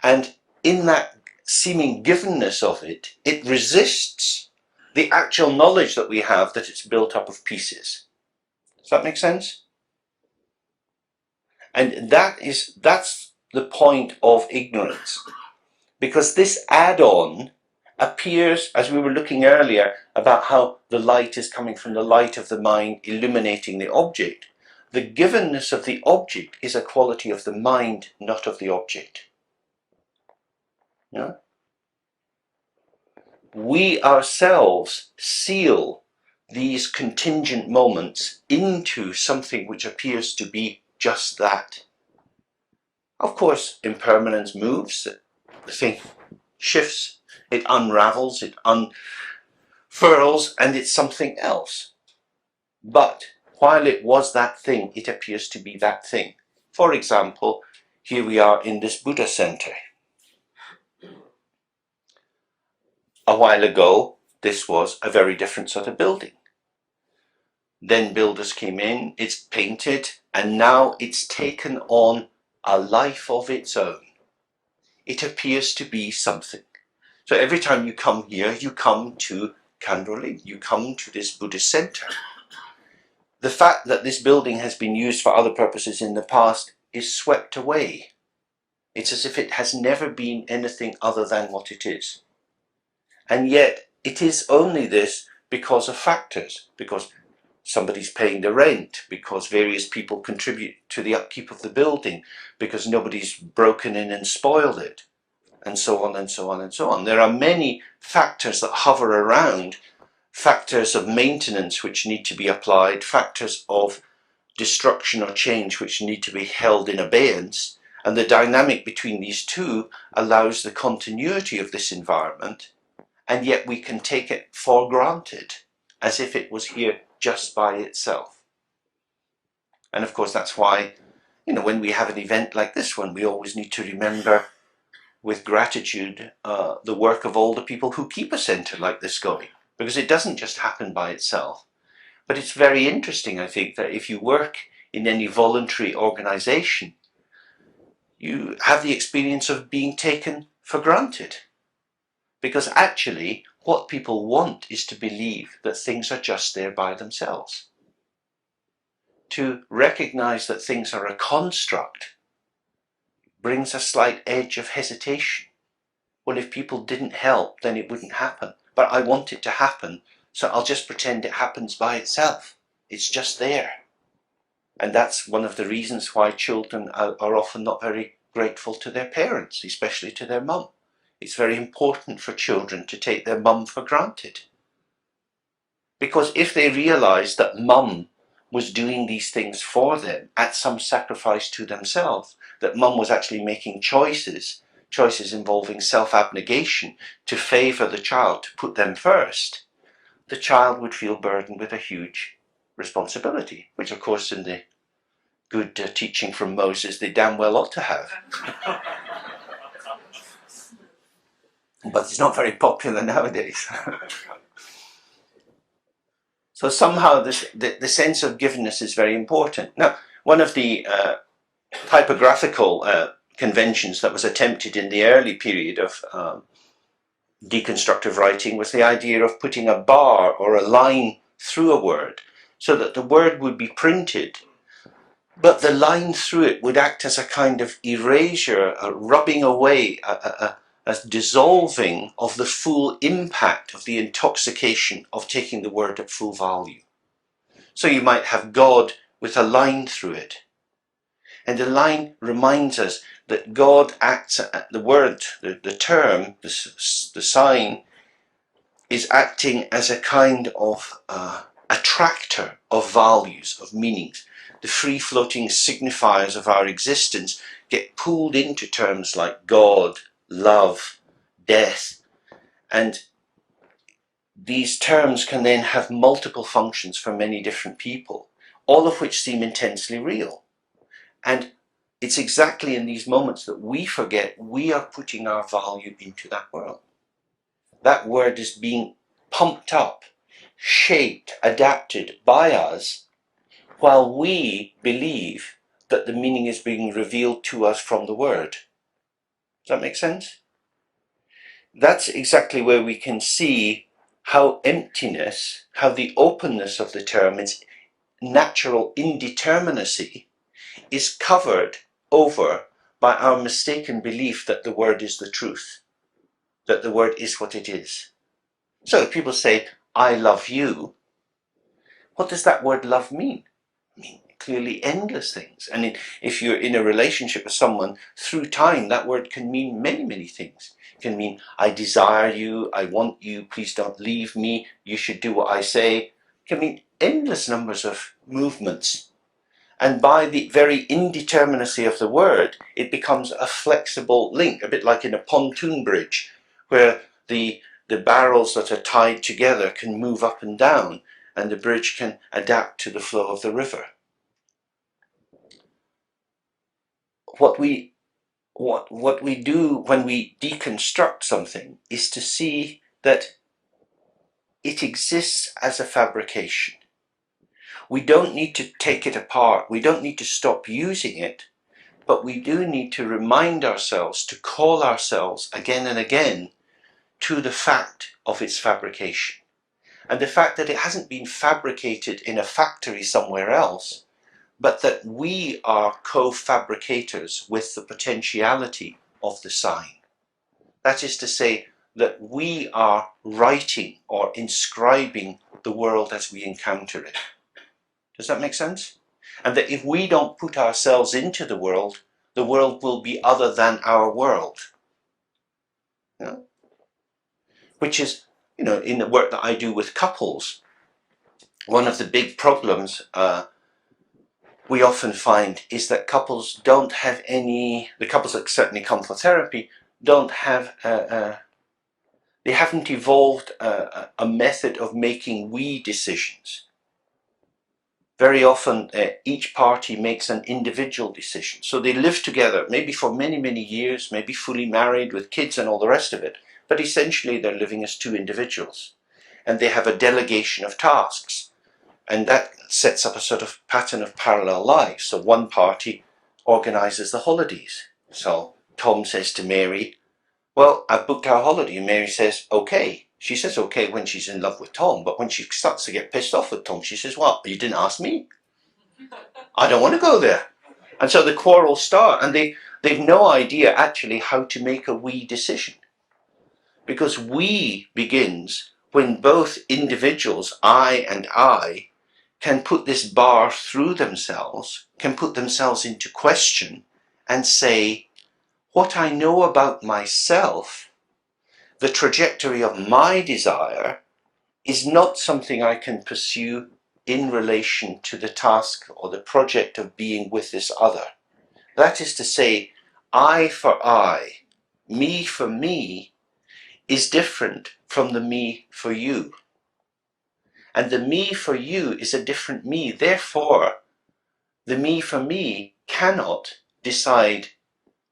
And in that seeming givenness of it, it resists the actual knowledge that we have that it's built up of pieces. Does that make sense? And that's the point of ignorance. Because this add-on appears, as we were looking earlier, about how the light is coming from the light of the mind illuminating the object. The givenness of the object is a quality of the mind, not of the object. Yeah? We ourselves seal these contingent moments into something which appears to be just that. Of course, impermanence moves, the thing shifts, it unravels, it unfurls, and it's something else. But while it was that thing, it appears to be that thing. For example, here we are in this Buddha center. A while ago, this was a very different sort of building. Then builders came in, it's painted, and now it's taken on a life of its own. It appears to be something. So every time you come here, you come to Kandroling, you come to this Buddhist center. The fact that this building has been used for other purposes in the past is swept away. It's as if it has never been anything other than what it is. And yet it is only this because of factors, because somebody's paying the rent, because various people contribute to the upkeep of the building, because nobody's broken in and spoiled it, and so on and so on and so on. There are many factors that hover around, factors of maintenance which need to be applied, factors of destruction or change which need to be held in abeyance, and the dynamic between these two allows the continuity of this environment, and yet we can take it for granted as if it was here just by itself. And of course that's why, when we have an event like this one, we always need to remember with gratitude the work of all the people who keep a centre like this going, because it doesn't just happen by itself. But it's very interesting, I think, that if you work in any voluntary organisation, you have the experience of being taken for granted. Because actually, what people want is to believe that things are just there by themselves. To recognise that things are a construct brings a slight edge of hesitation. Well, if people didn't help, then it wouldn't happen. But I want it to happen, so I'll just pretend it happens by itself. It's just there. And that's one of the reasons why children are often not very grateful to their parents, especially to their mum. It's very important for children to take their mum for granted. Because if they realised that mum was doing these things for them at some sacrifice to themselves, that mum was actually making choices involving self-abnegation to favour the child, to put them first, the child would feel burdened with a huge responsibility, which of course in the good teaching from Moses they damn well ought to have. But it's not very popular nowadays. So somehow the sense of givenness is very important. Now, one of the typographical conventions that was attempted in the early period of deconstructive writing was the idea of putting a bar or a line through a word so that the word would be printed but the line through it would act as a kind of erasure, a rubbing away, a dissolving of the full impact of the intoxication of taking the word at full value. So you might have God with a line through it. And the line reminds us that God acts, the word, the term, the sign, is acting as a kind of attractor of values, of meanings. The free-floating signifiers of our existence get pulled into terms like God, love, death, and these terms can then have multiple functions for many different people, all of which seem intensely real. And it's exactly in these moments that we forget we are putting our value into that world. That word is being pumped up, shaped, adapted by us, while we believe that the meaning is being revealed to us from the word. Does that make sense? That's exactly where we can see how emptiness, how the openness of the term, its natural indeterminacy, is covered over by our mistaken belief that the word is the truth, that the word is what it is. So if people say, I love you, what does that word love mean? I mean, clearly endless things. And if you're in a relationship with someone, through time, that word can mean many, many things. It can mean, I desire you, I want you, please don't leave me, you should do what I say. It can mean endless numbers of movements. And by the very indeterminacy of the word, it becomes a flexible link, a bit like in a pontoon bridge, where the barrels that are tied together can move up and down, and the bridge can adapt to the flow of the river. What we do when we deconstruct something is to see that it exists as a fabrication. We don't need to take it apart. We don't need to stop using it. But we do need to remind ourselves, to call ourselves again and again to the fact of its fabrication. And the fact that it hasn't been fabricated in a factory somewhere else, but that we are co-fabricators with the potentiality of the sign. That is to say, that we are writing or inscribing the world as we encounter it. Does that make sense? And that if we don't put ourselves into the world will be other than our world. You know? Which is, in the work that I do with couples, one of the big problems we often find is that couples don't have the couples that certainly come for therapy, don't have, they haven't evolved a method of making we decisions. Very often, each party makes an individual decision. So they live together, maybe for many, many years, maybe fully married with kids and all the rest of it. But essentially, they're living as two individuals. And they have a delegation of tasks. And that sets up a sort of pattern of parallel lives. So one party organizes the holidays. So Tom says to Mary, well, I've booked our holiday. And Mary says, okay. She says okay when she's in love with Tom, but when she starts to get pissed off with Tom, she says, well, you didn't ask me. I don't want to go there. And so the quarrels start, and they've no idea actually how to make a we decision. Because we begins when both individuals, I and I, can put this bar through themselves, can put themselves into question and say, what I know about myself, the trajectory of my desire, is not something I can pursue in relation to the task or the project of being with this other. That is to say, I for I, me for me, is different from the me for you. And the me for you is a different me. Therefore, the me for me cannot decide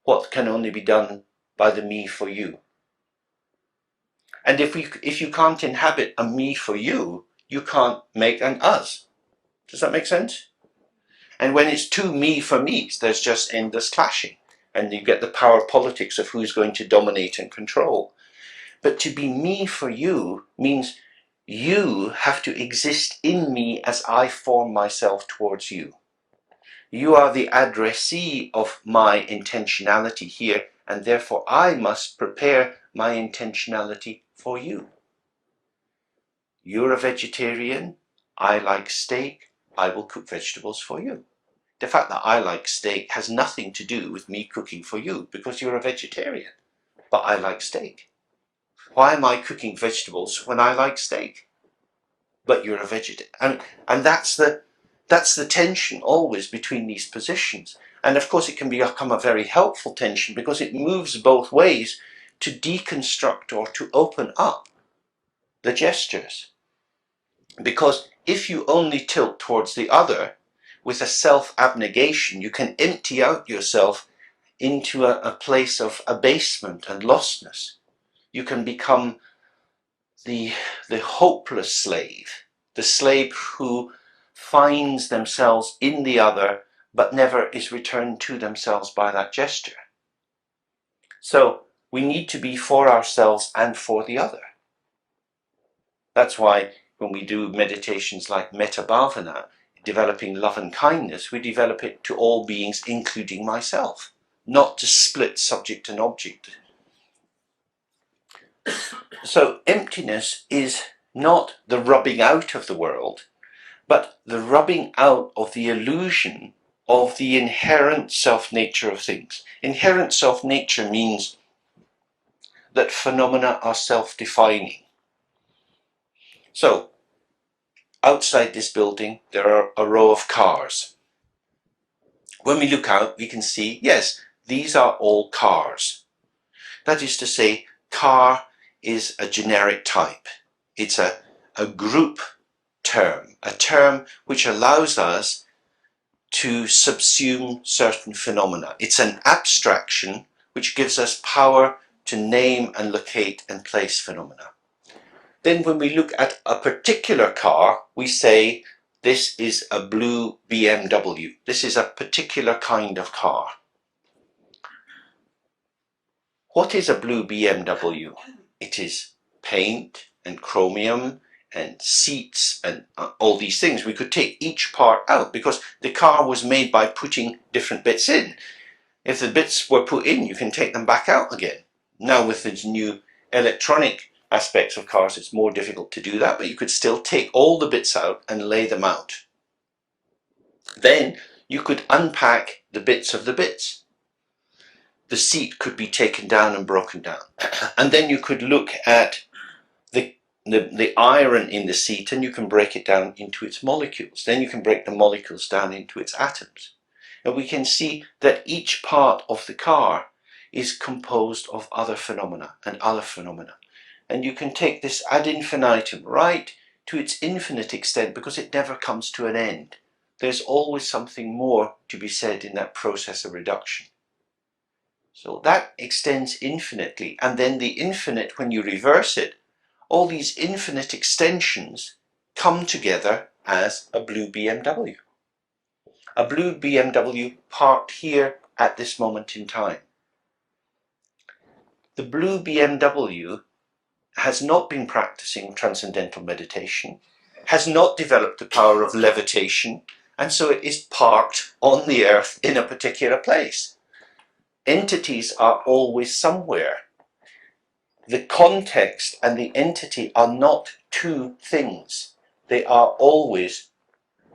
what can only be done by the me for you. And if you can't inhabit a me for you, you can't make an us. Does that make sense? And when it's two me for me's, there's just endless clashing. And you get the power politics of who's going to dominate and control. But to be me for you means you have to exist in me as I form myself towards you. You are the addressee of my intentionality here, and therefore I must prepare my intentionality for you. You're a vegetarian, I like steak, I will cook vegetables for you. The fact that I like steak has nothing to do with me cooking for you, because you're a vegetarian, but I like steak. Why am I cooking vegetables when I like steak? But you're a vegetarian. And that's the tension always between these positions. And of course it can become a very helpful tension because it moves both ways to deconstruct or to open up the gestures. Because if you only tilt towards the other with a self-abnegation, you can empty out yourself into a place of abasement and lostness. You can become the hopeless slave, the slave who finds themselves in the other but never is returned to themselves by that gesture. So we need to be for ourselves and for the other. That's why when we do meditations like metta bhavana, developing love and kindness, we develop it to all beings, including myself, not to split subject and object. So emptiness is not the rubbing out of the world, but the rubbing out of the illusion of the inherent self-nature of things. Inherent self-nature means that phenomena are self-defining. So, outside this building, there are a row of cars. When we look out, we can see, yes, these are all cars. That is to say, car is a generic type. It's a group term, a term which allows us to subsume certain phenomena. It's an abstraction which gives us power to name and locate and place phenomena. Then when we look at a particular car, we say this is a blue BMW. This is a particular kind of car. What is a blue BMW? It is paint and chromium and seats and all these things. We could take each part out because the car was made by putting different bits in. If the bits were put in, you can take them back out again. Now with the new electronic aspects of cars, it's more difficult to do that, but you could still take all the bits out and lay them out. Then you could unpack the bits of the bits. The seat could be taken down and broken down. And then you could look at the iron in the seat and you can break it down into its molecules. Then you can break the molecules down into its atoms. And we can see that each part of the car is composed of other phenomena and other phenomena. And you can take this ad infinitum right to its infinite extent because it never comes to an end. There's always something more to be said in that process of reduction. So that extends infinitely, and then the infinite, when you reverse it, all these infinite extensions come together as a blue BMW. A blue BMW parked here at this moment in time. The blue BMW has not been practicing transcendental meditation, has not developed the power of levitation, and so it is parked on the earth in a particular place. Entities are always somewhere. The context and the entity are not two things. They are always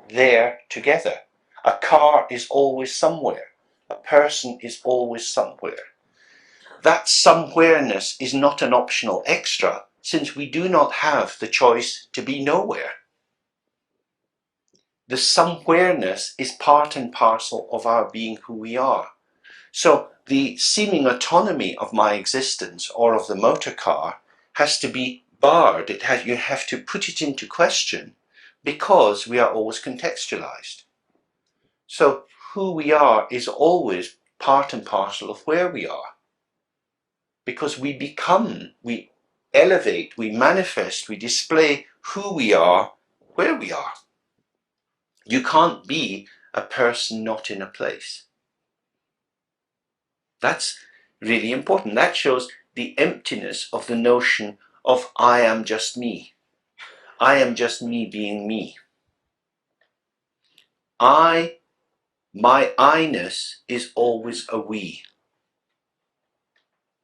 there together. A car is always somewhere. A person is always somewhere. That somewhereness is not an optional extra, since we do not have the choice to be nowhere. The somewhereness is part and parcel of our being who we are. So the seeming autonomy of my existence or of the motor car has to be barred. You have to put it into question because we are always contextualized. So who we are is always part and parcel of where we are. Because we become, we elevate, we manifest, we display who we are, where we are. You can't be a person not in a place. That's really important. That shows the emptiness of the notion of I am just me. I am just me being me. I My I-ness is always a we.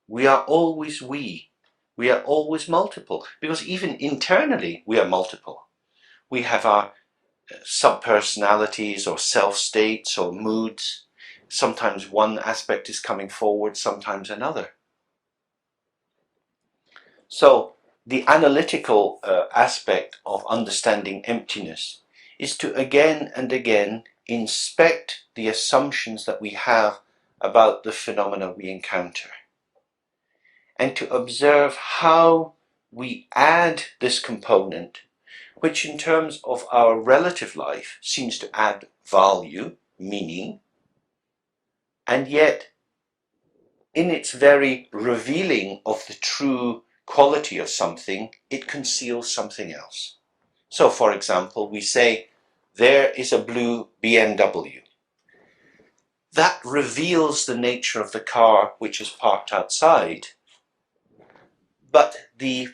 We are always we. We are always multiple, because even internally we are multiple. We have our sub-personalities or self-states or moods. Sometimes one aspect is coming forward, sometimes another. So the analytical aspect of understanding emptiness is to again and again inspect the assumptions that we have about the phenomena we encounter, and to observe how we add this component, which in terms of our relative life seems to add value, meaning, and yet in its very revealing of the true quality of something, it conceals something else. So for example, we say, there is a blue BMW. That reveals the nature of the car which is parked outside, but the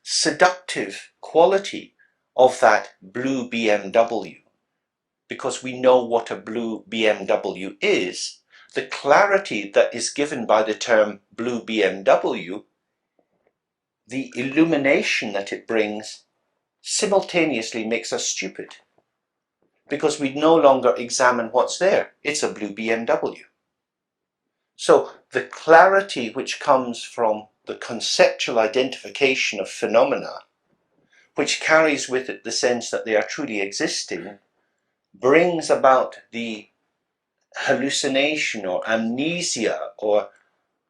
seductive quality of that blue BMW, because we know what a blue BMW is, the clarity that is given by the term blue BMW, the illumination that it brings, simultaneously makes us stupid, because we no longer examine what's there. It's a blue BMW. So the clarity which comes from the conceptual identification of phenomena, which carries with it the sense that they are truly existing, brings about the hallucination or amnesia or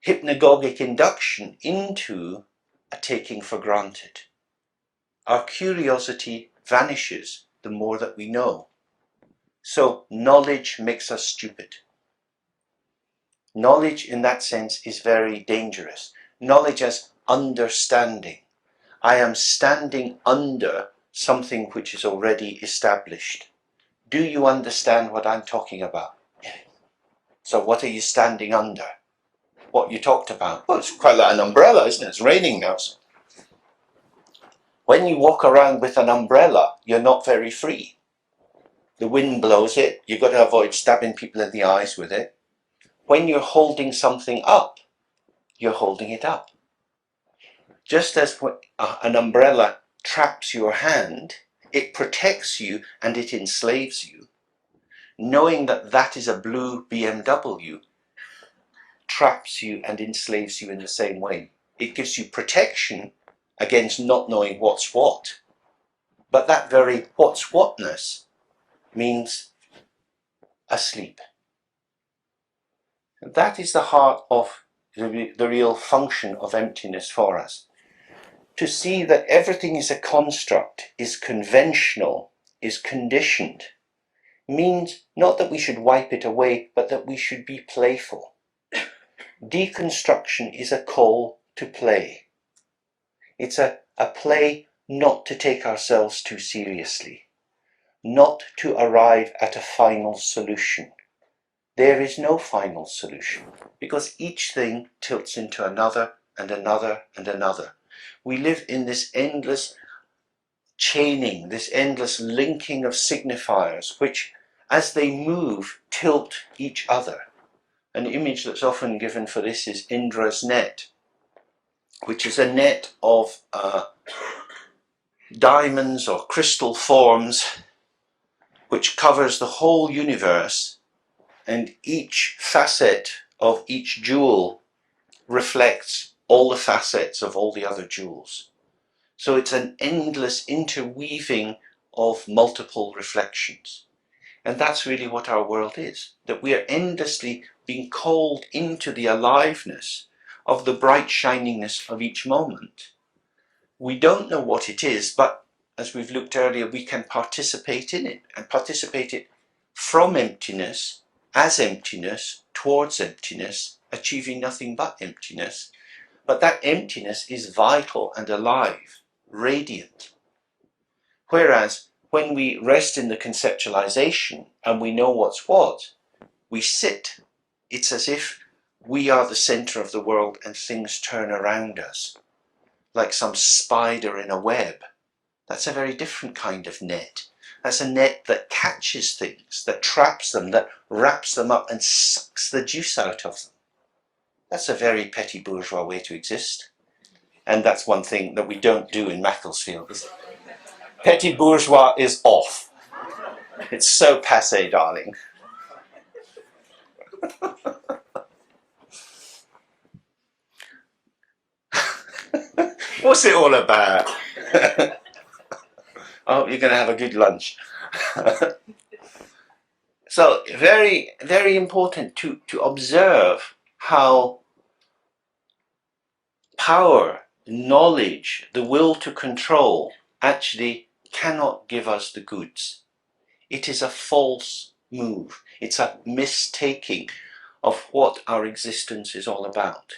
hypnagogic induction into a taking for granted. Our curiosity vanishes the more that we know. So knowledge makes us stupid. Knowledge in that sense is very dangerous. Knowledge as understanding. I am standing under something which is already established. Do you understand what I'm talking about? Yeah. So what are you standing under? What you talked about? Well, it's quite like an umbrella, isn't it? It's raining now. So when you walk around with an umbrella, you're not very free. The wind blows it. You've got to avoid stabbing people in the eyes with it. When you're holding something up, you're holding it up. Just as an umbrella traps your hand, it protects you and it enslaves you. Knowing that that is a blue BMW traps you and enslaves you in the same way. It gives you protection against not knowing what's what. But that very what's whatness means asleep. And that is the heart of the real function of emptiness for us. To see that everything is a construct, is conventional, is conditioned, means not that we should wipe it away, but that we should be playful. Deconstruction is a call to play. It's a play not to take ourselves too seriously, not to arrive at a final solution. There is no final solution, because each thing tilts into another and another and another. We live in this endless chaining, this endless linking of signifiers, which, as they move, tilt each other. An image that's often given for this is Indra's net, which is a net of diamonds or crystal forms which covers the whole universe, and each facet of each jewel reflects all the facets of all the other jewels. So it's an endless interweaving of multiple reflections. And that's really what our world is, that we are endlessly being called into the aliveness of the bright shiningness of each moment. We don't know what it is, but as we've looked earlier, we can participate in it, and participate it from emptiness, as emptiness, towards emptiness, achieving nothing but emptiness. But that emptiness is vital and alive, radiant. Whereas when we rest in the conceptualization and we know what's what, we sit. It's as if we are the center of the world and things turn around us, like some spider in a web. That's a very different kind of net. That's a net that catches things, that traps them, that wraps them up and sucks the juice out of them. That's a very petty bourgeois way to exist. And that's one thing that we don't do in Macclesfield, is it? Petty bourgeois is off. It's so passé, darling. What's it all about? I hope you're going to have a good lunch. So very, very important to observe how power, knowledge, the will to control actually cannot give us the goods. It is a false move. It's a mistaking of what our existence is all about.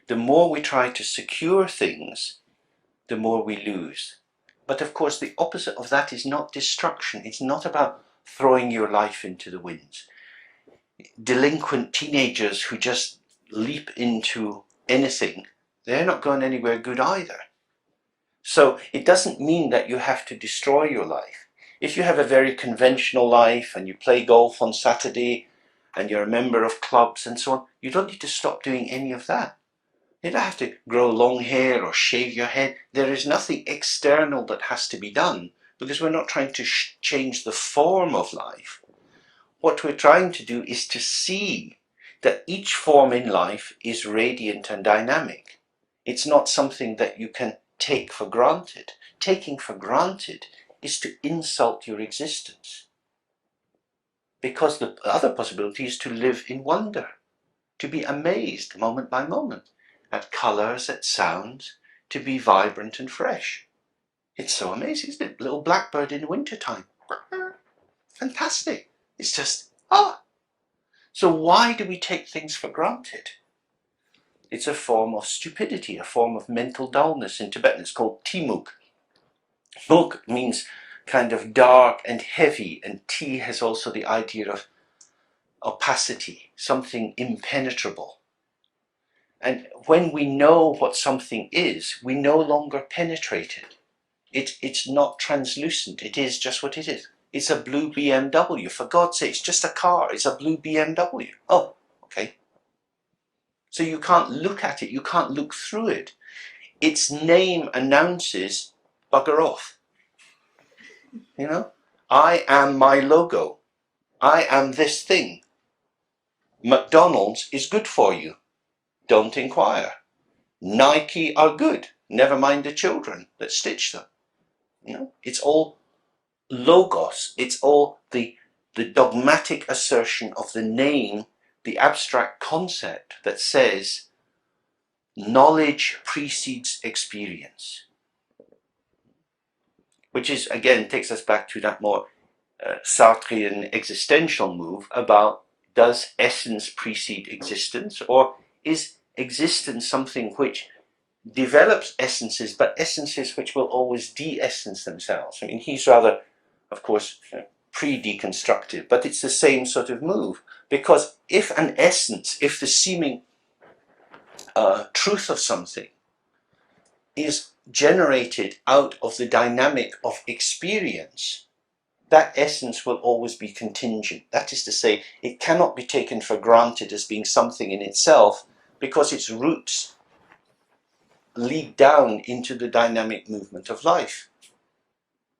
The more we try to secure things, the more we lose. But of course, the opposite of that is not destruction. It's not about throwing your life into the winds. Delinquent teenagers who just leap into anything, they're not going anywhere good either. So it doesn't mean that you have to destroy your life. If you have a very conventional life and you play golf on Saturday and you're a member of clubs and so on, you don't need to stop doing any of that. You don't have to grow long hair or shave your head. There is nothing external that has to be done, because we're not trying to change the form of life. What we're trying to do is to see that each form in life is radiant and dynamic. It's not something that you can take for granted. Taking for granted is to insult your existence. Because the other possibility is to live in wonder, to be amazed moment by moment at colours, at sounds, to be vibrant and fresh. It's so amazing, isn't it? Little blackbird in the wintertime. Fantastic. It's just, So why do we take things for granted? It's a form of stupidity, a form of mental dullness. In Tibetan it's called timuk. Muk means kind of dark and heavy, and ti has also the idea of opacity, something impenetrable. And when we know what something is, we no longer penetrate it. It's not translucent. It is just what it is. It's a blue BMW. For God's sake, it's just a car. It's a blue BMW. Oh, okay. So you can't look at it. You can't look through it. Its name announces bugger off. You know? I am my logo. I am this thing. McDonald's is good for you. Don't inquire. Nike are good. Never mind the children that stitch them. You know, it's all logos. It's all the dogmatic assertion of the name, the abstract concept that says knowledge precedes experience. Which is, again, takes us back to that more Sartrean existential move about, does essence precede existence, or is existence something which develops essences, but essences which will always de-essence themselves? I mean, he's rather, of course, pre-deconstructive, but it's the same sort of move. Because if an essence, if the seeming truth of something is generated out of the dynamic of experience, that essence will always be contingent. That is to say, it cannot be taken for granted as being something in itself, because its roots lead down into the dynamic movement of life.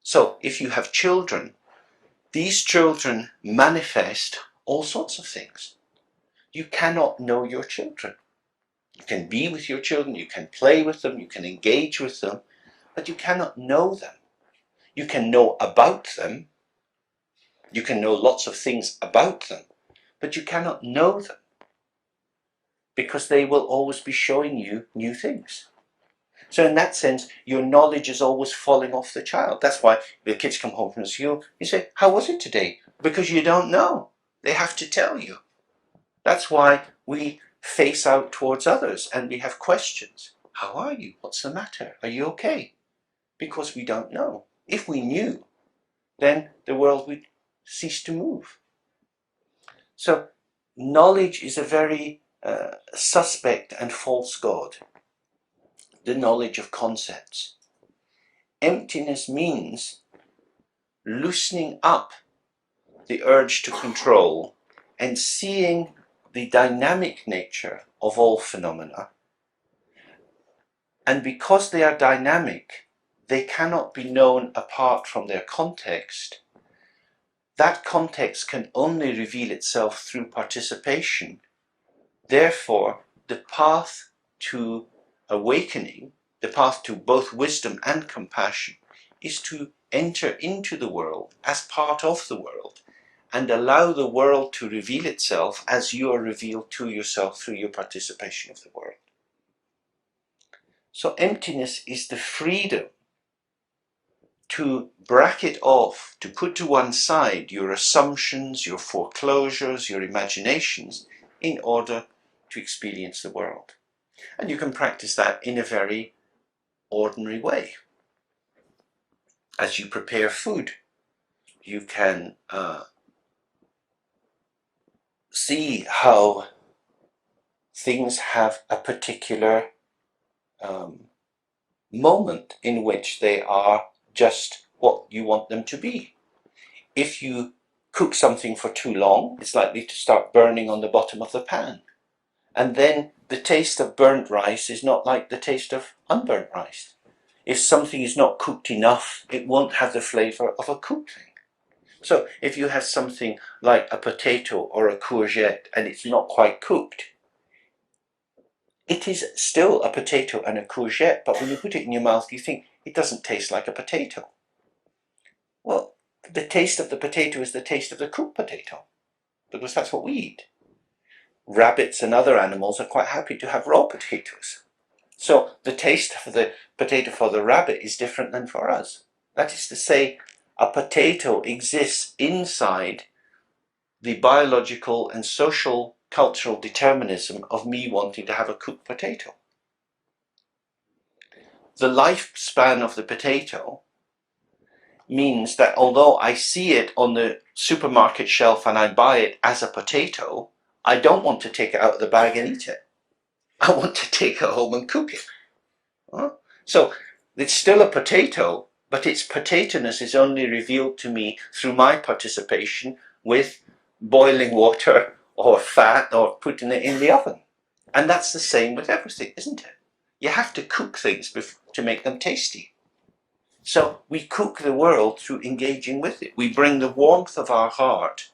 So if you have children, these children manifest all sorts of things. You cannot know your children. You can be with your children, you can play with them, you can engage with them, but you cannot know them. You can know about them. You can know lots of things about them, but you cannot know them, because they will always be showing you new things. So in that sense, your knowledge is always falling off the child. That's why the kids come home from school, you say, how was it today? Because you don't know. They have to tell you. That's why we face out towards others and we have questions. How are you? What's the matter? Are you okay? Because we don't know. If we knew, then the world would cease to move. So knowledge is a very suspect and false god. The knowledge of concepts. Emptiness means loosening up the urge to control and seeing the dynamic nature of all phenomena. And because they are dynamic, they cannot be known apart from their context. That context can only reveal itself through participation. Therefore, the path to awakening, the path to both wisdom and compassion, is to enter into the world as part of the world and allow the world to reveal itself as you are revealed to yourself through your participation of the world. So emptiness is the freedom to bracket off, to put to one side your assumptions, your foreclosures, your imaginations, in order to experience the world. And you can practice that in a very ordinary way. As you prepare food, you can see how things have a particular moment in which they are just what you want them to be. If you cook something for too long, it's likely to start burning on the bottom of the pan. And then the taste of burnt rice is not like the taste of unburnt rice. If something is not cooked enough, it won't have the flavour of a cooked thing. So if you have something like a potato or a courgette and it's not quite cooked, it is still a potato and a courgette, but when you put it in your mouth, you think it doesn't taste like a potato. Well, the taste of the potato is the taste of the cooked potato, because that's what we eat. Rabbits and other animals are quite happy to have raw potatoes. So the taste of the potato for the rabbit is different than for us. That is to say, a potato exists inside the biological and social cultural determinism of me wanting to have a cooked potato. The lifespan of the potato means that although I see it on the supermarket shelf and I buy it as a potato, I don't want to take it out of the bag and eat it. I want to take it home and cook it. So it's still a potato, but its potato-ness is only revealed to me through my participation with boiling water or fat or putting it in the oven. And that's the same with everything, isn't it? You have to cook things to make them tasty. So we cook the world through engaging with it. We bring the warmth of our heart,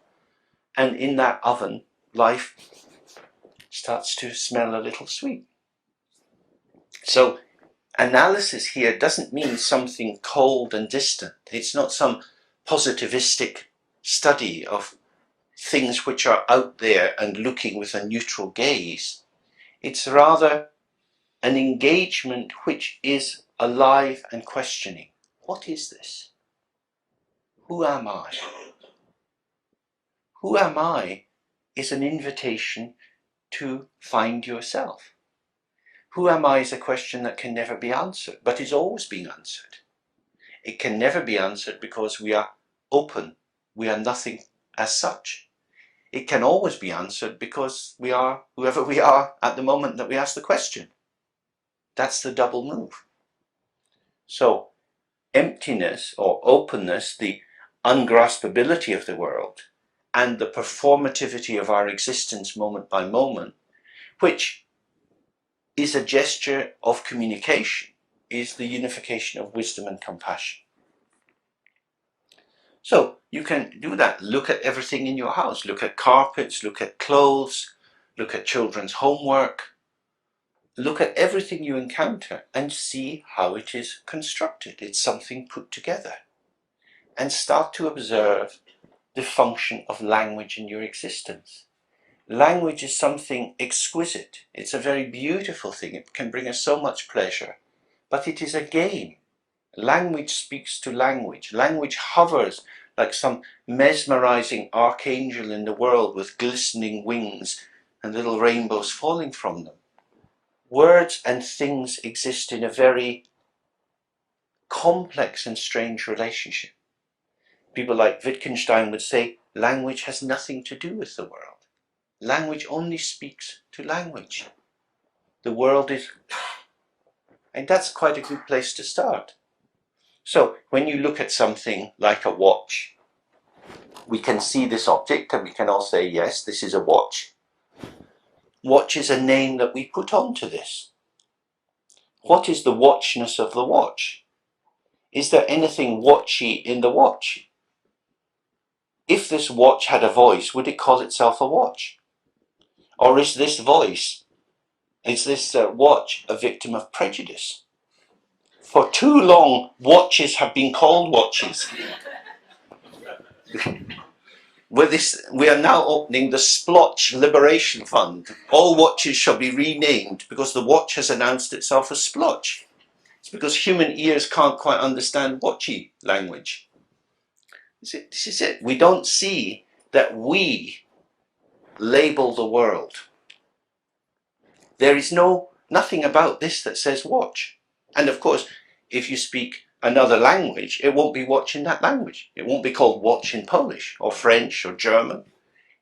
and in that oven, life starts to smell a little sweet. So analysis here doesn't mean something cold and distant. It's not some positivistic study of things which are out there and looking with a neutral gaze. It's rather an engagement which is alive and questioning. What is this? Who am I? Who am I is an invitation to find yourself. Who am I is a question that can never be answered, but is always being answered. It can never be answered because we are open. We are nothing as such. It can always be answered because we are whoever we are at the moment that we ask the question. That's the double move. So emptiness or openness, the ungraspability of the world, and the performativity of our existence moment by moment, which is a gesture of communication, is the unification of wisdom and compassion. So you can do that. Look at everything in your house. Look at carpets, look at clothes, look at children's homework. Look at everything you encounter and see how it is constructed. It's something put together. And start to observe the function of language in your existence. Language is something exquisite. It's a very beautiful thing. It can bring us so much pleasure. But it is a game. Language speaks to language. Language hovers like some mesmerizing archangel in the world with glistening wings and little rainbows falling from them. Words and things exist in a very complex and strange relationship. People like Wittgenstein would say, language has nothing to do with the world. Language only speaks to language. The world is... And that's quite a good place to start. So when you look at something like a watch, we can see this object and we can all say, yes, this is a watch. Watch is a name that we put onto this. What is the watchness of the watch? Is there anything watchy in the watch? If this watch had a voice, would it call itself a watch? Or is this voice, is this watch a victim of prejudice? For too long, watches have been called watches. We are now opening the Splotch Liberation Fund. All watches shall be renamed because the watch has announced itself as Splotch. It's because human ears can't quite understand watchy language. This is it. We don't see that we label the world. There is nothing about this that says watch. And of course, if you speak another language, it won't be watch in that language. It won't be called watch in Polish or French or German.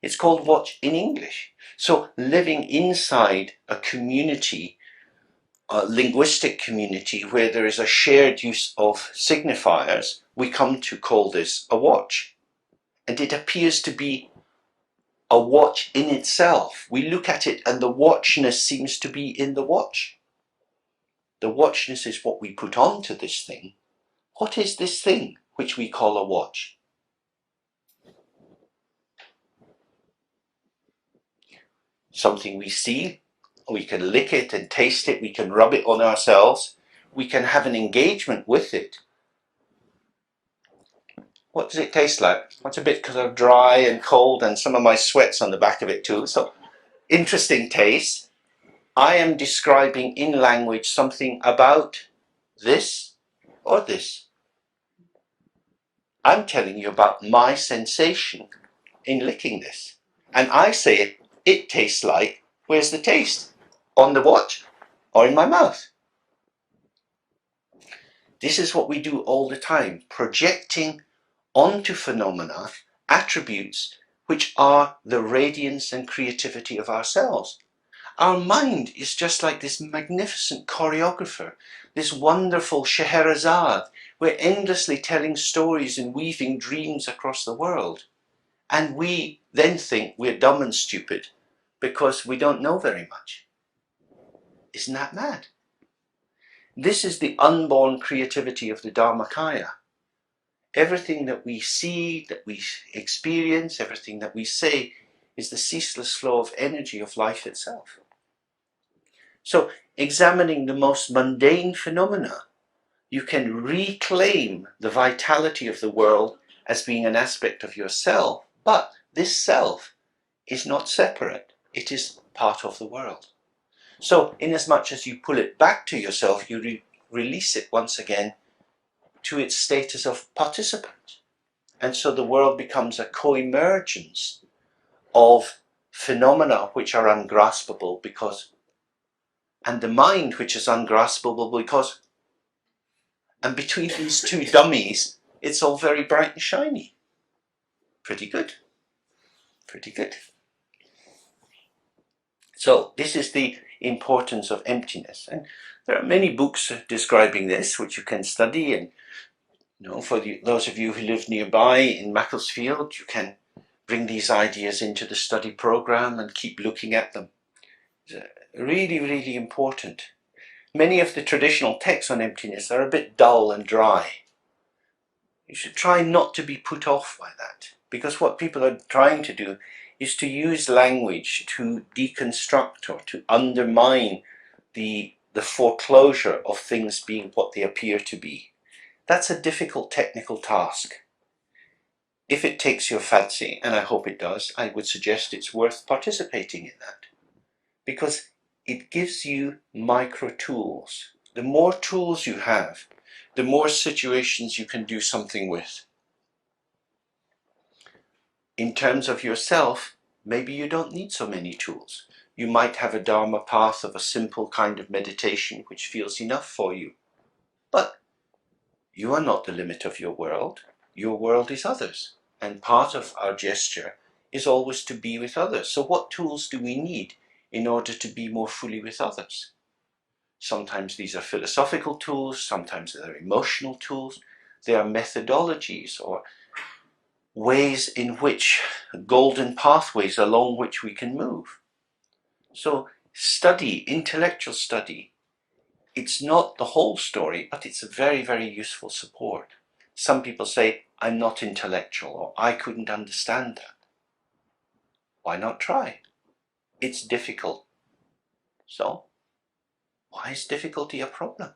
It's called watch in English. So living inside a community, a linguistic community where there is a shared use of signifiers, we come to call this a watch. And it appears to be a watch in itself. We look at it and the watchness seems to be in the watch. The watchness is what we put onto this thing. What is this thing which we call a watch? Something we see, we can lick it and taste it, we can rub it on ourselves, we can have an engagement with it. What does it taste like? It's a bit kind of dry and cold and some of my sweat's on the back of it too. So interesting taste. I am describing in language something about this or this. I'm telling you about my sensation in licking this. And I say it tastes like, where's the taste? On the watch or in my mouth? This is what we do all the time, projecting onto phenomena attributes which are the radiance and creativity of ourselves. Our mind is just like this magnificent choreographer, this wonderful Scheherazade. We're endlessly telling stories and weaving dreams across the world. And we then think we're dumb and stupid because we don't know very much. Isn't that mad? This is the unborn creativity of the Dharmakaya. Everything that we see, that we experience, everything that we say is the ceaseless flow of energy of life itself. So, examining the most mundane phenomena, you can reclaim the vitality of the world as being an aspect of yourself, but this self is not separate, it is part of the world. So, inasmuch as you pull it back to yourself, you release it once again to its status of participant. And so the world becomes a co-emergence of phenomena which are ungraspable because, and the mind which is ungraspable because, and between these two dummies, it's all very bright and shiny. Pretty good. Pretty good. So this is the importance of emptiness. And there are many books describing this, which you can study. And for those of you who live nearby in Macclesfield, you can bring these ideas into the study program and keep looking at them. It's really, really important. Many of the traditional texts on emptiness are a bit dull and dry. You should try not to be put off by that, because what people are trying to do is to use language to deconstruct or to undermine the foreclosure of things being what they appear to be. That's a difficult technical task. If it takes your fancy, and I hope it does, I would suggest it's worth participating in that, because it gives you micro tools. The more tools you have, the more situations you can do something with. In terms of yourself, maybe you don't need so many tools. You might have a Dharma path of a simple kind of meditation which feels enough for you. But you are not the limit of your world. Your world is others. And part of our gesture is always to be with others. So what tools do we need in order to be more fully with others? Sometimes these are philosophical tools, sometimes they're emotional tools, They are methodologies or ways in which, golden pathways along which we can move. So study, intellectual study, it's not the whole story, but it's a very, very useful support. Some people say, I'm not intellectual, or I couldn't understand that. Why not try? It's difficult. So, why is difficulty a problem?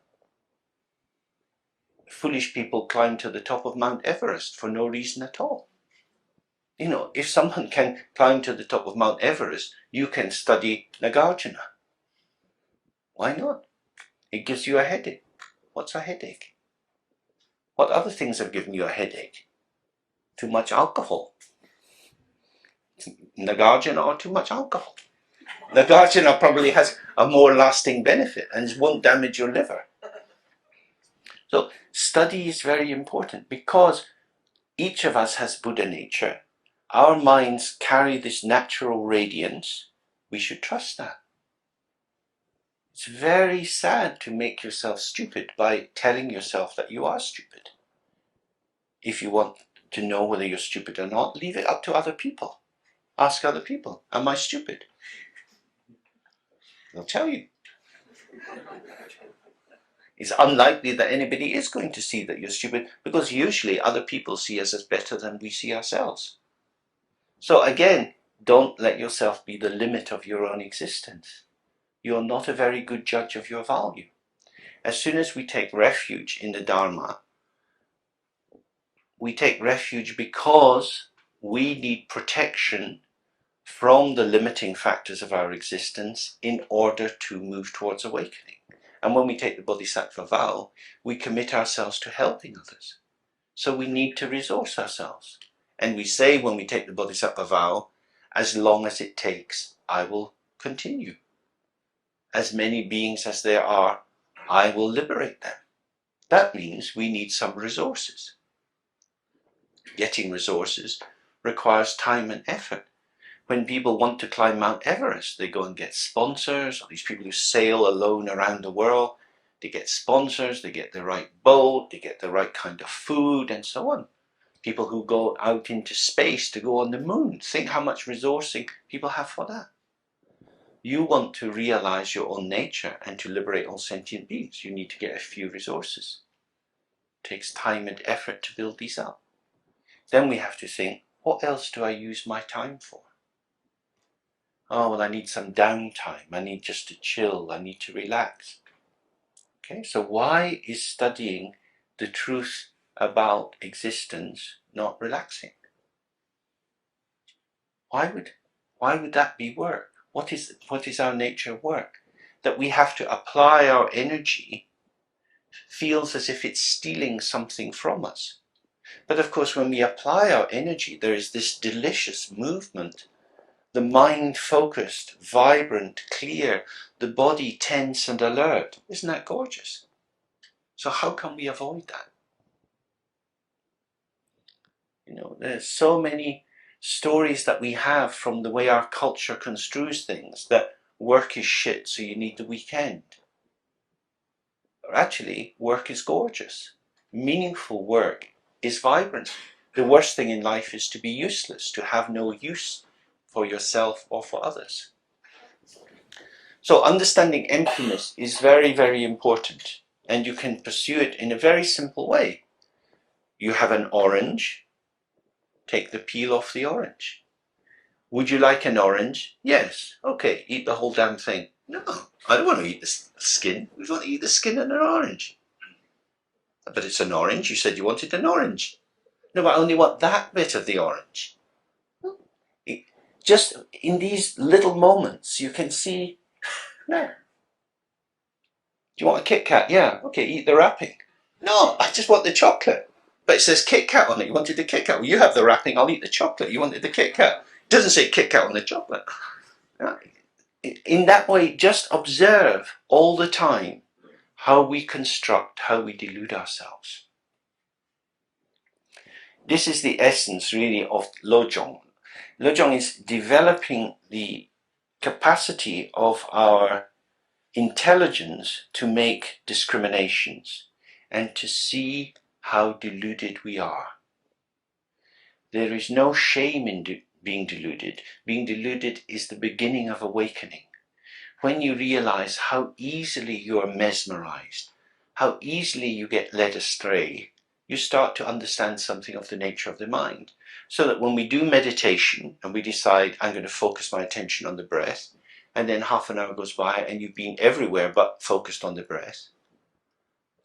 Foolish people climb to the top of Mount Everest for no reason at all. You know, if someone can climb to the top of Mount Everest, you can study Nagarjuna. Why not? It gives you a headache. What's a headache? What other things have given you a headache? Too much alcohol. Nagarjuna or too much alcohol. Nagarjuna probably has a more lasting benefit and it won't damage your liver. So study is very important because each of us has Buddha nature. Our minds carry this natural radiance. We should trust that. It's very sad to make yourself stupid by telling yourself that you are stupid. If you want to know whether you're stupid or not, leave it up to other people. Ask other people, am I stupid? They'll tell you. It's unlikely that anybody is going to see that you're stupid because usually other people see us as better than we see ourselves. So again, don't let yourself be the limit of your own existence. You're not a very good judge of your value. As soon as we take refuge in the Dharma, we take refuge because we need protection from the limiting factors of our existence in order to move towards awakening. And when we take the Bodhisattva vow, we commit ourselves to helping others. So we need to resource ourselves. And we say when we take the Bodhisattva vow, as long as it takes, I will continue. As many beings as there are, I will liberate them. That means we need some resources. Getting resources requires time and effort. When people want to climb Mount Everest, they go and get sponsors, or these people who sail alone around the world, they get sponsors, they get the right boat, they get the right kind of food, and so on. People who go out into space to go on the moon, think how much resourcing people have for that. You want to realize your own nature and to liberate all sentient beings. You need to get a few resources. It takes time and effort to build these up. Then we have to think, what else do I use my time for? Oh, well, I need some downtime. I need just to chill. I need to relax. Okay, so why is studying the truth about existence not relaxing? Why would that be work? What is our nature work? That we have to apply our energy feels as if it's stealing something from us. But of course, when we apply our energy, there is this delicious movement. The mind focused, vibrant, clear, the body tense and alert. Isn't that gorgeous? So how can we avoid that? You know, there's so many stories that we have from the way our culture construes things, that work is shit, so you need the weekend. Or actually, work is gorgeous. Meaningful work is vibrant. The worst thing in life is to be useless, to have no use for yourself or for others. So understanding emptiness is very, very important, and you can pursue it in a very simple way. You have an orange, take the peel off the orange. Would you like an orange? Yes. Okay, eat the whole damn thing. No, I don't want to eat the skin. We want to eat the skin and an orange. But it's an orange. You said you wanted an orange. No, I only want that bit of the orange. Just in these little moments, you can see, no. Do you want a Kit Kat? Yeah. Okay, eat the wrapping. No, I just want the chocolate. But it says Kit Kat on it. You wanted the Kit Kat. Well, you have the wrapping. I'll eat the chocolate. You wanted the Kit Kat. It doesn't say Kit Kat on the chocolate. In that way, just observe all the time how we construct, how we delude ourselves. This is the essence, really, of Lojong. Lojong is developing the capacity of our intelligence to make discriminations and to see how deluded we are. There is no shame in being deluded. Being deluded is the beginning of awakening. When you realize how easily you are mesmerized, how easily you get led astray, you start to understand something of the nature of the mind. So that when we do meditation and we decide, I'm going to focus my attention on the breath, and then half an hour goes by and you've been everywhere but focused on the breath,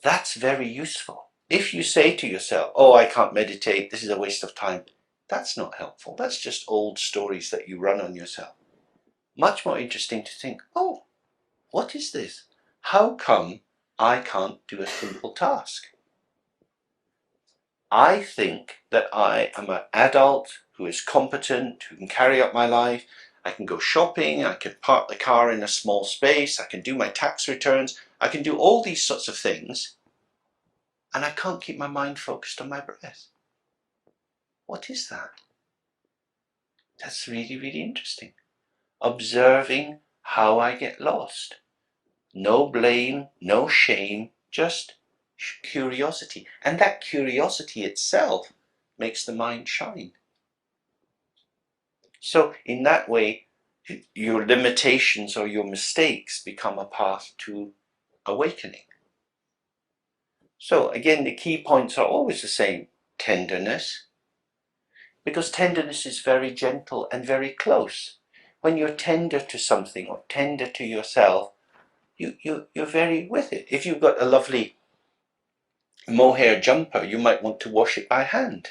that's very useful. If you say to yourself, oh, I can't meditate, this is a waste of time, that's not helpful. That's just old stories that you run on yourself. Much more interesting to think, oh, what is this? How come I can't do a simple task? I think that I am an adult who is competent, who can carry out my life. I can go shopping, I can park the car in a small space, I can do my tax returns, I can do all these sorts of things, and I can't keep my mind focused on my breath. What is that? That's really, really interesting. Observing how I get lost. No blame, no shame, just curiosity. And that curiosity itself makes the mind shine. So in that way, your limitations or your mistakes become a path to awakening. So again, the key points are always the same. Tenderness, because tenderness is very gentle and very close. When you're tender to something or tender to yourself, you're very with it. If you've got a lovely mohair jumper, you might want to wash it by hand.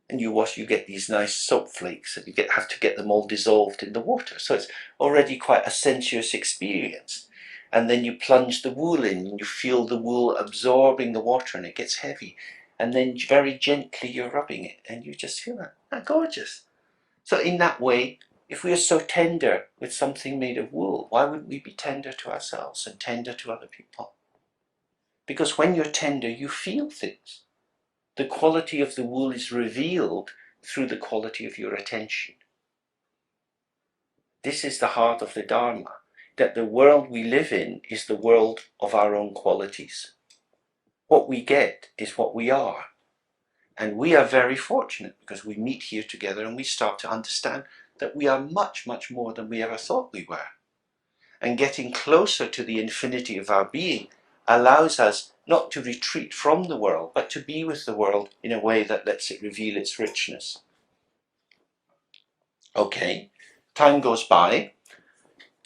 And you get these nice soap flakes and you have to get them all dissolved in the water. So it's already quite a sensuous experience. And then you plunge the wool in and you feel the wool absorbing the water and it gets heavy. And then very gently you're rubbing it and you just feel that gorgeous. So in that way, if we are so tender with something made of wool, why wouldn't we be tender to ourselves and tender to other people? Because when you're tender, you feel things. The quality of the wool is revealed through the quality of your attention. This is the heart of the Dharma, that the world we live in is the world of our own qualities. What we get is what we are. And we are very fortunate because we meet here together and we start to understand that we are much, much more than we ever thought we were. And getting closer to the infinity of our being allows us not to retreat from the world, but to be with the world in a way that lets it reveal its richness. Okay, time goes by.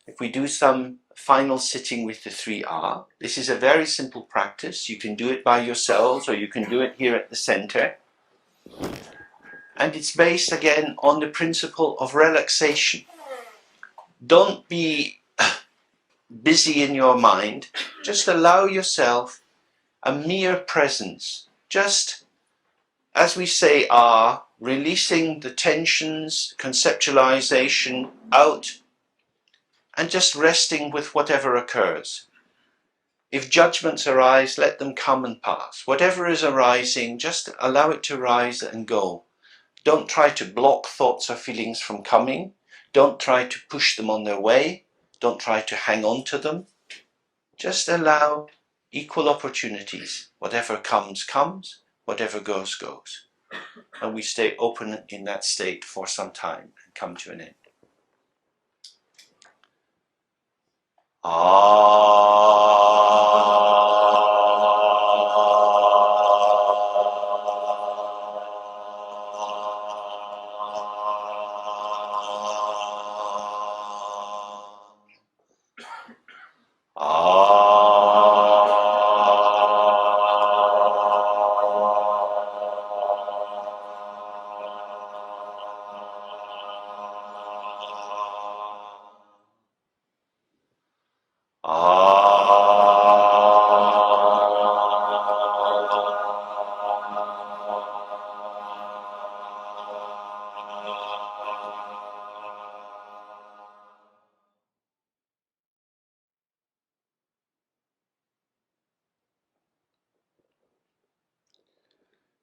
If we do some final sitting with the 3R, this is a very simple practice. You can do it by yourselves or you can do it here at the center. And it's based again on the principle of relaxation. Don't be busy in your mind. Just allow yourself a mere presence. Just, as we say, releasing the tensions, conceptualization out, and just resting with whatever occurs. If judgments arise, let them come and pass. Whatever is arising, just allow it to rise and go. Don't try to block thoughts or feelings from coming. Don't try to push them on their way. Don't try to hang on to them. Just allow equal opportunities. Whatever comes, comes. Whatever goes, goes. And we stay open in that state for some time and come to an end.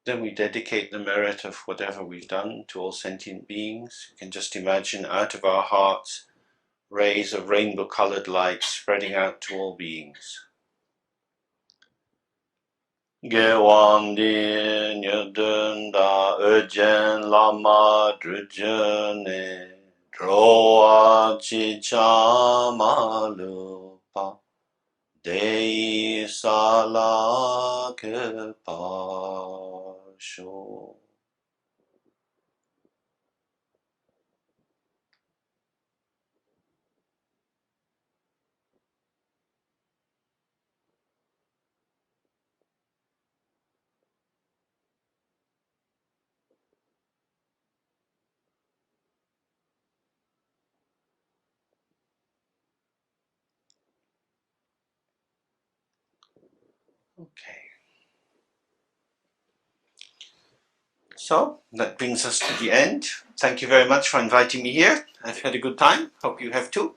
Then we dedicate the merit of whatever we've done to all sentient beings. You can just imagine out of our hearts rays of rainbow-colored light spreading out to all beings. Gewang di nyudun da urgen lama drujane droa chi chama lupa dei sala ke pasho. Okay. So that brings us to the end. Thank you very much for inviting me here. I've had a good time. Hope you have too.